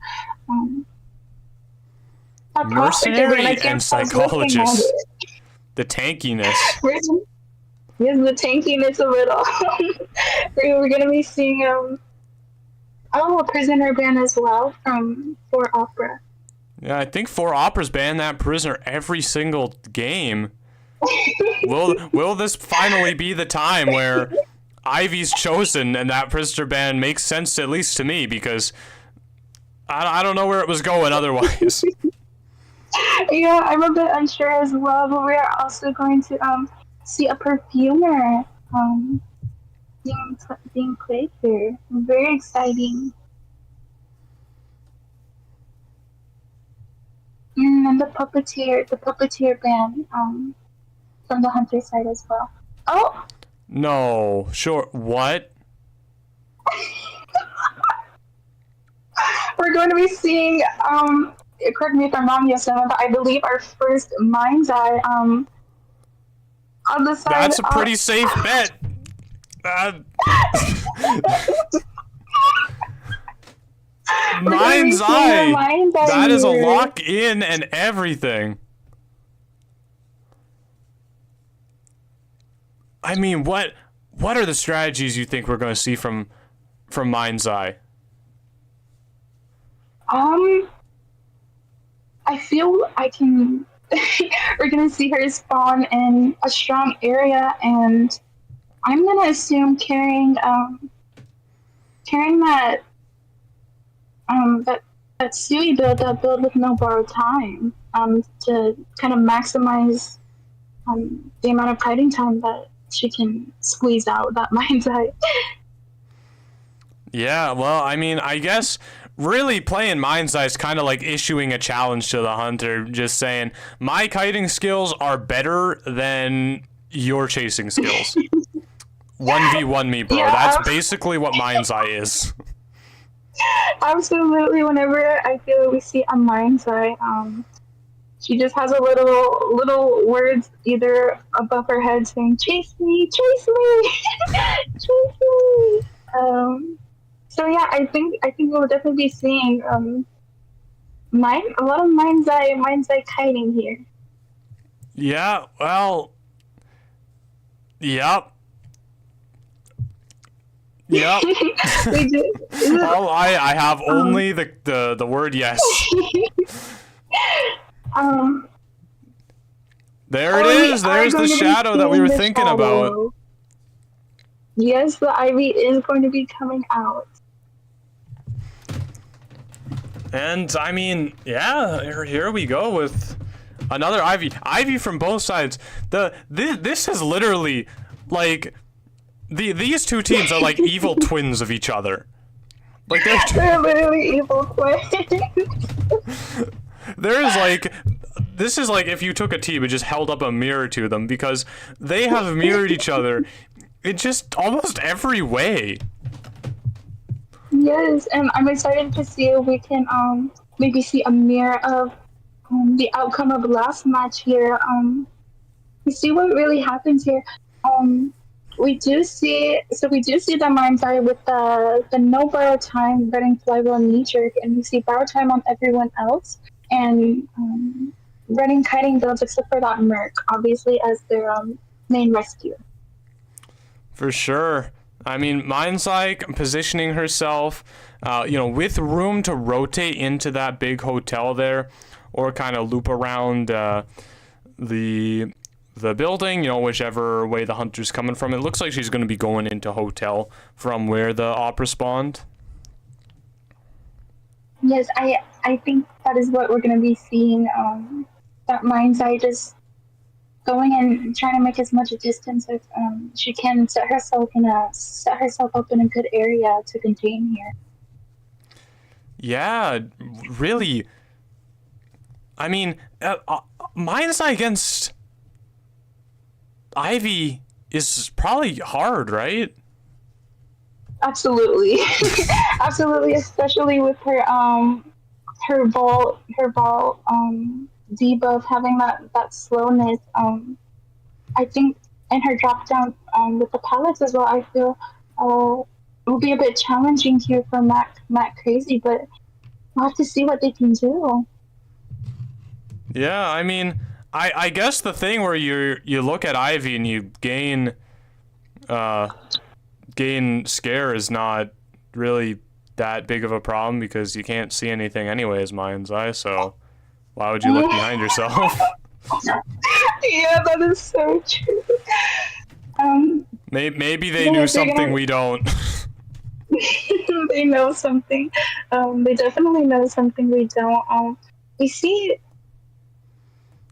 S1: Mercenary and psychologist. The tankiness.
S4: Yes, the tankiness of it all. We're gonna be seeing a prisoner ban as well from 4Opera.
S1: Yeah, I think 4Opera's ban that prisoner every single game. Will this finally be the time where Ivy's chosen and that prisoner ban makes sense, at least to me, because I don't know where it was going otherwise.
S4: Yeah, I'm a bit unsure as well, but we are also going to see a perfumer being played here. Very exciting. And the puppeteer ban from the hunter side as well. Oh!
S1: No, sure. What?
S4: We're going to be seeing, correct me if I'm wrong, Yo7, but I believe our first Mind's Eye on the side.
S1: That's a pretty safe bet. Mind's Eye. That is a lock in and everything. I mean, what are the strategies you think we're going to see from Mind's Eye?
S4: I feel we're gonna see her spawn in a strong area, and I'm gonna assume carrying that Sui build, that build with no borrowed time, to kind of maximize the amount of hiding time that she can squeeze out that Mind's Eye.
S1: Yeah, well, I mean, I guess really playing Mind's Eye is kind of like issuing a challenge to the hunter, just saying, my kiting skills are better than your chasing skills. 1v1 me, bro.
S4: Yeah,
S1: That's basically what Mind's Eye is.
S4: Absolutely. Whenever I feel we see a Mind's Eye, she just has a little words either above her head saying, chase me, chase me, chase me. So yeah, I think we'll definitely be seeing a lot of Mind's Eye kiting here.
S1: Yeah, well, yep. Yep.
S4: We do.
S1: Oh, I have only the word yes. There it is. There's the shadow that we were thinking about.
S4: Yes, the Ivy is going to be coming out.
S1: And I mean, yeah, here we go with another Ivy. Ivy from both sides. This is literally like these two teams are like evil twins of each other. Like
S4: they're literally evil twins.
S1: There is like, this is like if you took a team and just held up a mirror to them, because they have mirrored each other in just almost every way.
S4: Yes, and I'm excited to see if we can maybe see a mirror of the outcome of the last match here. We see what really happens here. We do see the Mind's Eye with the no borrow time running flyable and knee jerk, and we see borrow time on everyone else, and running kiting builds except for that Merc, obviously, as their main rescue. For
S1: sure. I mean, Mind's Eye positioning herself, with room to rotate into that big hotel there, or kind of loop around the building, whichever way the hunter's coming from. It looks like she's going to be going into hotel from where the opera spawned.
S4: Yes, I think that is what we're going to be seeing. That Mind's Eye just going and trying to make as much distance as she can, set herself up in a good area to contain here.
S1: Yeah, really. I mean, Mind's Eye against Ivy is probably hard, right?
S4: Absolutely. Absolutely, especially with her ball debuff having that slowness. I think, and her drop down with the pallets as well, I feel it will be a bit challenging here for Matt Crazy, but we'll have to see what they can do.
S1: Yeah, I mean, I guess the thing where you look at Ivy and you gain scare is not really that big of a problem, because you can't see anything anyways, Mind's Eye, so why would you look behind yourself?
S4: Yeah, that is so true.
S1: Maybe they knew something we don't.
S4: They know something. They definitely know something we don't. We see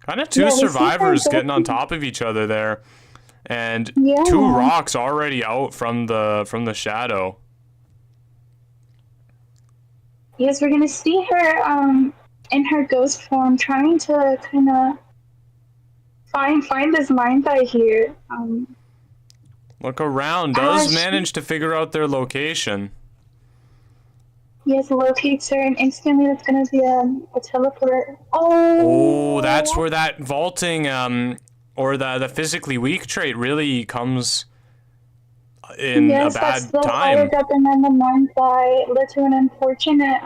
S1: kind of two survivors getting on top of each other there, and two rocks already out from the shadow.
S4: Yes, we're gonna see her in her ghost form, trying to kind of find this Mind's Eye here.
S1: Look around. Does manage to figure out their location.
S4: Yes, locates her, and instantly it's gonna be a teleport. Oh,
S1: that's where that vaulting or the physically weak trait really comes in
S4: Yes,
S1: a
S4: that's
S1: bad
S4: the
S1: time.
S4: fire up and then the mind's eye led to an unfortunate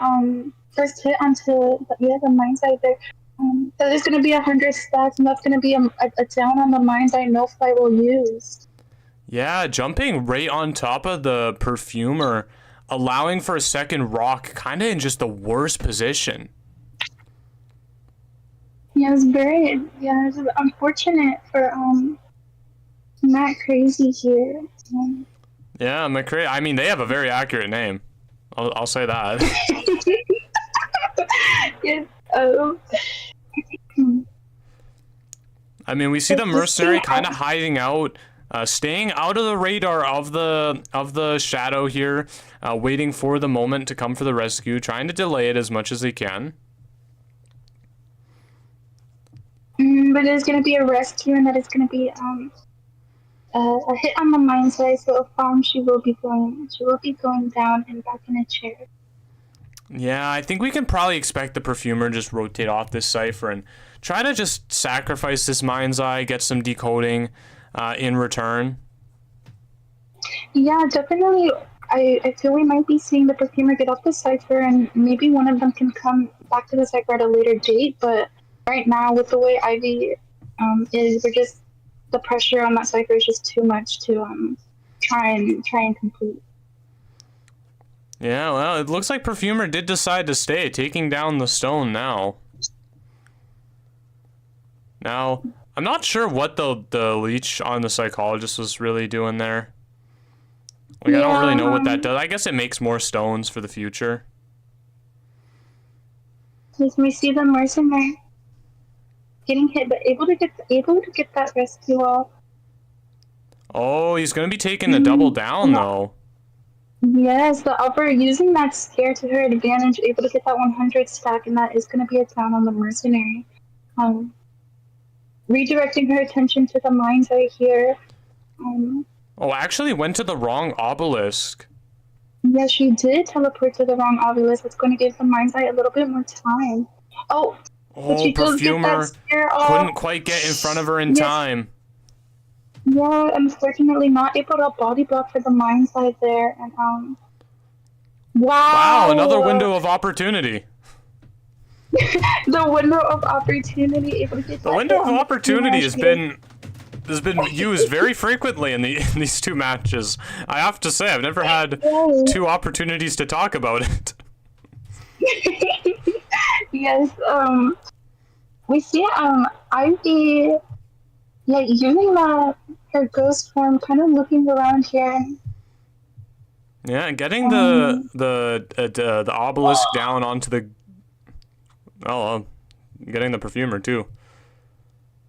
S4: first hit onto the mind's eye there. So there's going to be 100 stacks, and that's going to be a down on the mind's eye no fly will use.
S1: Yeah, jumping right on top of the perfumer, allowing for a second rock, kind of in just the worst position.
S4: Yeah, it's unfortunate for Matt Crazy here.
S1: Yeah, McCray. I mean, they have a very accurate name. I'll say that.
S4: Yes.
S1: I mean, we see the mercenary kind of hiding out, staying out of the radar of the shadow here, waiting for the moment to come for the rescue, trying to delay it as much as they can.
S4: But there's going to be a rescue, and that is going to be a hit on the mind's eye. So she will be going down and back in a chair.
S1: Yeah, I think we can probably expect the perfumer just rotate off this cipher and try to just sacrifice this mind's eye, get some decoding in return.
S4: Yeah, definitely. I feel we might be seeing the perfumer get off the cipher, and maybe one of them can come back to the cipher at a later date. But right now, with the way Ivy is, the pressure on that cipher is just too much to try and complete.
S1: Yeah, well, it looks like perfumer did decide to stay, taking down the stone now. Now, I'm not sure what the leech on the psychologist was really doing there. Like, I don't really know what that does. I guess it makes more stones for the future.
S4: Let me see the mercenary getting hit, but able to get that rescue off.
S1: Oh, he's gonna be taking a double down though.
S4: Yes, the upper using that scare to her advantage, able to get that 100 stack, and that is going to be a down on the mercenary. Redirecting her attention to the mind's eye here.
S1: Oh, actually went to the wrong obelisk.
S4: Yeah, she did teleport to the wrong obelisk. It's going to give the mind's eye a little bit more time. Oh, but she does get
S1: perfumer
S4: that scare off.
S1: couldn't quite get in front of her in time.
S4: Yeah, unfortunately not able to body block for the mind's eye there. And wow,
S1: another window of opportunity.
S4: The window of opportunity. Able to get
S1: The window of opportunity has been used very frequently in these two matches. I have to say, I've never had two opportunities to talk about it.
S4: Yes, we see Ivy, using her ghost form, kind of looking around here.
S1: Yeah, getting the obelisk down onto the. Getting the perfumer too.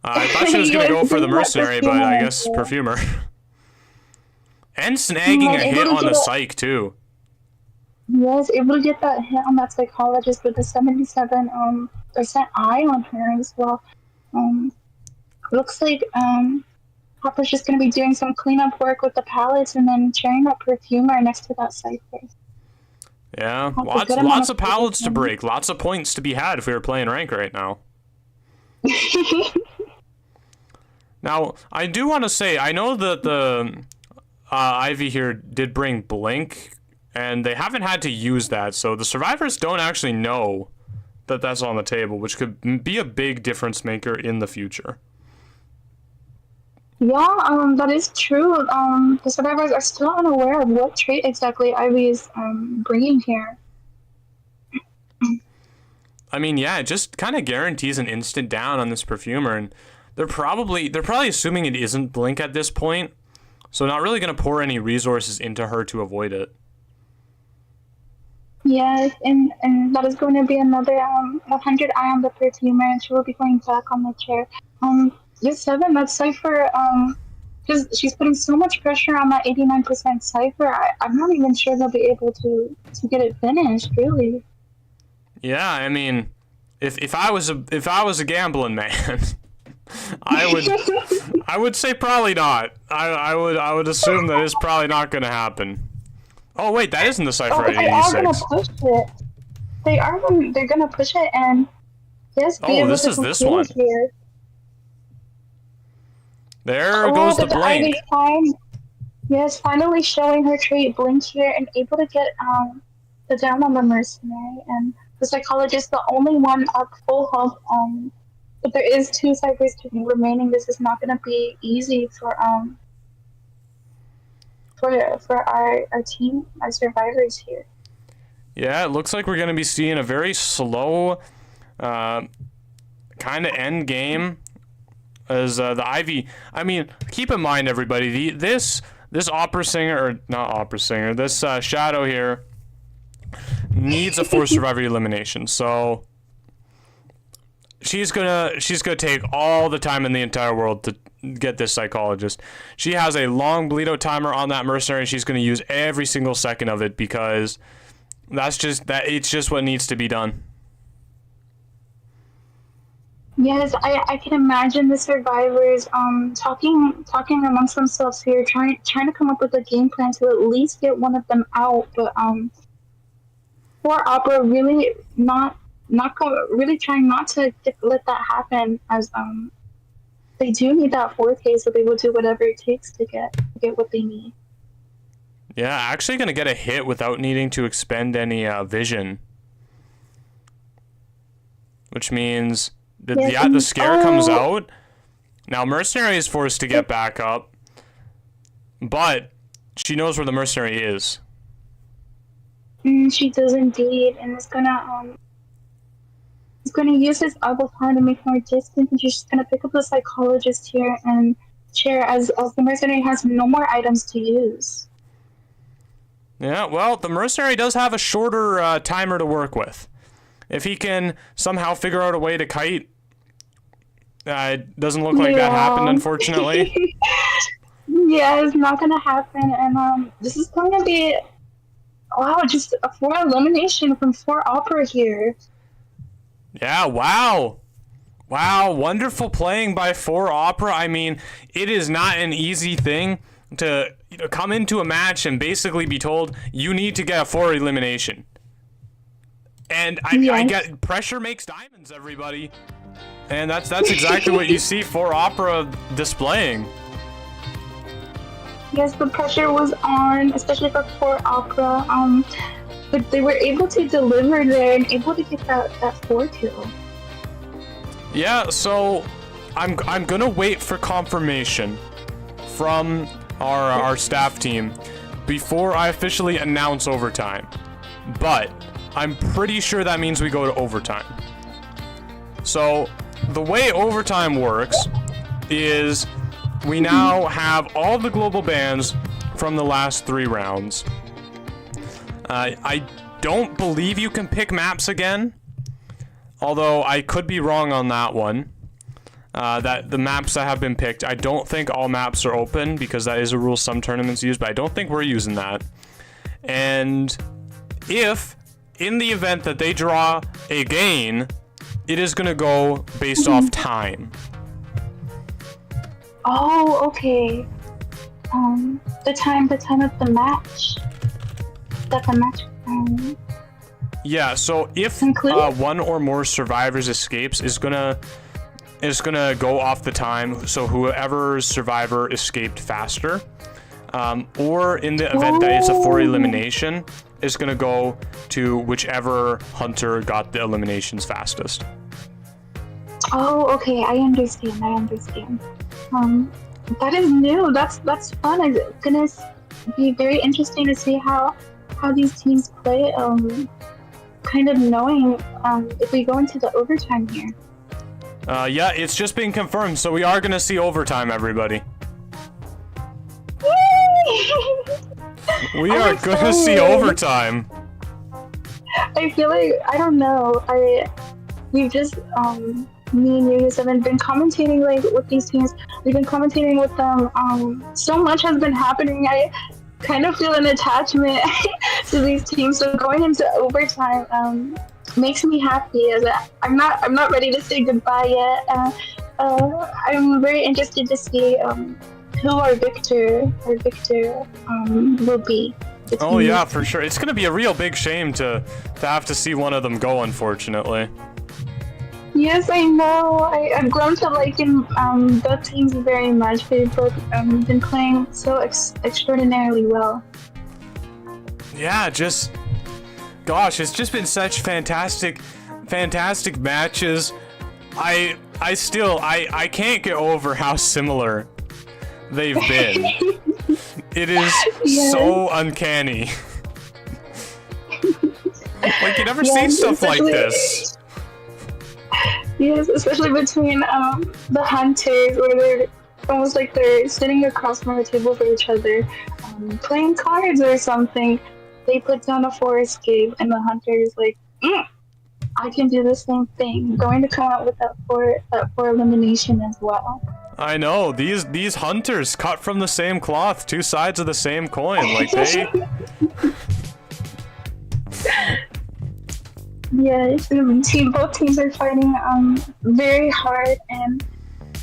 S1: I thought she was gonna go for the mercenary, but I guess perfumer. And snagging a hit on the psych too.
S4: Yes, able to get that hit on that psychologist with the 77% eye on her as well. Looks like Papa's just gonna be doing some cleanup work with the pallets and then sharing that perfumer next to that cipher.
S1: Yeah, lots of pallets to break, lots of points to be had if we were playing rank right now. Now, I do want to say, I know that the Ivy here did bring Blink, and they haven't had to use that, so the survivors don't actually know that that's on the table, which could be a big difference maker in the future.
S4: Yeah, that is true. The survivors are still unaware of what trait exactly Ivy is bringing here.
S1: I mean, yeah, it just kind of guarantees an instant down on this perfumer, and they're probably assuming it isn't Blink at this point, so not really going to pour any resources into her to avoid it.
S4: Yes, and that is going to be another 100 eye on the perfumer, and she will be going back on the chair. Yo7, that cipher, because she's putting so much pressure on that 89% cipher, I'm not even sure they'll be able to get it finished, really.
S1: Yeah, I mean, if I was a gambling man, I would say probably not. I would assume that it's probably not going to happen. Oh wait, that isn't the cipher at 86. They are going
S4: to push it. They're going to push it, and yes, be able
S1: this
S4: to
S1: is this one.
S4: Here.
S1: There goes the Blink.
S4: Yes, finally showing her trait Blink here and able to get the down on the mercenary, and the psychologist the only one up full health. But there is 2 ciphers remaining. This is not going to be easy for our team, our survivors here.
S1: Yeah, it looks like we're going to be seeing a very slow kind of end game as the Ivy. I mean, keep in mind, everybody, this opera singer, or not opera singer, this Shadow here needs a 4 survivor elimination. So she's gonna take all the time in the entire world to get this psychologist. She has a long bleed out timer on that mercenary, and she's gonna use every single second of it because it's just what needs to be done.
S4: Yes, I can imagine the survivors talking amongst themselves here, trying to come up with a game plan to at least get one of them out. But for Opera really really trying not to let that happen, as they do need that 4K, so they will do whatever it takes to get what they need.
S1: Yeah, actually gonna get a hit without needing to expend any vision, which means the scare comes out. Now Mercenary is forced to get back up, but she knows where the Mercenary is.
S4: She does indeed, and it's gonna use his other plan to make more distance, and she's just gonna pick up the psychologist here and share as the Mercenary has no more items to use.
S1: Yeah, well, the Mercenary does have a shorter timer to work with. If he can somehow figure out a way to kite, it doesn't look like that happened, unfortunately.
S4: Yeah, it's not gonna happen, and this is going to be, wow, just a 4 elimination from 4 Opera here.
S1: Yeah, wow. Wow, wonderful playing by 4 Opera. I mean, it is not an easy thing to come into a match and basically be told you need to get a 4 elimination. And I get pressure makes diamonds, everybody. And that's exactly what you see 4 Opera displaying.
S4: Yes, the pressure was on, especially for 4 Opera. But they were able to deliver there and able to get that 4 kill.
S1: Yeah, so I'm gonna wait for confirmation from our staff team before I officially announce overtime. But I'm pretty sure that means we go to overtime. So the way overtime works is we now have all the global bans from the last 3 rounds. I don't believe you can pick maps again, although I could be wrong on that one. That the maps that have been picked, I don't think all maps are open because that is a rule some tournaments use, but I don't think we're using that. And if, in the event that they draw a gain, it is going to go based off time.
S4: Oh, okay. The time of the match.
S1: Yeah, so if one or more survivors escapes is gonna go off the time, so whoever's survivor escaped faster, or in the event that it's a 4 elimination, is gonna go to whichever hunter got the eliminations fastest.
S4: Oh, okay, I understand. That is new. That's fun. It's gonna be very interesting to see how these teams play. Kind of knowing if we go into the overtime here.
S1: Yeah, it's just been confirmed, so we are gonna see overtime, everybody. We are gonna see overtime.
S4: I feel like, I don't know, we've just me and Yo7 have been commentating like with these teams. We've been commentating with them. So much has been happening. I kind of feel an attachment to these teams. So going into overtime makes me happy. As I'm not ready to say goodbye yet. I'm very interested to see who our victor will be.
S1: Oh yeah, for sure. It's gonna be a real big shame to have to see one of them go, unfortunately.
S4: Yes, I know. I've grown to liking both teams very much. They've both been playing so extraordinarily well.
S1: Yeah, just gosh, it's just been such fantastic matches. I still can't get over how similar they've been. It is so uncanny. Like you never seen stuff like this.
S4: Yes, especially between the hunters, where they're almost like they're sitting across from the table for each other, playing cards or something. They put down a forest escape, and the hunter is like, I can do the same thing. Going to come out with that for elimination as well.
S1: I know, these hunters cut from the same cloth, two sides of the same coin. Like they
S4: Yes, both teams are fighting very hard, and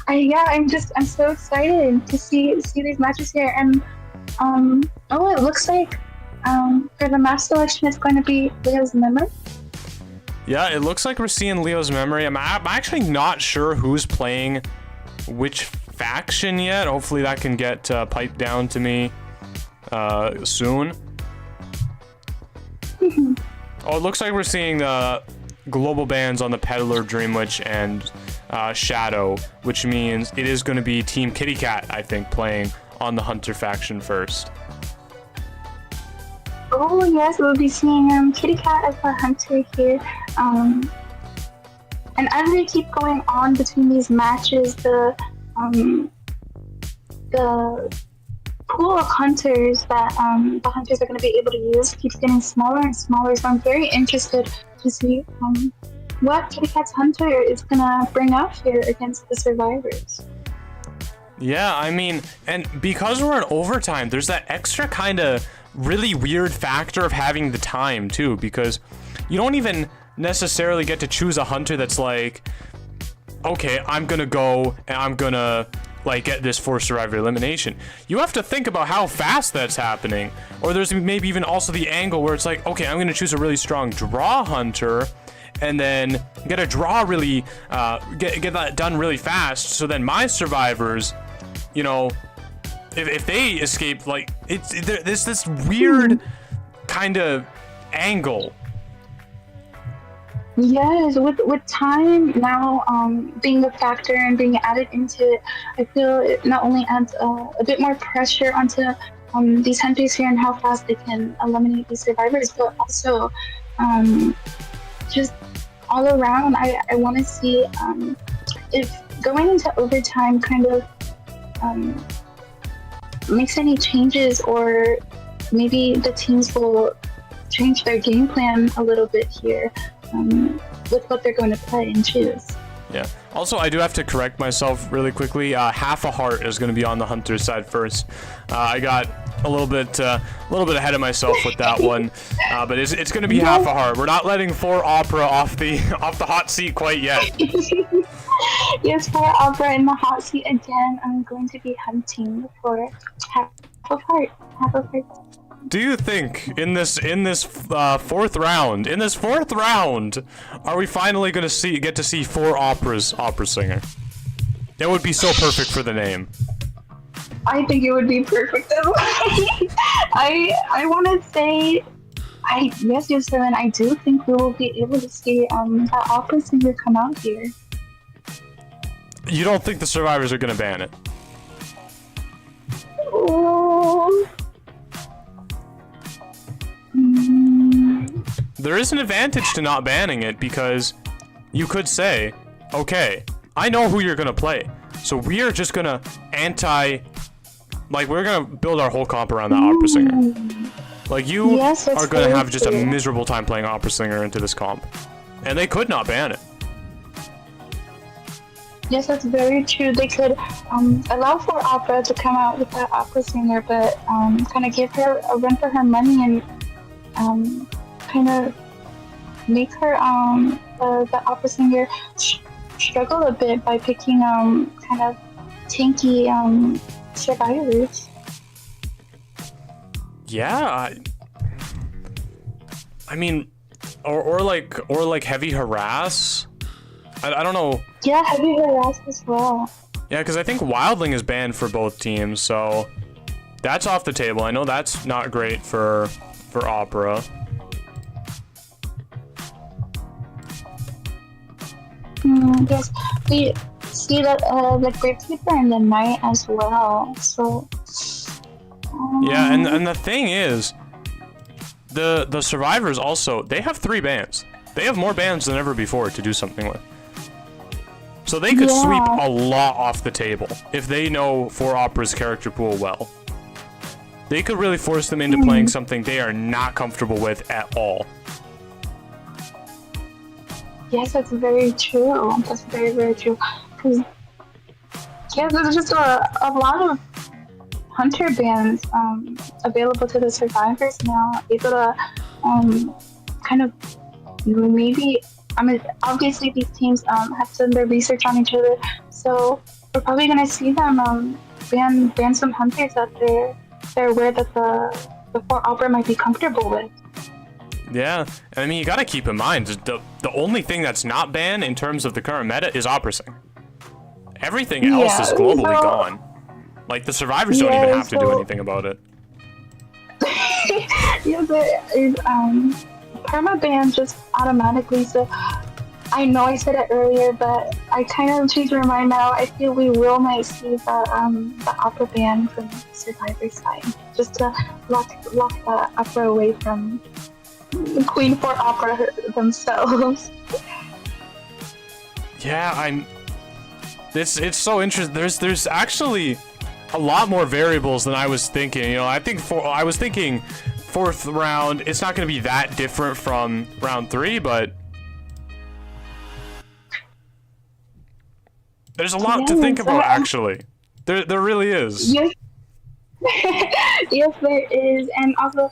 S4: I'm so excited to see these matches here. And it looks like for the match selection it's going to be Leo's memory.
S1: Yeah, it looks like we're seeing Leo's memory. I'm actually not sure who's playing which faction yet. Hopefully that can get piped down to me soon. Oh, it looks like we're seeing the global bans on the Peddler, Dream Witch, and Shadow, which means it is going to be Team Kitty Cat, I think, playing on the Hunter faction first.
S4: Oh yes, we'll be seeing Kitty Cat as the hunter here. And as they keep going on between these matches, the pool of hunters that the hunters are going to be able to use keeps getting smaller and smaller. So I'm very interested to see what Kitty Cat's hunter is going to bring out here against the survivors.
S1: Yeah, I mean, and because we're in overtime, there's that extra kind of really weird factor of having the time too, because you don't even necessarily get to choose a hunter that's like, okay, I'm gonna go and I'm gonna like get this for survivor elimination. You have to think about how fast that's happening, or there's maybe even also the angle where it's like, okay, I'm gonna choose a really strong draw hunter and then get a draw really get that done really fast, so then my survivors, you know, if they escape, like there's this weird kind of angle.
S4: Yes, with time now being a factor and being added into it, I feel it not only adds a bit more pressure onto these hunters here and how fast they can eliminate these survivors, but also just all around, I want to see if going into overtime kind of makes any changes, or maybe the teams will change their game plan a little bit here with what they're going to play and choose.
S1: Yeah. Also, I do have to correct myself really quickly. Half a heart is going to be on the hunter side first. I got a little bit ahead of myself with that one, but it's going to be half a heart. We're not letting 4 Opera off the hot seat quite yet.
S4: Yes, 4 Opera in the hot seat again. I'm going to be hunting for half of heart.
S1: Do you think in this fourth round, are we finally going to get to see 4 Opera's opera singer? That would be so perfect for the name.
S4: I think it would be perfect as well. I want to say, yes, Yo7, I do think we will be able to see that opera singer come out here.
S1: You don't think the survivors are going to ban it?
S4: Oh.
S1: There is an advantage to not banning it, because you could say, okay, I know who you're gonna play, so we are just gonna we're gonna build our whole comp around that opera singer. Like, you are gonna have just a miserable time playing opera singer into this comp, and they could not ban it.
S4: Yes, that's very true. They could allow for Opera to come out with that opera singer, but kind of give her a run for her money and kind of make her the opera singer struggle a bit by picking kind of tanky survivors.
S1: Yeah, I mean, or like heavy harass. I don't know.
S4: Yeah, heavy harassed as well.
S1: Yeah, because I think Wildling is banned for both teams, so that's off the table. I know that's not great for Opera.
S4: Yes, we see that the Grapekeeper in the night as well. So
S1: Yeah, and the thing is, the survivors also, they have 3 bans. They have more bans than ever before to do something with. So they could sweep a lot off the table if they know 4 Opera's character pool well. They could really force them into playing something they are not comfortable with at all.
S4: yes, that's very true. That's very, very true. Because yeah, there's just a lot of hunter bans available to the survivors now. Able to kind of maybe. I mean, obviously these teams have done their research on each other, so we're probably gonna see them ban some hunters that they're aware that the 4 Opera might be comfortable with.
S1: Yeah, I mean, you gotta keep in mind, the only thing that's not banned in terms of the current meta is Opera Sing. Everything else is globally gone. Like, the survivors don't even have to do anything about it.
S4: Yeah, there is permaban just automatically, so I know I said it earlier, but I kind of changed my mind now. I feel we might see the Opera ban from the survivor side, just to lock the Opera away from Queen 4 Opera themselves.
S1: Yeah, it's so interesting. There's actually a lot more variables than I was thinking. You know, I was thinking 4th round, it's not going to be that different from round 3, but there's a lot to think about, actually. There really is.
S4: Yes. Yes, there is. And also,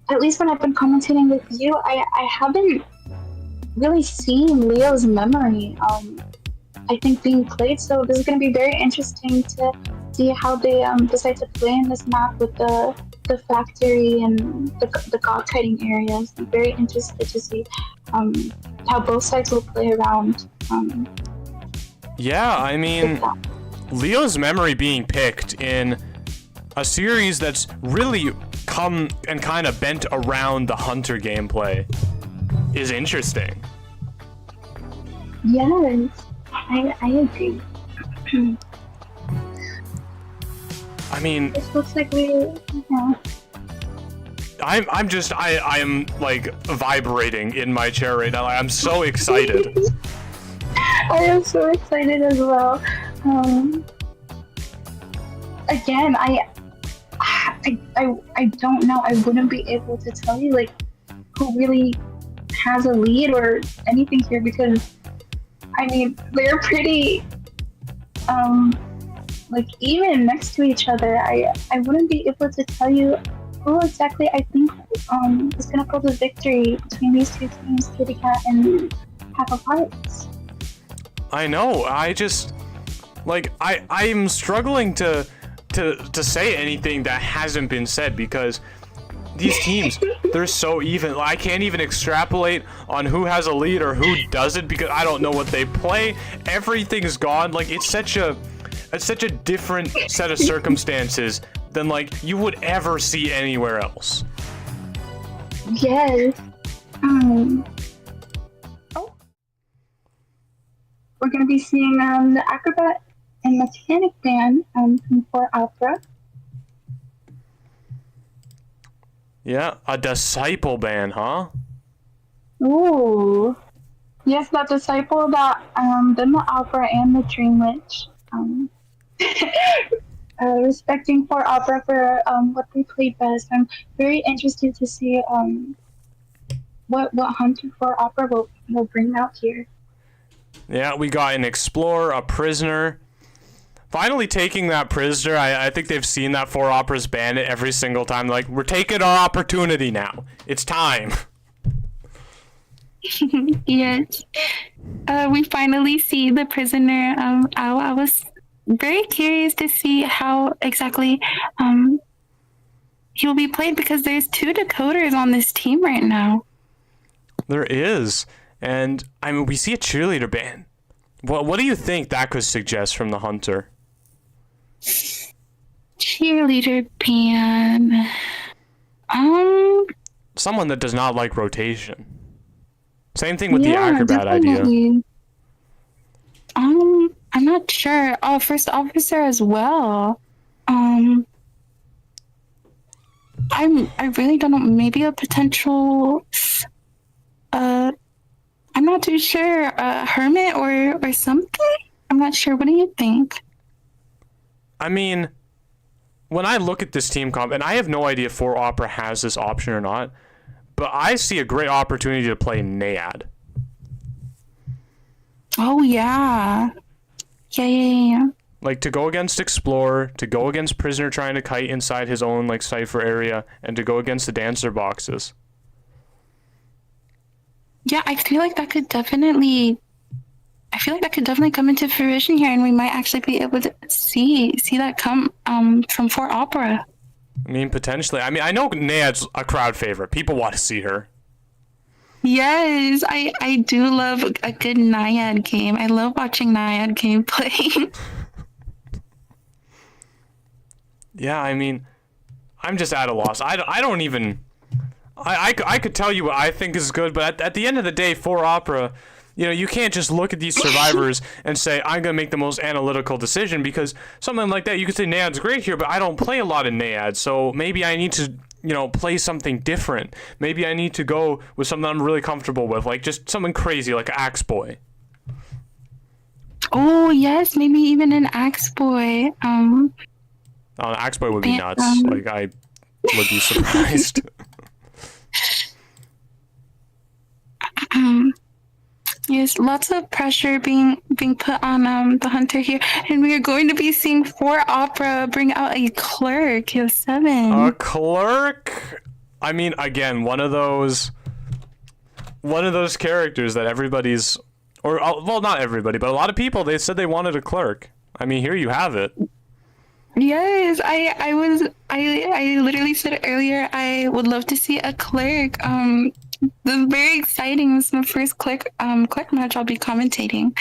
S4: at least when I've been commentating with you, I haven't really seen Leo's memory, I think, being played. So this is going to be very interesting to see how they decide to play in this map with the factory and the god kiting areas. I'm very interested to see how both sides will play around.
S1: Yeah, I mean, Leo's memory being picked in a series that's really come and kind of bent around the hunter gameplay is interesting.
S4: Yes, I agree.
S1: I mean,
S4: It looks like we. Yeah.
S1: I am like vibrating in my chair right now. I'm so excited.
S4: I am so excited as well. Again, I don't know. I wouldn't be able to tell you like who really has a lead or anything here, because I mean they're pretty like even next to each other. I wouldn't be able to tell you who exactly I think is gonna pull the victory between these two teams, Kitty Cat and Half of Hearts.
S1: I know. I just like I'm struggling to say anything that hasn't been said, because these teams, they're so even. I can't even extrapolate on who has a lead or who doesn't, because I don't know what they play. Everything's gone. Like, it's such a different set of circumstances than like you would ever see anywhere else.
S4: Yes. We're going to be seeing the Acrobat and Mechanic band from 4 Opera.
S1: Yeah, a disciple ban, huh?
S4: Ooh. Yes, that Disciple that then the Opera and the Dream Witch. Respecting 4 Opera for what they played best. I'm very interested to see what Hunter 4 Opera will bring out here.
S1: Yeah, we got an Explorer, a Prisoner. Finally taking that Prisoner. I think they've seen that 4 Opera's ban it every single time. Like, we're taking our opportunity now. It's time.
S5: Yes. We finally see the Prisoner. I was very curious to see how exactly he'll be played, because there's 2 decoders on this team right now.
S1: There is. And I mean, we see a cheerleader ban. What do you think that could suggest from the hunter?
S5: Cheerleader ban.
S1: Someone that does not like rotation. Same thing with the acrobat
S5: definitely. idea. I'm not sure. Oh, first officer as well. I really don't know. Maybe a potential. I'm not too sure. Hermit or something. I'm not sure. What do you think?
S1: I mean, when I look at this team comp, and I have no idea if 4 Opera has this option or not, but I see a great opportunity to play Naiad.
S5: Oh yeah. Yeah.
S1: Like, to go against Explorer, to go against Prisoner trying to kite inside his own, like, cipher area, and to go against the Dancer boxes.
S5: Yeah, I feel like that could definitely come into fruition here, and we might actually be able to see that come from 4 Opera.
S1: I mean, potentially. I mean, I know Naiad's a crowd favorite. People want to see her.
S5: Yes, I do love a good Naiad game. I love watching Naiad gameplay.
S1: Yeah, I mean, I'm just at a loss. I don't even... I could tell you what I think is good, but at the end of the day, 4 Opera, you know, you can't just look at these survivors and say, I'm going to make the most analytical decision, because something like that, you could say Naiad's great here, but I don't play a lot of Naiad, so maybe I need to, you know, play something different. Maybe I need to go with something I'm really comfortable with, like just something crazy, like Axe Boy.
S5: Oh, yes, maybe even an Axe Boy.
S1: Axe Boy would be nuts. Like, I would be surprised.
S5: Yes, lots of pressure being put on the hunter here, and we are going to be seeing 4 Opera bring out a clerk, Yo7.
S1: A clerk? I mean, again, one of those characters that everybody's, or well, not everybody, but a lot of people, they said they wanted a clerk. I mean, here you have it.
S5: Yes, I literally said earlier I would love to see a clerk. This is very exciting. This is my first clerk match I'll be commentating.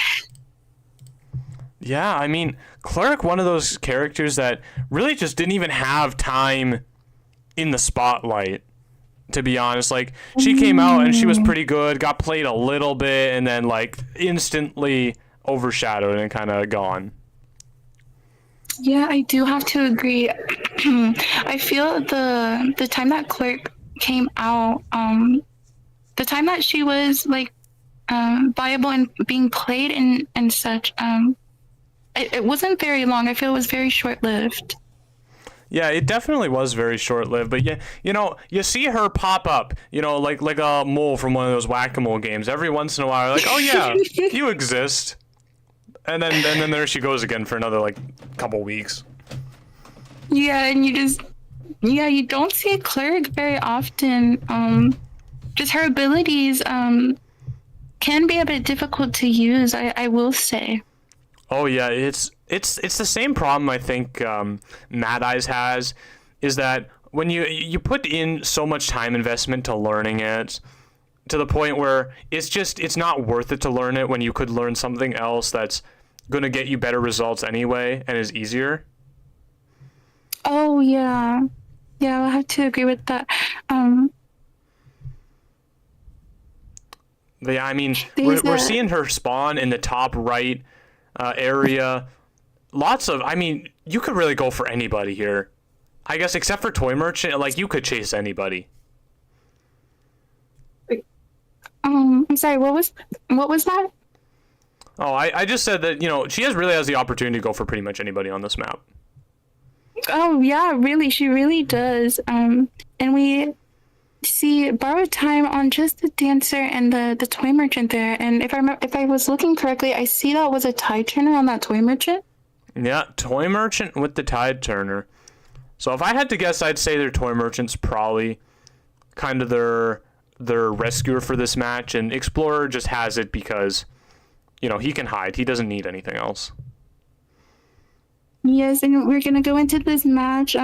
S1: Yeah, I mean, Clerk, one of those characters that really just didn't even have time in the spotlight, to be honest. Like, she came out and she was pretty good, got played a little bit, and then, like, instantly overshadowed and kind of gone.
S5: Yeah, I do have to agree. I feel the time that Clerk came out, the time that she was like viable and being played and such, it wasn't very long. I feel it was very short-lived.
S1: Yeah, it definitely was very short-lived, but yeah, you know, you see her pop up, you know, like a mole from one of those whack-a-mole games. Every once in a while, like, oh yeah, you exist. And then there she goes again for another, like, couple weeks.
S5: Yeah, and you don't see a Cleric very often. Just her abilities can be a bit difficult to use, I will say.
S1: Oh yeah, it's the same problem I think Mad Eyes has, is that when you put in so much time investment to learning it, to the point where it's not worth it to learn it when you could learn something else that's going to get you better results anyway and is easier.
S5: Oh yeah, I'll have to agree with that.
S1: But yeah, I mean, we're seeing her spawn in the top right area. I mean, you could really go for anybody here. I guess except for Toy Merchant, like, you could chase anybody.
S5: I'm sorry, what was that?
S1: Oh, I just said that, you know, she really has the opportunity to go for pretty much anybody on this map.
S5: Oh yeah, really, she really does. And we see borrowed time on just the Dancer and the Toy Merchant there. And if I was looking correctly, I see that was a Tide Turner on that Toy Merchant.
S1: Yeah, Toy Merchant with the Tide Turner. So if I had to guess, I'd say their Toy Merchant's probably kind of their rescuer for this match, and Explorer just has it because, you know, he can hide. He doesn't need anything else.
S5: Yes, and we're gonna go into this match.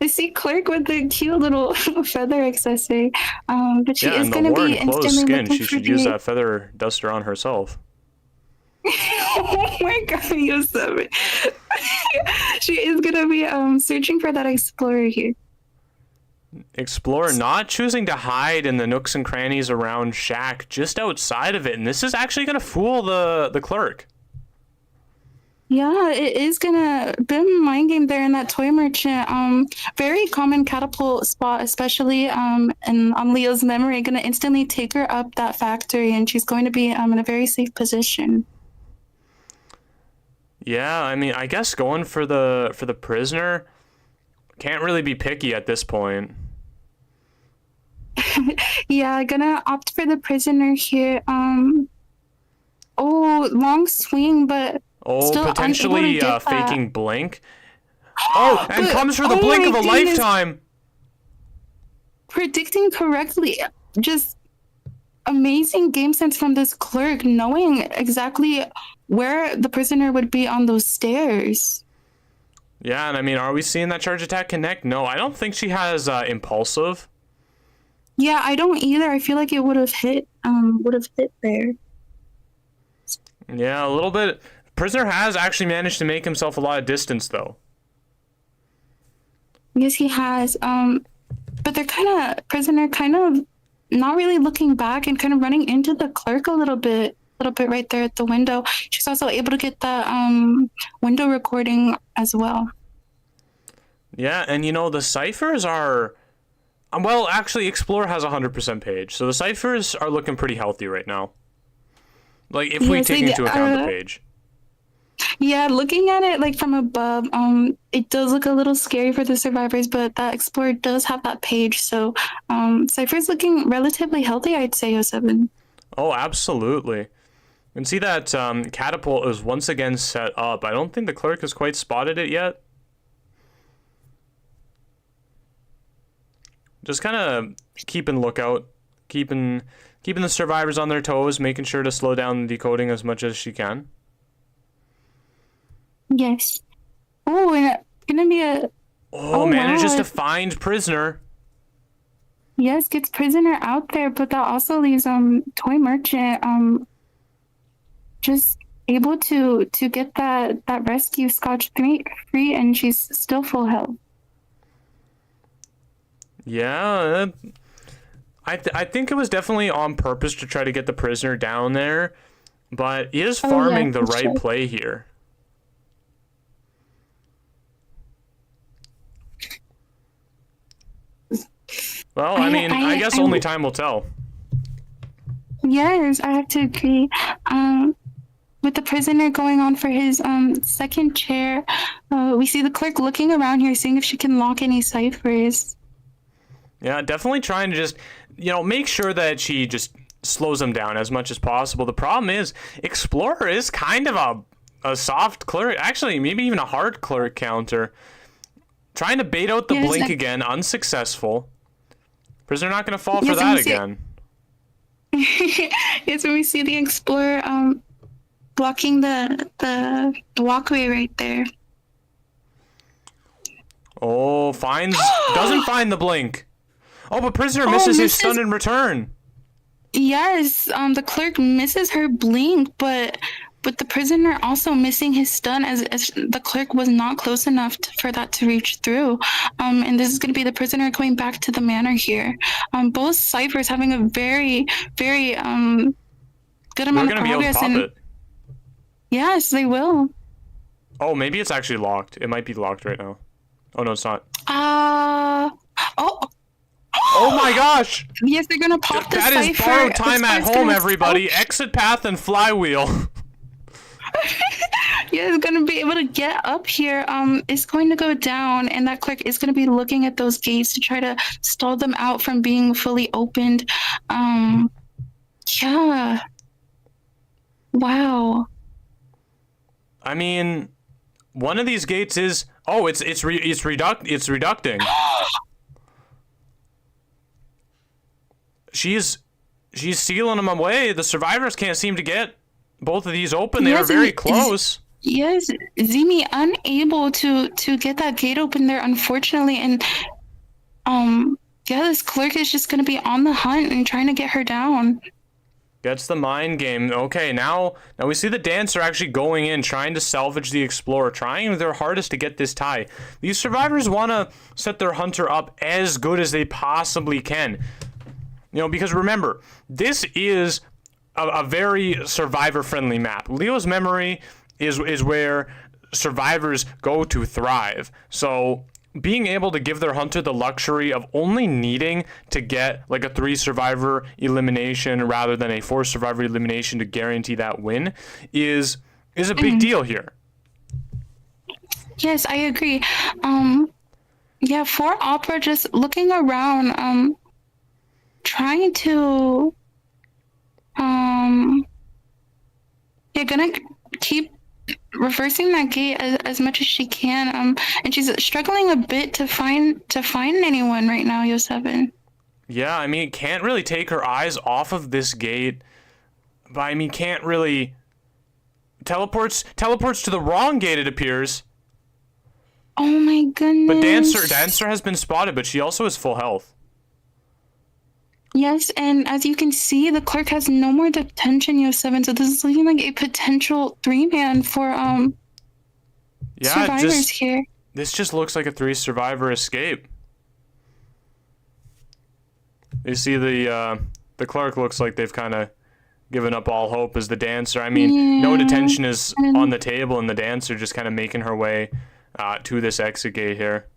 S5: I see Clerk with the cute little feather accessory. But she
S1: Yeah,
S5: is
S1: and the
S5: going to be
S1: worn clothes
S5: instantly
S1: skin.
S5: looking
S1: She
S5: for
S1: should use
S5: the...
S1: that feather duster on herself.
S5: Oh my god, Yo7. She is going to be searching for that explorer here.
S1: Explorer not choosing to hide in the nooks and crannies around shack, just outside of it, and this is actually going to fool the clerk.
S5: Yeah, it is gonna be a mind game there in that toy merchant. Very common catapult spot, especially and on Leo's memory, gonna instantly take her up that factory, and she's going to be in a very safe position.
S1: Yeah, I mean, I guess going for the prisoner can't really be picky at this point.
S5: Yeah, gonna opt for the prisoner here. Oh, long swing, but
S1: Oh,
S5: still
S1: potentially
S5: unable to get that.
S1: faking blink. Oh, and
S5: But-
S1: comes for the
S5: oh
S1: blink
S5: my
S1: of a
S5: goodness.
S1: lifetime.
S5: Predicting correctly, just amazing game sense from this clerk, knowing exactly where the prisoner would be on those stairs.
S1: Yeah, and I mean, are we seeing that charge attack connect? No, I don't think she has impulsive.
S5: Yeah, I don't either. I feel like it would have hit there.
S1: Yeah, a little bit. Prisoner has actually managed to make himself a lot of distance, though.
S5: Yes, he has. But they're prisoner kind of not really looking back and kind of running into the clerk a little bit right there at the window. She's also able to get that window recording as well.
S1: Yeah, and you know, the ciphers are... Well, actually, Explorer has a 100% page, so the ciphers are looking pretty healthy right now. Like, if we
S5: Yes,
S1: take
S5: they
S1: into account the page.
S5: Yeah, looking at it like from above, it does look a little scary for the survivors, but that Explorer does have that page, so Cypher's looking relatively healthy, I'd say, Yo7.
S1: Oh, absolutely. You can see that catapult is once again set up. I don't think the clerk has quite spotted it yet. Just kind of keeping lookout, keeping the survivors on their toes, making sure to slow down the decoding as much as she can.
S5: Yes. Oh, and it's gonna be a...
S1: Oh, manages
S5: wow.
S1: to find prisoner.
S5: Yes, gets prisoner out there, but that also leaves toy merchant just able to get that rescue scotch free, and she's still full health.
S1: Yeah, I think it was definitely on purpose to try to get the prisoner down there, but he is farming the right
S5: sure.
S1: play here. Well, I mean, I guess only time will tell.
S5: Yes, I have to agree. With the prisoner going on for his second chair, we see the clerk looking around here, seeing if she can lock any ciphers.
S1: Yeah, definitely trying to just, make sure that she just slows them down as much as possible. The problem is, Explorer is kind of a soft clerk, actually, maybe even a hard clerk counter. Trying to bait out the blink again, unsuccessful. Prisoner not going to fall for that again.
S5: Yes, when we see the Explorer blocking the walkway right there.
S1: Oh, doesn't find the blink. Oh, but prisoner misses his stun in return.
S5: Yes, the clerk misses her blink, but the prisoner also missing his stun as the clerk was not close enough for that to reach through. And this is going to be the prisoner going back to the manor here. Both ciphers having a very, very good amount of progress. They're going to be able to pop it. Yes, they will.
S1: Oh, maybe it's actually locked. It might be locked right now. Oh, no, it's not. Oh my gosh!
S5: Yes, they're gonna pop the cipher.
S1: That is borrowed time at home, everybody. Exit path and flywheel.
S5: Yeah, it's gonna be able to get up here. It's going to go down, and that clerk is gonna be looking at those gates to try to stall them out from being fully opened. Yeah. Wow. I
S1: mean, one of these gates is it's reducting. She's sealing them away. The survivors can't seem to get both of these open. They were very close.
S5: Yes, Zimi unable to get that gate open there, unfortunately, and yeah, this clerk is just gonna be on the hunt and trying to get her down.
S1: Gets the mind game. Okay, now we see the dancer actually going in, trying to salvage the explorer, trying their hardest to get this tie. These survivors want to set their hunter up as good as they possibly can. You know, because remember, this is a very survivor-friendly map. Leo's Memory is where survivors go to thrive. So being able to give their hunter the luxury of only needing to get like a 3 survivor elimination rather than a 4 survivor elimination to guarantee that win is a big deal here.
S5: Yes, I agree. Yeah, for Opera, just looking around, trying to, yeah, gonna keep reversing that gate as much as she can, and she's struggling a bit to find anyone right now, Yo7.
S1: Yeah, I mean, can't really take her eyes off of this gate, but I mean, can't really teleports to the wrong gate, it appears.
S5: Oh my goodness.
S1: But dancer has been spotted, but she also has full health.
S5: Yes, and as you can see, the clerk has no more detention, Yo7, so this is looking like a potential 3-man for survivors here.
S1: This just looks like a 3 survivor escape. You see the clerk looks like they've kind of given up all hope as the dancer. I mean, no detention is on the table, and the dancer just kind of making her way to this exit gate here.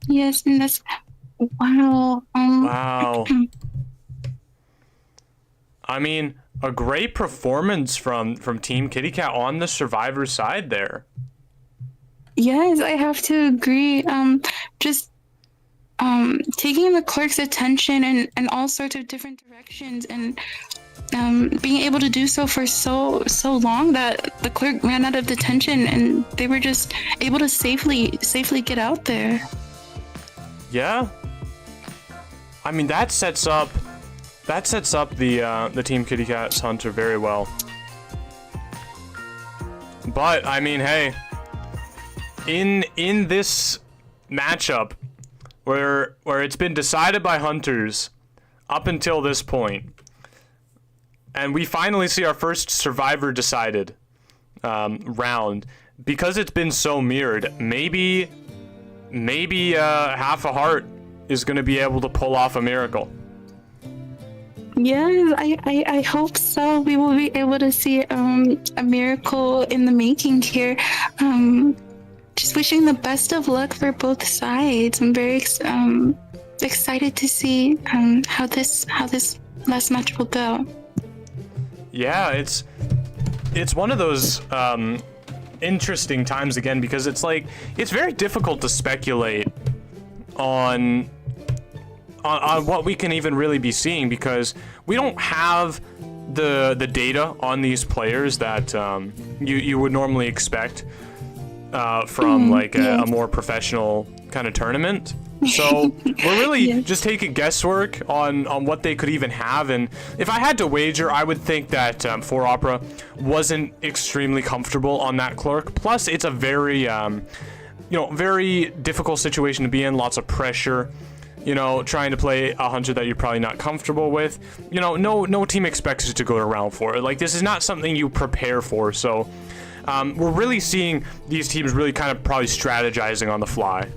S5: Yes, and that's wow.
S1: Wow. I mean, a great performance from Team Kitty Cat on the survivor side there.
S5: Yes, I have to agree. Just taking the clerk's attention in all sorts of different directions, and being able to do so for so long that the clerk ran out of detention, and they were just able to safely get out there.
S1: Yeah. I mean, that sets up the Team Kitty Cat's hunter very well. But I mean, hey, in this matchup where it's been decided by hunters up until this point, and we finally see our first survivor decided round, because it's been so mirrored, maybe half a heart is going to be able to pull off a miracle.
S5: Yes, I hope so. We will be able to see a miracle in the making here. Just wishing the best of luck for both sides. I'm very excited to see how this last match will go.
S1: Yeah, it's one of those interesting times again, because it's like it's very difficult to speculate on what we can even really be seeing, because we don't have the data on these players that you would normally expect from like a more professional kind of tournament. So we're really just taking guesswork on what they could even have. And if I had to wager, I would think that 4 Opera wasn't extremely comfortable on that clerk. Plus, it's a very very difficult situation to be in. Lots of pressure. Trying to play a hunter that you're probably not comfortable with. No team expects you to go to round 4. Like, this is not something you prepare for. So we're really seeing these teams really kind of probably strategizing on the fly.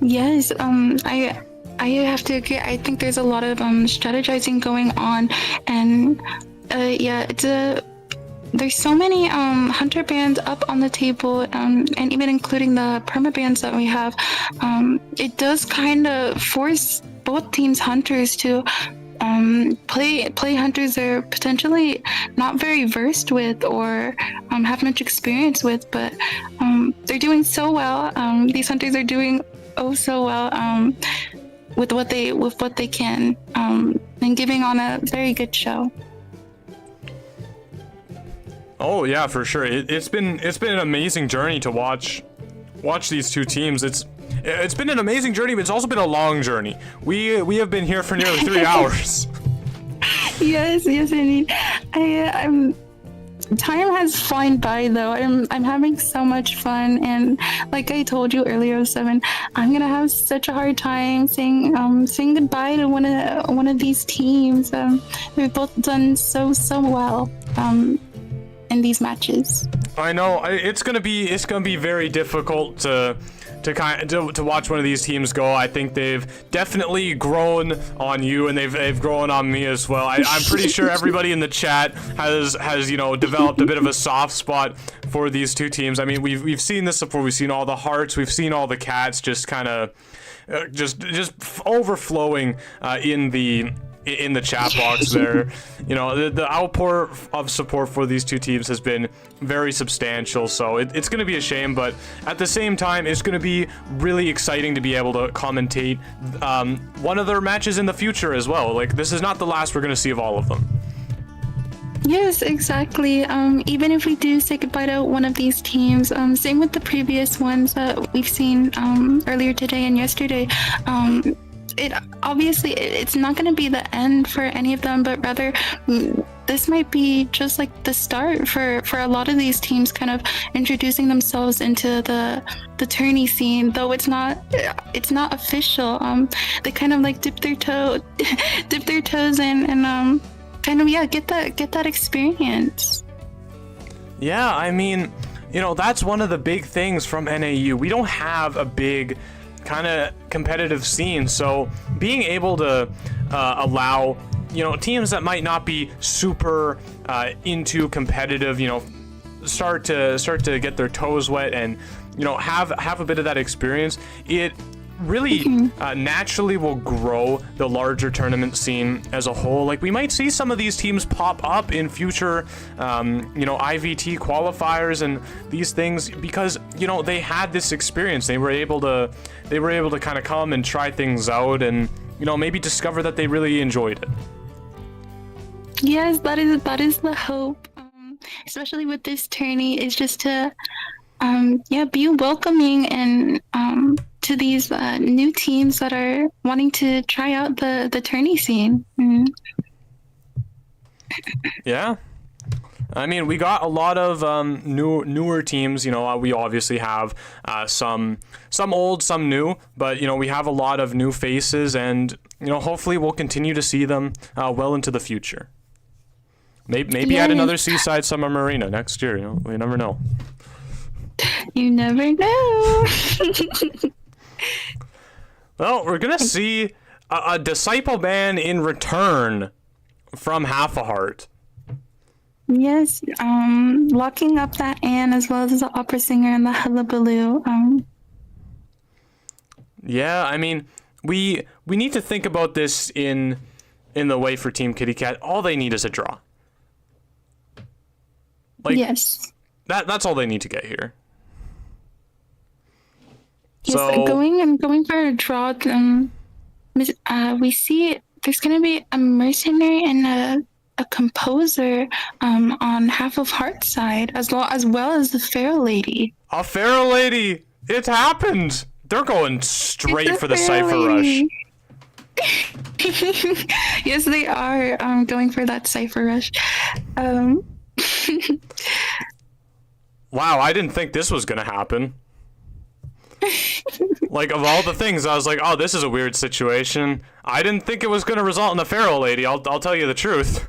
S5: Yes, I have to agree. I think there's a lot of strategizing going on, and yeah, there's so many hunter bands up on the table, and even including the perma bands that we have. It does kind of force both teams' hunters to play hunters they're potentially not very versed with or have much experience with, but they're doing so well. These hunters are doing so well with what they can, and giving on a very good show.
S1: Oh yeah, for sure. It's been an amazing journey to watch these two teams. It's been an amazing journey, but it's also been a long journey. We have been here for nearly 3 hours.
S5: Yes, indeed. time has flown by though. I'm having so much fun, and like I told you earlier, Seven, I'm gonna have such a hard time saying goodbye to one of these teams. They've both done so well in these matches.
S1: I know it's gonna be very difficult to watch one of these teams go. I think they've definitely grown on you, and they've grown on me as well. I'm pretty sure everybody in the chat has developed a bit of a soft spot for these two teams. I mean, we've seen this before. We've seen all the hearts. We've seen all the cats just kind of just overflowing in the chat box there. The outpour of support for these two teams has been very substantial, so it's going to be a shame, but at the same time it's going to be really exciting to be able to commentate one of their matches in the future as well. Like, this is not the last we're going to see of all of them.
S5: Yes, exactly. Even if we do say goodbye to one of these teams, same with the previous ones that we've seen earlier today and yesterday. It's not going to be the end for any of them, but rather this might be just like the start for a lot of these teams, kind of introducing themselves into the tourney scene, though it's not official. They kind of like dip their toes in and kind of get that experience.
S1: Yeah, I mean, that's one of the big things from NAU. We don't have a big kind of competitive scene, so being able to allow teams that might not be super into competitive, start to get their toes wet and have a bit of that experience, it really naturally will grow the larger tournament scene as a whole. Like, we might see some of these teams pop up in future IVT qualifiers and these things because they had this experience. They were able to kind of come and try things out and maybe discover that they really enjoyed it.
S5: Yes, that is the hope, especially with this tourney, is just to be welcoming and to these new teams that are wanting to try out the tourney scene.
S1: Yeah, I mean, we got a lot of newer teams. We obviously have some old, some new, but we have a lot of new faces, and hopefully we'll continue to see them well into the future. Maybe at another Seaside Summer Marina next year. We never know.
S5: You never know.
S1: Well, we're gonna see a disciple band in return from Half a Heart.
S5: Yes, locking up that Anne as well as the opera singer and the hullabaloo.
S1: Yeah, I mean, we need to think about this in the way for Team Kitty Cat. All they need is a draw.
S5: Yes.
S1: That's all they need to get here.
S5: Yes,
S1: so
S5: going for a draw. We see there's going to be a mercenary and a composer on Half of Heart's side, as well as the Pharaoh Lady.
S1: A Pharaoh Lady! It happened! They're going straight for the Cypher Rush.
S5: Yes, they are going for that Cypher Rush.
S1: Wow, I didn't think this was going to happen. Like, of all the things, I was like, oh, this is a weird situation. I didn't think it was going to result in a Pharaoh Lady, I'll tell you the truth.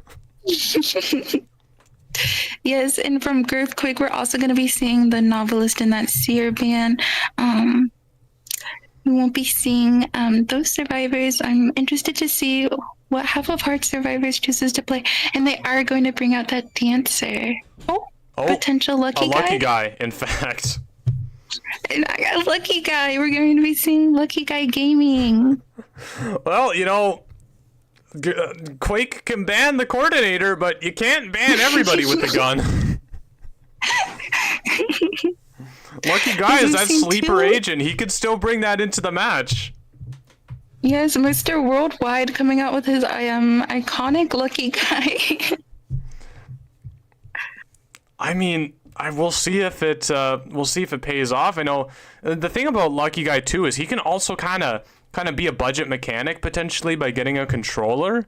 S5: Yes, and from Girthquake, we're also going to be seeing the novelist in that seer band. We won't be seeing those survivors. I'm interested to see what Half of Heart survivors chooses to play, and they are going to bring out that dancer. Potential lucky guy.
S1: A lucky guy, in fact.
S5: A lucky guy. We're going to be seeing Lucky Guy Gaming.
S1: Well, Quake can ban the coordinator, but you can't ban everybody with the gun. Lucky Guy is that sleeper agent. He could still bring that into the match.
S5: Yes, Mr. Worldwide coming out with his iconic Lucky Guy.
S1: I mean, we'll see if it pays off. I know the thing about Lucky Guy too is he can also kind of be a budget mechanic potentially by getting a controller.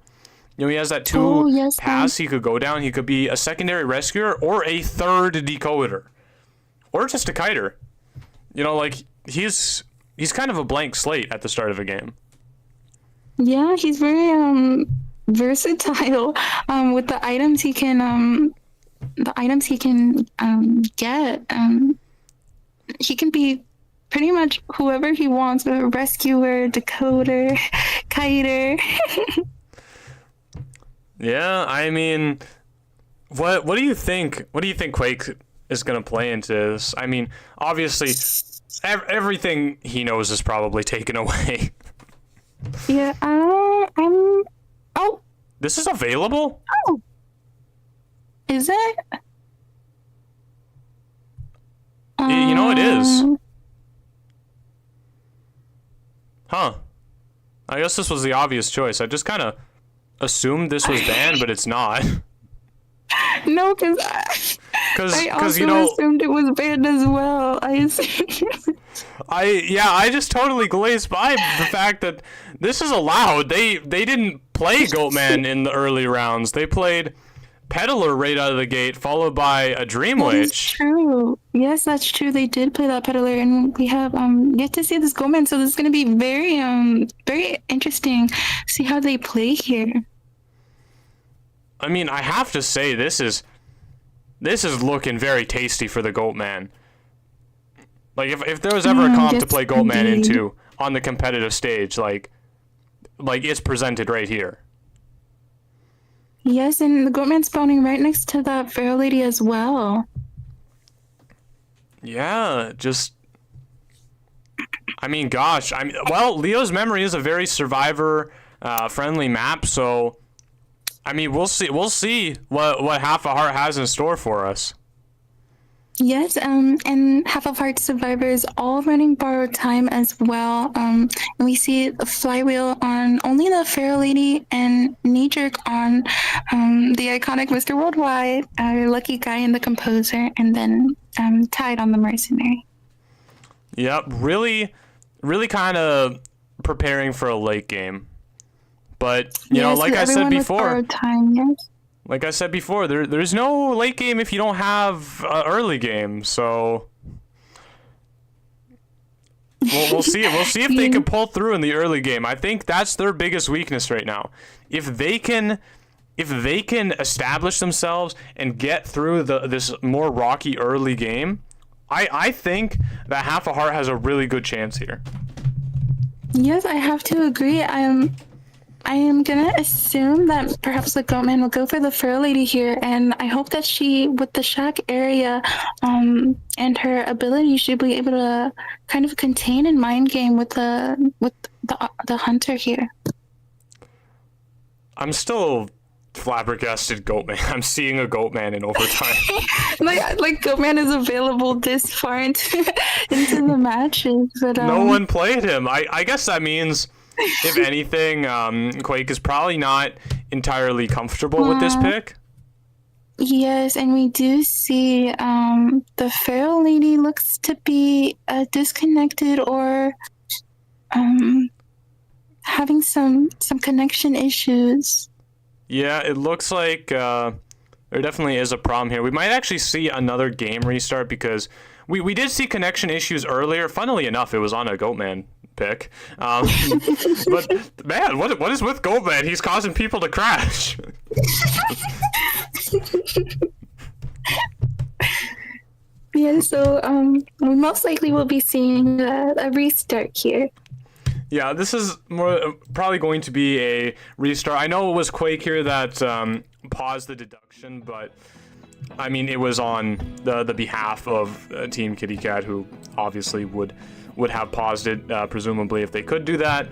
S1: You know, he has that two
S5: Oh, yes,
S1: paths he could go down. He could be a secondary rescuer or a third decoder. Or just a kiter. You know, like, he's kind of a blank slate at the start of a game.
S5: Yeah, he's very versatile with the items he can get. He can be pretty much whoever he wants, a rescuer, decoder, kiter.
S1: Yeah, I mean, what do you think? What do you think Quake is going to play into this? I mean, obviously, everything he knows is probably taken away.
S5: Yeah, I'm... Oh!
S1: This is available?
S5: Oh! Is it?
S1: You know it is. Huh. I guess this was the obvious choice. I just kind of assumed this was banned, but it's not.
S5: No, because I also assumed it was banned as well.
S1: I just totally glazed by the fact that this is allowed. They didn't play Goatman in the early rounds. They played Peddler right out of the gate, followed by a Dream Witch.
S5: That's true. Yes, that's true. They did play that Peddler, and we have yet to see this Goatman. So this is going to be very interesting. See how they play here.
S1: I mean, I have to say this is looking very tasty for the Goatman. Like if there was ever a comp to play Goatman into on the competitive stage, like it's presented right here.
S5: Yes, and the Goatman spawning right next to that Feral Lady as well.
S1: Yeah, just I mean, gosh, well, Leo's Memory is a very survivor friendly map, so I mean, we'll see what Half a Heart has in store for us.
S5: Yes, and Half of Heart survivors all running borrowed time as well. And we see the Flywheel on only the Feral Lady and Knee Jerk on the iconic Mr. Worldwide, our Lucky Guy and the Composer, and then Tide on the Mercenary.
S1: Yep, really kind of preparing for a late game. But, you know, like I said before, like I said before, there's no late game if you don't have early game. So we'll see. We'll see if they can pull through in the early game. I think that's their biggest weakness right now. If they can establish themselves and get through this more rocky early game, I think that Half a Heart has a really good chance here.
S5: Yes, I have to agree. I am gonna assume that perhaps the Goatman will go for the Feral Lady here, and I hope that she, with the shack area, and her ability, she'll be able to kind of contain and mind game with the hunter here.
S1: I'm still flabbergasted Goatman. I'm seeing a Goatman in overtime.
S5: like Goatman is available this far into the matches, but
S1: no one played him. I guess that means, if anything, Quake is probably not entirely comfortable with this pick.
S5: Yes, and we do see the Feral Lady looks to be disconnected or having some connection issues.
S1: Yeah, it looks like there definitely is a problem here. We might actually see another game restart because we did see connection issues earlier. Funnily enough, it was on a Goatman pick. But man, what is with Goatman? He's causing people to crash.
S5: Yeah, so we most likely will be seeing a restart here.
S1: Yeah, this is probably going to be a restart. I know it was Quake here that paused the deduction, but I mean, it was on the behalf of Team Kitty Cat, who obviously would have paused it, presumably, if they could do that.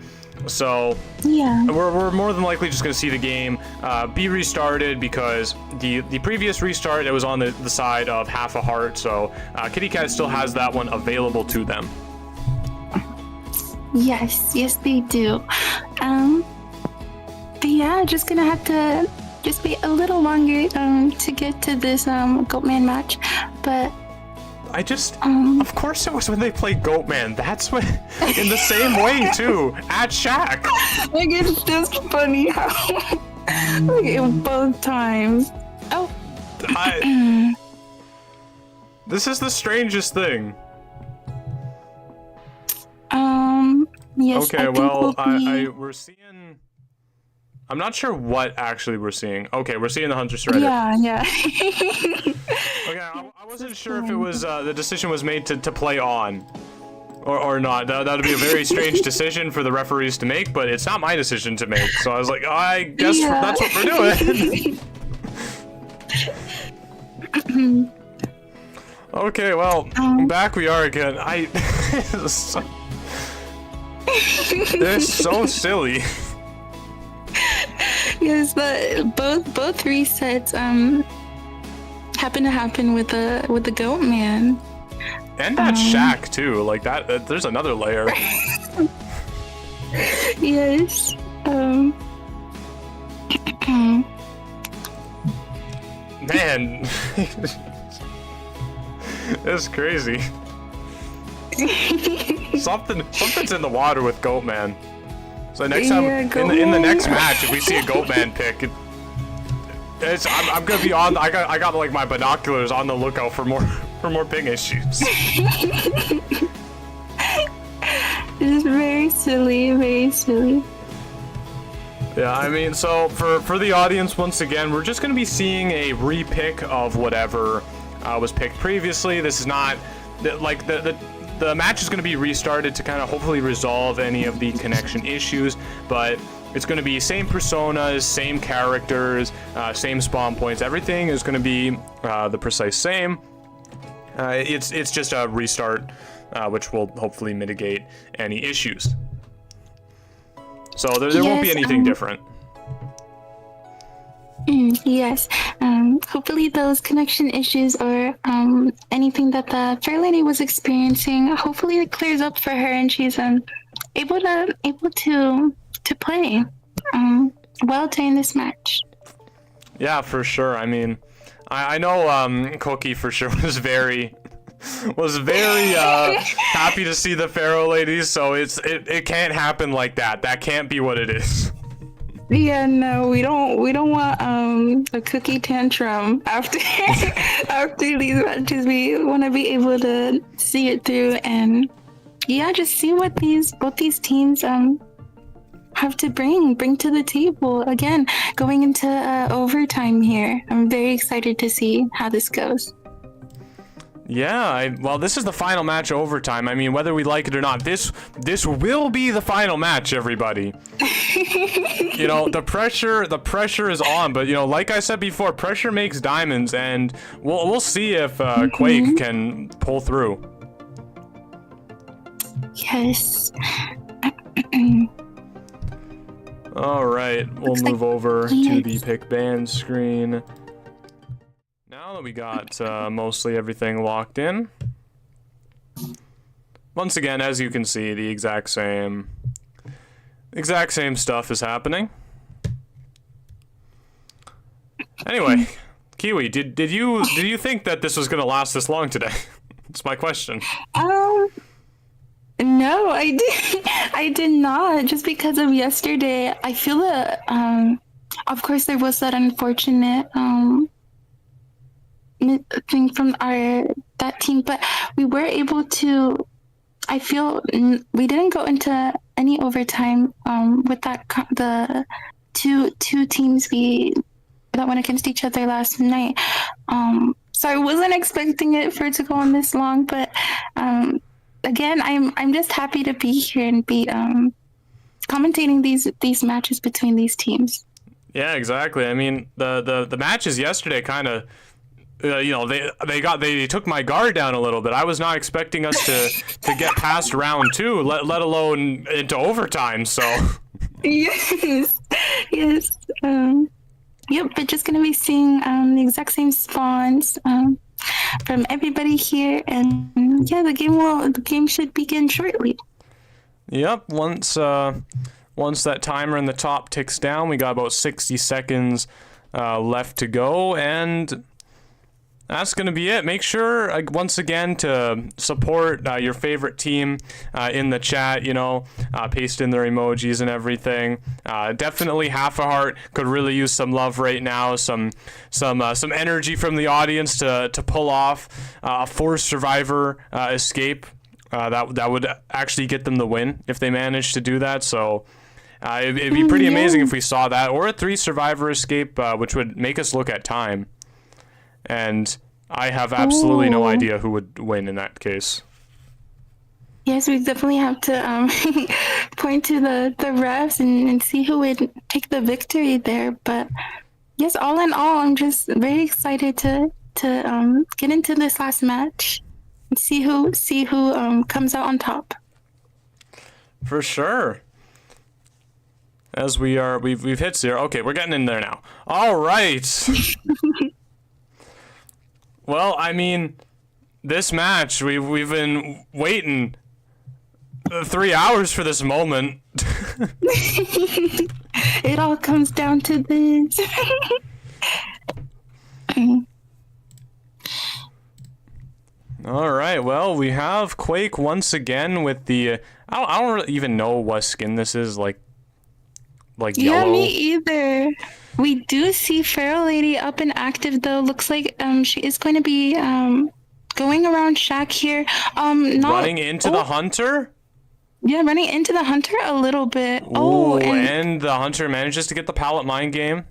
S1: So yeah, we're more than likely just going to see the game be restarted because the previous restart, it was on the side of Half a Heart, so Kitty Cat still has that one available to them.
S5: Yes, they do. But yeah, just gonna have to just be a little longer to get to this Goatman match, but
S1: I just, of course it was when they played Goatman. That's when, in the same way too, at Shack.
S5: Like, it's just funny how Both times. Oh.
S1: This is the strangest thing.
S5: Yes.
S1: Okay, well, we're seeing. I'm not sure what actually we're seeing. Okay, we're seeing the Hunter Shredder.
S5: Yeah.
S1: Okay, I wasn't sure if it was the decision was made to play on, or not. That would be a very strange decision for the referees to make, but it's not my decision to make. So I was like, I guess that's what we're doing. Okay, well, back we are again. They're so silly.
S5: Yes, but both resets happen to happen with the goat man.
S1: And that shack too, like that. There's another layer.
S5: Yes.
S1: Man, it's crazy. Something's in the water with Goatman. So next time in the next match, if we see a Goatman pick, I'm gonna be on. I got like my binoculars on the lookout for more ping issues.
S5: It's very silly, very silly.
S1: Yeah, I mean, so for the audience, once again, we're just gonna be seeing a repick of whatever was picked previously. This is not like the match is going to be restarted to kind of hopefully resolve any of the connection issues, but it's going to be same personas, same characters, same spawn points. Everything is going to be the precise same. It's just a restart, which will hopefully mitigate any issues. So there won't be anything different.
S5: Yes. Hopefully those connection issues or anything that the fair lady was experiencing, hopefully it clears up for her and she's able to play well during this match.
S1: Yeah, for sure. I mean, I know Cookie for sure was very happy to see the Pharaoh ladies, so it can't happen like that. That can't be what it is.
S5: Yeah, no, we don't want a cookie tantrum after after these matches. We want to be able to see it through and just see what both these teams have to bring to the table. Again, going into overtime here. I'm very excited to see how this goes.
S1: Yeah, well, this is the final match overtime. I mean, whether we like it or not, this will be the final match, everybody. You know, the pressure is on, but you know, like I said before, pressure makes diamonds, and we'll see if Quake can pull through.
S5: Yes.
S1: All right, we'll move over to the pick band screen. Now that we got mostly everything locked in, once again, as you can see, the exact same stuff is happening. Anyway, Kiwi, did you think that this was gonna last this long today? That's my question.
S5: No, I did not. Just because of yesterday, I feel that of course there was that unfortunate thing from that team, but we were able to. I feel we didn't go into any overtime with the two teams that went against each other last night. So I wasn't expecting it for it to go on this long, but again, I'm just happy to be here and be commentating these matches between these teams.
S1: Yeah, exactly. I mean, the matches yesterday kind of. You know, they took my guard down a little bit. I was not expecting us to get past round 2, let alone into overtime. So
S5: yes. Yep, we're just gonna be seeing the exact same spawns from everybody here, and yeah, the game should begin shortly.
S1: Yep. Once that timer in the top ticks down, we got about 60 seconds left to go, and that's going to be it. Make sure, once again, to support your favorite team in the chat, you know, paste in their emojis and everything. Definitely half a heart could really use some love right now, some energy from the audience to pull off a forced survivor escape. That would actually get them the win if they managed to do that. So it'd be pretty amazing if we saw that, or a 3 survivor escape, which would make us look at time. And I have absolutely no idea who would win in that case.
S5: Yes, we definitely have to point to the refs and see who would take the victory there. But yes, all in all, I'm just very excited to get into this last match and see who comes out on top.
S1: For sure. As we've hit 0. Okay, we're getting in there now. All right. Well, I mean, this match, we've been waiting 3 hours for this moment.
S5: It all comes down to this.
S1: All right, well, we have Quake once again with the... I don't really even know what skin this is, like yellow.
S5: Yeah, me either. We do see Feral Lady up and active, though. Looks like she is going to be going around Shack here.
S1: Running into the Hunter?
S5: Yeah, running into the Hunter a little bit.
S1: Ooh, and the Hunter manages to get the pallet mine game.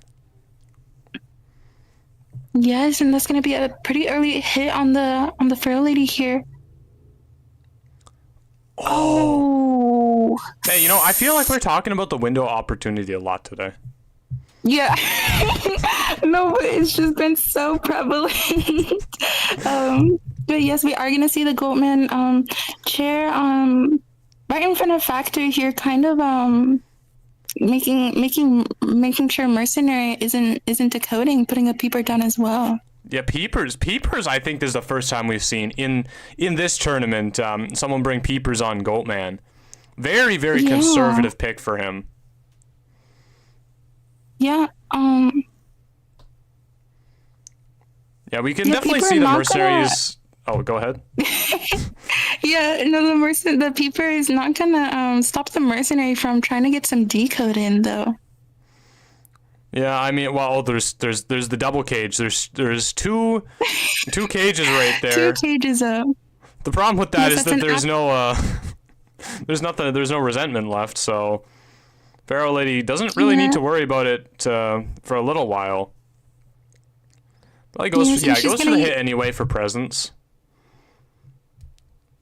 S5: Yes, and that's going to be a pretty early hit on the Feral Lady here. Oh.
S1: Hey, you know, I feel like we're talking about the window opportunity a lot today.
S5: Yeah. No, but it's just been so prevalent. But yes, we are going to see the Goatman chair right in front of Factory here, kind of making sure Mercenary isn't decoding, putting a peeper down as well.
S1: Yeah, peepers. I think this is the first time we've seen in this tournament someone bring peepers on Goatman. Very, very conservative pick for him.
S5: Yeah.
S1: Yeah, we can definitely see the mercenaries. Oh, go ahead.
S5: Yeah, no, the peeper is not gonna stop the mercenary from trying to get some decode in, though.
S1: Yeah, I mean, well, there's the double cage. There's two cages right there.
S5: 2 cages up.
S1: The problem with that is that there's no there's no resentment left. So Feral Lady doesn't really need to worry about it for a little while. But it goes for the hit anyway for presence.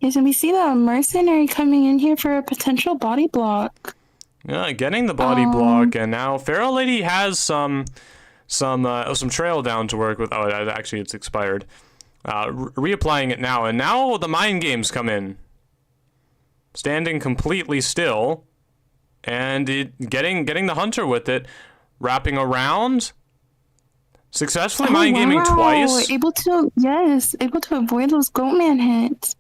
S5: Yes, and we see the mercenary coming in here for a potential body block.
S1: Yeah, getting the body block, and now Feral Lady has some trail down to work with. Oh, actually, it's expired. Reapplying it now, and now the mind games come in. Standing completely still, and getting the Hunter with it, wrapping around. Successfully mind gaming twice.
S5: Able to avoid those Goatman hits.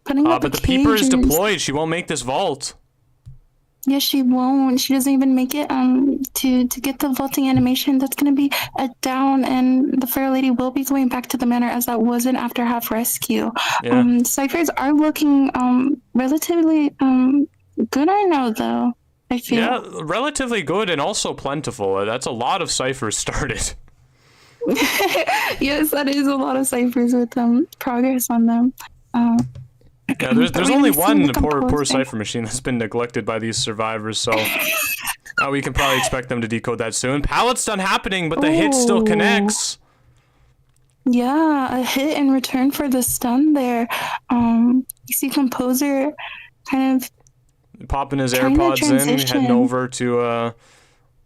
S5: Putting up
S1: but the peeper is deployed. She won't make this vault.
S5: Yes, she won't. She doesn't even make it to get the vaulting animation. That's gonna be a down, and the Feral Lady will be going back to the manor, as that was an after half rescue.
S1: Yeah.
S5: Ciphers are looking relatively good right now, though, I feel.
S1: Yeah, relatively good and also plentiful. That's a lot of ciphers started.
S5: Yes, that is a lot of ciphers with progress on them.
S1: Yeah, there's only one poor cipher machine that's been neglected by these survivors, so we can probably expect them to decode that soon. Pallet's done happening, but the hit still connects.
S5: Yeah, a hit in return for the stun there. You see Composer kind of
S1: popping his AirPods in, heading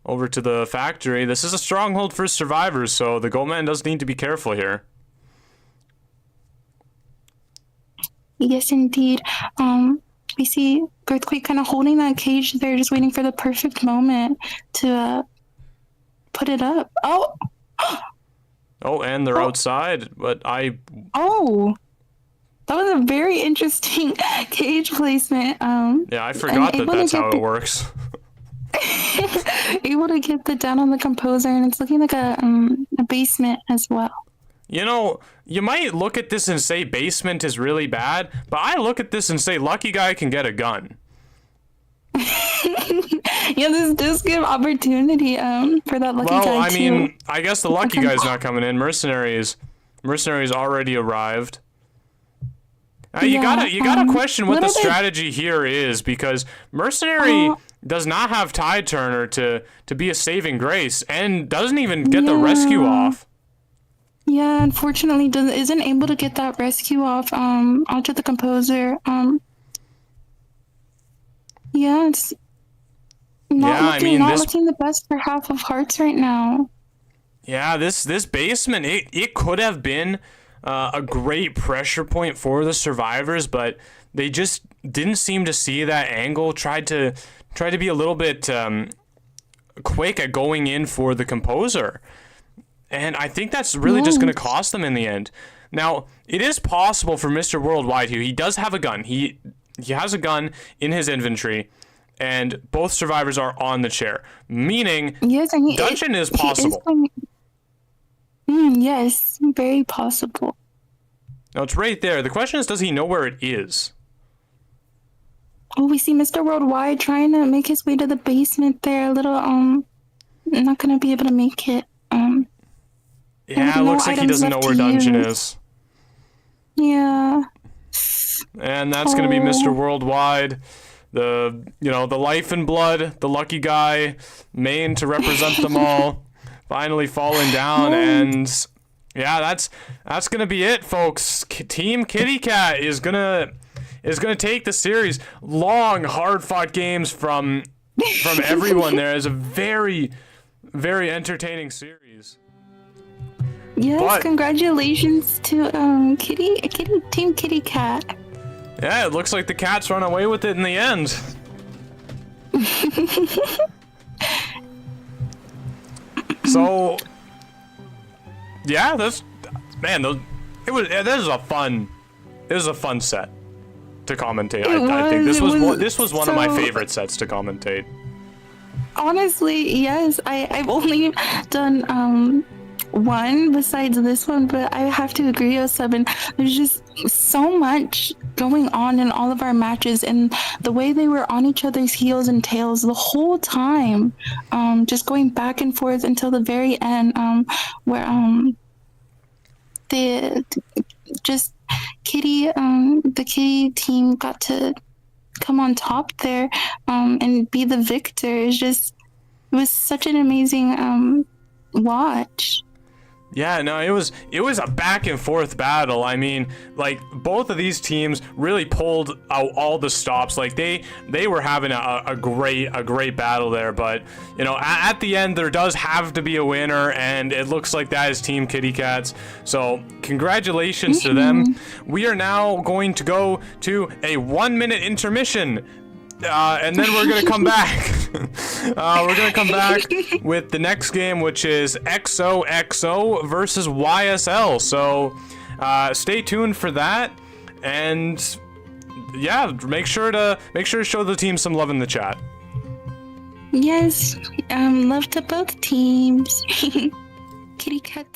S1: over to the factory. This is a stronghold for survivors, so the Goatman does need to be careful here.
S5: Yes, indeed. We see Earthquake kind of holding that cage there, just waiting for the perfect moment to put it up. Oh!
S1: Oh, and they're outside, but
S5: Oh! That was a very interesting cage placement.
S1: Yeah, I forgot that's how it works.
S5: Able to get the down on the Composer, and it's looking like a basement as well.
S1: You know, you might look at this and say basement is really bad, but I look at this and say lucky guy can get a gun.
S5: Yeah, this does give opportunity for that lucky guy
S1: Well, I
S5: too.
S1: mean, I guess the lucky guy's not coming in. Mercenaries already arrived. You gotta question what the strategy here is, because Mercenary does not have Tide Turner to be a saving grace, and doesn't even get the rescue off.
S5: Yeah, unfortunately, isn't able to get that rescue off onto the composer. Yeah, it's not looking the best for half of Hearts right now.
S1: Yeah, this basement, it could have been a great pressure point for the survivors, but they just didn't seem to see that angle. Tried to be a little bit quick at going in for the composer, and I think that's really just going to cost them in the end. Now, it is possible for Mr. Worldwide here. He does have a gun. He has a gun in his inventory, and both survivors are on the chair, meaning dungeon is possible.
S5: Yes, very possible.
S1: Now, it's right there. The question is, does he know where it is?
S5: Oh, we see Mr. Worldwide trying to make his way to the basement there. A little, not gonna be able to make it.
S1: Yeah, it looks like he doesn't know where dungeon is.
S5: Yeah.
S1: And that's gonna be Mr. Worldwide. The life and blood, the lucky guy, main to represent them all, finally falling down, and yeah, that's gonna be it, folks. Team Kitty Cat is gonna take the series. Long, hard-fought games from everyone. There is a very, very entertaining series.
S5: Yes, but congratulations to Team Kitty Cat.
S1: Yeah, it looks like the cats run away with it in the end. So, yeah, this is a fun set to commentate. I think this was one of my favorite sets to commentate.
S5: Honestly, yes. I've only done one besides this one, but I have to agree, Yo7. There's just so much going on in all of our matches, and the way they were on each other's heels and tails the whole time, just going back and forth until the very end, where the Kitty team got to come on top there and be the victor. It was such an amazing watch.
S1: Yeah, no, it was a back and forth battle. I mean, like, both of these teams really pulled out all the stops. Like, they were having a great battle there, but at the end there does have to be a winner, and it looks like that is Team Kitty Cats. So congratulations to them. We are now going to go to a 1-minute intermission. And then we're gonna come back. We're gonna come back with the next game, which is XOXO versus YSL. So stay tuned for that, and yeah, make sure to show the team some love in the chat.
S5: Yes, love to both teams. Kitty Cat.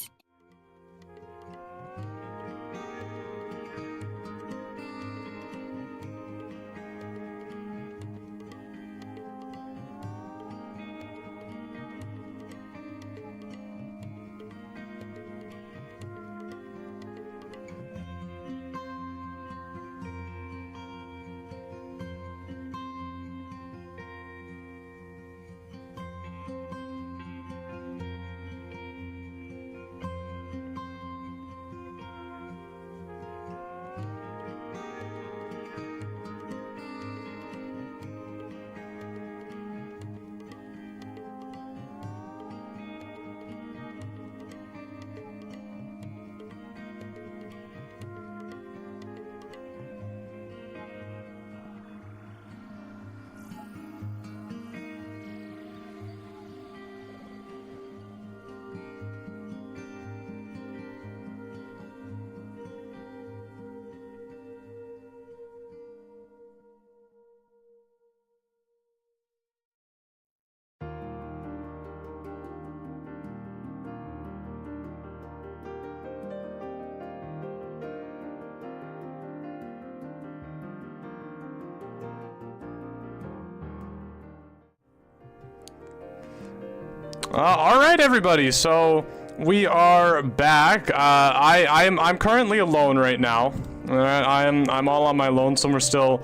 S1: All right, everybody. So we are back. I'm currently alone right now. I'm all on my lonesome. We're still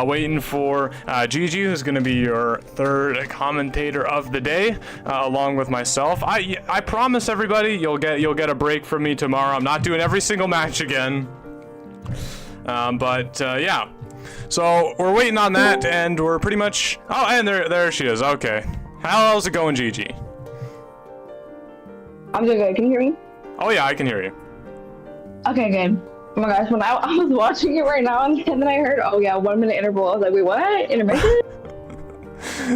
S1: waiting for Gigi, who's going to be your third commentator of the day, along with myself. I promise everybody, you'll get a break from me tomorrow. I'm not doing every single match again. Yeah. So we're waiting on that, and we're pretty much. Oh, and there she is. Okay. How's it going, Gigi?
S6: I'm doing good. Can you hear me?
S1: Oh yeah, I can hear you.
S6: Okay, good. Oh my gosh, when I was watching it right now, and then I heard, oh yeah, 1 minute interval. I was like, wait, what? Intermission?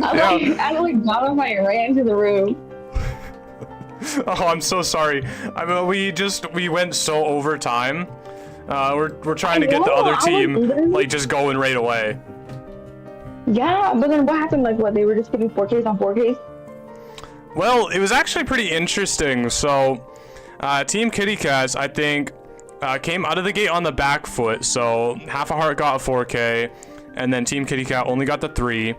S6: I got on my ran into the room.
S1: Oh, I'm so sorry. I mean, we went so over time. We're trying to get the other team like just going right away.
S6: Yeah, but then what happened? Like, what? They were just giving 4Ks on 4Ks?
S1: Well, it was actually pretty interesting. So, Team Kitty Cats, I think, came out of the gate on the back foot. So, Half a Heart got a 4K, and then Team Kitty Cat only got the 3.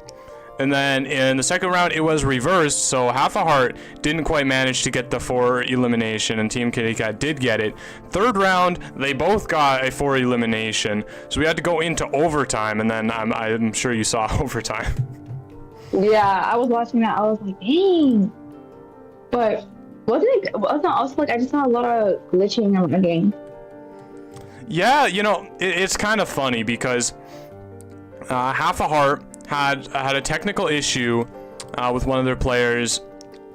S1: And then in the second round, it was reversed. So, Half a Heart didn't quite manage to get the 4 elimination, and Team Kitty Cat did get it. Third round, they both got a 4 elimination. So, we had to go into overtime, and then I'm sure you saw overtime.
S6: Yeah, I was watching that. I was like, dang. But wasn't also like I just saw a lot of glitching in the game?
S1: Yeah, you know, it's kind of funny because Half a Heart had a technical issue with one of their players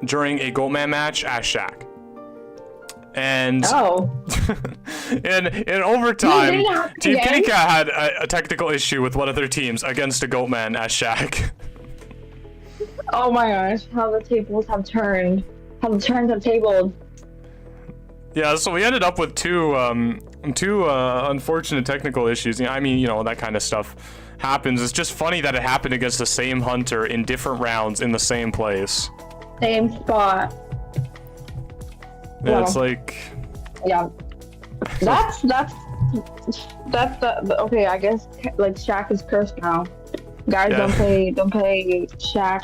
S1: during a Goatman match at Shack. And in overtime, Team Kitty Cat had a technical issue with one of their teams against a Goatman at Shack.
S6: Oh my gosh, how the tables have turned. How the turns have tabled.
S1: Yeah, so we ended up with two unfortunate technical issues. I mean, you know, that kind of stuff happens. It's just funny that it happened against the same hunter in different rounds in the same place.
S6: Same spot.
S1: Yeah, well, it's like.
S6: Yeah. That's the okay. I guess like Shaq is cursed now. Guys, yeah. don't play Shaq.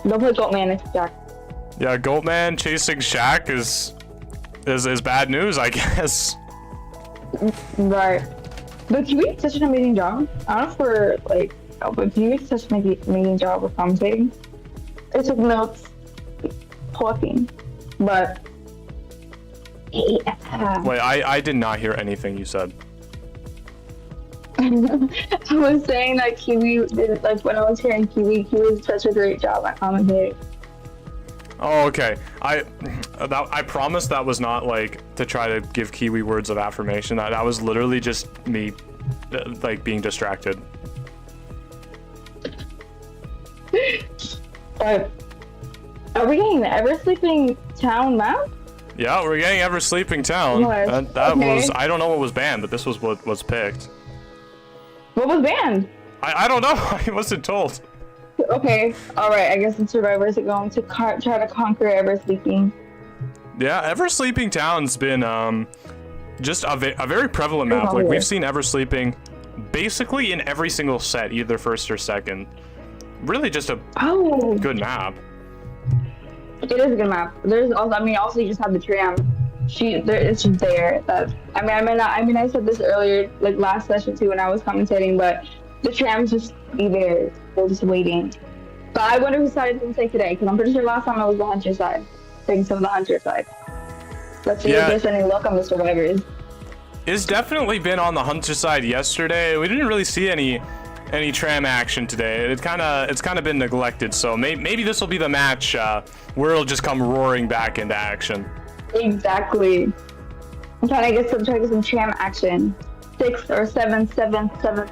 S6: Don't play Goatman next to Shaq.
S1: Yeah, Goatman chasing Shaq is bad news, I guess.
S6: Right. But Kiwi did such an amazing job. I don't know if we're like, but Kiwi did such an amazing job with commentating. I took notes, talking, but. Yeah.
S1: Wait, I did not hear anything you said.
S6: I was saying that Kiwi did, like when I was hearing Kiwi did such a great job at commentating.
S1: Oh, okay. I promise that was not like to try to give Kiwi words of affirmation. That was literally just me, like being distracted.
S6: Are we getting the Ever Sleeping Town map?
S1: Yeah, we're getting Ever Sleeping Town. That okay. Was, I don't know what was banned, but this was what was picked.
S6: What was banned?
S1: I don't know. I wasn't told.
S6: Okay, alright, I guess the survivors are going to try to conquer Ever Sleeping.
S1: Yeah, Ever Sleeping Town's been just a very prevalent map. Like, we've seen Ever Sleeping basically in every single set, either first or second. Really just a good map.
S6: It is a good map. There's also, also you just have the tram. It's just there. I said this earlier, like last session too when I was commentating, but the trams just be there. They're just waiting. But I wonder whose side to take today, because I'm pretty sure last time I was the hunter side. Taking some of the hunter side. Let's see if there's any luck on the survivors.
S1: It's definitely been on the hunter side yesterday. We didn't really see any tram action today. It's kind of been neglected. So maybe this will be the match where it'll just come roaring back into action. Exactly.
S6: I'm trying to get some tram action. 6 or 7, person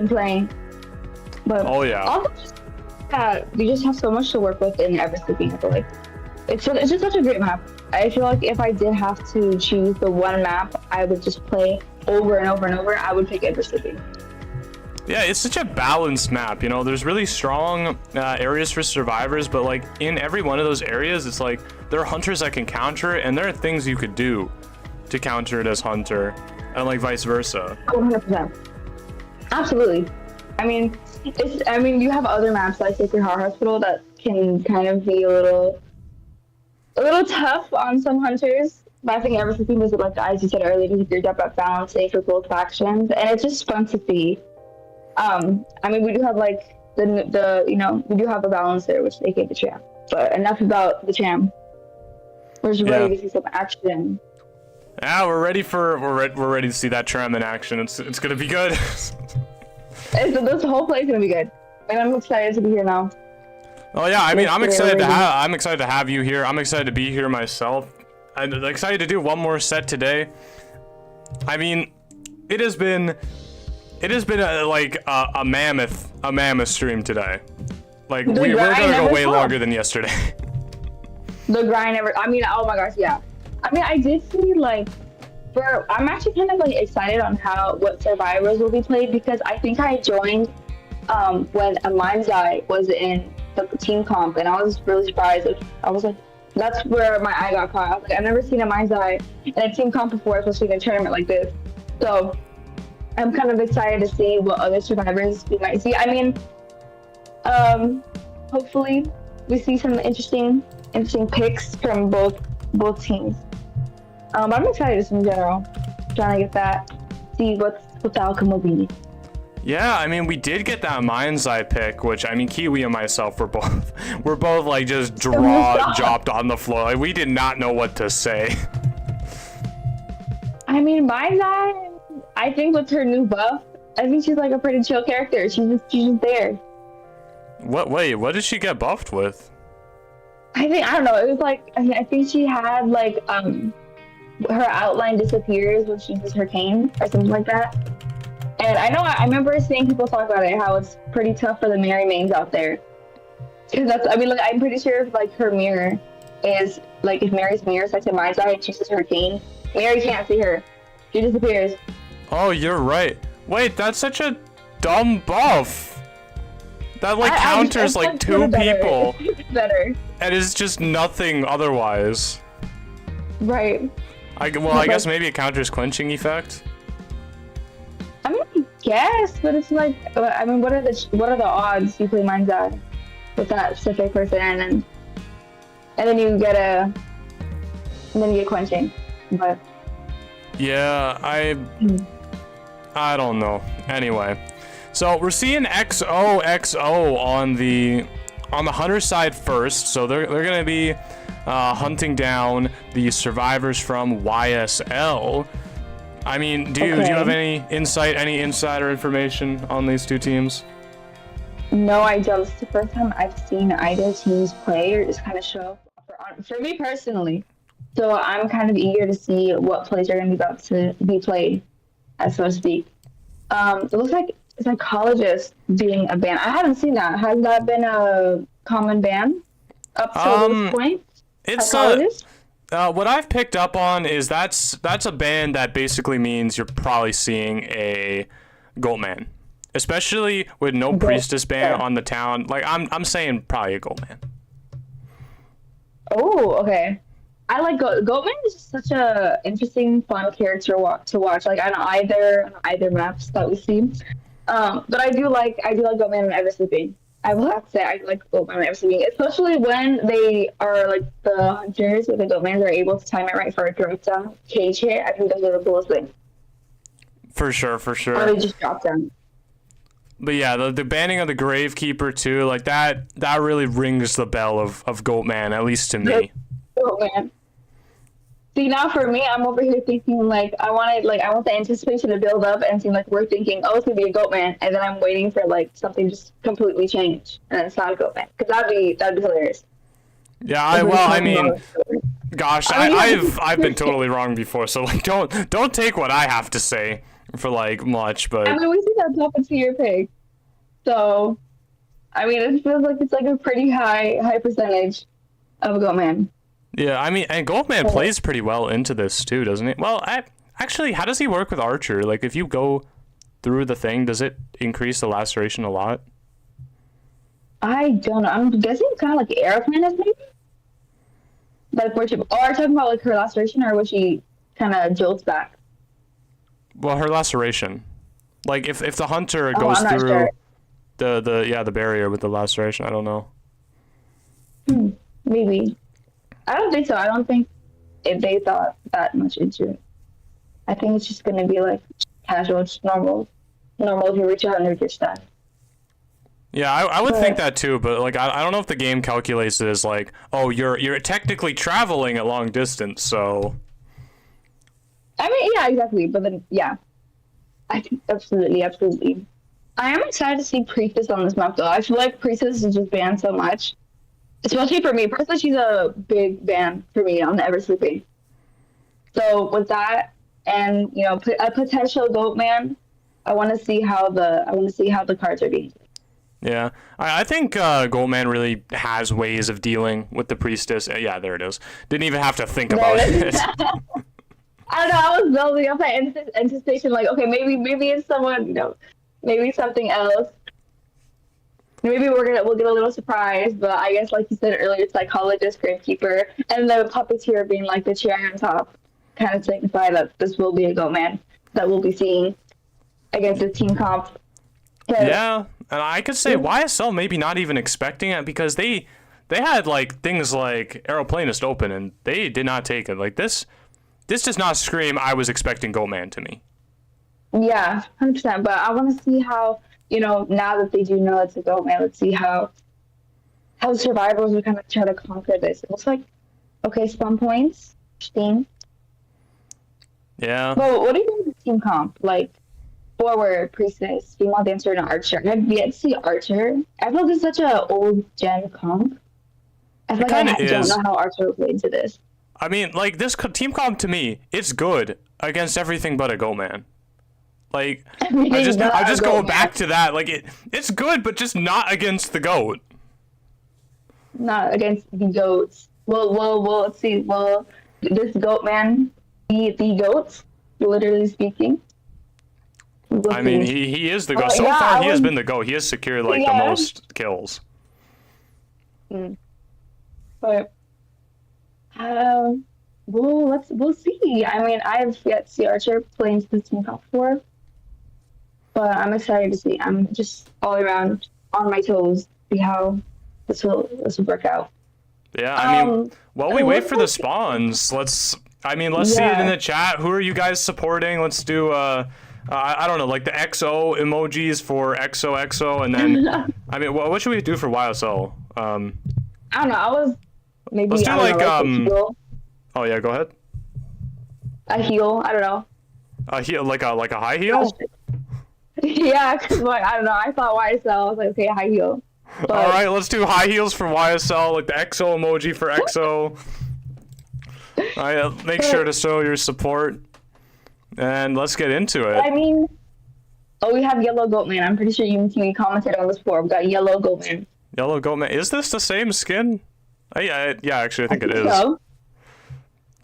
S6: playing. But
S1: oh yeah.
S6: Also, you just have so much to work with in Ever Sleeping. I feel like it's just such a great map. I feel like if I did have to choose the one map I would just play over and over and over, I would pick Ever Sleeping.
S1: Yeah, it's such a balanced map. You know, there's really strong areas for survivors, but like in every one of those areas, it's like there are hunters that can counter it, and there are things you could do to counter it as hunter, and like vice versa.
S6: 100%. Absolutely. I mean, you have other maps like Sacred Heart Hospital that can kind of be a little tough on some hunters. But I think ever since was like as you said earlier, you do that balancing for both factions, and it's just fun to see. I mean, we do have like the we do have a balance there, which they gave the champ. But enough about the champ. We're just ready to see some action.
S1: Yeah, we're ready to see that tram in action. It's gonna be good.
S6: This whole play is gonna be good, and I'm excited to be here now.
S1: Oh yeah, I mean, I'm excited to have you here. I'm excited to be here myself. I'm excited to do one more set today. I mean, it has been a mammoth stream today. Like we're gonna go way longer than yesterday.
S6: The grind never. I mean, oh my gosh, yeah. I mean, I did see like. I'm actually kind of like excited on what survivors will be played because I think I joined when a Mind's Eye was in the team comp and I was really surprised. I was like, that's where my eye got caught. I was like, I've never seen a Mind's Eye in a team comp before, especially in a tournament like this. So I'm kind of excited to see what other survivors we might see. I mean, hopefully we see some interesting picks from both teams. But I'm excited just in general, trying to get that, see what the outcome will be.
S1: Yeah, I mean, we did get that Mind's Eye pick, which I mean, Kiwi and myself were both like just dropped on the floor. Like we did not know what to say.
S6: I mean, Mind's Eye, I think with her new buff, I think she's like a pretty chill character. She's just there.
S1: What did she get buffed with?
S6: I don't know. It was like I think she had like her outline disappears when she uses her cane or something like that. And I remember seeing people talk about it, how it's pretty tough for the Mary mains out there. Because I'm pretty sure if like her mirror is like if Mary's mirror is like to Mind's Eye and she uses her cane, Mary can't see her. She disappears.
S1: Oh, you're right. Wait, that's such a dumb buff. That like counters like two people.
S6: It's better.
S1: And it's just nothing otherwise.
S6: Right.
S1: I guess maybe it counters quenching effect.
S6: I mean, I guess, but it's like, I mean, what are the odds you play Mind's Eye with that specific person, and then you get quenching, but
S1: yeah, I don't know. Anyway, so we're seeing XOXO on the hunter side first, so they're gonna be hunting down the survivors from YSL. I mean, do you have any insider information on these two teams?
S6: No, I don't. It's the first time I've seen either teams play or just kind of show up for me personally. So I'm kind of eager to see what plays are going to be about to be played, so to speak. It looks like a psychologist doing a ban. I haven't seen that. Has that been a common ban up to this point?
S1: It's what I've picked up on is that's a ban that basically means you're probably seeing a Goatman, especially with no priestess ban on the town. Like I'm saying probably a Goatman.
S6: Oh, okay. I like Goatman is just such a interesting, fun character to watch. Like on either maps that we see. But I do like Goatman and Ever Sleeping. I will have to say I like Goatman and Ever Sleeping, especially when they are like the hunters with the Goatmans are able to time it right for a drop down cage hit. I think those are the coolest things.
S1: For sure.
S6: Or they just drop down.
S1: But yeah, the banning of the Gravekeeper too, like that really rings the bell of Goatman, at least to me.
S6: Goatman. See, now for me, I'm over here thinking like I want the anticipation to build up and seem like we're thinking, oh, it's gonna be a Goatman, and then I'm waiting for like something just completely change, and it's not a Goatman, because that'd be hilarious.
S1: Yeah, I mean, gosh, I've been totally wrong before, so like don't take what I have to say for like much, but
S6: I mean, we see that top into your pick, so I mean, it feels like it's like a pretty high percentage of a Goatman.
S1: Yeah, I mean, and Goldman plays pretty well into this too, doesn't he? Well, actually, how does he work with Archer? Like, if you go through the thing, does it increase the laceration a lot?
S6: I don't know. I'm guessing kind of like Aeroplanet, maybe? Like, are you talking about like her laceration, or was she kind of jolts back?
S1: Well, her laceration. Like, if the hunter goes through...
S6: Sure.
S1: The barrier with the laceration. I don't know.
S6: Maybe. I don't think so. I don't think if they thought that much into it. I think it's just gonna be like casual, just normal. Normal if you reach 100, you're done.
S1: Yeah, I would think that too, but like I don't know if the game calculates it as like, oh, you're technically traveling a long distance, so.
S6: I mean, yeah, exactly. But then, yeah, I think absolutely. I am excited to see Priestess on this map, though. I feel like Priestess is just banned so much, especially for me. Personally, she's a big ban for me on the Ever Sleeping. So with that, and a potential GOAT man, I want to see how the cards are being.
S1: Yeah, I think Goldman really has ways of dealing with the Priestess. Yeah, there it is. Didn't even have to think about it.
S6: I don't know. I was building up that anticipation, like, okay, maybe it's someone, maybe something else. Maybe we'll get a little surprised, but I guess, like you said earlier, psychologist, gravekeeper, and the puppeteer being like the cherry on top, kind of signify that this will be a GOAT man that we'll be seeing against the team comp.
S1: Yeah, and I could say YSL maybe not even expecting it because they had like things like Aeroplanist open and they did not take it. Like this does not scream I was expecting GOATman to me.
S6: Yeah, 100%. But I want to see how, now that they do know it's a GOATman, let's see how survivors will kind of try to conquer this. It looks like, okay, spawn points, Steam.
S1: Yeah.
S6: But what do you think of the team comp? Like, forward, priestess, female dancer, and archer. I've yet to see archer. I feel like it's such an old gen comp. I feel like I don't know how archer will play into this.
S1: I mean, like, this team comp to me, it's good against everything but a GOATman. Like, I just go back to that. Like, it's good, but just not against the GOAT.
S6: Not against the GOATs. Well, let's see. Well, this GOATman, the GOATs, literally speaking.
S1: I mean, he is the GOAT. So far, he has been the GOAT. He has secured, like, the most kills.
S6: But, we'll see. I mean, I've yet to see Archer play into the team comp before. But I'm excited to see. I'm just all around on my toes, see how this will work out.
S1: Yeah, I mean, while we wait for the spawns, let's see it in the chat. Who are you guys supporting? Let's do I don't know, like the XO emojis for XOXO, and then I mean, what should we do for YSL?
S6: I don't know.
S1: Let's do like oh yeah, go ahead.
S6: A heel. I don't know.
S1: A heel, like a high heel.
S6: Yeah, because I don't know. I thought YSL. I was like, okay, high heel. But...
S1: All right, let's do high heels for YSL, like the XO emoji for XO. All right, make sure to show your support, and let's get into it.
S6: I mean, we have yellow GOATman. I'm pretty sure you Kiwi commented on this before. We got yellow GOATman.
S1: Yellow GOATman. Is this the same skin? Yeah, actually, I think it is.
S6: So.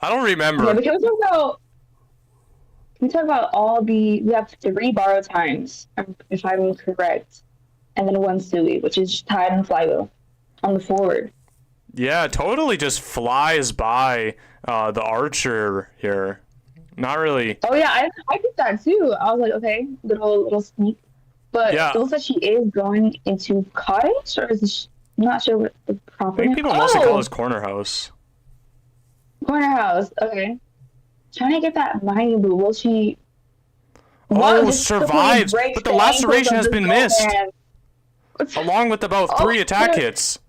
S1: I don't remember.
S6: Yeah, but can we talk about we have 3 borrow times, if I'm correct, and then 1 Sui, which is just tied and flywheel on the forward.
S1: Yeah, totally just flies by the archer here. Not really.
S6: Oh yeah, I did that too. I was like, okay, little sneak. But it looks like she is going into cottage, or is this, I'm not sure what the proper
S1: I think people mostly call this corner house.
S6: Corner house, okay. Trying to get that mining blue. Will she?
S1: Survives, but the laceration has been missed. Along with about 3 attack hits.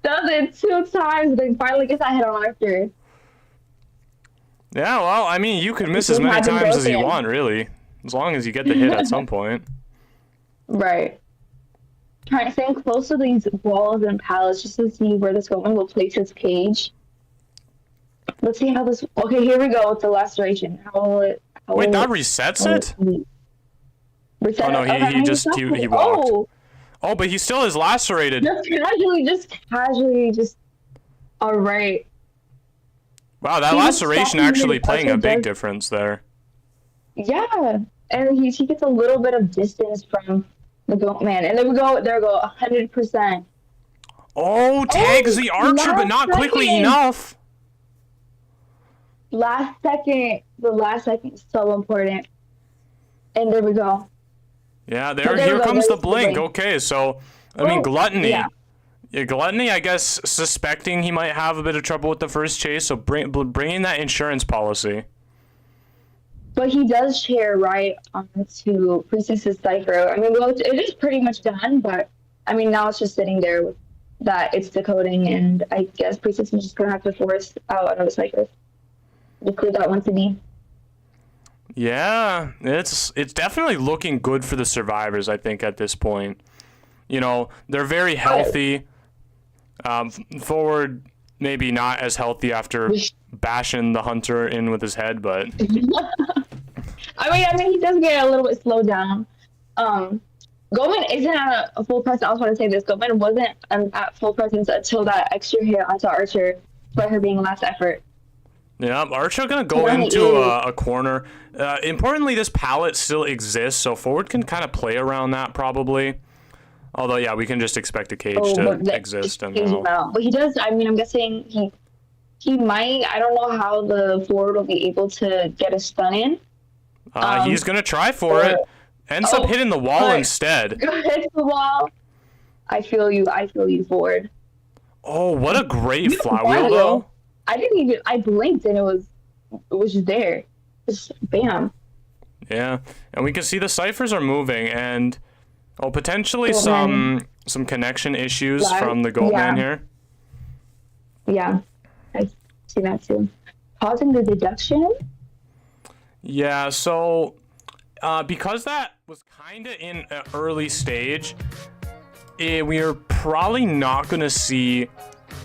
S6: Does it 2 times, then finally gets that hit on after.
S1: Yeah, well, I mean, you can miss as many times as you want, really. As long as you get the hit at some point.
S6: Right. Trying to stay close to these walls and pallets just to see where this GOATman will place his cage. Let's see how this... Okay, here we go with the laceration.
S1: Wait, that resets it?
S6: Reset
S1: no, he walked. Oh, but he still is lacerated.
S6: Just casually. Alright.
S1: Wow, that laceration actually playing a big difference there.
S6: Yeah, and he gets a little bit of distance from the GOATman. And there we go, 100%.
S1: Oh, tags the archer, but not quickly enough.
S6: The last second is so important. And there we go.
S1: Yeah,
S6: But there
S1: here
S6: we go,
S1: comes the
S6: there's the
S1: blink.
S6: blink.
S1: Okay, so I mean,
S6: Oh,
S1: Gluttony.
S6: yeah.
S1: Yeah, Gluttony, I guess, suspecting he might have a bit of trouble with the first chase, so bringing that insurance policy.
S6: But he does share right onto Priestess's Cypher. I mean, well, it is pretty much done, but I mean, now it's just sitting there with that it's decoding, and I guess Priestess is just gonna have to force out another Cypher to clear that one to me.
S1: Yeah, it's definitely looking good for the survivors, I think, at this point. You know, they're very healthy. Forward, maybe not as healthy after bashing the hunter in with his head, but
S6: I mean, he does get a little bit slowed down. Goldman isn't at a full presence. I was going to say this. Goldman wasn't at full presence until that extra hit onto Archer, by her being last effort.
S1: yeah, Archer gonna go into a corner. Importantly, this pallet still exists, so forward can kind of play around that probably. Although, yeah, we can just expect a cage to exist. And
S6: but he does. I mean, I'm guessing he might. I don't know how the forward will be able to get a stun in.
S1: He's gonna try for it. Ends up hitting the wall instead.
S6: Hits the wall. I feel you. I feel you, forward.
S1: Oh, what a great flywheel, though.
S6: I didn't even. I blinked and it was just there. Just bam.
S1: Yeah, and we can see the ciphers are moving, and potentially
S6: Goatman.
S1: some connection issues from the Goatman here.
S6: Yeah, I see that too. Pausing the deduction.
S1: Yeah, so because that was kind of in an early stage, we are probably not going to see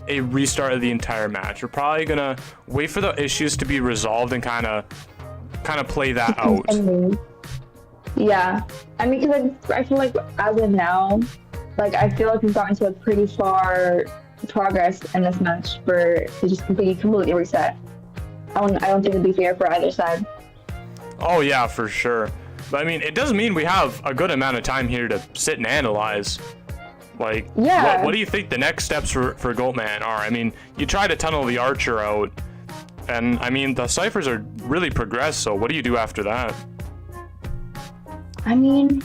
S1: a restart of the entire match. We're probably going to wait for the issues to be resolved and kind of play that out.
S6: Yeah, I mean, because I feel like as of now, like I feel like we've gotten to a pretty far progress in this match for to just completely reset. I don't think it'd be fair for either side.
S1: Oh yeah, for sure. But I mean, it does mean we have a good amount of time here to sit and analyze. Like,
S6: yeah.
S1: What do you think the next steps for Goatman are? I mean, you try to tunnel the Archer out, and I mean, the ciphers are really progressed, so what do you do after that?
S6: I mean,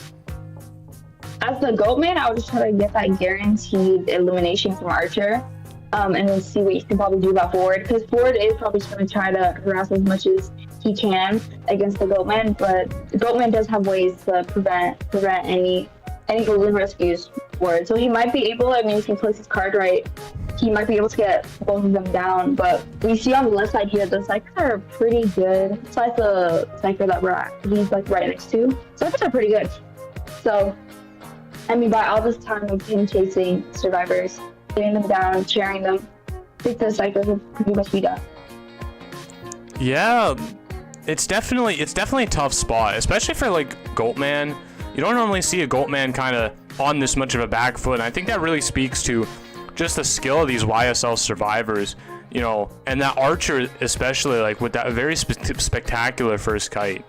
S6: as the Goatman, I would just try to get that guaranteed elimination from Archer, and then see what you can probably do about Forward, because Forward is probably just going to try to harass as much as he can against the Goatman, but the Goatman does have ways to prevent any golden rescues for it. So he might be able, I mean, if he plays his card right, he might be able to get both of them down. But we see on the left side here, the ciphers are pretty good. Besides the cipher that he's like right next to, ciphers are pretty good. So, I mean, by all this time of him chasing survivors, getting them down, sharing them, I think the ciphers will pretty much be done.
S1: Yeah, it's definitely a tough spot, especially for like Goatman. You don't normally see a Goatman kind of on this much of a back foot, and I think that really speaks to just the skill of these YSL survivors, you know, and that Archer especially, like with that very spectacular first kite.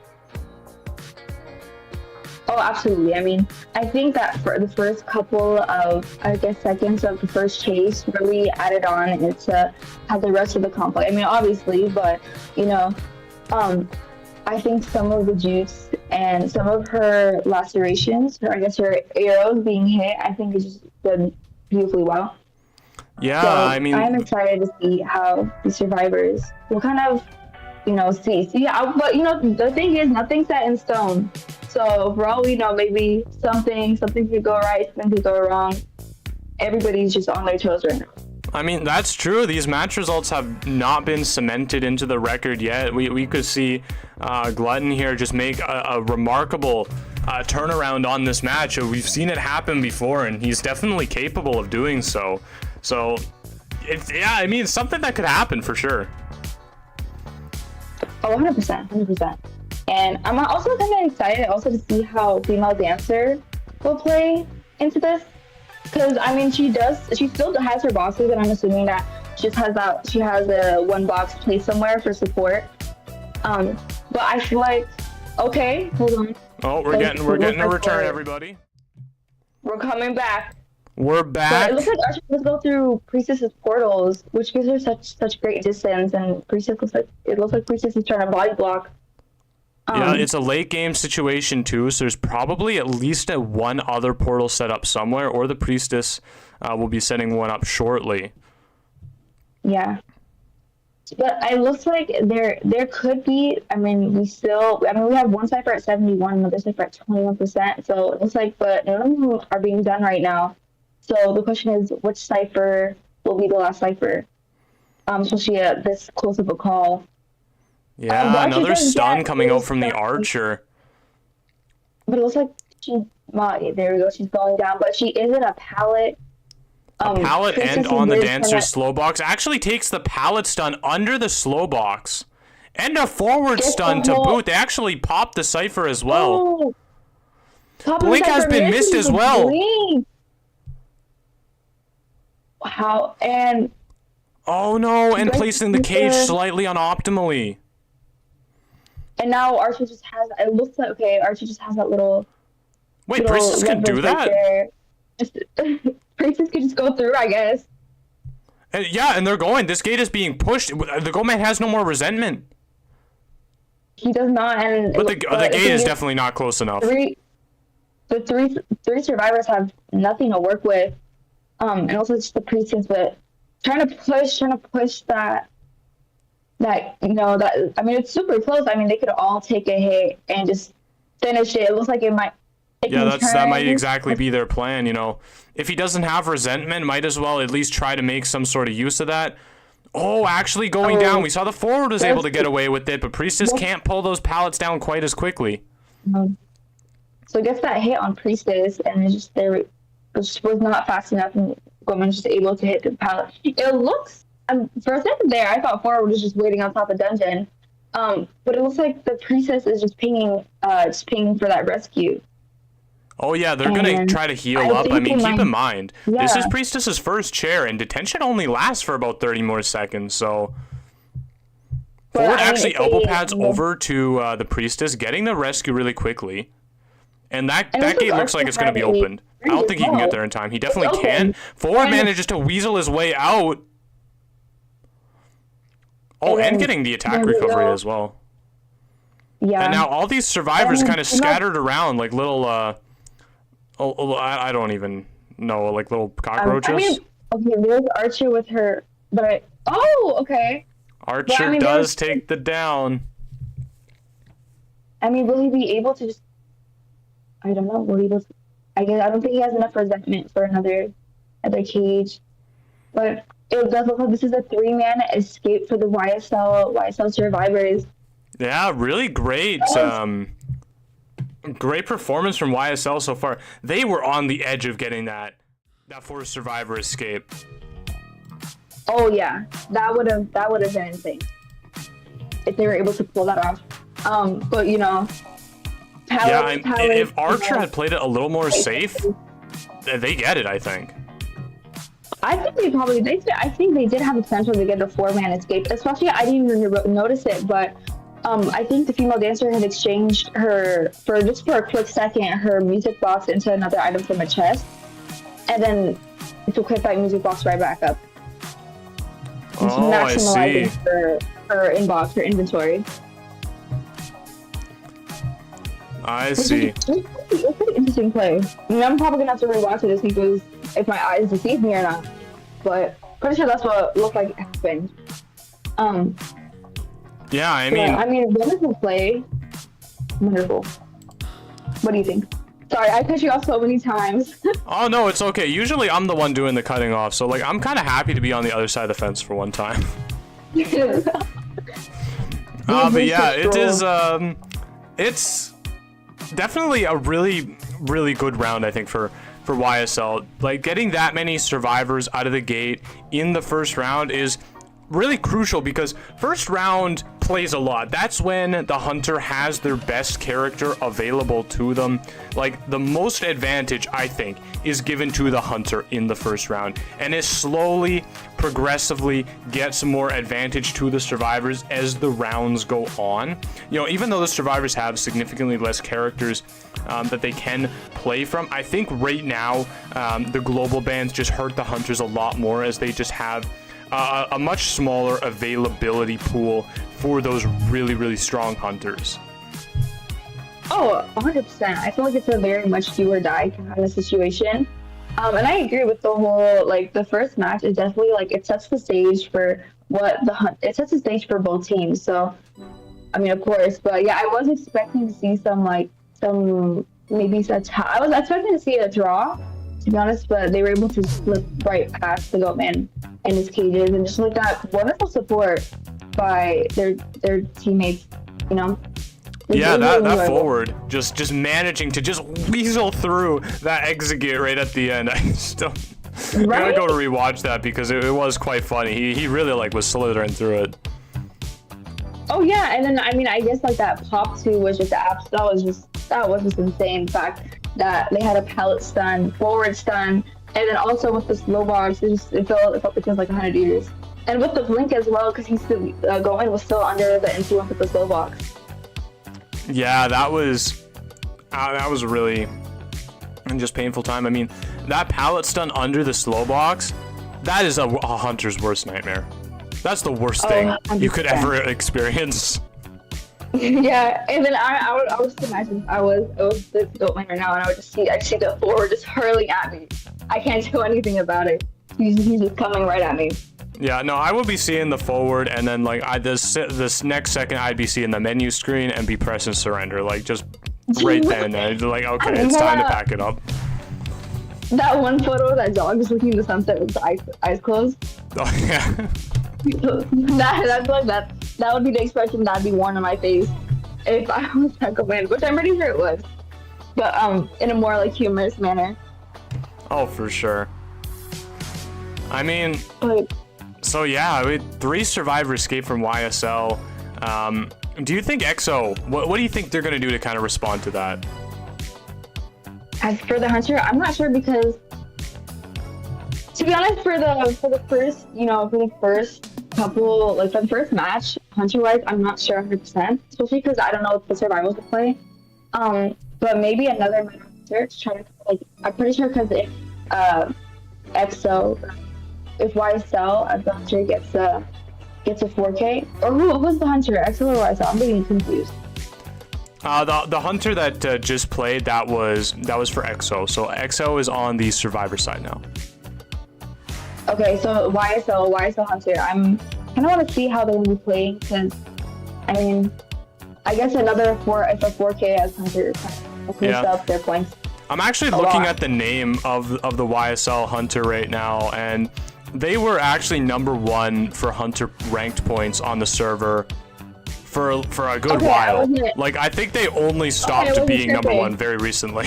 S6: Oh, absolutely. I mean, I think that for the first couple of, I guess, seconds of the first chase really added on into how the rest of the comp. I mean, obviously, but, you know, I think some of the juice and some of her lacerations, or I guess her arrows being hit, I think is just done beautifully well.
S1: Yeah,
S6: So
S1: I mean,
S6: I'm excited to see how the survivors will kind of, you know, see. But you know, the thing is, nothing's set in stone. So for all we know, maybe something could go right, something could go wrong. Everybody's just on their toes right now.
S1: I mean, that's true. These match results have not been cemented into the record yet. We could see Glutton here just make a remarkable turnaround on this match. We've seen it happen before, and he's definitely capable of doing so. So, I mean, it's something that could happen for sure.
S6: Oh, 100%. And I'm also kind of excited also to see how Female Dancer will play into this. Because, I mean, she still has her boxes, and I'm assuming that she has a one box placed somewhere for support. But I feel like, okay, hold on.
S1: Oh, we're getting a return, everybody.
S6: We're coming back.
S1: We're back.
S6: But it looks like Archer does go through Priestess's portals, which gives her such great distance, and Priestess looks like Priestess is trying to body block.
S1: Yeah, it's a late game situation too, so there's probably at least one other portal set up somewhere, or the priestess will be setting one up shortly.
S6: Yeah. But it looks like there could be. I mean, we have one cipher at 71, another cipher at 21%. So it looks like, but none of them are being done right now. So the question is, which cipher will be the last cipher? Especially at this close of a call.
S1: Yeah, another stun coming out from the archer.
S6: But it looks like there we go. She's going down, but she is in a pallet.
S1: Pallet and on the dancer's slow box actually takes the pallet stun under the slow box, and a forward stun to boot. They actually popped the cipher as well. Blink has been missed as well.
S6: Wow, and
S1: oh no, and placing the cage slightly unoptimally.
S6: And now Archer just has. It looks like Archer just has that little.
S1: Wait, Priestess can do that?
S6: Priestess could just go through, I guess.
S1: And they're going. This gate is being pushed. The Go Man has no more resentment.
S6: He does not,
S1: but the gate is definitely not close enough.
S6: The three survivors have nothing to work with. And also just the Priestess, but trying to push that I mean, it's super close. I mean, they could all take a hit and just finish it. It looks like it might.
S1: That might exactly be their plan. If he doesn't have resentment, might as well at least try to make some sort of use of that. Oh, actually going down. We saw the forward was able to get away with it, but Priestess can't pull those pallets down quite as quickly.
S6: So it gets that hit on Priestess, and it was not fast enough, and Goldman's just able to hit the pallet. It looks, for a second there, I thought forward was just waiting on top of dungeon. But it looks like the Priestess is just pinging for that rescue.
S1: Oh yeah, they're gonna try to heal up. I mean, keep in mind, this is Priestess's first chair, and detention only lasts for about 30 more seconds, so... Forward actually elbow pads over to the Priestess, getting the rescue really quickly. And that gate looks like it's gonna be opened. I don't think he can get there in time. He definitely can. Forward manages to weasel his way out. Oh, and getting the attack recovery as well. Yeah. And now all these survivors kind of scattered around like little... I don't even know, like little cockroaches.
S6: I mean, there's Archer with her, but okay.
S1: Archer does take the down.
S6: I mean, will he be able to just? I don't know. Will he? I don't think he has enough resentment for another cage. But it does look like this is a 3-man escape for the YSL survivors.
S1: Yeah, really great. Great performance from YSL so far. They were on the edge of getting that forced survivor escape.
S6: Oh yeah, that would have been insane if they were able to pull that off. But
S1: if Archer had played it a little more safe, they get it. I think.
S6: I think I think they did have the potential to get a 4-man escape. Especially, I didn't even notice it, but. I think the female dancer had exchanged for a quick second her music box into another item from a chest, and then to equip that music box right back up.
S1: Oh, I see.
S6: Her inbox, her inventory.
S1: I see.
S6: It's a pretty interesting play. I mean, I'm probably gonna have to rewatch it to see if my eyes deceive me or not, but pretty sure that's what looked like it happened.
S1: Yeah, I mean,
S6: wonderful play. Wonderful. What do you think? Sorry, I cut you off so many times.
S1: Oh no, it's okay. Usually I'm the one doing the cutting off, so like I'm kind of happy to be on the other side of the fence for one time. But yeah, it is. It's definitely a really, really good round, I think, for YSL. Like getting that many survivors out of the gate in the first round is really crucial because first round plays a lot. That's when the hunter has their best character available to them. Like the most advantage, I think, is given to the hunter in the first round, and it slowly, progressively gets more advantage to the survivors as the rounds go on. Even though the survivors have significantly less characters that they can play from, I think right now the global bans just hurt the hunters a lot more as they just have a much smaller availability pool for those really, really strong hunters.
S6: Oh, 100%. I feel like it's a very much do or die kind of situation. And I agree with the whole, like, the first match is definitely, like, it sets the stage for it sets the stage for both teams. So, I mean, of course, but yeah, I was expecting to see maybe I was expecting to see a draw, to be honest, but they were able to slip right past the Goatman and his cages, and just like that wonderful support by their teammates, you know.
S1: Yeah, that forward just managing to just weasel through that execute right at the end. I still gotta go to rewatch that because it was quite funny. He really like was slithering through it.
S6: Oh yeah, and then I mean I guess like that pop two was just that was just insane. The fact that they had a pallet stun, forward stun, and then also with the slow box, it felt like it was like 100 years. And with the blink as well, because he's still was still under the influence of the slow box.
S1: Yeah, that was really just painful time. I mean, that pallet stun under the slow box, that is a hunter's worst nightmare. That's the worst thing
S6: 100%.
S1: You could ever experience.
S6: Yeah, and then I would just imagine it was the Goatman right now, and I see the forward just hurling at me. I can't do anything about it. He's just coming right at me.
S1: Yeah, no, I would be seeing the forward, and then like this next second I'd be seeing the menu screen and be pressing surrender, like just right then and there. Like, okay, it's time to pack it up.
S6: That one photo of that dog just looking in the sunset with the eyes closed.
S1: Oh yeah.
S6: That would be the expression that'd be worn on my face if I was that Goatman, which I'm pretty sure it was, but in a more like humorous manner.
S1: Oh, for sure. I mean. So yeah, I mean, 3 survivors escaped from YSL. Do you think XO? What do you think they're gonna do to kind of respond to that?
S6: As for the hunter, I'm not sure because, to be honest, for the first couple, like for the first match, hunter wise, I'm not sure 100%, especially because I don't know if the survivors will play. But maybe another hunter to try to like. I'm pretty sure because if XO. If YSL as the hunter gets a 4K, or who's the hunter? XO or YSL? I'm getting confused.
S1: The hunter that just played that was for XO. So XO is on the survivor side now.
S6: Okay, so YSL hunter. I'm kind of want to see how they will be playing because, I mean, I guess if a 4K as hunter boosts up their points.
S1: I'm actually looking at the name of the YSL hunter right now, and they were actually #1 for hunter ranked points on the server for a good while. Like, I think they only stopped being #1 very recently.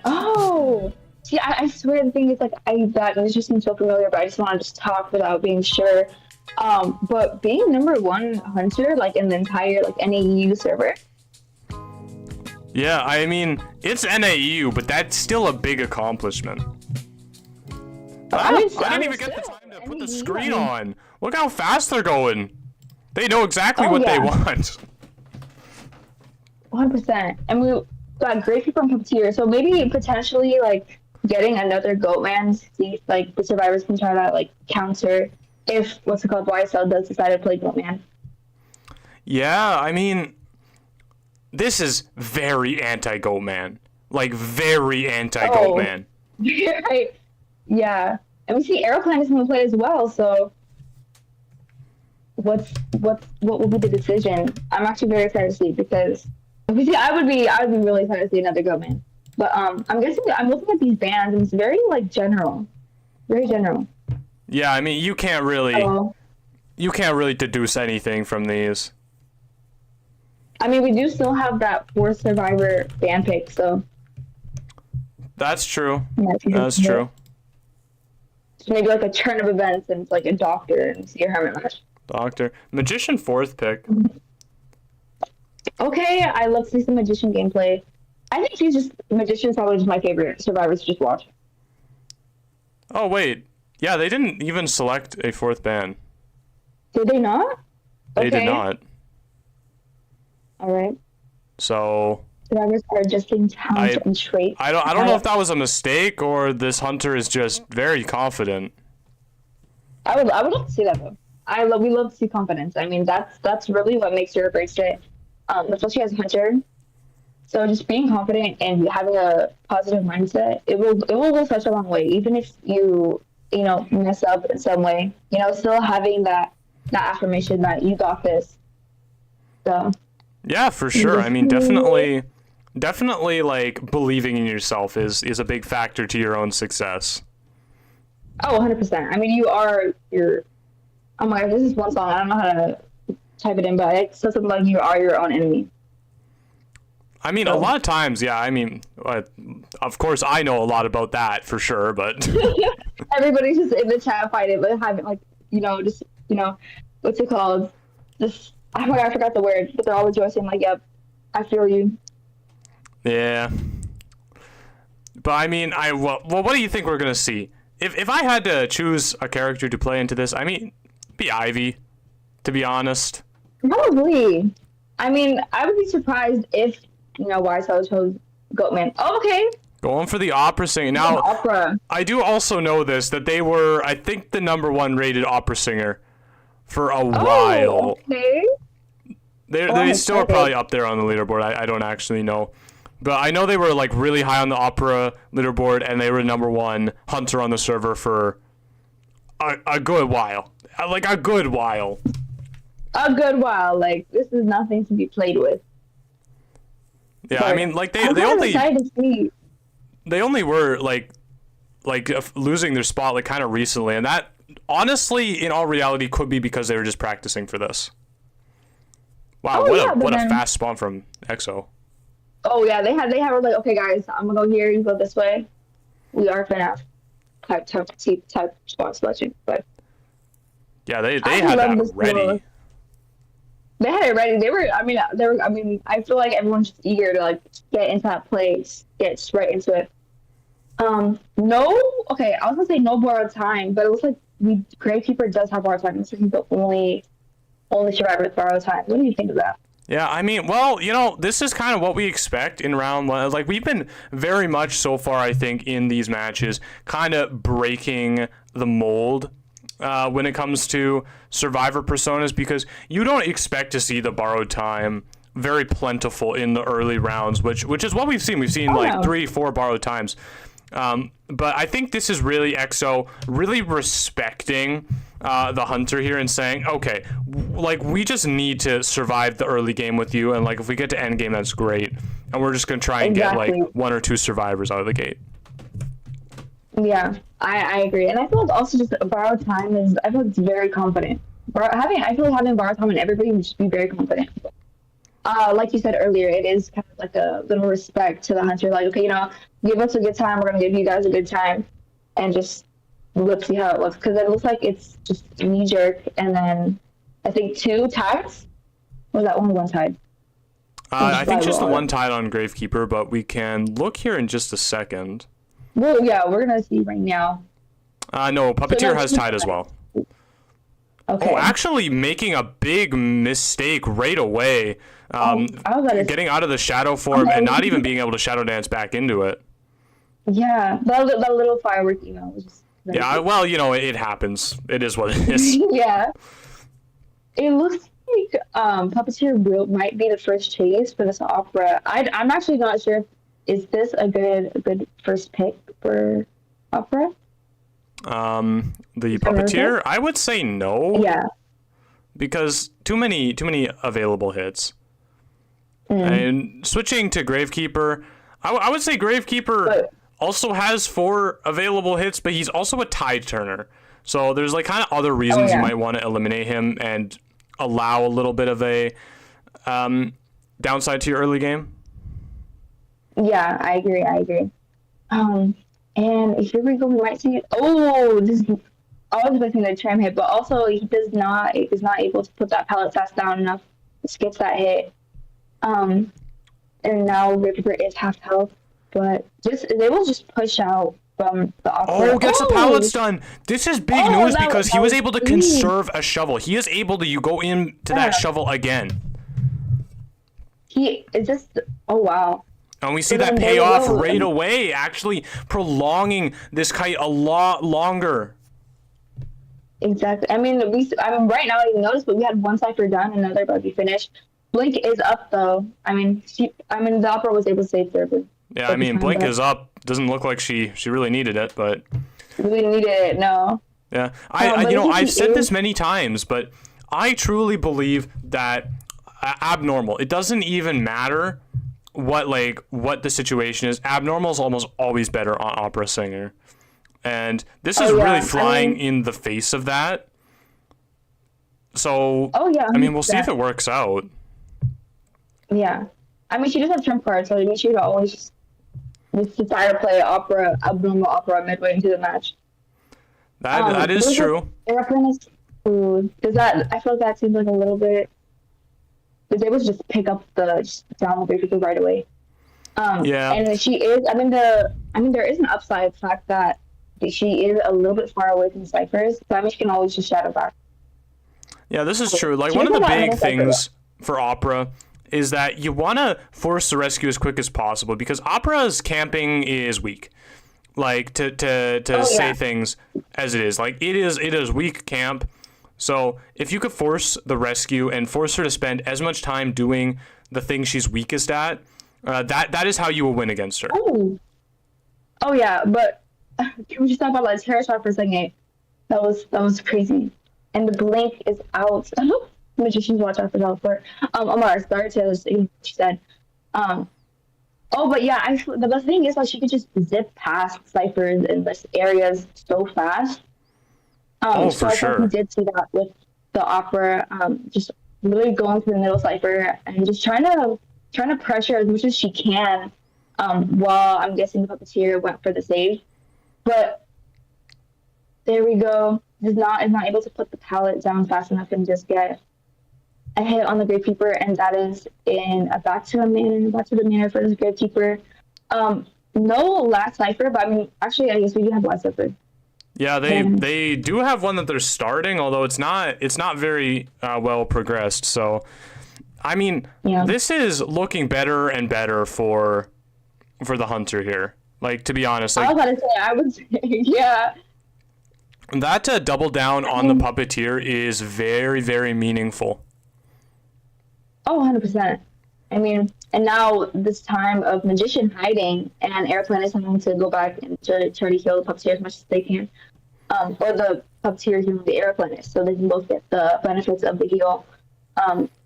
S6: Oh, see, I swear the thing is like that just seems so familiar, but I just want to talk without being sure. But being #1 hunter like in the entire like NAU server.
S1: Yeah, I mean it's NAU, but that's still a big accomplishment. I didn't even get the time to put the screen on. Look how fast they're going. They know exactly what they want.
S6: 100%. And we got great people from Puppeteer, so maybe potentially like getting another Goatman to see if like the survivors can try to like counter if YSL does decide to play Goatman.
S1: Yeah, I mean, this is very anti-Goatman. Like very anti-Goatman.
S6: Right. Yeah, and we see Aeroplan is going to play as well. So, what will be the decision? I'm actually very excited to see because obviously I would be really excited to see another Goatman. But I'm looking at these bans and it's very like general, very general.
S1: Yeah, I mean you can't really deduce anything from these.
S6: I mean, we do still have that 4 survivor ban pick, so.
S1: That's true. That's true.
S6: So maybe like a turn of events and it's like a doctor and see a hermit match.
S1: Doctor. Magician 4th pick.
S6: Okay, I love to see some Magician gameplay. I think Magician's probably just my favorite survivors to just watch.
S1: Oh, wait. Yeah, they didn't even select a 4th ban.
S6: Did they not?
S1: They did not.
S6: All right.
S1: So
S6: survivors are adjusting talent and traits.
S1: I don't know if that was a mistake or this hunter is just very confident.
S6: I would love to see that though. We love to see confidence. I mean that's really what makes your or breaks it. Especially as a hunter. So just being confident and having a positive mindset, it will go such a long way. Even if you know, mess up in some way, you know, still having that affirmation that you got this. So
S1: Yeah, for sure. I mean, definitely like believing in yourself is a big factor to your own success.
S6: oh, 100%. I mean, you are your. Oh my gosh, this is one song. I don't know how to type it in, but it says something like you are your own enemy.
S1: I mean, a lot of times, yeah, I mean, of course I know a lot about that for sure, but
S6: Everybody's just in the chat fighting, but having like, you know, just, you know, what's it called? Just, oh my god, I forgot the word, but they're all rejoicing like, yep, I feel you.
S1: yeah. But I mean, well, what do you think we're gonna see? If I had to choose a character to play into this, I mean, be Ivy, to be honest.
S6: Probably. I mean, I would be surprised if, you know, YSL chose Goatman. Oh, okay.
S1: Going for the opera singer. Now,
S6: Opera.
S1: I do also know this, that they were, I think, the #1 rated opera singer for a while.
S6: Okay.
S1: They still are
S6: excited.
S1: probably up there on the leaderboard. I don't actually know. But I know they were like really high on the opera leaderboard, and they were #1 hunter on the server for a good while. Like a good while.
S6: A good while. Like, this is nothing to be played with.
S1: Yeah,
S6: But
S1: I mean, like
S6: I'm
S1: they
S6: kind of
S1: only
S6: excited to see.
S1: they only were like losing their spot like kind of recently, and that honestly, in all reality, could be because they were just practicing for this. Wow,
S6: Oh, yeah, but
S1: what a
S6: then-
S1: fast spawn from XO.
S6: Oh, yeah, they had like, okay, guys, I'm gonna go here, you go this way. We are FNAF type spot selection, but
S1: Yeah, they
S6: I
S1: had
S6: love
S1: that
S6: this
S1: ready.
S6: little- they had it ready. I mean, I feel like everyone's just eager to like get into that place, get right into it. Okay, I was gonna say no borrowed time, but it looks like Gravekeeper does have borrowed time. This is the only survivor with borrowed time. What do you think of that?
S1: Yeah, I mean, well, you know, this is kind of what we expect in round 1. Like, we've been very much so far, I think, in these matches, kind of breaking the mold when it comes to survivor personas, because you don't expect to see the borrowed time very plentiful in the early rounds, which is what we've seen. We've seen like
S6: yeah.
S1: 3-4 borrowed times. But I think this is really XO really respecting the hunter here and saying, okay, like, we just need to survive the early game with you, and like, if we get to end game, that's great, and we're just gonna try and get
S6: Exactly.
S1: like 1 or 2 survivors out of the gate.
S6: Yeah, I agree, and I feel like also just borrowed time is. I feel like it's very confident. I feel like having borrowed time and everybody would just be very confident. Like you said earlier, it is kind of like a little respect to the hunter. Like, okay, you know, give us a good time. We're gonna give you guys a good time, and just let's see how it looks. Because it looks like it's just knee jerk, and then I think 2 tags. Or was that only 1 tag?
S1: I think just the
S6: Survivor.
S1: 1 tied on Gravekeeper, but we can look here in just a second.
S6: Well, yeah, we're gonna see right now.
S1: No, Puppeteer
S6: So
S1: has
S6: that's-
S1: tied as well.
S6: Okay.
S1: Oh, actually making a big mistake right away.
S6: I was about to
S1: Getting out of the shadow form and not even being able to shadow dance back into it.
S6: Yeah, that little firework email was just.
S1: Yeah, well, you know, it happens. It is what it is.
S6: Yeah. It looks like Puppeteer might be the first chase for this opera. I'm actually not sure. Is this a good first pick for opera?
S1: The Puppeteer, I would say no.
S6: Yeah.
S1: Because too many available hits. And switching to Gravekeeper, I would say Gravekeeper
S6: But-
S1: also has 4 available hits, but he's also a tide turner. So there's like kind of other reasons you
S6: yeah.
S1: might want to eliminate him and allow a little bit of a downside to your early game.
S6: Yeah, I agree. And here we go. We might see. Oh, this. I was expecting the tram hit, but also he is not able to put that pallet fast down enough. Skips that hit. And now Ripper is half health, but they will just push out from the opera.
S1: Oh, gets the pallet stun. This is big
S6: Oh,
S1: news
S6: that
S1: because
S6: was-
S1: he was
S6: that
S1: able to
S6: was
S1: conserve a shovel. He is able to go into that
S6: Yeah.
S1: shovel again.
S6: He is just. Oh wow.
S1: And we see
S6: But
S1: that
S6: then
S1: pay
S6: they
S1: off
S6: will-
S1: right away, actually prolonging this kite a lot longer.
S6: Exactly. I mean, right now I didn't notice, but we had 1 cipher done, another about to be finished. Blink is up though. I mean, the opera was able to save third.
S1: Yeah, I mean, Blink is up. Doesn't look like she really needed it, but
S6: we needed it. No.
S1: Yeah, I've said this many times, but I truly believe that abnormal. It doesn't even matter what the situation is. Abnormal is almost always better on opera singer, and this is really flying in the face of that. So, I mean, we'll see if it works out.
S6: Yeah, I mean, she does have trump cards, so I mean, she could always just decide to play abnormal opera midway into the match.
S1: That is true.
S6: Does that? I feel like that seems like a little bit. Was able to just pick up the down people right away.
S1: Yeah.
S6: And she is. I mean, there is an upside fact that she is a little bit far away from ciphers. So I mean, she can always just shadow back.
S1: Yeah, this is true. Like, one of the big things for opera is that you want to force the rescue as quick as possible, because opera's camping is weak. Like, to say things as it is. Like, it is weak camp. So if you could force the rescue and force her to spend as much time doing the thing she's weakest at, that is how you will win against her.
S6: Oh yeah, but can we just talk about like terror shot for a second? That was crazy. And the blink is out. Magicians watch out for teleport. Amar, sorry to what she said. But yeah, the best thing is like she could just zip past ciphers in this areas so fast.
S1: For sure.
S6: We did see that with the opera, just really going through the middle cipher and just trying to pressure as much as she can, while I'm guessing the puppeteer went for the save. But there we go. Is not able to put the pallet down fast enough and just get a hit on the Gravekeeper, and that is in a back to the manor for this Gravekeeper. No last cipher, but I mean, actually, I guess we do have last cipher.
S1: Yeah, they do have one that they're starting, although it's not very well progressed. So, I mean, this is looking better and better for the hunter here. Like, to be honest, like,
S6: I was say, yeah.
S1: That double down on the puppeteer is very, very meaningful.
S6: 100%. I mean, and now this time of Magician hiding and Airplane is having to go back and try to heal the puppeteer as much as they can. Or the puppeteer healing the Airplane, so they can both get the benefits of the heal.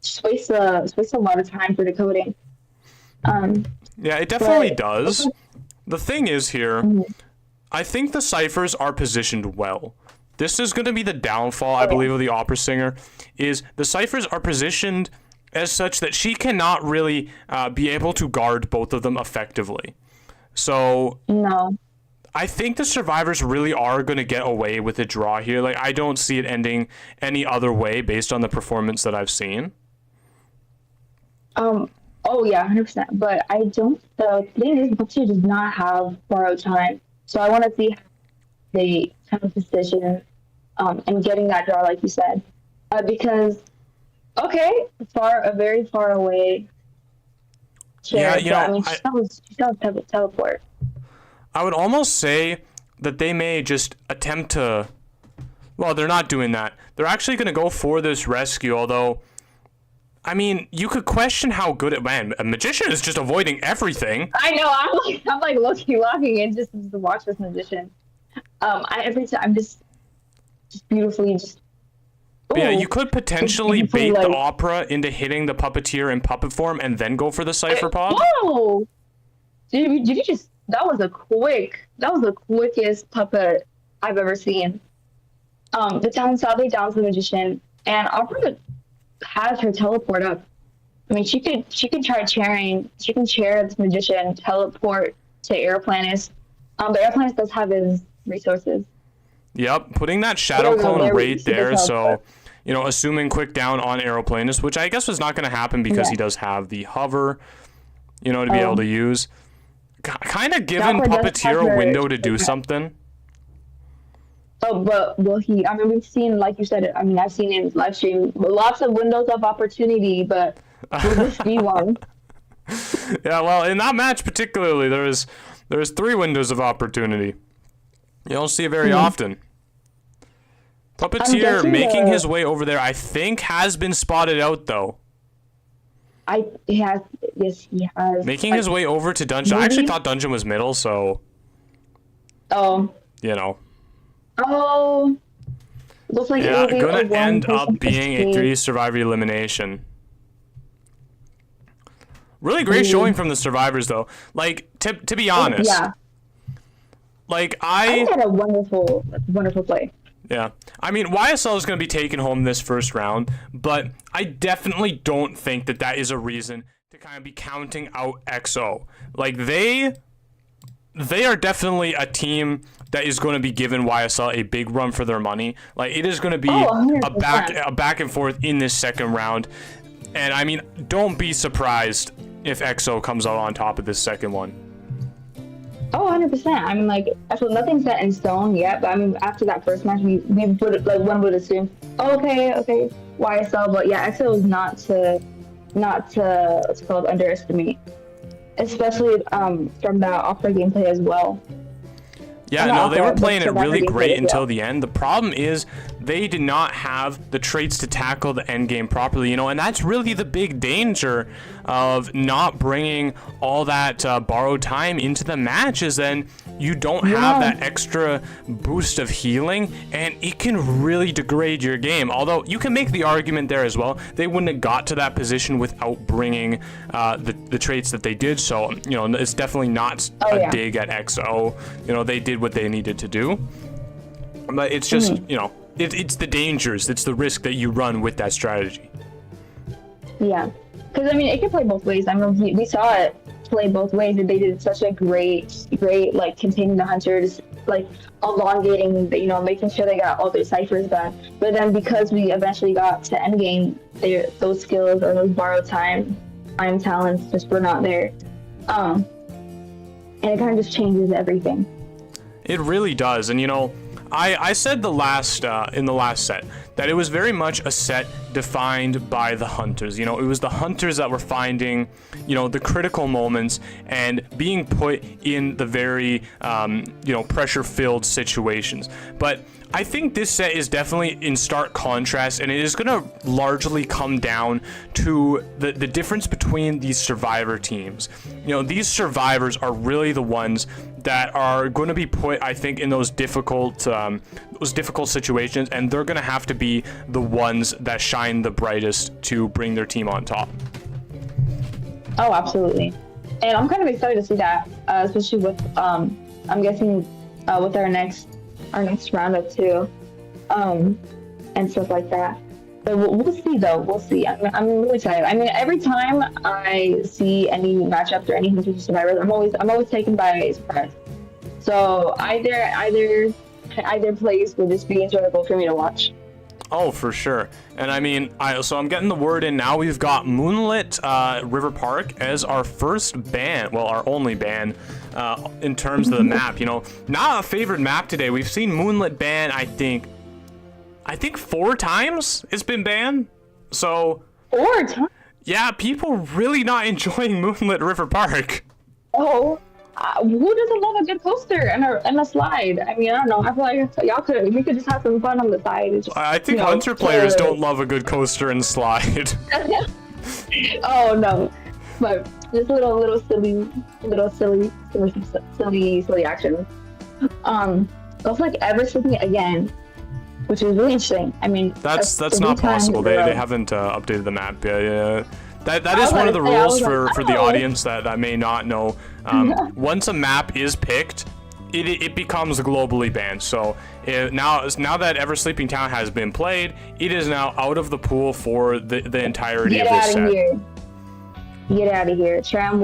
S6: Just waste a lot of time for decoding.
S1: Yeah, it definitely does. The thing is here, I think the ciphers are positioned well. This is going to be the downfall, I believe, of the opera singer, is the ciphers are positioned as such that she cannot really be able to guard both of them effectively. So
S6: no,
S1: I think the survivors really are going to get away with a draw here. Like, I don't see it ending any other way based on the performance that I've seen.
S6: Oh yeah, 100%. But I don't. The thing is, Puppeteer does not have borrowed time, so I want to see how they come position, and getting that draw, like you said, because very far away.
S1: Yeah, you know,
S6: I mean, she still has teleport.
S1: I would almost say that they may just attempt to. Well, they're not doing that. They're actually going to go for this rescue, although. I mean, you could question how good it went. A magician is just avoiding everything.
S6: I know. I'm like low-key walking in just to watch this magician. Every time I'm just beautifully just. Ooh,
S1: yeah, you could potentially bait the opera into hitting the puppeteer in puppet form and then go for the cipher pop.
S6: Whoa! Did you just? That was the quickest puppet I've ever seen. The town sadly downs the magician, and opera has her teleport up. I mean, she could try chairing. She can chair this magician, teleport to Aeroplanus. But Aeroplanus does have his resources.
S1: Yep, putting that shadow clone right there. So, you know, assuming quick down on Aeroplanus, which I guess was not going to happen because he does have the hover, you know, to be able to use. Kind of giving Puppeteer a window to do something.
S6: Oh, but will he? I mean, we've seen, like you said, I mean, I've seen him live stream lots of windows of opportunity, but will this be one?
S1: Yeah, well, in that match particularly, there was 3 windows of opportunity. You don't see it very often. Puppeteer making his way over there, I think, has been spotted out, though.
S6: He has. Yes, he has.
S1: Making his way over to Dungeon. I actually thought Dungeon was middle, so.
S6: Oh.
S1: You know.
S6: Oh. Looks like
S1: Yeah,
S6: it'll be
S1: gonna
S6: a
S1: end up
S6: one-person
S1: being a
S6: escape.
S1: 3 survivor elimination. Really great showing from the survivors, though. Like, to be honest.
S6: Yeah.
S1: Like,
S6: I had a wonderful play.
S1: Yeah. I mean, YSL is going to be taking home this first round, but I definitely don't think that that is a reason to kind of be counting out XO. Like, they are definitely a team that is going to be giving YSL a big run for their money. Like, it is going to be a back and forth in this second round. And, I mean, don't be surprised if XO comes out on top of this second one.
S6: Oh, 100%. I mean, like, actually, nothing's set in stone yet, but I mean, after that first match, we would, like, one would assume, oh, okay, YSL, but yeah, XO is not to, what's it called, underestimate. Especially from that opera gameplay as well.
S1: Yeah, no, they were playing it really great until the end. The problem is they did not have the traits to tackle the end game properly, you know, and that's really the big danger of not bringing all that borrowed time into the match, is then you don't have that extra boost of healing, and it can really degrade your game. Although you can make the argument there as well, they wouldn't have got to that position without bringing the traits that they did. So, you know, it's definitely not a dig at XO. You know, they did what they needed to do, but it's just, you know, it's the dangers, it's the risk that you run with that strategy.
S6: Yeah, because I mean, it can play both ways. I mean, we saw it play both ways, and they did such a great like containing the hunters, like elongating, you know, making sure they got all their ciphers done. But then because we eventually got to endgame, those skills or those borrowed time talents just were not there, and it kind of just changes everything.
S1: It really does. And you know, I said in the last set that it was very much a set defined by the hunters. You know, it was the hunters that were finding, you know, the critical moments and being put in the very, you know, pressure-filled situations. But I think this set is definitely in stark contrast, and it is going to largely come down to the difference between these survivor teams. You know, these survivors are really the ones that are going to be put, I think, in those difficult situations, and they're going to have to be the ones that shine the brightest to bring their team on top.
S6: Oh, absolutely. And I'm kind of excited to see that, especially with, I'm guessing, with our next roundup too, and stuff like that. But we'll see, though. We'll see. I'm really excited. I mean, every time I see any matchups or any Hunters or Survivors, I'm always taken by surprise. So either place will just be enjoyable for me to watch.
S1: Oh, for sure. And I mean, so I'm getting the word in now. We've got Moonlit River Park as our first ban, well, our only ban in terms of the map. You know, not a favored map today. We've seen Moonlit ban, I think 4 times it's been banned. So
S6: 4 times?
S1: Yeah, people really not enjoying Moonlit River Park.
S6: Oh, who doesn't love a good coaster and a slide? I mean, I don't know. I feel like we could just have some fun on the side. Just,
S1: I think Hunter players don't love a good coaster and slide.
S6: Oh no, but just little silly action. It's like ever slipping again, which is really interesting. I mean,
S1: that's not possible. They haven't updated the map yet. Yeah. That is one of the rules for the audience that may not know. Once a map is picked, it becomes globally banned. So now that Ever Sleeping Town has been played, it is now out of the pool for the entirety of this set.
S6: Get out of here. Tram,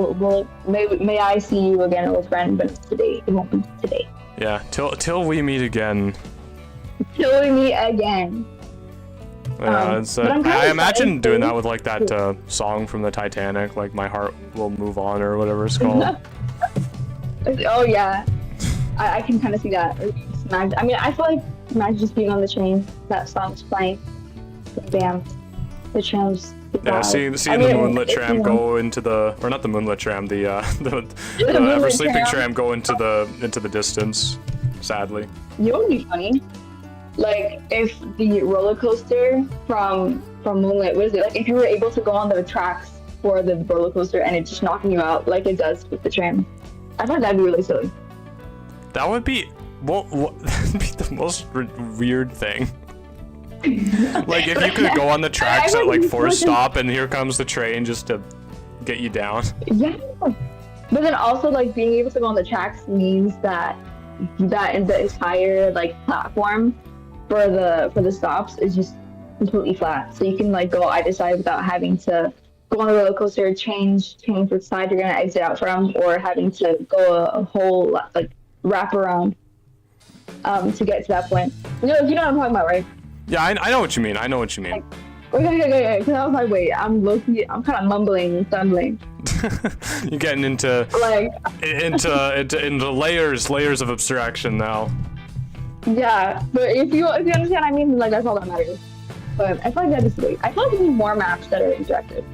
S6: may I see you again, old friend, but today, it won't be today.
S1: Yeah, till we meet again.
S6: Till we meet again.
S1: Yeah, I imagine doing that with like that song from the Titanic, like My Heart Will Move On or whatever it's called.
S6: Oh yeah, I can kind of see that. I mean, I feel like imagine just being on the train, that song's playing, bam, the tram's.
S1: Yeah, seeing the Moonlit Tram go into the, or not the Moonlit Tram, the Ever Sleeping Tram go into the distance. Sadly.
S6: You know what would be funny? Like if the roller coaster from Moonlit, what is it? Like if you were able to go on the tracks for the roller coaster and it's just knocking you out like it does with the tram. I thought that'd be really silly.
S1: That would be that'd be the most weird thing. Like if you could go on the tracks at like forced stop and here comes the train just to get you down.
S6: Yeah. But then also like being able to go on the tracks means that in the entire like platform for the stops is just completely flat. So you can like go either side without having to go on the roller coaster, change which side you're gonna exit out from, or having to go a whole like wrap around to get to that point. You know what I'm talking about, right?
S1: Yeah, I know what you mean. I know what you mean.
S6: Okay. Because I was like, wait, I'm kind of mumbling and stumbling.
S1: You're getting into
S6: like
S1: into layers of abstraction now.
S6: Yeah, but if you understand what I mean, like that's all that matters. But I feel like that is great. I feel like we need more maps that are interactive.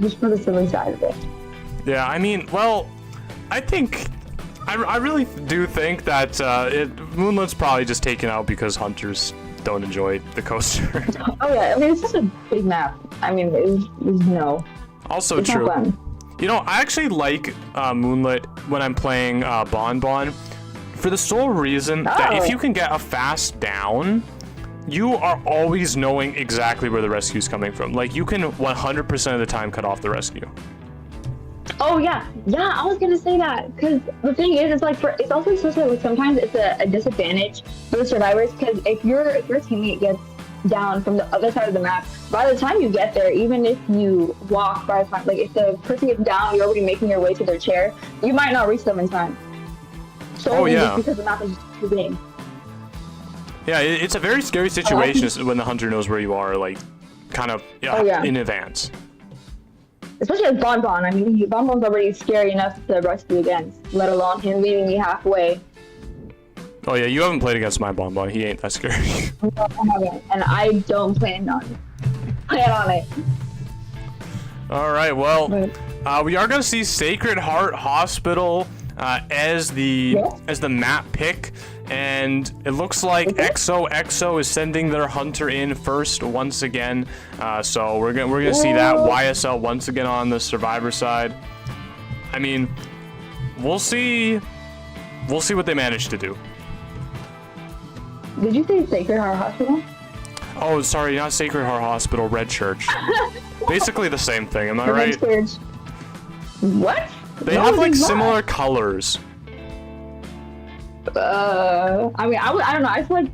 S6: Just for the silly side of it.
S1: Yeah, I mean, well, I think I really do think that Moonlight's probably just taken out because hunters don't enjoy the coaster.
S6: Oh yeah, I mean it's just a big map. I mean, it's no.
S1: Also
S6: it's
S1: true.
S6: Not fun.
S1: You know, I actually like Moonlight when I'm playing Bon Bon for the sole reason that if you can get a fast down, you are always knowing exactly where the rescue's coming from. Like you can 100% of the time cut off the rescue.
S6: Oh yeah, I was gonna say that because the thing is, it's like it's also supposed to like sometimes it's a disadvantage for the survivors because if your teammate gets down from the other side of the map, by the time you get there, even if you walk by the time, like if the person gets down, you're already making your way to their chair, you might not reach them in time. So just because the map is just too big.
S1: Yeah, it's a very scary situation when the hunter knows where you are, like kind of in advance.
S6: Especially with Bon Bon. I mean, Bon Bon's already scary enough to rescue against, let alone him leaving me halfway.
S1: Oh yeah, you haven't played against my Bon Bon. He ain't that scary.
S6: No, I haven't, and I don't plan on it.
S1: All right, well, we are gonna see Sacred Heart Hospital as the map pick, and it looks like XOXO is sending their hunter in first once again. So we're gonna see that YSL once again on the survivor side. I mean, we'll see what they manage to do.
S6: Did you say Sacred Heart Hospital?
S1: Oh, sorry, not Sacred Heart Hospital, Red Church. Basically the same thing, am I right?
S6: Red Church. What?
S1: They have like similar colors.
S6: I mean, I don't know. I feel like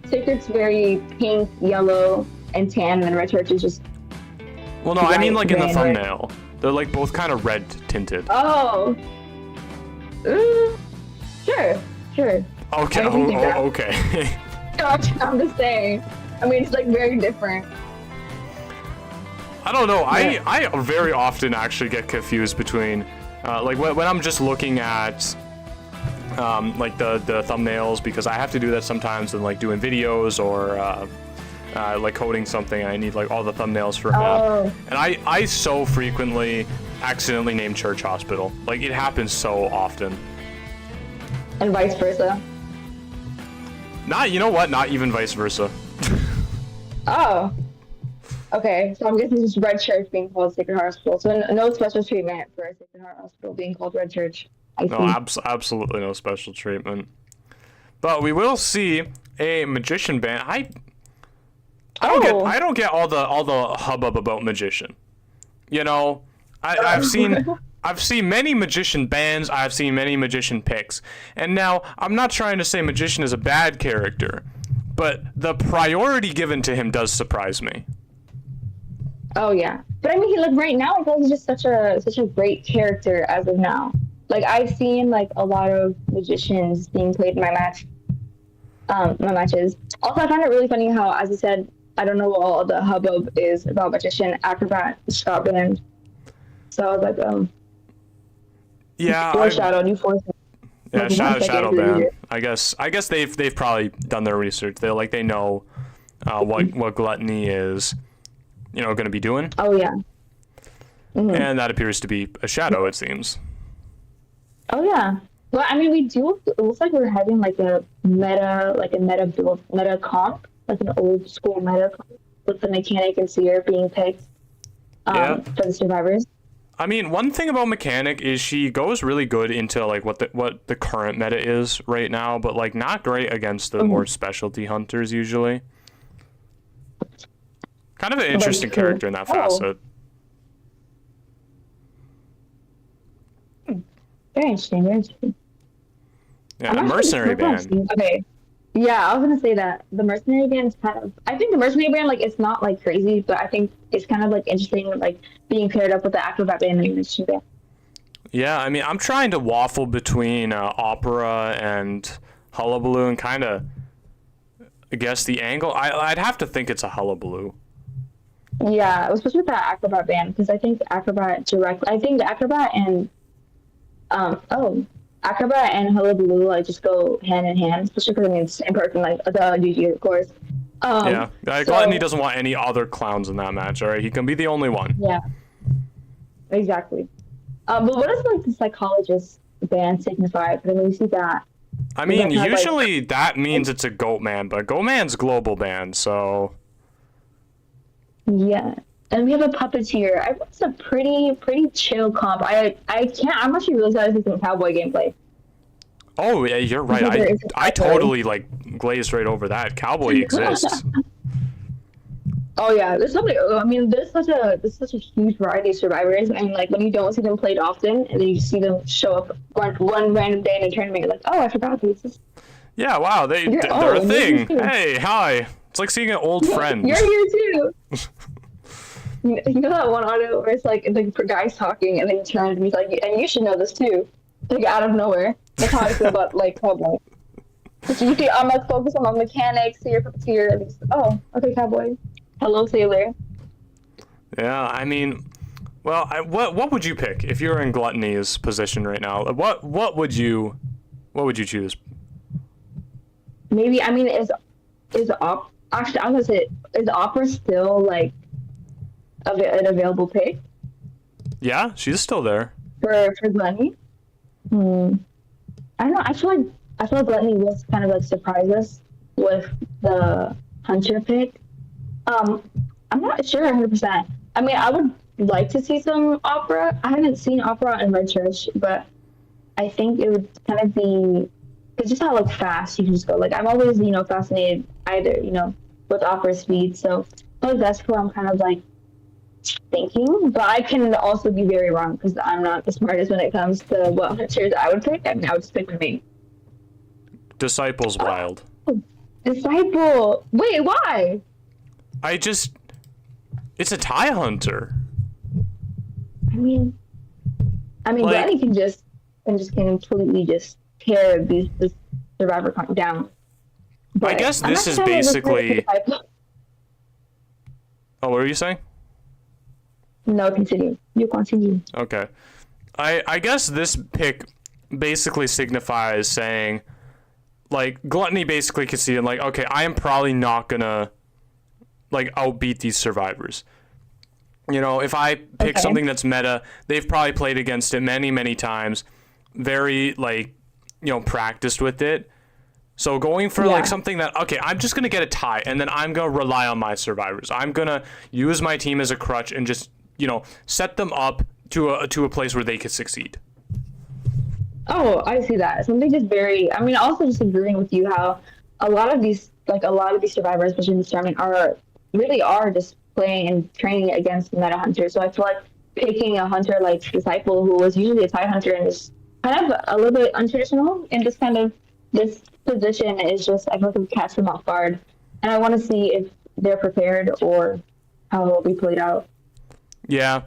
S6: Sacred's very pink, yellow, and tan, and Red Church is just.
S1: Well, no, I mean like in the thumbnail. They're like both kind of red tinted.
S6: Oh. Sure.
S1: Okay. Okay.
S6: I'm just saying. I mean, it's like very different.
S1: I don't know. Yeah. I very often actually get confused between, like when I'm just looking at, like the thumbnails, because I have to do that sometimes in like doing videos or like coding something. I need like all the thumbnails for a map, and I so frequently accidentally name Church Hospital. Like it happens so often.
S6: And vice versa.
S1: You know what? Not even vice versa.
S6: Oh. Okay, so I'm guessing it's Red Church being called Sacred Heart Hospital. So no special treatment for Sacred Heart Hospital being called Red Church.
S1: No, absolutely no special treatment. But we will see a magician band. I don't get all the hubbub about magician. You know, I've seen many magician bands. I've seen many magician picks. And now I'm not trying to say magician is a bad character, but the priority given to him does surprise me.
S6: Oh yeah, but I mean, like right now, I feel like he's just such a great character as of now. Like I've seen like a lot of magicians being played in my matches. Also, I find it really funny how, as I said, I don't know what all the hubbub is about magician, acrobat, shot band. So I was like,
S1: yeah,
S6: foreshadowed. You forced.
S1: Yeah, shadow band. I guess they've probably done their research. They know what gluttony is, you know, going to be doing.
S6: Oh yeah. Mm-hmm.
S1: And that appears to be a shadow, it seems.
S6: Oh yeah. Well, I mean, we do. It looks like we're having like a meta comp, like an old school meta comp with the mechanic and seer being picked. for the survivors.
S1: I mean, one thing about Mechanic is she goes really good into like what the current meta is right now, but like not great against the more specialty hunters usually. Kind of an interesting character in that facet.
S6: Very interesting. Very interesting.
S1: Yeah, a mercenary band.
S6: Okay. Yeah, I was gonna say that the mercenary band is kind of. I think the mercenary band, like, it's not like crazy, but I think it's kind of like interesting, like being paired up with the acrobat band and the mercenary band.
S1: Yeah, I mean, I'm trying to waffle between opera and hullabaloo, and kind of guess the angle. I'd have to think it's a hullabaloo.
S6: Yeah, especially with that acrobat band, because I think the acrobat directly. I think the acrobat and acrobat and hullabaloo like just go hand in hand, especially because I mean it's the same person, like the GG, of course.
S1: Gluttony doesn't want any other clowns in that match. All right, he can be the only one.
S6: Yeah, exactly. But what does like the psychologist band signify? Because I mean, we see that.
S1: I mean, usually that means it's a goat man, but goat man's global band, so.
S6: Yeah. And we have a puppeteer. I think it's a pretty chill comp. I'm actually really excited to see some cowboy gameplay.
S1: Oh yeah, you're right. I totally like glazed right over that. Cowboy exists.
S6: Oh yeah, there's something. I mean, there's such a huge variety of survivors, and like when you don't see them played often, and then you see them show up one random day in a tournament, you're like, oh, I forgot these.
S1: Yeah, wow, they're a thing. Hey, hi. It's like seeing an old friend.
S6: You're here too. You know that one audio where it's like the guy's talking and then he turns and he's like, and you should know this too. Like out of nowhere. That's how I feel about like Cowboy. I'm like focused on the mechanics, see your puppeteer, and oh, okay, Cowboy. Hello, Sailor.
S1: Yeah, I mean, well, what would you pick if you were in Gluttony's position right now? What would you choose?
S6: Maybe, I mean, actually I'm gonna say, is Opera still like an available pick?
S1: Yeah, she's still there.
S6: For Gluttony? I don't know. I feel like Gluttony will kind of like surprise us with the Hunter pick. I'm not sure 100%. I mean, I would like to see some Opera. I haven't seen Opera in Red Church, but I think it would kind of be, it's just how like fast you can just go. Like I'm always, fascinated either, with Opera speed. So I think that's who I'm kind of like thinking, but I can also be very wrong because I'm not the smartest when it comes to what hunters I would pick. I mean, I would just pick my main.
S1: Disciple's wild.
S6: Disciple. Wait, why?
S1: It's a tie hunter.
S6: I mean, Gladdy can completely just tear this survivor count down. But
S1: I guess this is basically. Oh, what were you saying?
S6: No, continue. You continue.
S1: Okay. I guess this pick basically signifies saying, like, Gluttony basically conceded, like, okay, I am probably not gonna, like, outbeat these survivors. If I pick something that's meta, they've probably played against it many, many times, very, like, practiced with it. So going for like something that, okay, I'm just gonna get a tie, and then I'm gonna rely on my survivors. I'm gonna use my team as a crutch and just, set them up to a place where they could succeed.
S6: Oh, I see that. Something just very. I mean, also just agreeing with you how a lot of these survivors, especially in this tournament, are just playing and training against meta hunters. So I feel like picking a hunter like Disciple, who was usually a tie hunter and is kind of a little bit untraditional in this kind of this position, is just, I feel like it catch them off guard. And I want to see if they're prepared or how it will be played out.
S1: Yeah,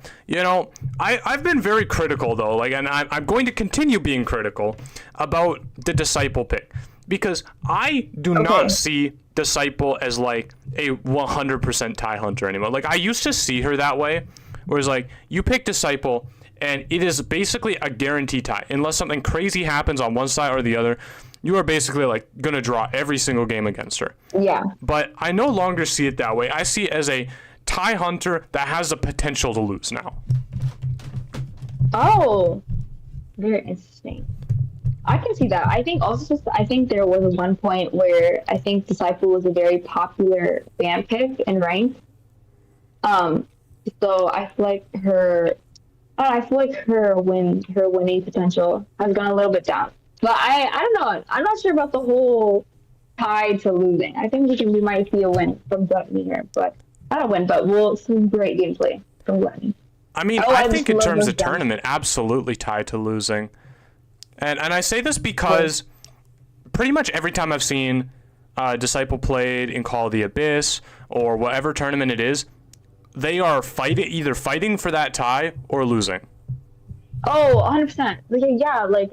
S1: I've been very critical though, like, and I'm going to continue being critical about the Disciple pick, because I do not see Disciple as like a 100% tie hunter anymore. Like I used to see her that way, whereas like you pick Disciple and it is basically a guaranteed tie unless something crazy happens on one side or the other. You are basically like gonna draw every single game against her.
S6: Yeah.
S1: But I no longer see it that way. I see it as a tie hunter that has the potential to lose now.
S6: Oh, very interesting. I can see that. I think also I think there was one point where I think Disciple was a very popular ban pick in ranked. So I feel like her, I feel like her winning potential has gone a little bit down. But I don't know. I'm not sure about the whole tie to losing. I think we might see a win from Gluttony here, but not a win, but we'll some great gameplay from Gluttony.
S1: I mean, I think in terms of tournament, absolutely tied to losing. And I say this because pretty much every time I've seen Disciple played in Call of the Abyss or whatever tournament it is, they are either fighting for that tie or losing.
S6: Oh, 100%. Like, yeah, like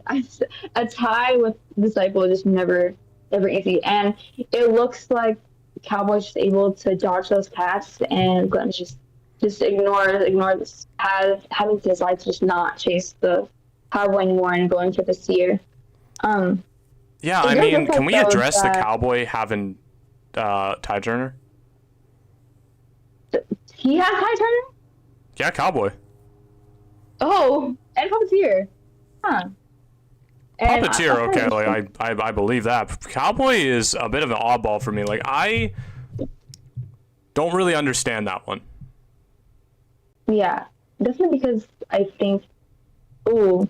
S6: a tie with Disciple is just never easy. And it looks like Cowboy's just able to dodge those cats and Glenn just ignore this, having to decide to just not chase the Cowboy anymore and going for the Seer.
S1: Yeah, I mean, can we address the Cowboy having tie turner?
S6: He has tie turner?
S1: Yeah, Cowboy.
S6: Oh, and Puppeteer. Huh. And
S1: Puppeteer, okay, like I believe that. Cowboy is a bit of an oddball for me. Like, I don't really understand that one.
S6: Yeah, definitely because I think. Ooh.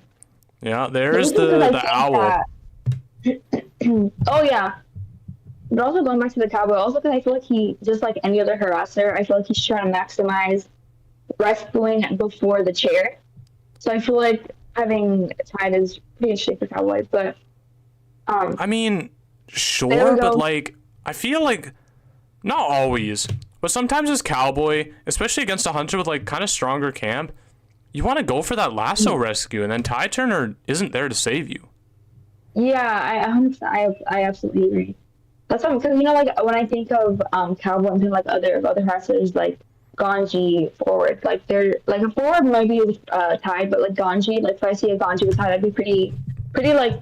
S1: Yeah, there's the owl.
S6: Oh yeah, but also going back to the Cowboy, also because I feel like he, just like any other harasser, I feel like he's trying to maximize rescuing before the chair. So I feel like having tied is pretty interesting for Cowboy, but
S1: I mean, sure, but like I feel like not always, but sometimes as Cowboy, especially against a hunter with like kind of stronger camp, you want to go for that lasso rescue, and then tie turner isn't there to save you.
S6: Yeah, I 100%. I absolutely agree. That's something because like when I think of Cowboy and like other wrestlers like Ganji forward, like they're like a forward might be tied, but like Ganji, like if I see a Ganji with tied, I'd be pretty like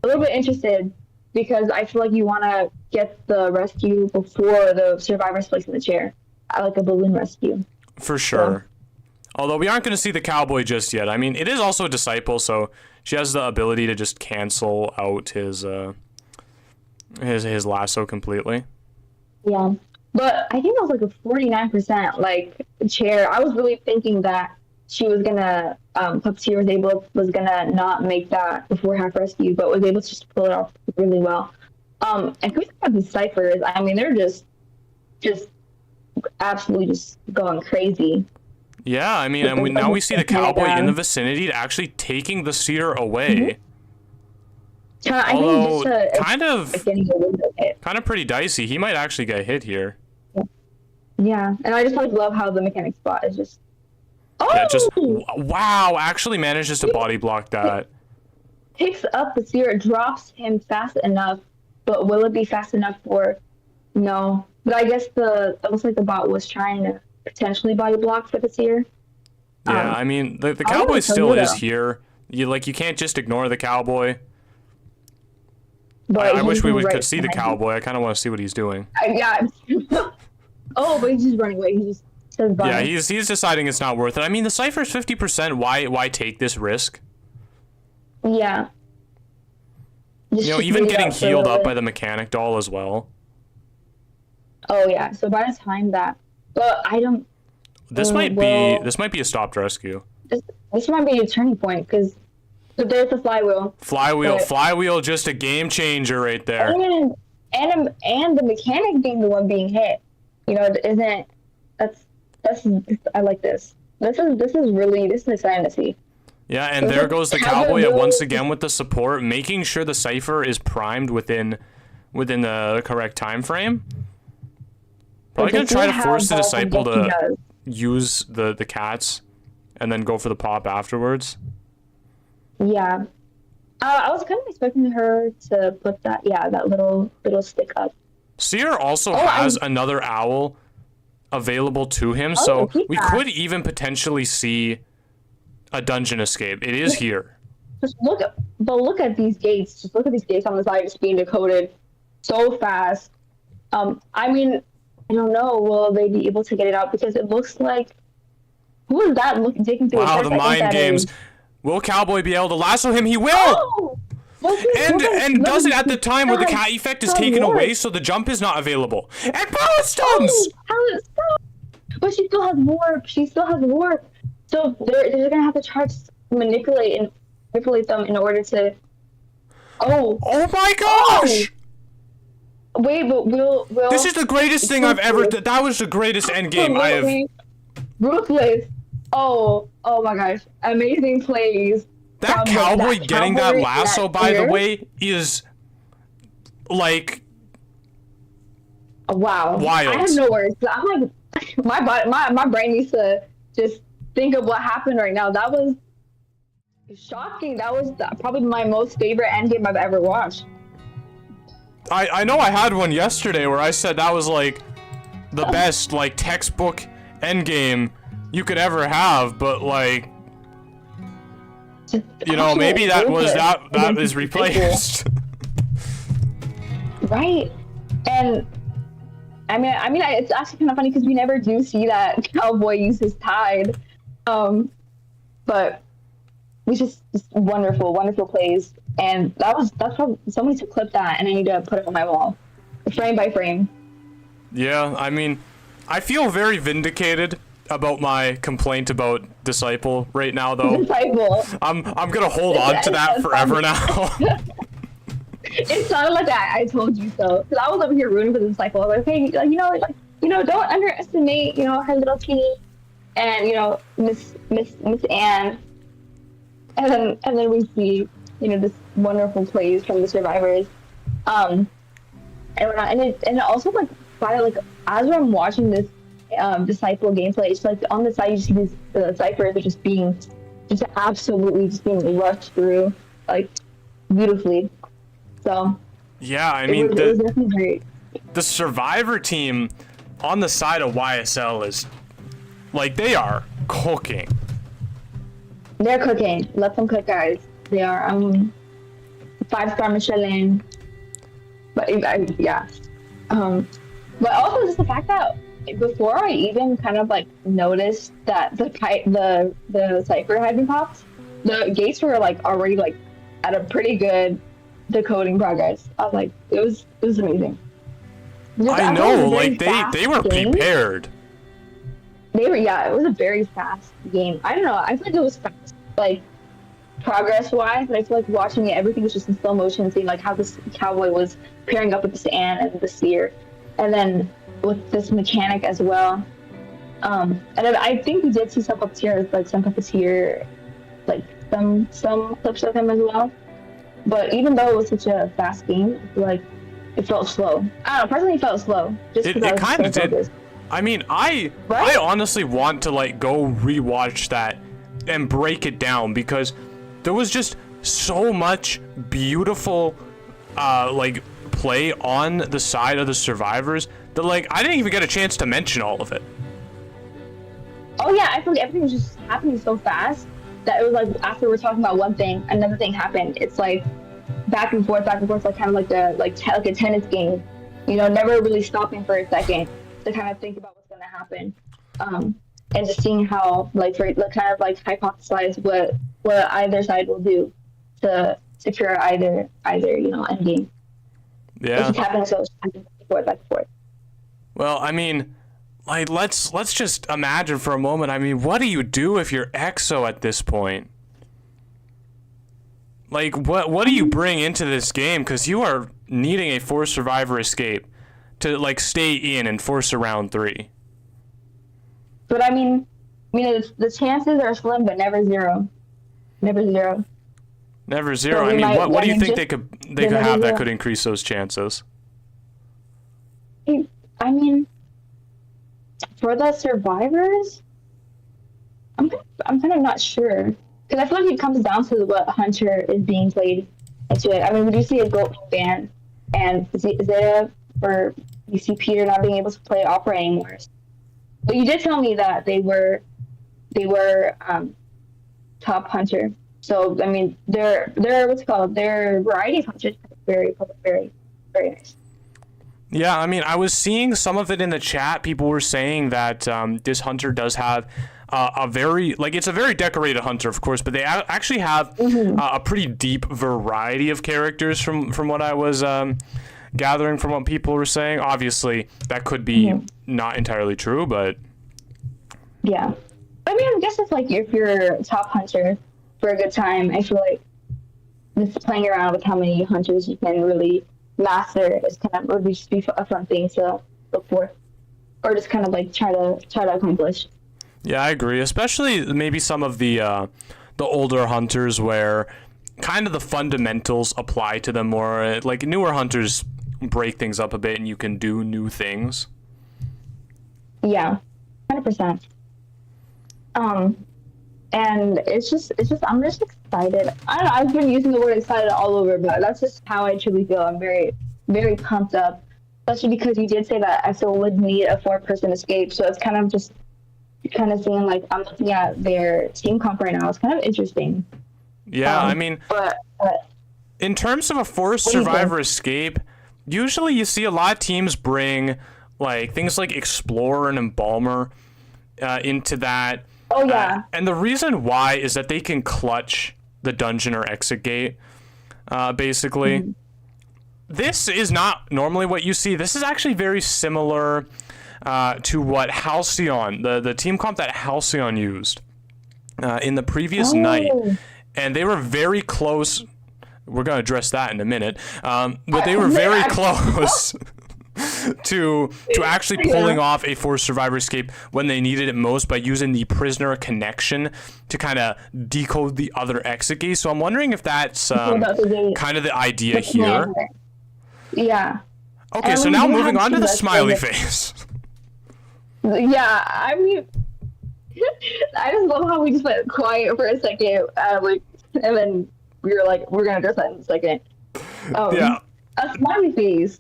S6: a little bit interested because I feel like you want to get the rescue before the survivor's placed in the chair. I like a balloon rescue.
S1: For sure. Although we aren't going to see the Cowboy just yet. I mean, it is also a Disciple, so she has the ability to just cancel out his lasso completely.
S6: Yeah, but I think that was like a 49% like chair. I was really thinking that she was gonna Puppeteer was gonna not make that before half rescue, but was able to just pull it off really well. And can we talk about these ciphers? I mean, they're just absolutely just going crazy.
S1: Yeah, I mean, and now we see the Cowboy in the vicinity actually taking the Seer away. Although, kind of pretty dicey. He might actually get hit here.
S6: Yeah, and I just like love how the mechanic spot is just. Oh!
S1: Yeah, wow! Actually manages to body block that.
S6: Picks up the Seer, drops him fast enough, but will it be fast enough for? No, but I guess it looks like the bot was trying to potentially body block for the Seer.
S1: Yeah, I mean the Cowboy still is here. You can't just ignore the Cowboy. But I wish we could see the Cowboy. I kind of want to see what he's doing.
S6: Yeah. Oh, but he's just running away. He just says bye.
S1: Yeah, he's deciding it's not worth it. I mean, the Cypher's 50%. Why take this risk?
S6: Yeah.
S1: Even getting healed up by the mechanic doll as well.
S6: Oh yeah. So by the time that, but I don't.
S1: This might be a stopped rescue.
S6: This might be a turning point because there's the flywheel.
S1: Flywheel, just a game changer right there.
S6: And the mechanic being the one being hit. That's I like this. This is exciting to see.
S1: Yeah, and there goes the Cowboy once again with the support, making sure the Cypher is primed within the correct time frame. Probably gonna try to force the Disciple to use the cats and then go for the pop afterwards.
S6: Yeah. I was kind of expecting her to put that little stick up.
S1: Seer also has another owl available to him, so we could even potentially see a dungeon escape. It is here.
S6: Just look at these gates. Just look at these gates on the side just being decoded so fast. I mean, I don't know. Will they be able to get it out? Because it looks like who is that taking through?
S1: Wow, the mind games. Will Cowboy be able to lasso him? He will! Oh! And does it at the time where the cat effect is taken away, so the jump is not available. And power stuns!
S6: But she still has warp. She still has warp. So they're gonna have to try to manipulate them in order to. Oh.
S1: Oh my gosh!
S6: Oh. Wait, but will.
S1: This is the greatest thing I've ever. That was the greatest end game I have.
S6: Ruthless. Oh my gosh! Amazing plays.
S1: That cowboy getting that lasso, by the way, is like.
S6: Wow.
S1: Wild.
S6: I have no words. I'm like, my brain needs to just think of what happened right now. That was shocking. That was probably my most favorite endgame I've ever watched.
S1: I know I had one yesterday where I said that was like the best like textbook endgame you could ever have, but like maybe that is replaced.
S6: Right. And I mean, it's actually kind of funny because we never do see that cowboy use his tide, but we just wonderful plays, and that's probably somebody to clip that, and I need to put it on my wall, frame by frame.
S1: Yeah, I mean, I feel very vindicated about my complaint about Disciple right now, though.
S6: Disciple.
S1: I'm gonna hold on to that forever now.
S6: It sounded like I told you so. Because I was over here rooting for the Disciple. I was like, hey, don't underestimate, her little teeny, and Miss Anne. And then we see, this wonderful plays from the survivors. And it also like as I'm watching this Disciple gameplay, it's like on the side you see the ciphers are just being rushed through like beautifully. So
S1: yeah, I mean,
S6: it was definitely great.
S1: The survivor team on the side of YSL is like they are cooking.
S6: They're cooking. Let them cook, guys. They are 5-star Michelin. But yeah. But also just the fact that before I even kind of like noticed that the cipher had been popped, the gates were like already like at a pretty good decoding progress. I was like, it was amazing.
S1: I know, like they were prepared.
S6: It was a very fast game. I don't know, I feel like it was fast, like progress wise, but I feel like watching it, everything was just in slow motion, seeing like how this cowboy was pairing up with this Anne and the seer, and then with this mechanic as well. And then I think we did see some puppeteers, like some puppeteer, like some clips of him as well. But even though it was such a fast game, I feel like it felt slow. I don't know, personally it felt slow. Just
S1: it kind of did. I mean, I honestly want to like go rewatch that and break it down because there was just so much beautiful like play on the side of the survivors that like I didn't even get a chance to mention all of it.
S6: Oh yeah, I feel like everything was just happening so fast that it was like after we're talking about one thing, another thing happened. It's like back and forth, like kind of like a tennis game. Never really stopping for a second to kind of think about what's going to happen, and just seeing how kind of like hypothesize what either side will do to secure either end game.
S1: Yeah.
S6: It's just happening so back and forth.
S1: Well, I mean, like let's just imagine for a moment. I mean, what do you do if you're XO at this point? Like, what do you bring into this game? Because you are needing a forced survivor escape to like stay in and force a round 3.
S6: But I mean, the chances are slim, but never zero. Never zero.
S1: Never zero.
S6: So
S1: I mean, what do you think
S6: just,
S1: they could have that could increase those chances?
S6: I mean, for the survivors, I'm kind of not sure. Because I feel like it comes down to what Hunter is being played into it. I mean, we do see a GOAT ban, and Zeta, or you see Peter not being able to play Opera anymore. But you did tell me that they were top Hunter. So I mean, they're what's it called? They're variety of Hunters. Very, very, very nice.
S1: Yeah, I mean, I was seeing some of it in the chat. People were saying that this Hunter does have a very, like, it's a very decorated Hunter, of course, but they actually have a pretty deep variety of characters from what I was gathering from what people were saying. Obviously, that could be not entirely true, but
S6: Yeah. I mean, I guess it's like if you're a top hunter for a good time, I feel like just playing around with how many hunters you can really master is kind of would just be a fun thing to look for, or just kind of like try to accomplish.
S1: Yeah, I agree. Especially maybe some of the older hunters where kind of the fundamentals apply to them more. Like newer hunters break things up a bit, and you can do new things.
S6: Yeah, 100%. And it's just I'm just excited. I don't know. I've been using the word excited all over, but that's just how I truly feel. I'm very, very pumped up, especially because you did say that XO would need a 4-person escape. So it's kind of just seeing like I'm looking at their team comp right now. It's kind of interesting.
S1: Yeah, I mean,
S6: but
S1: in terms of a forced survivor escape, usually you see a lot of teams bring like things like Explorer and Embalmer into that.
S6: Oh yeah.
S1: And the reason why is that they can clutch the dungeon or exit gate, basically. Mm-hmm. This is not normally what you see. This is actually very similar to what Halcyon, the team comp that Halcyon used in the previous night. And they were very close. We're going to address that in a minute. But they were very close to actually pulling off a forced survivor escape when they needed it most by using the prisoner connection to kind of decode the other exit gate. So I'm wondering if that's kind of the idea here.
S6: Yeah.
S1: Okay, so now moving on to the smiley face.
S6: Yeah, I mean, I just love how we just went quiet for a second, and then we were like, we're gonna address that in a second. Yeah. A smiley face.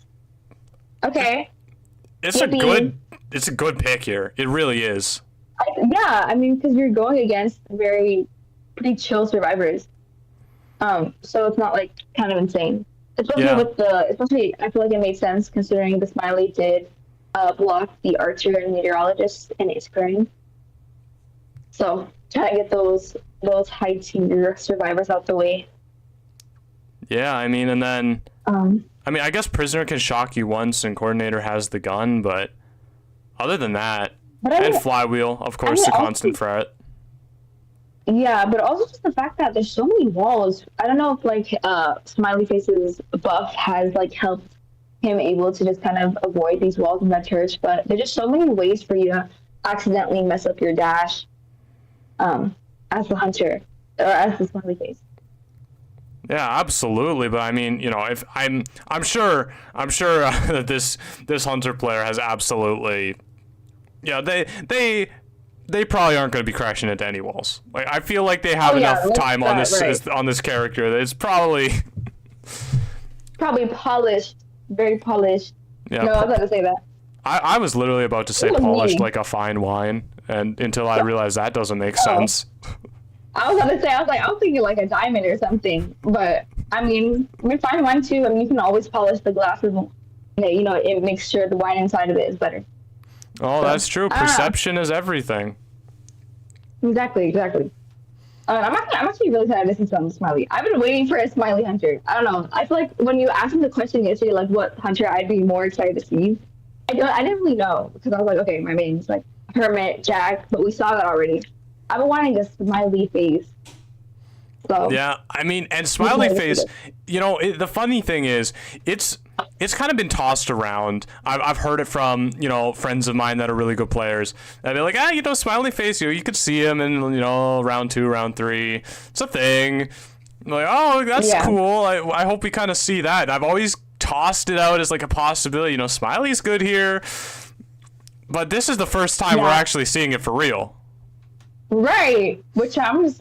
S6: Okay.
S1: It's a good pick here. It really is.
S6: Yeah, I mean, because you're going against pretty chill survivors. So it's not like kind of insane. Especially I feel like it made sense considering the smiley did block the archer and meteorologist in its screen. So try to get those high tier survivors out the way.
S1: Yeah, I mean, and then I guess prisoner can shock you once and coordinator has the gun, but other than that, and flywheel, of course, the constant threat.
S6: Yeah, but also just the fact that there's so many walls. I don't know if like Smiley Face's buff has like helped him able to just kind of avoid these walls and that turret, but there's just so many ways for you to accidentally mess up your dash as the hunter or as the Smiley Face.
S1: Yeah, absolutely. But I mean, you know, if I'm sure that this hunter player has absolutely, yeah, they probably aren't going to be crashing into any walls. Like I feel like they have enough time on this character that it's probably polished, very polished. Yeah, no, I was about to say that. I was literally about to say polished like a fine wine, and until I realized that doesn't make sense.
S6: I was about to say, I was thinking like a diamond or something, but I mean, with fine wine too, I mean, you can always polish the glasses. You know, it makes sure the wine inside of it is better.
S1: Oh, so, that's true. Perception is everything.
S6: Exactly. I'm actually really excited to see some Smiley. I've been waiting for a Smiley hunter. I don't know. I feel like when you asked me the question yesterday, like what hunter I'd be more excited to see, I didn't really know because I was like, okay, my main's like Hermit, Jack, but we saw that already. I've been wanting a Smiley face. So
S1: yeah, I mean, and Smiley face, you know, the funny thing is, it's kind of been tossed around. I've heard it from, you know, friends of mine that are really good players. And they're like, you know, Smiley face, you could see him in, you know, round 2, round 3. It's a thing. I'm like, oh, that's cool. I hope we kind of see that. I've always tossed it out as like a possibility. You know, Smiley's good here. But this is the first time we're actually seeing it for real.
S6: Right. Which I'm just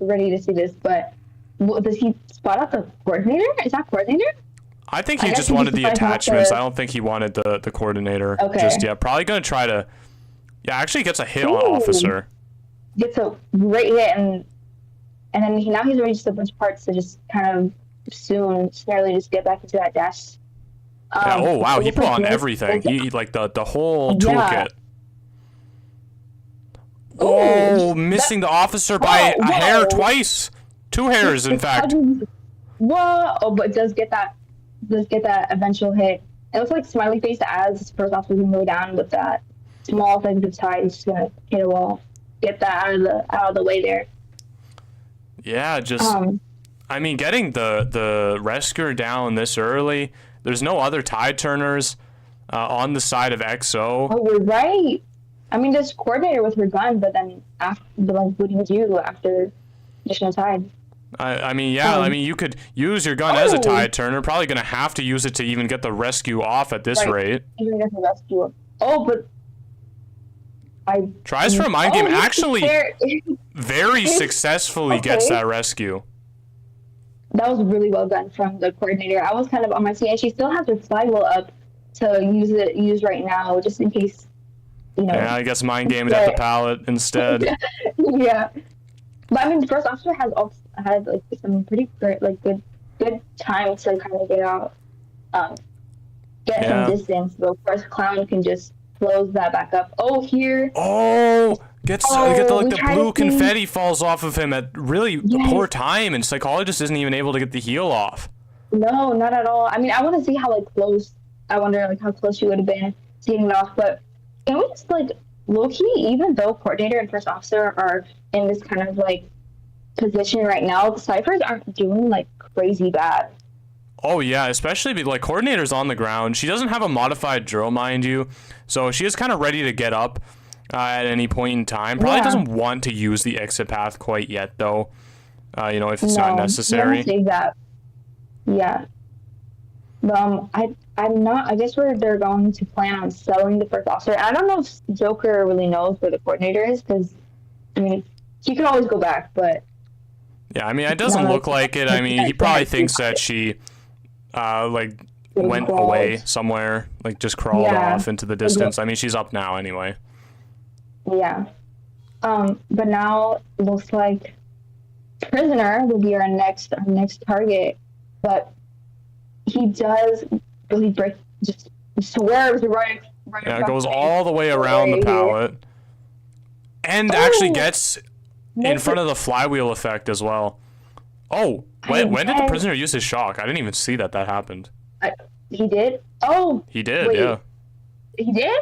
S6: ready to see this. But does he spot out the coordinator? Is that coordinator?
S1: I think he just wanted the attachments. I don't think he wanted the coordinator just yet. Probably going to try to... Yeah, actually gets a hit on officer.
S6: Gets a great hit, and then now he's ready just a bunch of parts to just kind of smartly just get back into that dash.
S1: Yeah, oh, wow, he put on everything. He like the whole toolkit. Oh, missing the officer by a hair twice. 2 hairs, in fact.
S6: Whoa! Oh, but does get that eventual hit. It looks like Smiley Face as his first officer can go down with that small sensitive side is just gonna hit a wall. Get that out of the way there.
S1: Yeah, just I mean, getting the rescuer down this early. There's no other tide turners on the side of XO.
S6: Oh, you're right. I mean, this coordinator with her gun, but then after, like, what do you do after additional tide?
S1: I mean, yeah. I mean, you could use your gun as a tide turner. Probably gonna have to use it to even get the rescue off at this rate.
S6: Even get the rescue. Oh, but
S1: tries for a mind game. Actually, very successfully gets that rescue.
S6: That was really well done from the coordinator. I was kind of on my seat, and she still has her flywheel up to use right now, just in case, you know.
S1: Yeah, I guess mind gamed at the pallet instead.
S6: Yeah, but I mean, the first officer had like some pretty good time to kind of get out, get some distance. But of course, Clown can just close that back up. Oh, here.
S1: Oh. Get the blue confetti falls off of him at really poor time, and Psychologist isn't even able to get the heal off.
S6: No, not at all. I mean, I want to see how close. I wonder how close she would have been to getting it off. But can we just low key, even though coordinator and first officer are in this kind of position right now, the ciphers aren't doing crazy bad.
S1: Oh yeah, especially coordinator's on the ground. She doesn't have a modified drill, mind you, so she is kind of ready to get up at any point in time. Probably doesn't want to use the exit path quite yet, though. If it's not necessary.
S6: Save that. Yeah. I'm not. I guess they're going to plan on selling the first officer. I don't know if Joker really knows where the coordinator is, because I mean, he could always go back, but.
S1: Yeah, I mean, it doesn't look like it. I mean, he probably thinks that she, went away somewhere, just crawled off into the distance. I mean, she's up now anyway.
S6: Yeah. But now it looks like Prisoner will be our next target, but he does really just swerves right.
S1: Yeah, it goes all the way around the pallet, and actually gets in front of the flywheel effect as well. Oh, when did the Prisoner use his shock? I didn't even see that happened.
S6: He did? Oh.
S1: He did,
S6: wait.
S1: yeah.
S6: He did?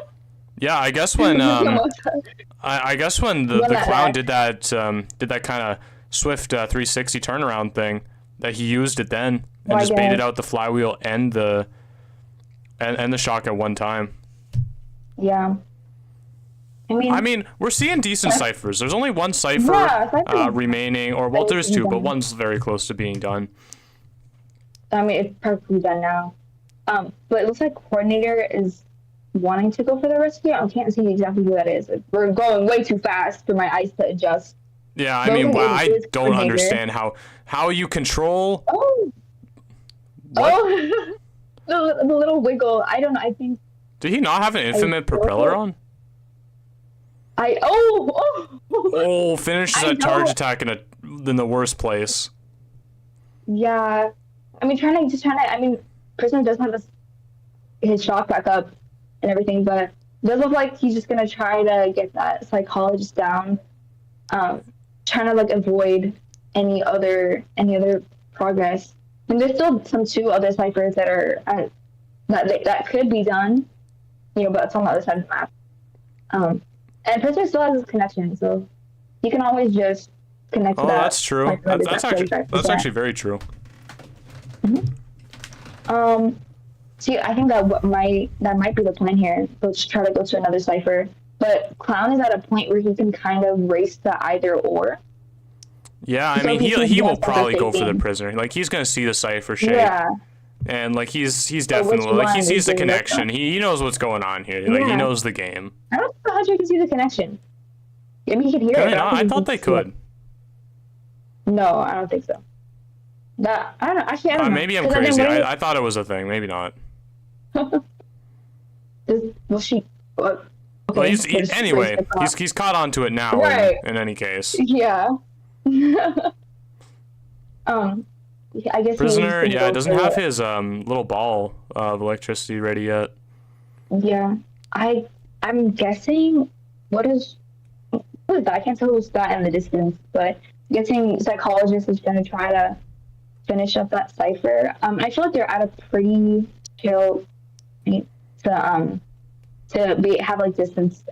S1: Yeah, I guess when I guess when the Clown did that kind of swift 360 turnaround thing, that he used it then and just baited out the flywheel and the shock at one time.
S6: Yeah.
S1: I mean, we're seeing decent ciphers. There's only one cipher remaining, or there's two, but one's very close to being done.
S6: I mean, it's perfectly done now. But it looks like coordinator is wanting to go for the rescue. I can't see exactly who that is. We're going way too fast for my eyes to adjust.
S1: Yeah, I mean, I don't understand how you control.
S6: Oh.
S1: What?
S6: Oh. the little wiggle. I don't know. I think.
S1: Did he not have an infinite propeller on? Finishes that charge attack in the worst place.
S6: Yeah, I mean, trying to. I mean, Prisoner does have his shock back up and everything, but it does look like he's just gonna try to get that Psychologist down, trying to avoid any other progress. And there's still two other ciphers that are that could be done, but it's on the other side of the map. And Prisoner still has his connection, so you can always just connect to that.
S1: Oh, that's true. That's actually very true.
S6: Mm-hmm. See, I think that might be the plan here. Let's try to go to another cipher. But Clown is at a point where he can kind of race to either or.
S1: Yeah, I mean, he will probably go for the Prisoner. He's gonna see the cipher shape. Yeah. And he's definitely he sees the connection. He knows what's going on here. He knows the game.
S6: I don't know how you can see the connection. I mean, he could hear it.
S1: I thought they could.
S6: No, I don't think so. I don't know. Actually, I don't know.
S1: Maybe I'm crazy. I thought it was a thing. Maybe not.
S6: She? Okay,
S1: well, he's caught on to it now.
S6: Right.
S1: In any case.
S6: Yeah. I guess
S1: Prisoner, doesn't have his little ball of electricity ready yet.
S6: Yeah, I'm guessing what is that? I can't tell who's that in the distance, but I'm guessing Psychologist is going to try to finish up that cipher. I feel like they're at a pretty chill to to have like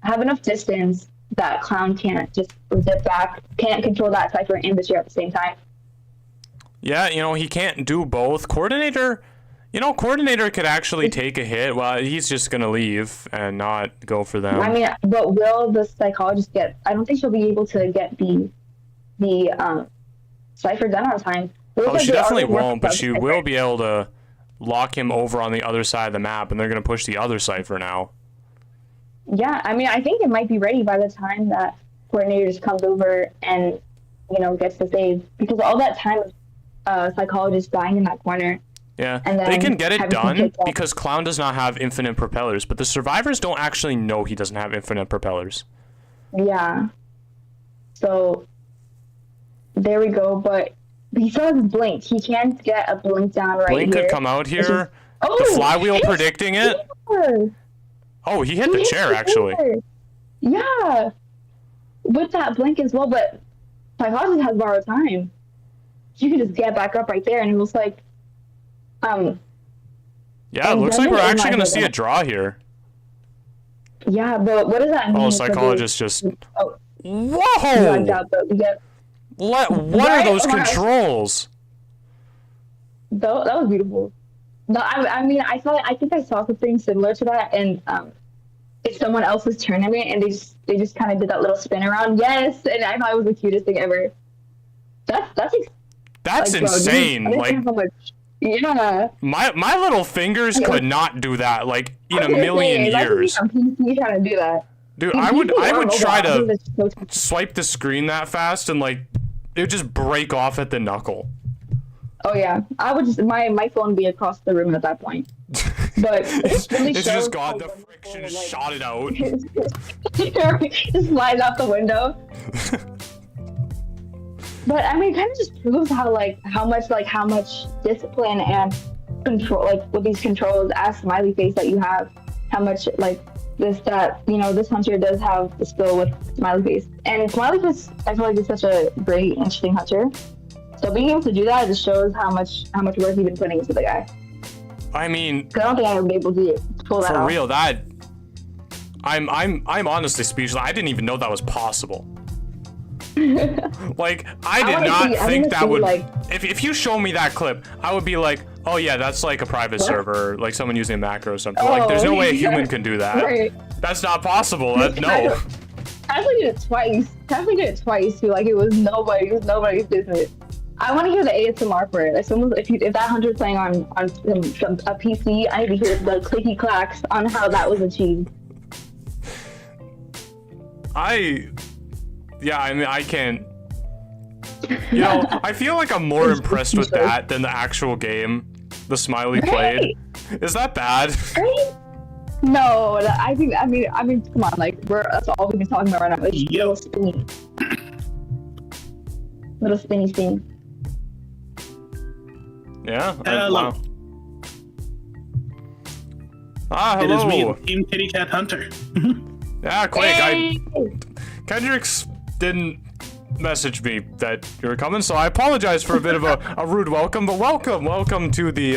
S6: have enough distance that Clown can't just zip back, can't control that Cypher and the chair at the same time.
S1: Yeah, he can't do both. Coordinator could actually take a hit. Well, he's just gonna leave and not go for them.
S6: I mean, but will the psychologist get? I don't think she'll be able to get the Cypher done on time.
S1: Oh, she definitely won't, but she will be able to lock him over on the other side of the map, and they're gonna push the other Cypher now.
S6: Yeah, I mean, I think it might be ready by the time that Coordinator just comes over and gets the save, because all that time of psychologist dying in that corner.
S1: Yeah,
S6: and then
S1: they can get it done because Clown does not have infinite propellers, but the survivors don't actually know he doesn't have infinite propellers.
S6: Yeah. So there we go, but he still has blink. He can't get a blink down right
S1: Blink
S6: here.
S1: could come out here. The flywheel predicting it. Oh, he hit the chair, actually.
S6: Yeah. With that blink as well, but Psychologist has borrowed time. You can just get back up right there, and it looks like
S1: yeah, it looks like we're actually going to see a draw here.
S6: Yeah, but what does that mean?
S1: Oh, Psychologist just...
S6: Oh.
S1: Whoa! What are those controls?
S6: That was beautiful. No, I mean, I think I saw something similar to that, and it's someone else's tournament, and they just kind of did that little spin around. Yes, and I thought it was the cutest thing ever.
S1: That's
S6: like,
S1: insane.
S6: Bro,
S1: like,
S6: yeah.
S1: My little fingers could not do that. Like in a million years.
S6: You trying to do that?
S1: Dude, I would try to swipe the screen that fast, and like it would just break off at the knuckle.
S6: Oh yeah, I would just my phone would be across the room at that point. But
S1: it's just got the friction shot it out.
S6: Just flies out the window. But I mean, it kind of just proves how much discipline and control, like with these controls as Smiley Face that you have, how much this hunter does have the skill with Smiley Face. And Smiley Face, I feel like is such a great, interesting hunter. So being able to do that just shows how much work you've been putting into the guy.
S1: I mean,
S6: I don't think I would be able to pull that off.
S1: For real, that I'm honestly speechless. I didn't even know that was possible. Like, I did not think that would. If you show me that clip, I would be like, oh yeah, that's like a private server, like someone using a macro or something. Like, there's no way a human can do that. Right. That's not possible. No.
S6: I actually did it twice too. Like it was nobody's business. I want to hear the ASMR for it. If that hunter's playing on a PC, I need to hear the clicky clacks on how that was achieved.
S1: I mean, I can't. I feel like I'm more impressed with that than the actual game the Smiley played. Is that bad?
S6: Right? No, I mean, come on, that's all we've been talking about right now. It's little spinny.
S1: Yeah.
S7: Hello.
S1: Wow. Hello.
S7: It is me, Team Kitty Cat Hunter.
S1: Yeah, quick. Kendricks didn't message me that you were coming, so I apologize for a bit of a rude welcome. But welcome to the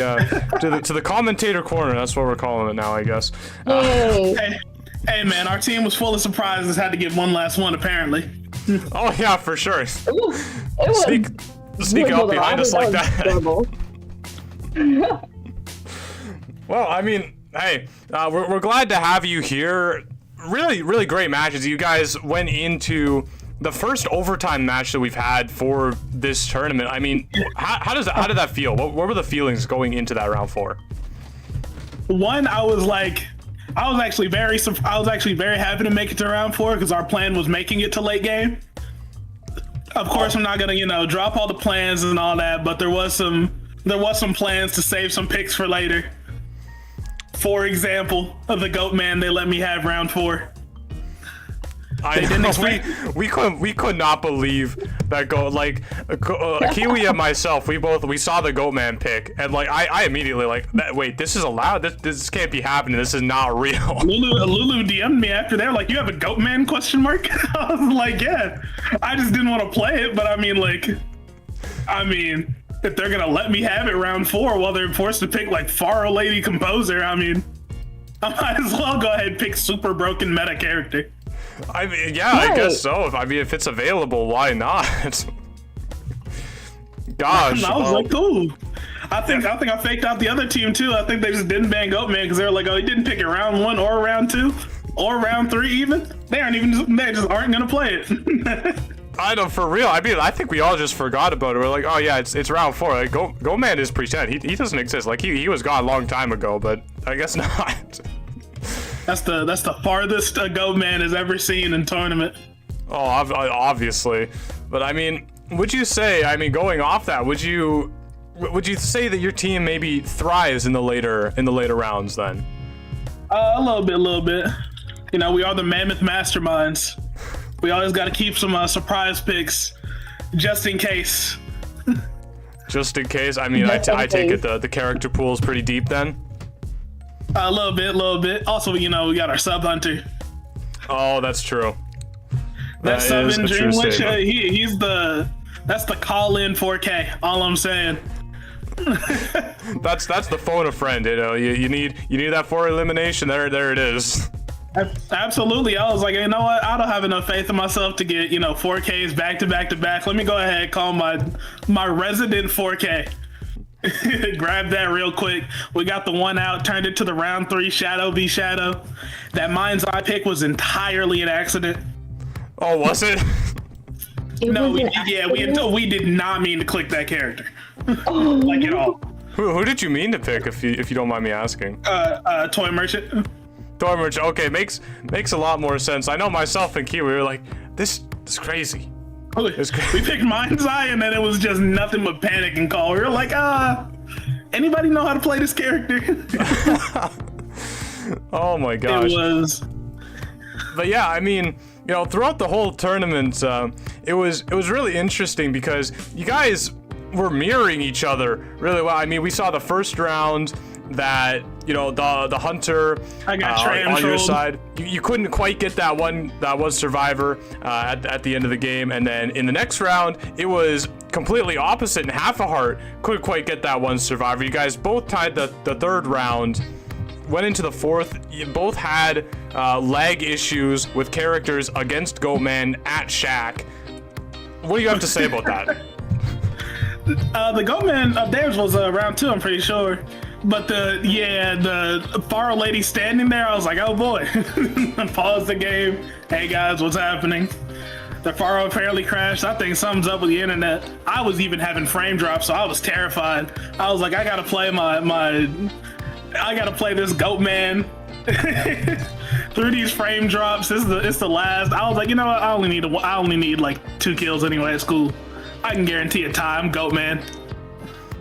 S1: to the commentator corner. That's what we're calling it now, I guess.
S7: Hey man, our team was full of surprises. Had to get one last one apparently.
S1: Oh yeah, for sure. Sneak up behind us like that. Well, I mean, hey, we're glad to have you here. Really, really great matches. You guys went into the first overtime match that we've had for this tournament. I mean, how did that feel? What were the feelings going into that round 4?
S7: One, I was actually very happy to make it to round 4 because our plan was making it to late game. Of course, I'm not gonna drop all the plans and all that, but there was some plans to save some picks for later. For example, of the Goat Man, they let me have round 4.
S1: We could not believe that Kiwi and myself, we saw the Goat Man pick, and I immediately wait, this is allowed? This can't be happening. This is not real.
S7: Lulu DM'd me after there, you have a Goat Man ? I was like, yeah. I just didn't want to play it, but I mean, if they're gonna let me have it round 4 while they're forced to pick Pharaoh Lady Composer, I mean, I might as well go ahead and pick super broken meta character.
S1: I mean, yeah, I guess so. If it's available, why not? Gosh.
S7: And I was like, cool. I think I faked out the other team too. I think they just didn't ban Goatman because they were like, oh, he didn't pick it round 1 or round 2 or round 3 even. They just aren't gonna play it.
S1: I know, for real. I mean, I think we all just forgot about it. We're like, oh yeah, it's round 4. Like, Goatman is pretend. He doesn't exist. Like he was gone a long time ago, but I guess not.
S7: That's the farthest a Goatman has ever seen in tournament.
S1: Oh, obviously. But I mean, would you say? I mean, going off that, would you say that your team maybe thrives in the later rounds then?
S7: A little bit. You know, we are the mammoth masterminds. We always got to keep some surprise picks, just in case.
S1: Just in case. I mean, I take it the character pool is pretty deep then.
S7: A little bit. Also, you know, we got our sub hunter.
S1: Oh, that's true.
S7: That sub
S1: is
S7: in
S1: a true
S7: Dream Witch,
S1: statement.
S7: that's the call in 4K. All I'm saying.
S1: That's the phone a friend. You know, you need that for elimination. There it is.
S7: Absolutely. I was like, you know what? I don't have enough faith in myself to get 4Ks back to back to back. Let me go ahead and call my resident 4K. Grab that real quick. We got the one out, turned it to the round 3 Shadow v Shadow. That Mind's Eye pick was entirely an accident.
S1: Oh, was it?
S7: No, we did not mean to click that character. Like at all.
S1: Who did you mean to pick, if you don't mind me asking?
S7: Toy Merchant.
S1: Toy Merchant. Okay, makes a lot more sense. I know myself and Kiwi were like, this is crazy.
S7: We picked Mind's Eye, and then it was just nothing but panic and call. We were like, anybody know how to play this character?
S1: Oh my gosh.
S7: It was.
S1: But yeah, I mean, throughout the whole tournament, it was really interesting because you guys were mirroring each other really well. I mean, we saw the first round that the hunter on your side, you couldn't quite get that one survivor at the end of the game, and then in the next round it was completely opposite, and half a heart couldn't quite get that one survivor. You guys both tied the third round, went into the fourth. You both had lag issues with characters against Goatman at Shack. What do you have to say about that?
S7: The Goatman of theirs was round 2, I'm pretty sure. But the Faro lady standing there, I was like, oh boy. Pause the game. Hey guys, what's happening? The Faro apparently crashed. I think something's up with the internet. I was even having frame drops, so I was terrified. I was like, I gotta play I gotta play this Goatman through these frame drops. It's the last. I was like, you know what? I only need like 2 kills anyway. It's cool. I can guarantee a time, Goatman.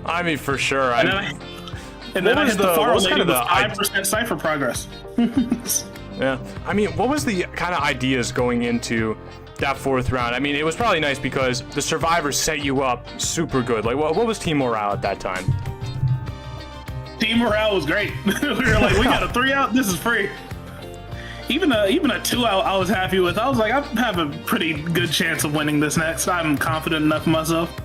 S1: I mean, for sure.
S7: And then I hit the Faro lady with 5% cipher progress.
S1: Yeah. I mean, what was the kind of ideas going into that fourth round? I mean, it was probably nice because the survivors set you up super good. Like, what was team morale at that time?
S7: Team morale was great. We were like, we got a 3 out. This is free. Even a 2 out, I was happy with. I was like, I have a pretty good chance of winning this next. I'm confident enough in myself.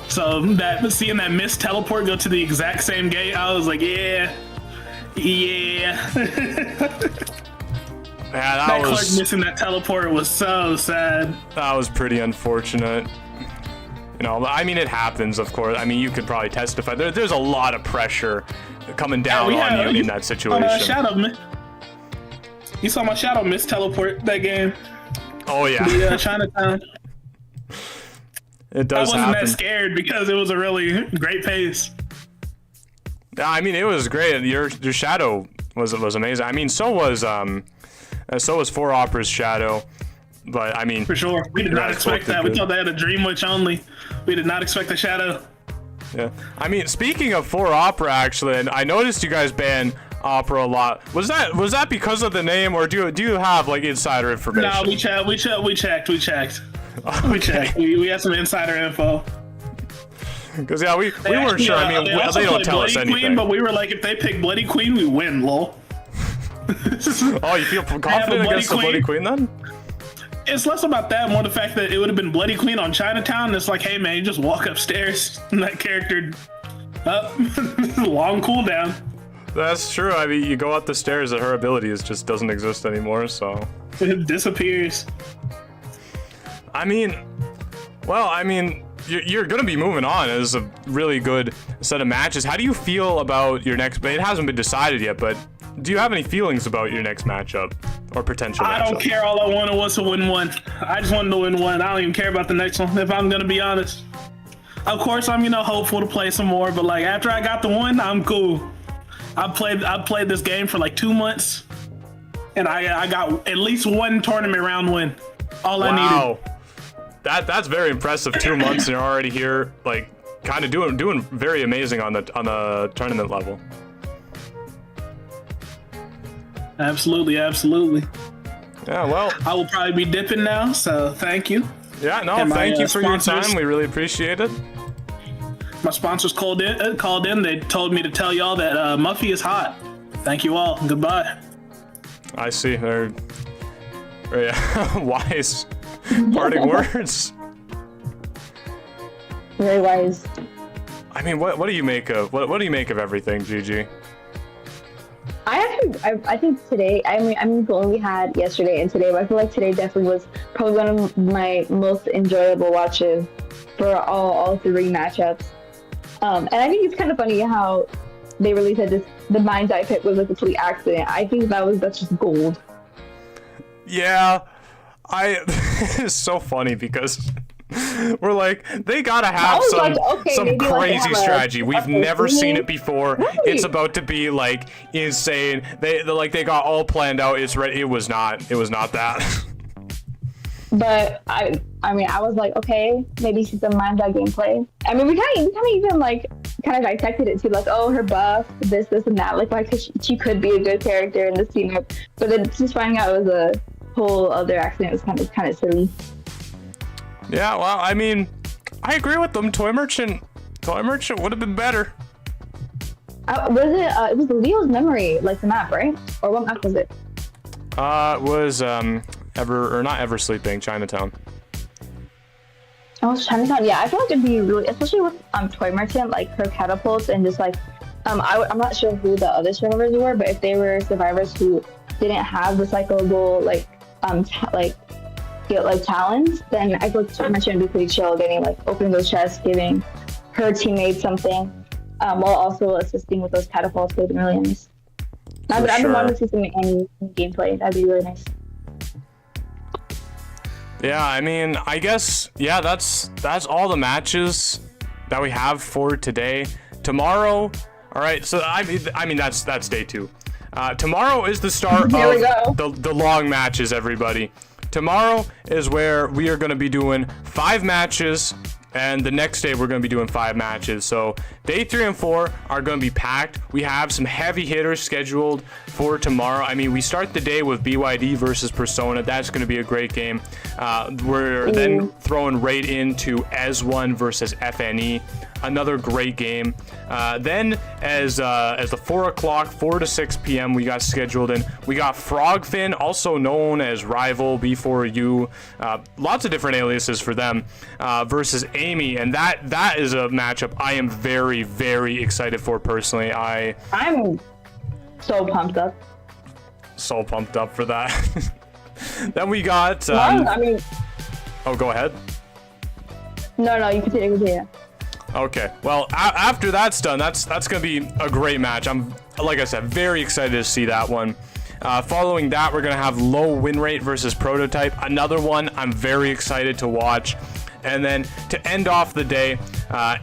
S7: So seeing that missed teleport go to the exact same gate, I was like, yeah. That Clark missing that teleport was so sad.
S1: That was pretty unfortunate. I mean, it happens, of course. I mean, you could probably testify. There's a lot of pressure coming down on you in that situation.
S7: Shadow, you saw my Shadow miss teleport that game.
S1: Oh yeah.
S7: The Chinatown.
S1: It does happen.
S7: I wasn't that scared because it was a really great pace.
S1: Yeah, I mean, it was great. Your Shadow was amazing. I mean, so was 4 Opera's Shadow. But I mean,
S7: for sure, we did not expect that. We thought they had a Dream Witch only. We did not expect the Shadow.
S1: Yeah, I mean, speaking of 4 Opera, actually, and I noticed you guys ban Opera a lot. Was that because of the name, or do you have like insider information?
S7: No, we checked.
S1: Okay.
S7: We checked. We had some insider info.
S1: Because yeah, we weren't sure. I mean, they don't tell us anything.
S7: Queen, but we were like, if they pick Bloody Queen, we win. Lol.
S1: Oh, you feel confident against the Bloody Queen then?
S7: It's less about that, more the fact that it would have been Bloody Queen on Chinatown. And it's like, hey man, you just walk upstairs and that character up. Long cooldown.
S1: That's true. I mean, you go up the stairs and her ability just doesn't exist anymore, so.
S7: It disappears.
S1: I mean, you're going to be moving on as a really good set of matches. How do you feel about your next... It hasn't been decided yet, but do you have any feelings about your next matchup or potential matchup?
S7: I don't care. All I wanted was to win one. I just wanted to win one. I don't even care about the next one, if I'm going to be honest. Of course, I'm, hopeful to play some more, but, like, after I got the one, I'm cool. I played this game for, like, 2 months, and I got at least one tournament round win. All I needed.
S1: Wow. That's very impressive. 2 months and you're already here, like, kind of doing very amazing on the tournament level.
S7: Absolutely.
S1: Yeah, well,
S7: I will probably be dipping now, so thank you.
S1: Yeah, no,
S7: And
S1: thank
S7: my,
S1: you for your
S7: sponsors.
S1: time. We really appreciate it.
S7: My sponsors called in. They told me to tell y'all that Muffy is hot. Thank you all. Goodbye.
S1: I see. They're very wise parting words.
S6: Very wise.
S1: I mean, what do you make of what do you make of everything, Gigi?
S6: I think today, we've only had yesterday and today, but I feel like today definitely was probably one of my most enjoyable watches for all three matchups. And I think it's kind of funny how they really said the Mind's Eye pick was a complete accident. I think that's just gold.
S1: Yeah, it's so funny because we're like, they gotta have some crazy strategy. We've never seen it before. Right. It's about to be like insane. They got all planned out. It's ready. It was not that.
S6: But I was like, okay, maybe she's a Mind's Eye gameplay. I mean, we kind of even dissected it too, like, oh, her buff, this and that, like, why she could be a good character in this team. But then just finding out it was a whole other accident was kind of silly.
S1: Yeah, well, I mean, I agree with them. Toy Merchant would have been better.
S6: It was Leo's Memory, like the map, right? Or what map was it?
S1: It was not Ever Sleeping, Chinatown.
S6: Oh, it's Chinatown. Yeah, I feel like it'd be really, especially with Toy Merchant, like her catapults and just like, I'm not sure who the other survivors were, but if they were survivors who didn't have recyclable talents, then I feel like Toy Merchant would be pretty chill, getting opening those chests, giving her teammates something, while also assisting with those catapults. Would be really nice. I've been wanting to see some any gameplay. That'd be really nice.
S1: Yeah, I mean, I guess, yeah, that's all the matches that we have for today. Tomorrow, all right, so I mean that's day 2. Tomorrow is the start of the long matches, everybody. Tomorrow is where we are going to be doing 5 matches, and the next day we're going to be doing 5 matches. So day 3 and 4 are going to be packed. We have some heavy hitters scheduled for tomorrow. I mean, we start the day with BYD versus Persona. That's going to be a great game. We're then throwing right into ES1 versus FNE. Another great game. Then as the 4 to 6 p.m. we got scheduled in, we got Frogfin, also known as Rival B4U, lots of different aliases for them, versus Amy, and that is a matchup I am very, very excited for personally.
S6: I'm so pumped up.
S1: So pumped up for that. Then we got oh, go ahead.
S6: No, you continue.
S1: Okay, well, after that's done, that's gonna be a great match. I'm, like I said, very excited to see that one. Following that, we're gonna have Low Win Rate versus Prototype, another one I'm very excited to watch. And then to end off the day,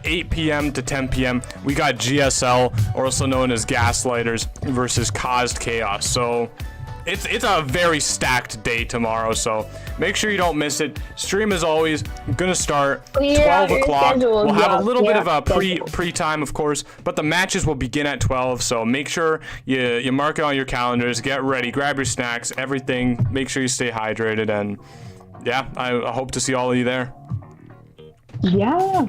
S1: 8 p.m. to 10 p.m., we got GSL, or also known as Gaslighters, versus Caused Chaos. So it's a very stacked day tomorrow, so make sure you don't miss it. Stream, as always, gonna start 12 o'clock. We'll have a little bit of a pre-time, of course, but the matches will begin at 12, so make sure you mark it on your calendars, get ready, grab your snacks, everything. Make sure you stay hydrated, and yeah, I hope to see all of you there.
S6: Yeah.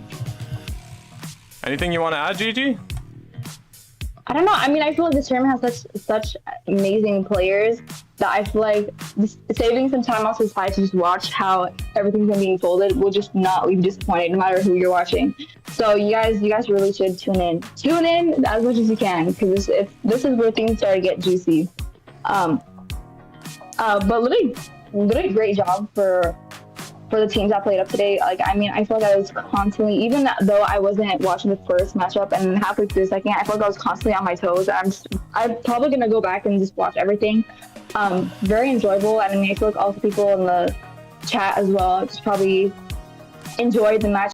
S1: Anything you want to add, Gigi?
S6: I don't know. I mean, I feel like this tournament has such amazing players that I feel like saving some time off the side to just watch how everything's gonna be unfolded will just not leave you disappointed, no matter who you're watching. So you guys really should tune in as much as you can, because this is where things start to get juicy. But literally great job for the teams that played up today. Like, I mean, I feel like I was constantly, even though I wasn't watching the first matchup and halfway through the second, I feel like I was constantly on my toes. I'm probably gonna go back and just watch everything. Very enjoyable. And I mean, I feel like all the people in the chat as well just probably enjoyed the match